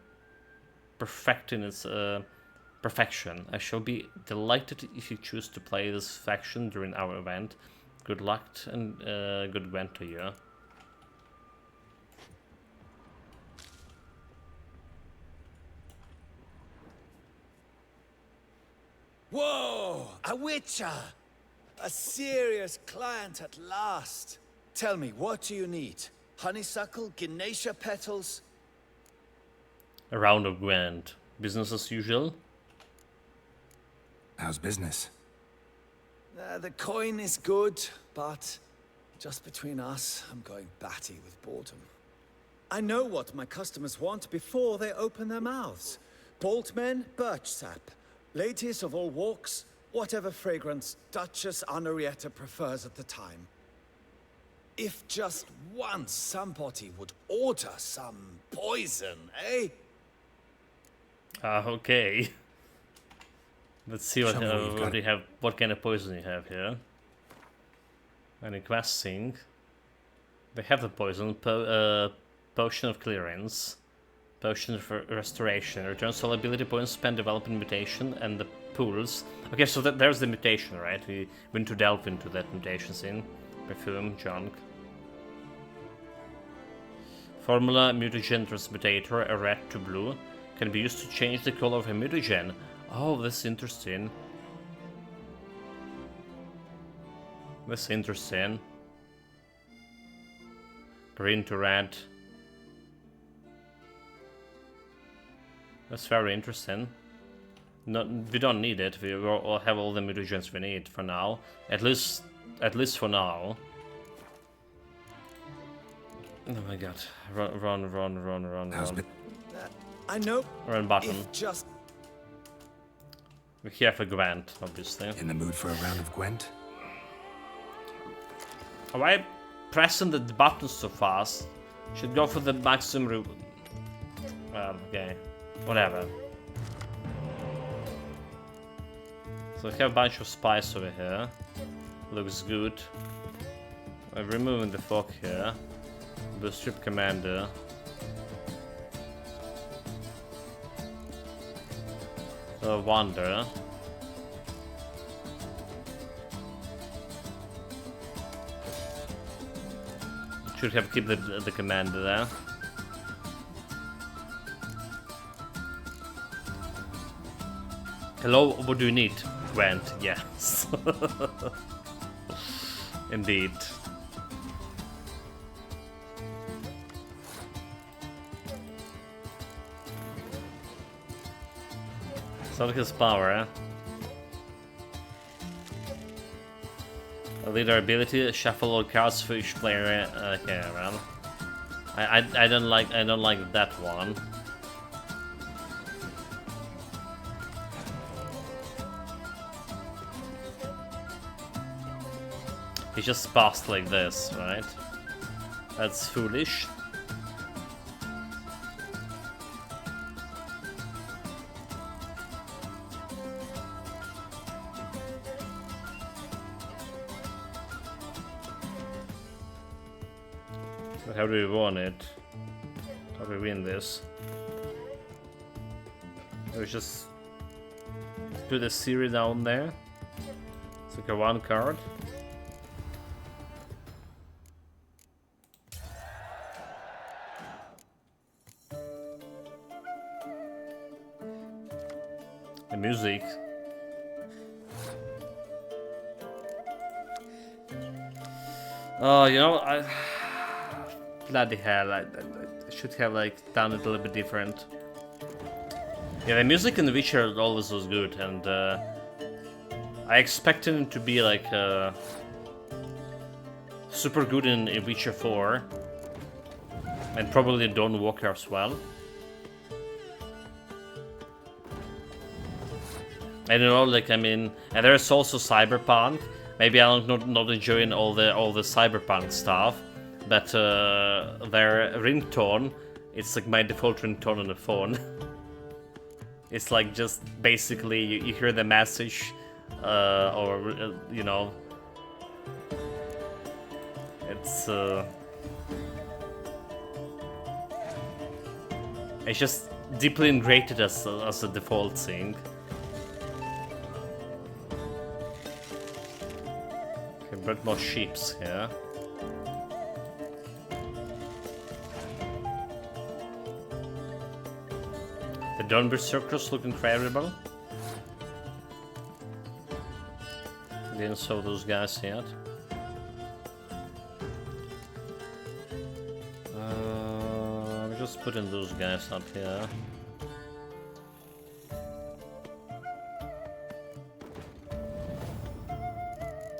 Speaker 1: perfecting its perfection. I shall be delighted if you choose to play this faction during our event. Good luck and good Gwent to you.
Speaker 7: Whoa! A witcher! A serious client at last. Tell me, what do you need? Honeysuckle, Ginacia petals?
Speaker 1: A round of Gwent. Business as usual?
Speaker 3: How's business?
Speaker 7: The coin is good, but just between us, I'm going batty with boredom. I know what my customers want before they open their mouths. Boltmen, birch sap. Ladies of all walks, whatever fragrance Duchess Anarietta prefers at the time. If just once somebody would order some poison, eh?
Speaker 1: Okay. Let's see what you have. What kind of poison you have here? Any questing? They have the poison. Potion of clearance, potion of restoration, return solubility points, spend development mutation, and the pools. Okay, so there's the mutation, right? We went to delve into that mutation scene. Perfume, junk. Formula mutagen transmutator, a red to blue, can be used to change the color of a mutagen. Oh, that's interesting. That's interesting. Green to red. That's very interesting. No, we don't need it. We all have all the mutagens we need for now. At least for now. Oh my god! Run!
Speaker 7: I know.
Speaker 1: Run button.
Speaker 7: Just.
Speaker 1: We're here for Gwent, obviously.
Speaker 3: In the mood for a round of Gwent?
Speaker 1: Why pressing the buttons so fast? Should go for the maximum. Okay. Whatever. So we have a bunch of spice over here. Looks good. I'm removing the fog here. The strip commander. Wander. Should have keep the commander there. Hello, what do you need? Gwent, yes. Indeed. Celtic's power, eh? A leader ability, shuffle all cards for each player. Okay, well, I don't like that one. He just passed like this, right? That's foolish. But how do we win it? How do we win this? We just put a Siri down there. It's like a one card. The music. Oh, you know, bloody hell, I should have like done it a little bit different. Yeah, the music in The Witcher always was good, and I expected it to be like super good in Witcher 4, and probably Dawn Walker as well. I don't know, like, I mean, and there's also Cyberpunk. Maybe I'm not enjoying all the Cyberpunk stuff, but their ringtone, it's like my default ringtone on the phone. It's like just basically you hear the message, or you know, it's just deeply integrated as a default thing. But more sheeps here. The Dawn Berserkers look incredible. Didn't saw those guys yet. We're just putting those guys up here.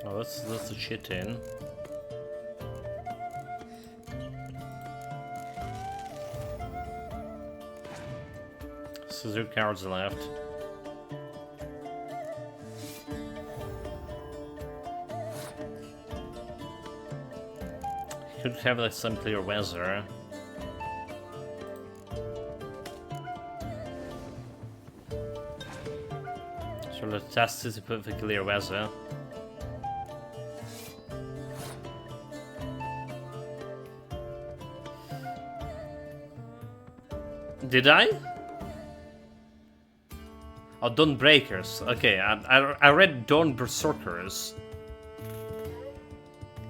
Speaker 1: Oh, that's a shit in. Scissor cards left. Could have like some clear weather. So let's test this with clear weather. Did I? Oh, Dawn Breakers. Okay, I read Dawn Berserkers.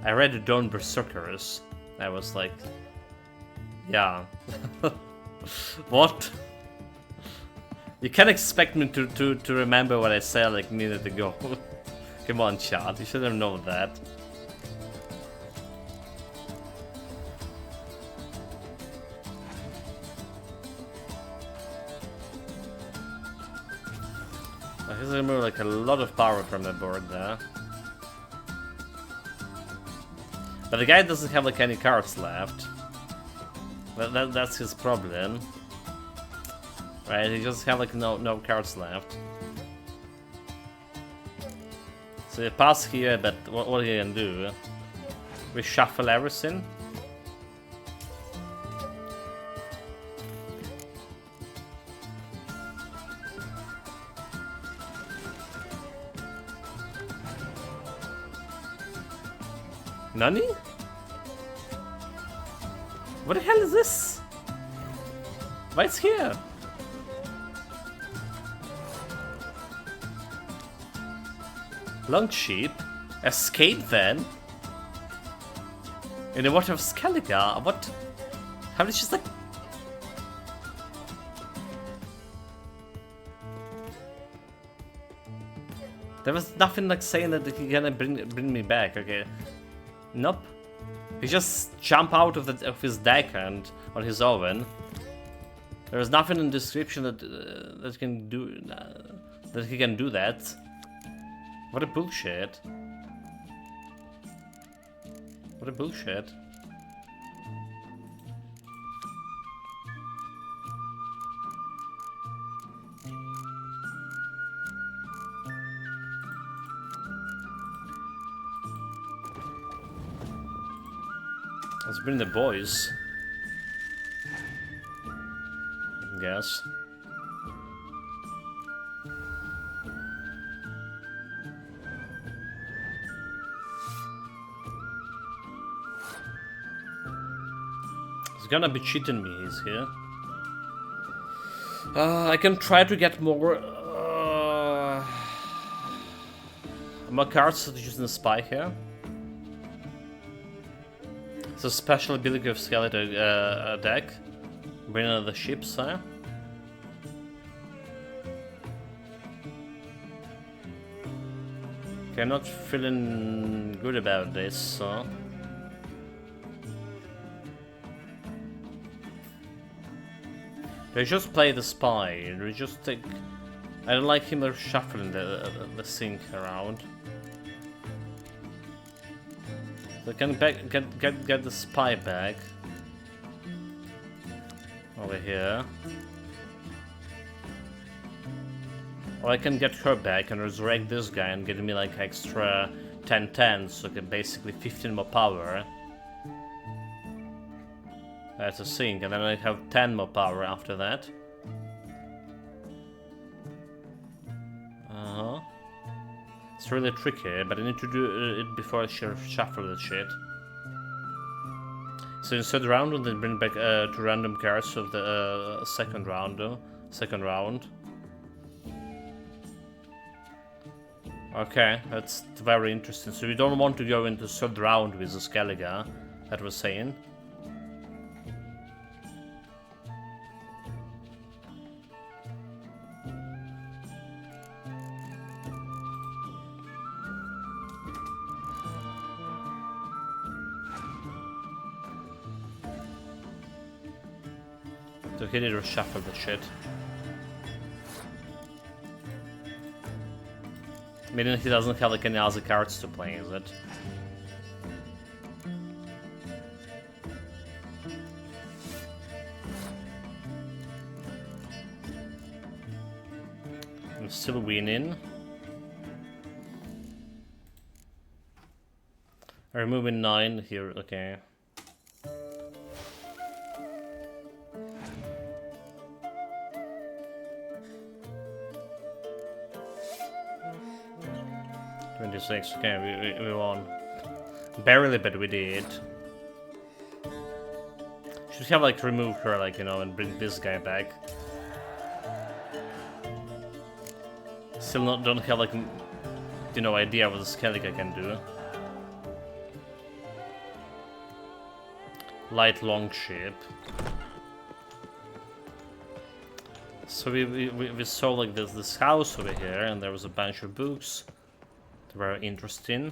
Speaker 1: I read Dawn Berserkers. I was like, yeah. What? You can't expect me to remember what I said like a minute ago. Come on, chat. You should have known that. I guess I remember like a lot of power from the board there. But the guy doesn't have like any cards left. That's his problem. Right, he just have like no cards left. So you pass here, but what are you gonna do? Reshuffle everything? Nani? What the hell is this? Why it's here? Longsheep? Escape then? In the water of Skellige? What? How did she just like... There was nothing like saying that he gonna bring me back, okay? Nope. He just jump out of his deck and on his own. There is nothing in the description that that can do that he can do that. What a bullshit. What a bullshit. Let's bring the boys. I guess. He's gonna be cheating me, he's here. I can try to get more cards using the spy here. It's a special ability of Skeleton deck. Bring another ships, huh? Okay, I'm not feeling good about this, so... They just play the spy. They just take... I don't like him shuffling the sink around. So I can get the spy back. Over here. Or I can get her back and resurrect this guy and get me like extra 10/10, so I get basically 15 more power. That's a sink, and then I have 10 more power after that. It's really tricky, but I need to do it before I shuffle the shit. So instead round, and then bring back 2 random cards of the second round. Okay, that's very interesting. So we don't want to go into third round with the Skellige, that was saying. So he need to shuffle the shit. Meaning he doesn't have like any other cards to play, is it? I'm still winning. I'm removing 9 here, okay. 26. Okay, we won. Barely, but we did. Should have like removed her, like, you know, and bring this guy back. Still don't have like, you know, idea what the Skellige can do. Light longship. So we saw like this house over here, and there was a bunch of books that were interesting.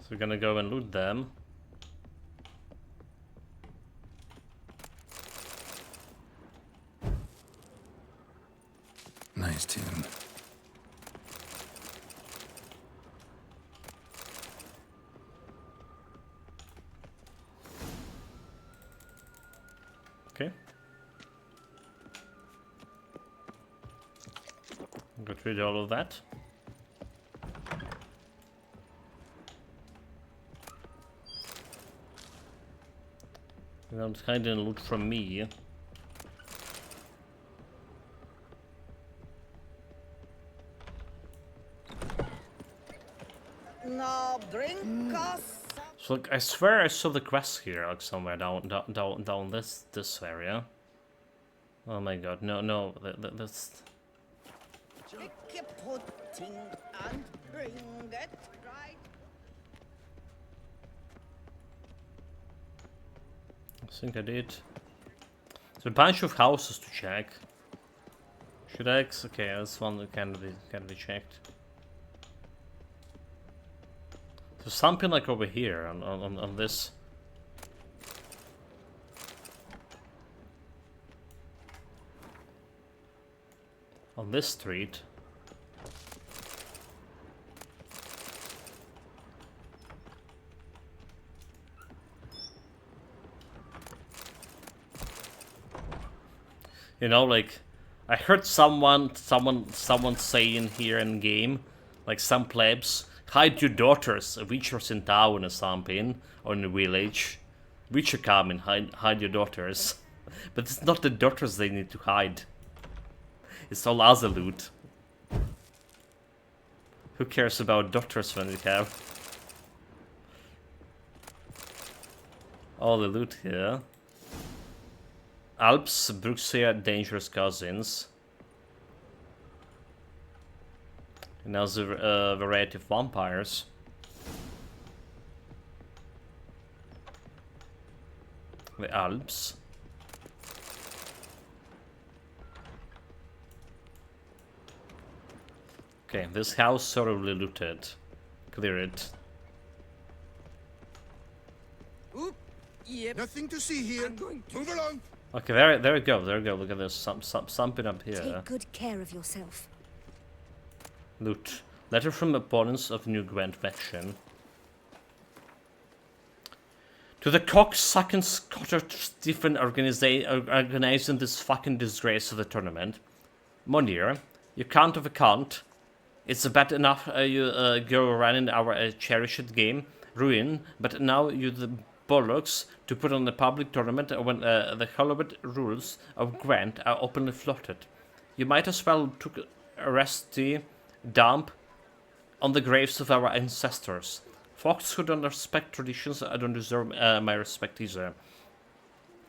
Speaker 1: So we're gonna go and loot them.
Speaker 3: Nice tune.
Speaker 1: Okay. Got rid of all of that. You don't hide and loot from me.
Speaker 21: Now drink us.
Speaker 1: So like, I swear I saw the quest here, like somewhere down this area. Oh my god, no, that's.
Speaker 21: Pick your pudding and bring it right.
Speaker 1: I think I did. There's a bunch of houses to check. Should I? Okay, this one that can be checked. There's something like over here on this. On this street. You know, like, I heard someone saying here in game, like some plebs, hide your daughters, witchers in town or something, or in the village. Witcher come and hide your daughters. But it's not the daughters they need to hide. It's all other loot. Who cares about daughters when we have all the loot here? Alps, Bruxia, dangerous cousins. Another variety of vampires. The Alps. Okay, this house thoroughly looted. Clear it.
Speaker 14: Oop, yep. Nothing to see here. Move along.
Speaker 1: Okay, there we go. Look at this. Something up here.
Speaker 16: Take good care of yourself.
Speaker 1: Loot. Letter from opponents of New Gwent faction. To the cocksucking Scottish Stephen organizing this fucking disgrace of the tournament. Monir, you can't of a cunt. It's bad enough you go running our cherished game, Ruin, but now you the bollocks to put on the public tournament when the hallowed rules of Gwent are openly flouted. You might as well took a rusty dump on the graves of our ancestors. Folks who don't respect traditions don't deserve my respect either.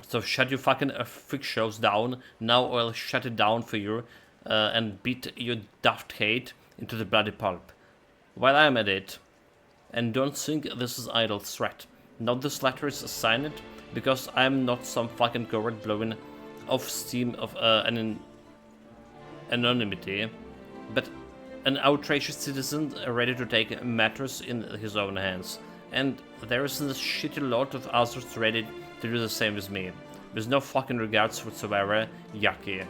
Speaker 1: So shut your fucking freak shows down now, or I'll shut it down for you and beat your daft hate into the bloody pulp. While I'm at it, and don't think this is idle threat. Not this letter is signed because I'm not some fucking coward blowing off steam of anonymity, but an outrageous citizen ready to take matters in his own hands. And there is a shitty lot of others ready to do the same as me. With no fucking regards whatsoever, Yaki.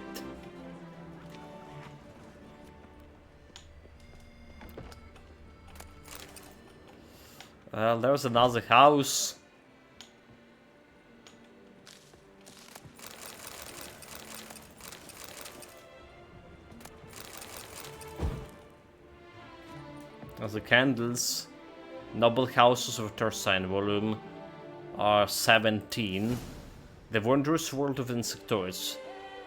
Speaker 1: Well, there's another house. There's the candles. Noble houses of Tersign volume are 17. The Wondrous World of Insectoids,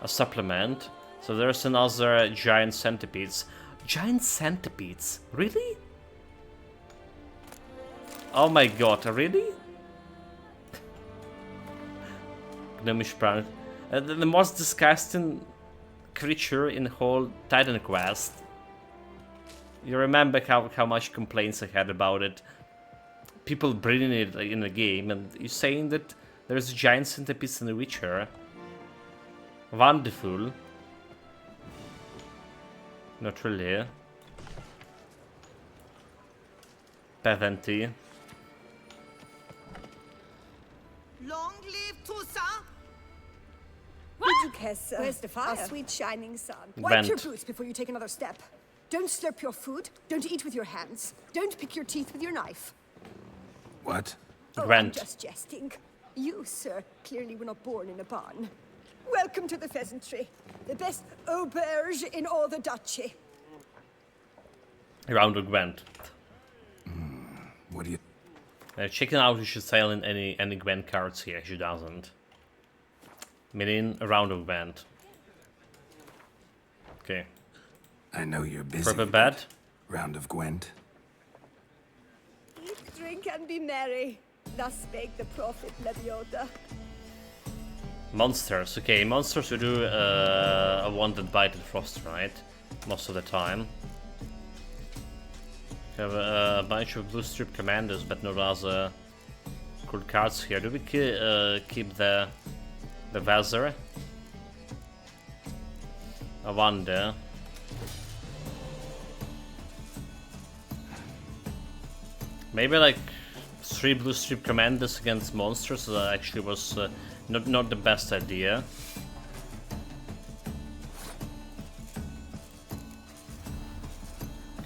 Speaker 1: a supplement. So there's another giant centipedes. Giant centipedes. Really? Oh my god, really? Gnomish brown. The most disgusting creature in the whole Titan Quest. You remember how much complaints I had about it. People bringing it in the game, and you're saying that there's a giant centipede in The Witcher. Wonderful. Not really. Peventy.
Speaker 16: Long live Toussaint! Where's the fire? Our sweet shining sun.
Speaker 4: Wipe your boots before you take another step. Don't slurp your food. Don't eat with your hands. Don't pick your teeth with your knife.
Speaker 3: What?
Speaker 4: Oh, I'm just jesting. You, sir, clearly were not born in a barn. Welcome to the pheasantry. The best auberge in all the duchy.
Speaker 1: Round of Gwent.
Speaker 3: What do you...
Speaker 1: Checking out, you should sell in any Gwent cards here. She doesn't. Meaning a round of Gwent. Okay.
Speaker 3: I know you're busy.
Speaker 1: Proper bed.
Speaker 3: Round of Gwent.
Speaker 4: Eat, drink, and be merry. Thus spake the prophet Lebioda.
Speaker 1: Monsters. Okay, monsters we do a wanted Bited Frost, right? Most of the time. We have a bunch of blue strip commanders, but no other cool cards here. Do we keep the Vezir? I wonder. Maybe like 3 blue strip commanders against monsters. That actually was not the best idea.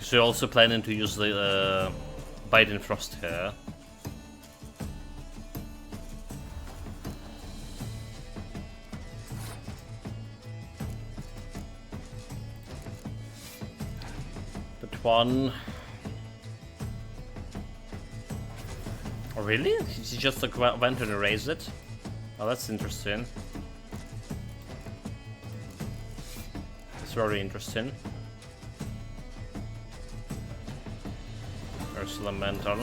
Speaker 1: So you're also planning to use the Biden Frost here. But one. Oh really? He just like went and erased it? Oh, that's interesting. It's very interesting. Ursula Mental.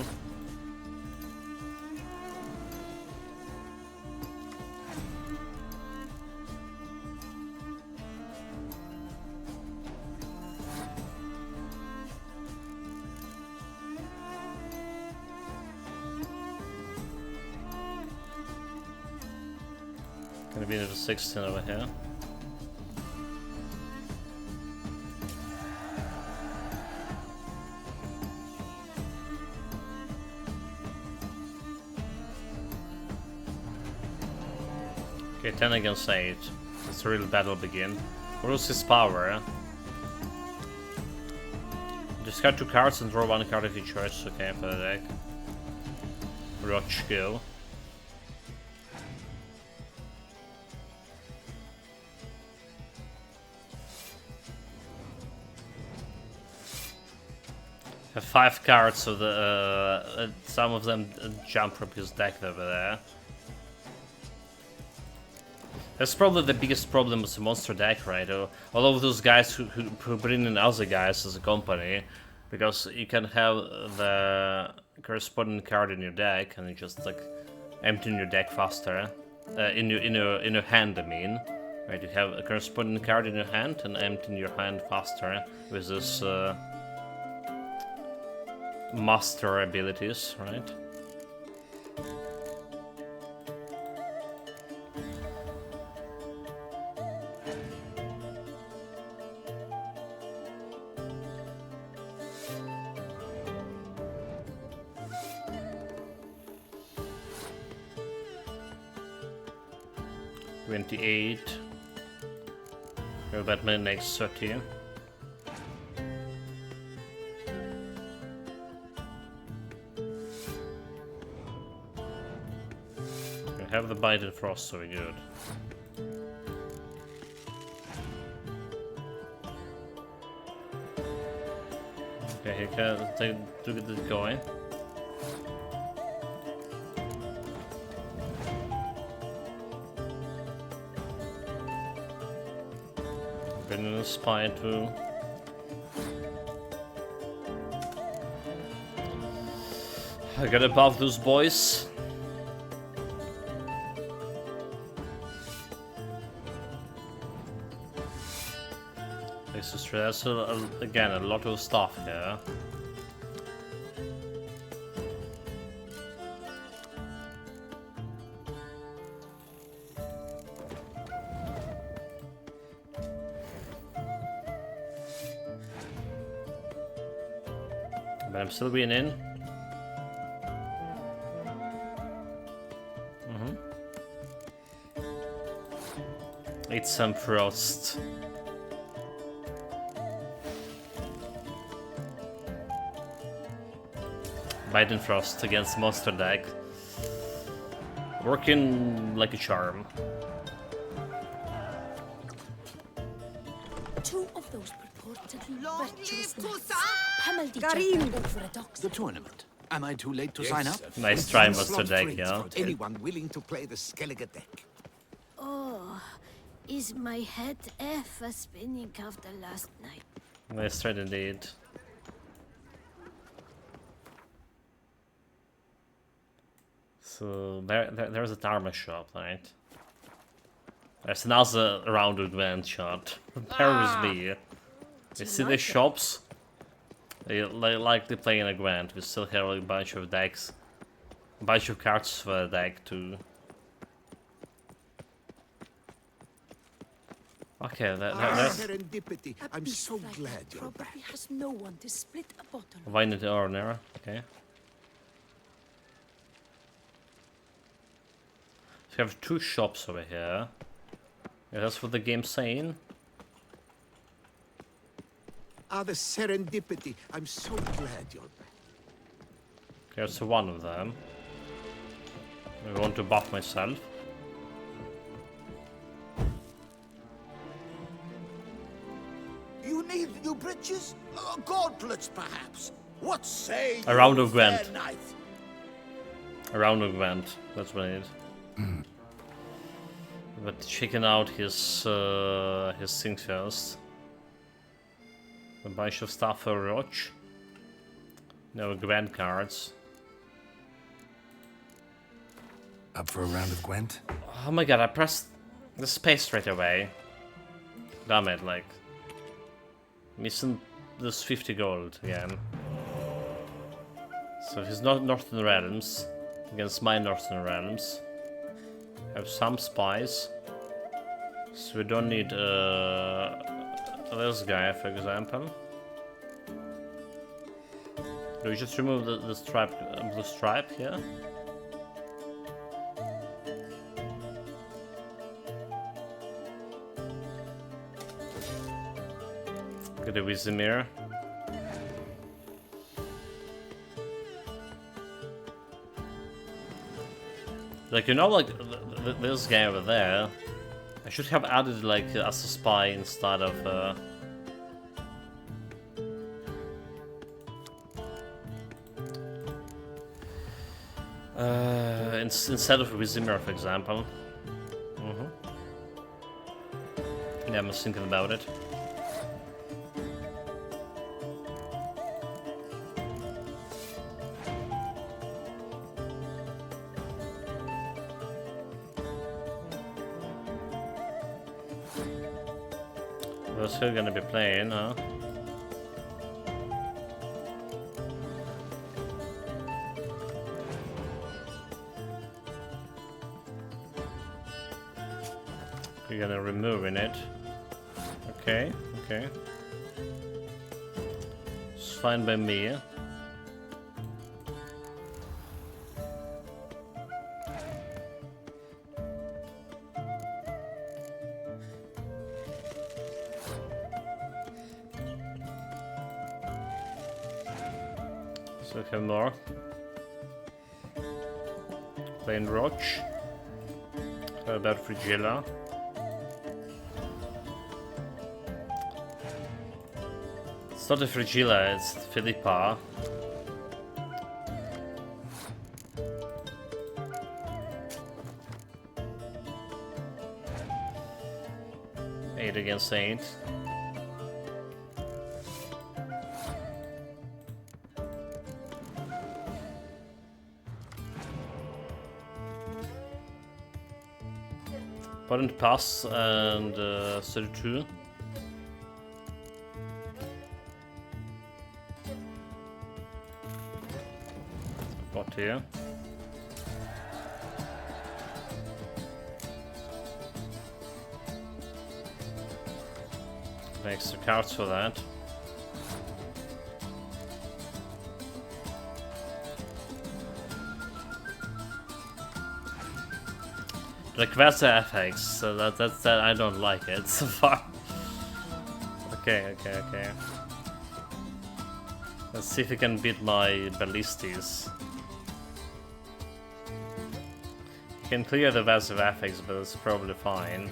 Speaker 1: Gonna be into 16 over here. Okay, 10 against 8. It's a real battle begin. Where's his power? Discard 2 cards and draw 1 card if you choose. Okay, for the deck. Rock skill. Have 5 cards, so the some of them jump from his deck over there. That's probably the biggest problem with the monster deck, right? All of those guys who bring in other guys as a company, because you can have the corresponding card in your deck and you just like empty your deck faster. In your hand, I mean. Right? You have a corresponding card in your hand and empty your hand faster with this master abilities, right? Well, Batman makes 30. We have the Biden Frost, so we're good. Okay, he can do this going. Been in a spy too. I got above those boys. This is there's again a lot of stuff here. But I'm still being in. It's some frost. Biden Frost against Monster deck. Working like a charm.
Speaker 21: Two of those purported virtuous knights pummeled each
Speaker 4: Karim.
Speaker 21: other over a dock.
Speaker 19: The tournament. Am I too late to sign up?
Speaker 1: Nice try, Monster deck, yeah.
Speaker 17: Anyone willing to play the Skellige deck?
Speaker 2: Oh, is my head ever spinning after last night?
Speaker 1: Nice try indeed. So there's a Dharma shop, right? There's another round of Gwent shot. There is me. You see the shops? They like to play in a Gwent. We still have a bunch of decks. A bunch of cards for a deck too. Okay, that's
Speaker 17: serendipity. I'm so glad you're back.
Speaker 21: Probably has no one to split a bottle.
Speaker 1: Vine the Orner, okay. So we have two shops over here. Yeah, that's what the game's saying.
Speaker 17: The serendipity. I'm so glad you're back.
Speaker 1: Okay, so one of them. I want to buff myself.
Speaker 14: You need new bridges? Gauntlets, perhaps? What say
Speaker 1: A round
Speaker 14: you,
Speaker 1: of Gwent.
Speaker 14: fair knight?
Speaker 1: A round of Gwent. That's what I need. But checking out his things first. A bunch of stuff for Roach. No Gwent cards.
Speaker 3: Up for a round of Gwent?
Speaker 1: Oh my god, I pressed the space straight away. Damn it, like. Missing this 50 gold again. So he's not Northern Realms against my Northern Realms. Have some spies. So we don't need this guy, for example. Do we just remove the stripe, blue stripe here? Get a Wizimir. Like, you know, like this guy over there, I should have added like as a spy instead of instead of Wizimir, for example. Yeah, I was thinking about it. We're still gonna be playing, huh? We're gonna removing it. Okay, okay. It's fine by me. So we have more. Plain Roach. How about Frigilla? It's not a Frigilla, it's Philippa. Eight against 8. Potent Pass and 32. Got here. Extra cards for that. The quest FX, so that's that I don't like it so far. Okay. Let's see if we can beat my ballistas. You can clear the Vase of FX, but it's probably fine.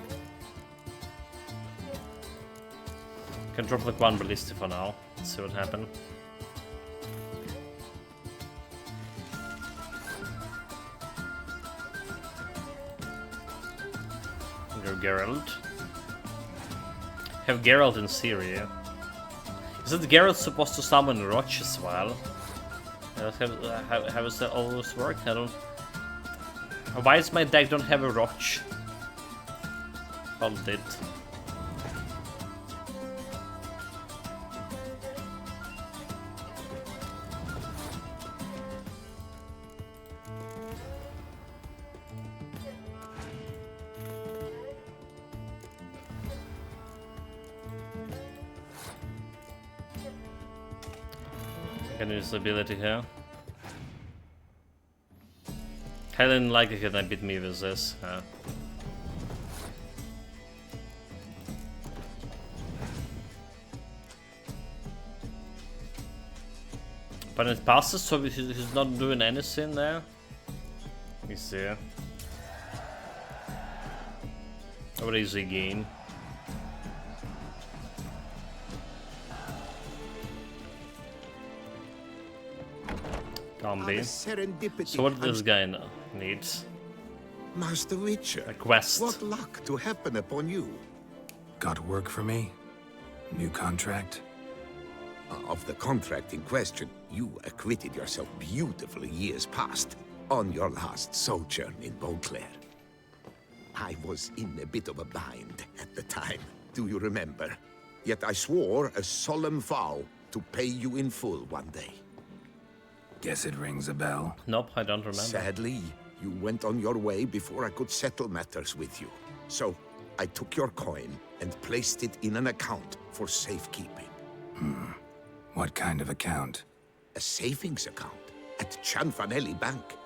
Speaker 1: Can drop like one ballista for now. Let's see what happens. Go Geralt. Have Geralt in Syria. Is it Geralt supposed to summon Roch as well? How does that always work? I don't. Why does my deck don't have a Roch? Hold it. Can use the ability here. Highly unlikely can I beat me with this. But it passes, so he's not doing anything there. You see. What is the game? So what this guy needs?
Speaker 17: Master Witcher,
Speaker 1: a quest.
Speaker 17: What luck to happen upon you.
Speaker 3: Got work for me? New contract?
Speaker 17: Of the contract in question, you acquitted yourself beautifully years past on your last sojourn in Beauclair. I was in a bit of a bind at the time, do you remember? Yet I swore a solemn vow to pay you in full one day.
Speaker 3: Guess it rings a bell.
Speaker 1: Nope, I don't remember.
Speaker 17: Sadly, you went on your way before I could settle matters with you. So, I took your coin and placed it in an account for safekeeping.
Speaker 3: What kind of account?
Speaker 17: A savings account at Cianfanelli Bank.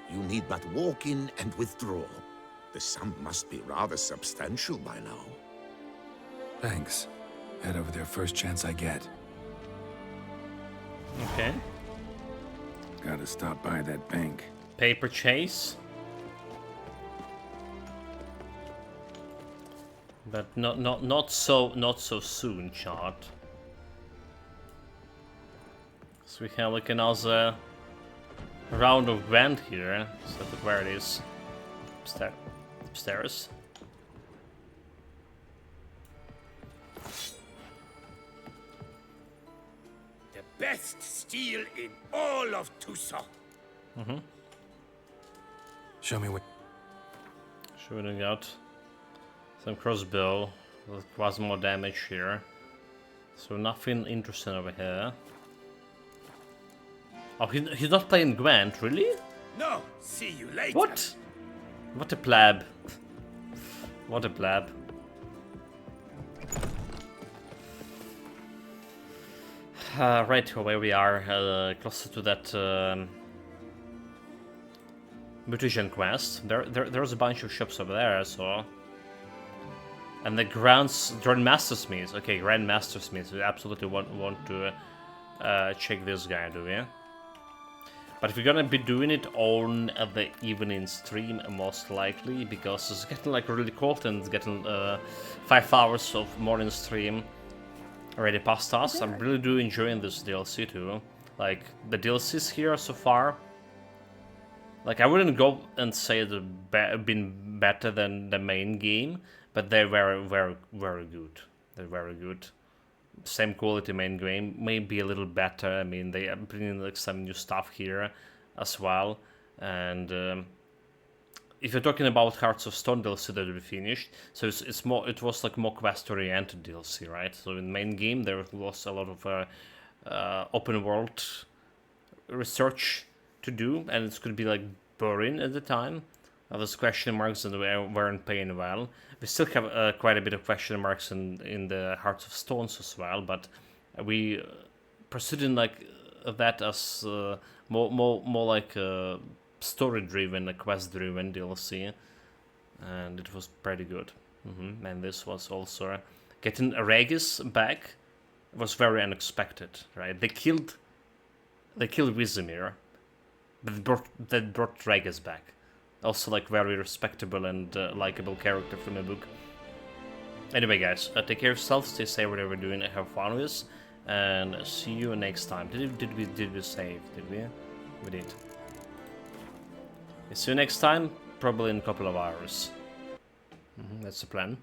Speaker 17: You need but walk in and withdraw. The sum must be rather substantial by now.
Speaker 3: Thanks. Head over there first chance I get.
Speaker 1: Okay.
Speaker 3: Gotta stop by that bank.
Speaker 1: Paper chase. But not so soon, chart. So we have like another round of Gwent here. So where it is. Upstairs.
Speaker 19: Best steel in all of Toussaint.
Speaker 3: Show me what.
Speaker 1: Shooting out some crossbow with quite more damage here. So nothing interesting over here. Oh, he's not playing Gwent, really?
Speaker 19: No, see you later.
Speaker 1: What? What a pleb. What a pleb. Right where we are, closer to that Mutation quest. There's a bunch of shops over there, so. And the Grandmastersmith. Okay, Grandmastersmith. We absolutely want to check this guy, do we? But we're gonna be doing it on the evening stream, most likely, because it's getting like really cold and it's getting 5 hours of morning stream already past us. I'm really do enjoying this DLC too. Like the DLCs here so far. Like I wouldn't go and say they've been better than the main game, but they're very good. They're very good. Same quality main game, maybe a little better. I mean, they are bringing like some new stuff here as well, and if you're talking about Hearts of Stone DLC that we finished, so it's more, it was like more quest oriented DLC, right? So in the main game there was a lot of open world research to do, and it could be like boring at the time. There's question marks and weren't paying well. We still have quite a bit of question marks in the Hearts of Stones as well, but we proceeding like that as more like a story-driven, a quest-driven DLC, and it was pretty good. And this was also getting Regis back was very unexpected, right? They killed Vizimir, but that brought Regis back. Also, like, very respectable and likable character from the book. Anyway, guys, take care of yourself, stay safe whatever you're doing, have fun with this, and see you next time. Did we save? Did we? We did. See you next time, probably in a couple of hours. That's the plan.